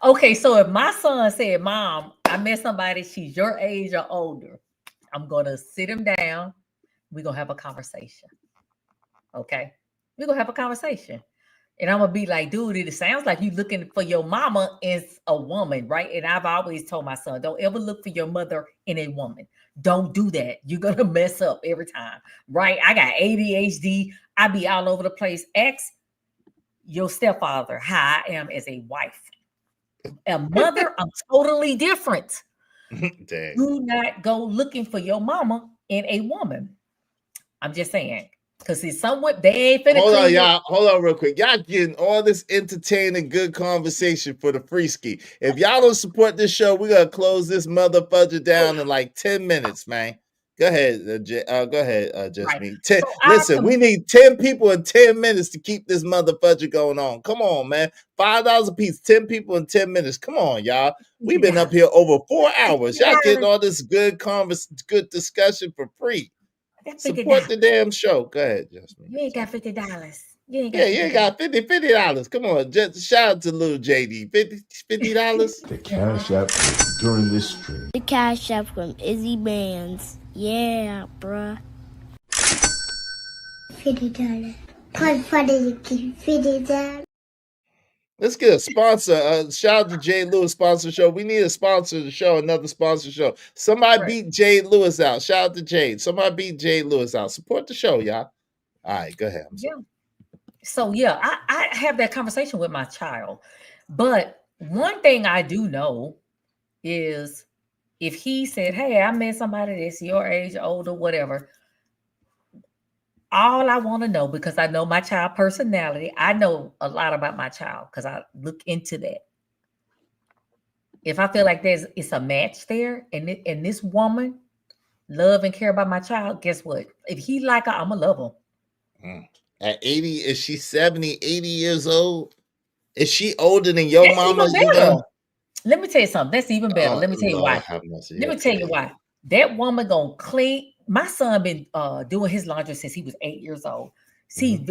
Okay, so if my son said, Mom, I met somebody, she's your age or older, I'm going to sit him down. We're going to have a conversation. Okay? We're going to have a conversation. And I'm going to be like, dude, it sounds like you looking for your mama as a woman, right? And I've always told my son, don't ever look for your mother in a woman. Don't do that. You're going to mess up every time, right? I got ADHD. I be all over the place. Ask your stepfather how I am as a wife. A mother, I'm totally different. Dang. Do not go looking for your mama in a woman. I'm just saying. Because it's somewhat they ain't finna. Hold on, y'all. Hold on real quick. Y'all getting all this entertaining, good conversation for the free ski. If y'all don't support this show, we're gonna close this motherfucker down in like 10 minutes, man. Go ahead, go ahead, Jasmine. Right. Listen, we need 10 people in 10 minutes to keep this motherfucker going on. Come on, man. $5 a piece, 10 people in 10 minutes. Come on, y'all. We've been up here over 4 hours. Y'all getting all this good discussion for free. Support the damn show. Go ahead, Jasmine. You ain't got $50. You ain't got $50. Come on, just shout out to little JD. $50. The Cash App during this stream. The Cash App from Izzy Bands. Yeah, bruh. $50. $50. Let's get a sponsor. Shout out to Jay Lewis sponsor show. We need a sponsor to show, another sponsor show. Somebody beat Jay Lewis out. Shout out to Jay. Somebody beat Jay Lewis out. Support the show, y'all. All right, go ahead. Yeah. So yeah, I have that conversation with my child. But one thing I do know is if he said, hey, I met somebody that's your age, older, whatever. All I want to know, because I know my child personality, I know a lot about my child because I look into that. If I feel like it's a match there, and this woman love and care about my child, guess what? If he like her, I'm going to love him. At 80, is she 70, 80 years old? Is she older than your mama? Let me tell you something. That's even better. Let me tell you why. Let me tell you why. That woman gonna clean. My son been doing his laundry since he was 8 years old. See,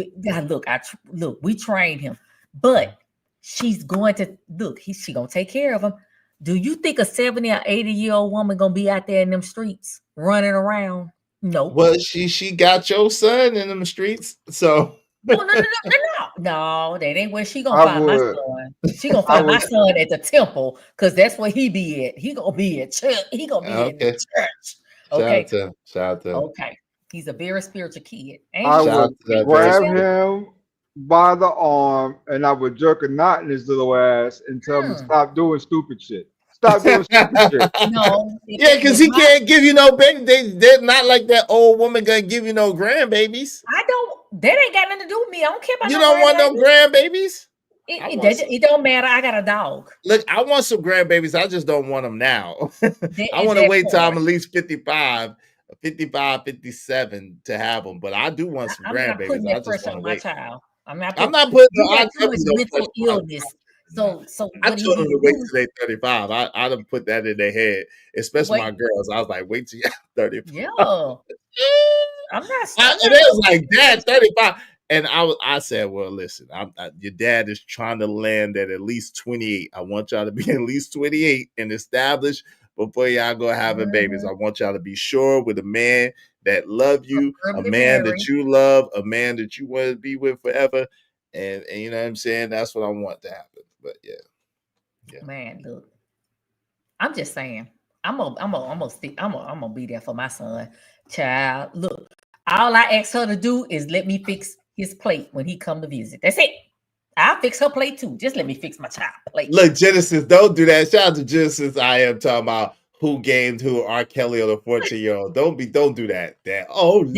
look, we trained him, but she's going to look. She gonna take care of him. Do you think a 70 or 80-year-old woman gonna be out there in them streets running around? No. Well, she got your son in them streets, so. No, that ain't where she gonna find my son. She gonna find my son at the temple, because that's where he be at. He gonna be at church. He gonna be at the church. Okay. Shout out to him. Okay. He's a very spiritual kid. I would grab him by the arm and I would jerk a knot in his little ass and tell him to stop doing stupid shit. Stop doing stupid shit. No. Yeah, because he can't give you no baby. They're not like that old woman gonna give you no grandbabies. That ain't got nothing to do with me. I don't care about you. Don't want no grandbabies? It don't matter. I got a dog. Look, I want some grandbabies. I just don't want them now. I want to wait till I'm at least 55, 57 to have them. But I do want some grandbabies. I just want to wait. I'm not putting mental illness. So I told them to wait till they're 35. I done put that in their head, especially my girls. I was like, wait till you're 35. Yeah. I'm not. And it was like, Dad, 35. And I said, well, listen, your dad is trying to land at least 28. I want y'all to be at least 28 and established before y'all go having babies. I want y'all to be sure with a man that love you, a man that you love, a man that you want to be with forever. And you know what I'm saying? That's what I want to happen. But yeah. Man, look, I'm just saying, I'm gonna be there for my son. Child, look, all I ask her to do is let me fix his plate when he come to visit. That's it. I'll fix her plate too. Just let me fix my child plate. Look, Genesis, don't do that. Shout out to Genesis. I am talking about who gamed who, R. Kelly or the 14-year-old. Don't do that. Yes, Lord.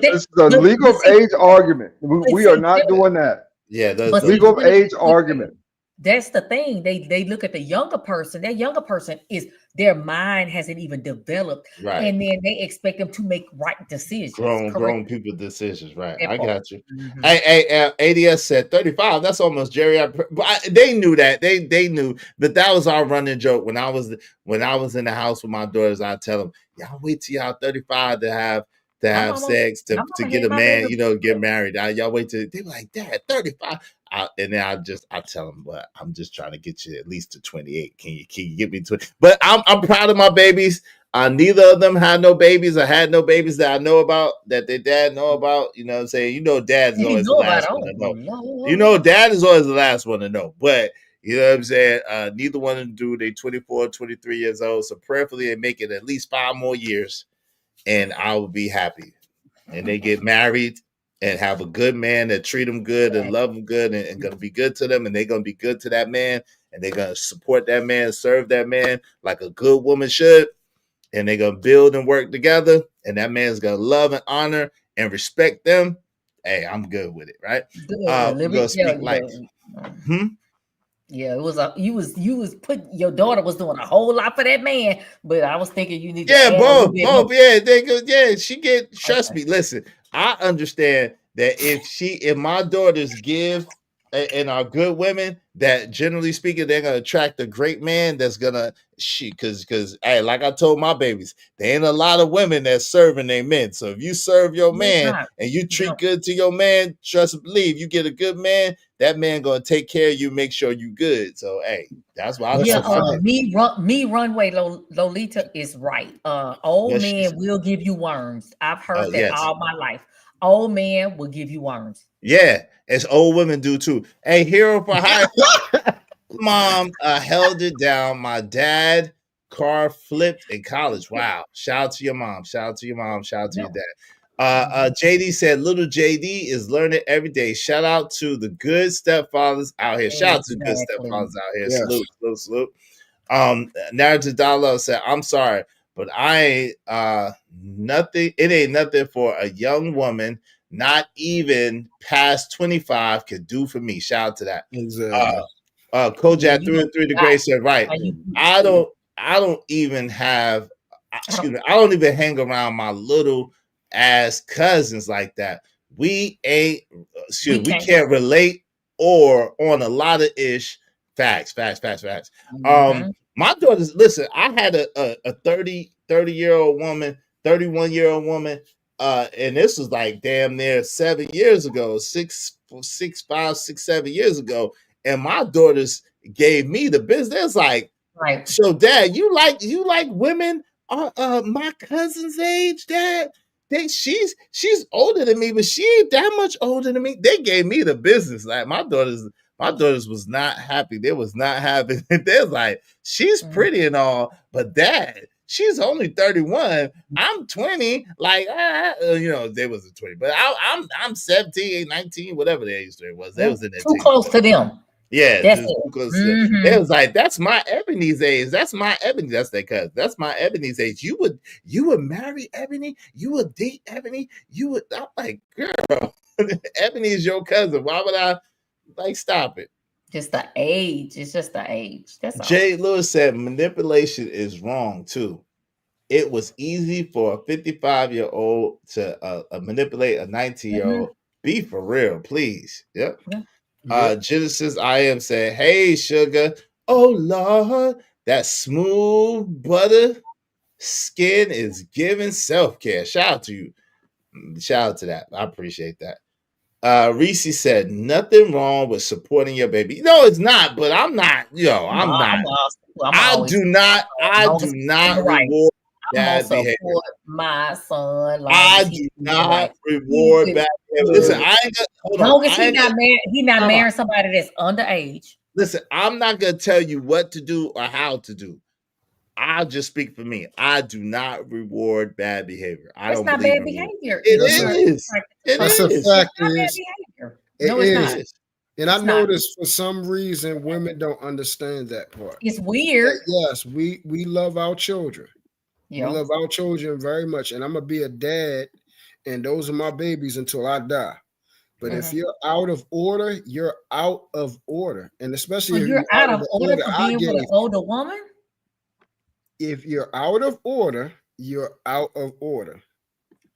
This is a legal age argument. We are not doing that. Yeah, But legal age argument. That's the thing. They look at the younger person. That younger person is their mind hasn't even developed, Right. and then they expect them to make right decisions. Grown people decisions, right? That I part. got you. Hey, ADS said 35. That's almost geriatric. But they knew that. They knew that was our running joke when I was in the house with my daughters. I tell them, y'all wait till y'all 35 to have sex to get a man, get married. Y'all wait till they were like, Dad, 35. And then I tell them, but I'm just trying to get you at least to 28. Can you get me 20? But I'm proud of my babies. Neither of them had no babies. I had no babies that I know about, that their dad know about. You know what I'm saying? Dad is always the last one to know. Dad is always the last one to know. But you know what I'm saying? Neither one of them do. They 24, 23 years old. So prayerfully they make it at least 5 more years, and I will be happy. And they get married and have a good man that treat them good and love them good and going to be good to them, and they're going to be good to that man, and they're going to support that man, serve that man like a good woman should, and they're going to build and work together, and that man's going to love and honor and respect them. Hey, I'm good with it, right? We're going to speak life. Yeah, it was you was put your daughter was doing a whole lot for that man, but I was thinking you need to both. Trust me. Listen, I understand that if my daughters give and are good women, that generally speaking, they're gonna attract a great man that's gonna because hey, like I told my babies, there ain't a lot of women that's serving their men. So if you serve your man and you treat good to your man, trust and believe, you get a good man, that man gonna take care of you, make sure you good. So hey, that's why me runway Lolita is right. Old men will give you worms. I've heard that all my life. Old man will give you worms. Yeah, as old women do too. Hey, hero for hire. Mom held it down. My dad car flipped in college. Wow. Shout out to your mom. Shout out to your mom. Shout out to your dad. JD said little JD is learning every day. Shout out to the good stepfathers out here. Shout out to the good stepfathers out here. Yes. Salute. Narrative Dialogue said, I'm sorry, but I ain't nothing. It ain't nothing for a young woman, not even past 25, could do for me. Shout out to that. Exactly. Kojak 3 degree said, right. I don't even have, excuse me, I don't even hang around my little ass cousins like that. We ain't, we can't relate or on a lot of ish. Facts. My daughters, listen, I had a 30-year-old woman, 31-year-old woman, and this was like damn near 7 years ago, 7 years ago. And my daughters gave me the business. Like, right. So Dad, you like women my cousin's age, Dad? She's older than me, but she ain't that much older than me. They gave me the business. Like my daughters was not happy. They was not happy. They're like, she's pretty and all, but Dad, she's only 31. I'm 20. Like, they wasn't 20, but I'm 17, 19, whatever the age there was. They was in that too close to them. Yeah, it was like, that's my Ebony's age. That's my Ebony. That's their cousin. That's my Ebony's age. You would marry Ebony. You would date Ebony. I'm like, girl, Ebony is your cousin. Why would I stop it? Just the age. It's just the age. That's all. Jay Lewis said manipulation is wrong too. It was easy for a 55-year-old to manipulate a 19-year-old. Be for real, please. Yep. Yeah. Genesis I am saying, hey sugar, oh Lord, that smooth butter skin is giving self-care. Shout out to you. Shout out to that. I appreciate that. Reese said, nothing wrong with supporting your baby. No, it's not, but I'm not, I do not reward bad behavior. My son, I do not reward bad behavior. Listen, I ain't hold on. Long as he's not marrying somebody that's underage. Listen, I'm not gonna tell you what to do or how to do. I'll just speak for me. I do not reward bad behavior. It's not bad behavior. It is. That's a fact. No, it's not. And I It's not. noticed for some reason women don't understand that part. It's weird. Yes, we love our children. Yeah. We love our children very much, and I'm gonna be a dad, and those are my babies until I die. But if you're out of order, you're out of order, and especially So if you're out of order for I being get with an it. older woman? If you're out of order, you're out of order.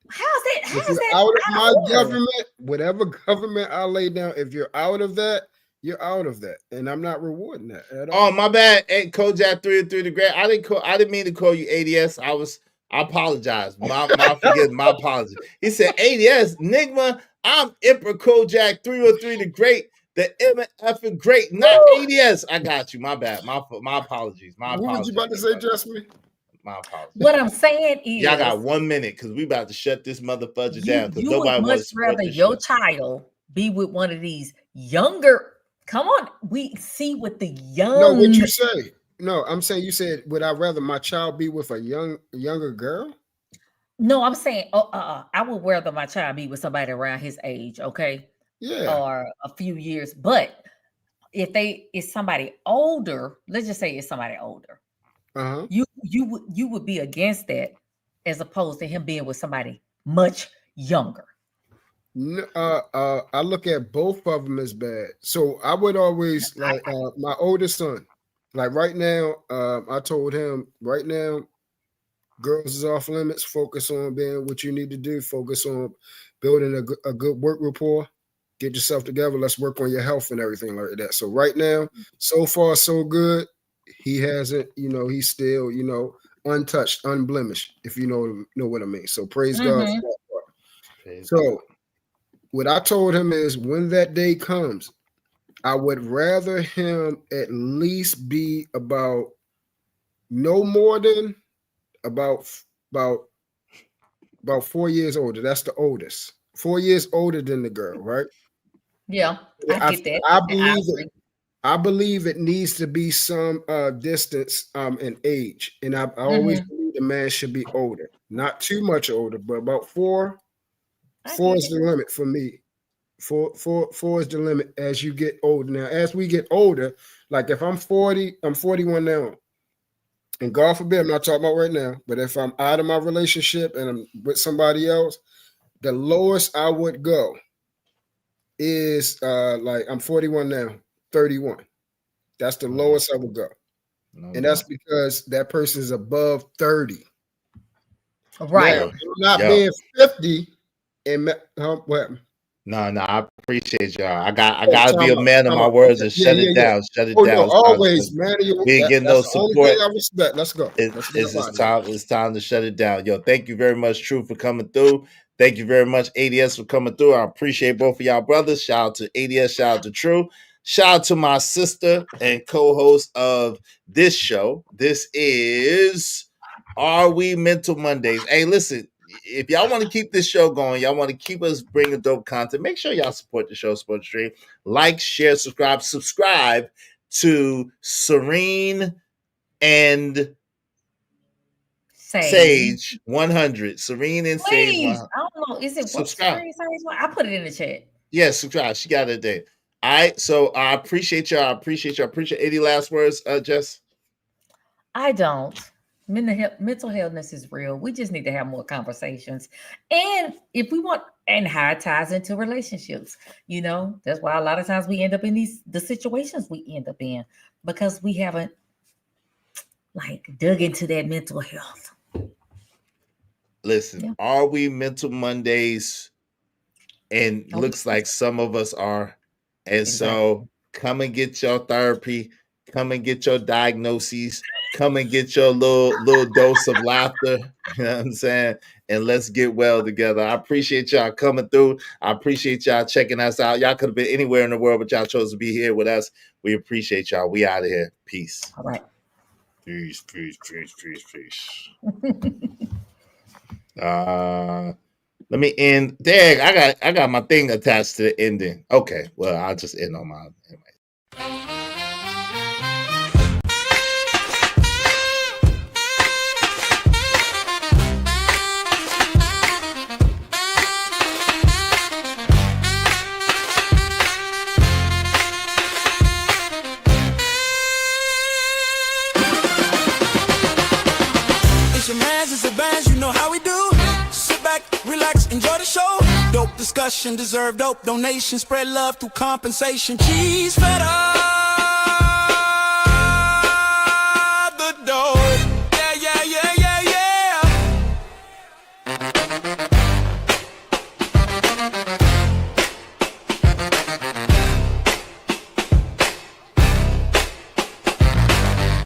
How's that? If How's you're that out of out my of order? government, whatever government I lay down, if you're out of that, you're out of that, and I'm not rewarding that at all. Oh, my bad. Hey, Kojak 303 the Great. I didn't mean to call you ADS. I apologize. My apology. He said ADS, Nigma. I'm Emperor Kojak 303 the Great, the MF Great, not ADS. I got you. My bad. My apologies. My What was you about to say, Jasmine? My apologies. What I'm saying is, Y'all got 1 minute because we about to shut this motherfucker down because you nobody would wants much to rather your child be with one of these younger. Come on, we see with the young. No, what you say? No, I'm saying you said, would I rather my child be with a younger girl? No, I'm saying, I would rather my child be with somebody around his age, okay? Yeah. Or a few years. But if it's somebody older, let's just say it's somebody older. Uh-huh. You would be against that as opposed to him being with somebody much younger. No, I look at both of them as bad. So I would always like my oldest son. Like right now, I told him right now, girls is off limits. Focus on being what you need to do. Focus on building a good work rapport. Get yourself together. Let's work on your health and everything like that. So right now, so far so good. He hasn't, he's still, untouched, unblemished. If you know what I mean. So praise God for that part. So what I told him is when that day comes, I would rather him at least be about no more than about 4 years older. That's the oldest. 4 years older than the girl, right? Yeah, I get that. I believe it needs to be some distance in age. And I always believe the man should be older. Not too much older, but about 4. 4 is the limit for me. 4 is the limit as you get older. Now, as we get older, like if I'm 40, I'm 41 now. And God forbid, I'm not talking about right now, but if I'm out of my relationship and I'm with somebody else, the lowest I would go is like I'm 41 now, 31. That's the lowest I would go. And that's because that person is above 30. Right. Now, I'm not being 50 and what? No, I appreciate y'all. I gotta be a man of my words and shut it down. Shut it down. No, always, man. We ain't getting no support. I respect. Let's go. It's time to shut it down. Yo, thank you very much, True, for coming through. Thank you very much, ADS, for coming through. I appreciate both of y'all brothers. Shout out to ADS, shout out to True. Shout out to my sister and co-host of this show. This is Are We Mental Mondays. Hey, listen. If y'all want to keep this show going, y'all want to keep us bringing dope content, make sure y'all support the show, support the stream. Like, share, subscribe to Serene and Sage 100. Serene and Sage 100. I don't know. Is it subscribe? I put it in the chat. Yeah, subscribe. She got it there. All right. So I appreciate y'all. I appreciate any last words, Jess? I don't. Mental healthness is real. We just need to have more conversations. And if we want, and how it ties into relationships, that's why a lot of times we end up in the situations we end up in because we haven't dug into that mental health. Listen, Are we Mental Mondays? And looks like some of us are. And so come and get your therapy. Come and get your diagnoses. Come and get your little dose of laughter. You know what I'm saying? And let's get well together. I appreciate y'all coming through. I appreciate y'all checking us out. Y'all could have been anywhere in the world, but y'all chose to be here with us. We appreciate y'all. We out of here. Peace. All right. Peace. Let me end. Dang, I got my thing attached to the ending. Okay, well, I'll just end on my anyway. discussion. Deserve dope donation. Spread love through compensation. Cheese feta. The dope. Yeah, yeah, yeah, yeah, yeah.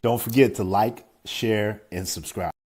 Don't forget to like, share, and subscribe.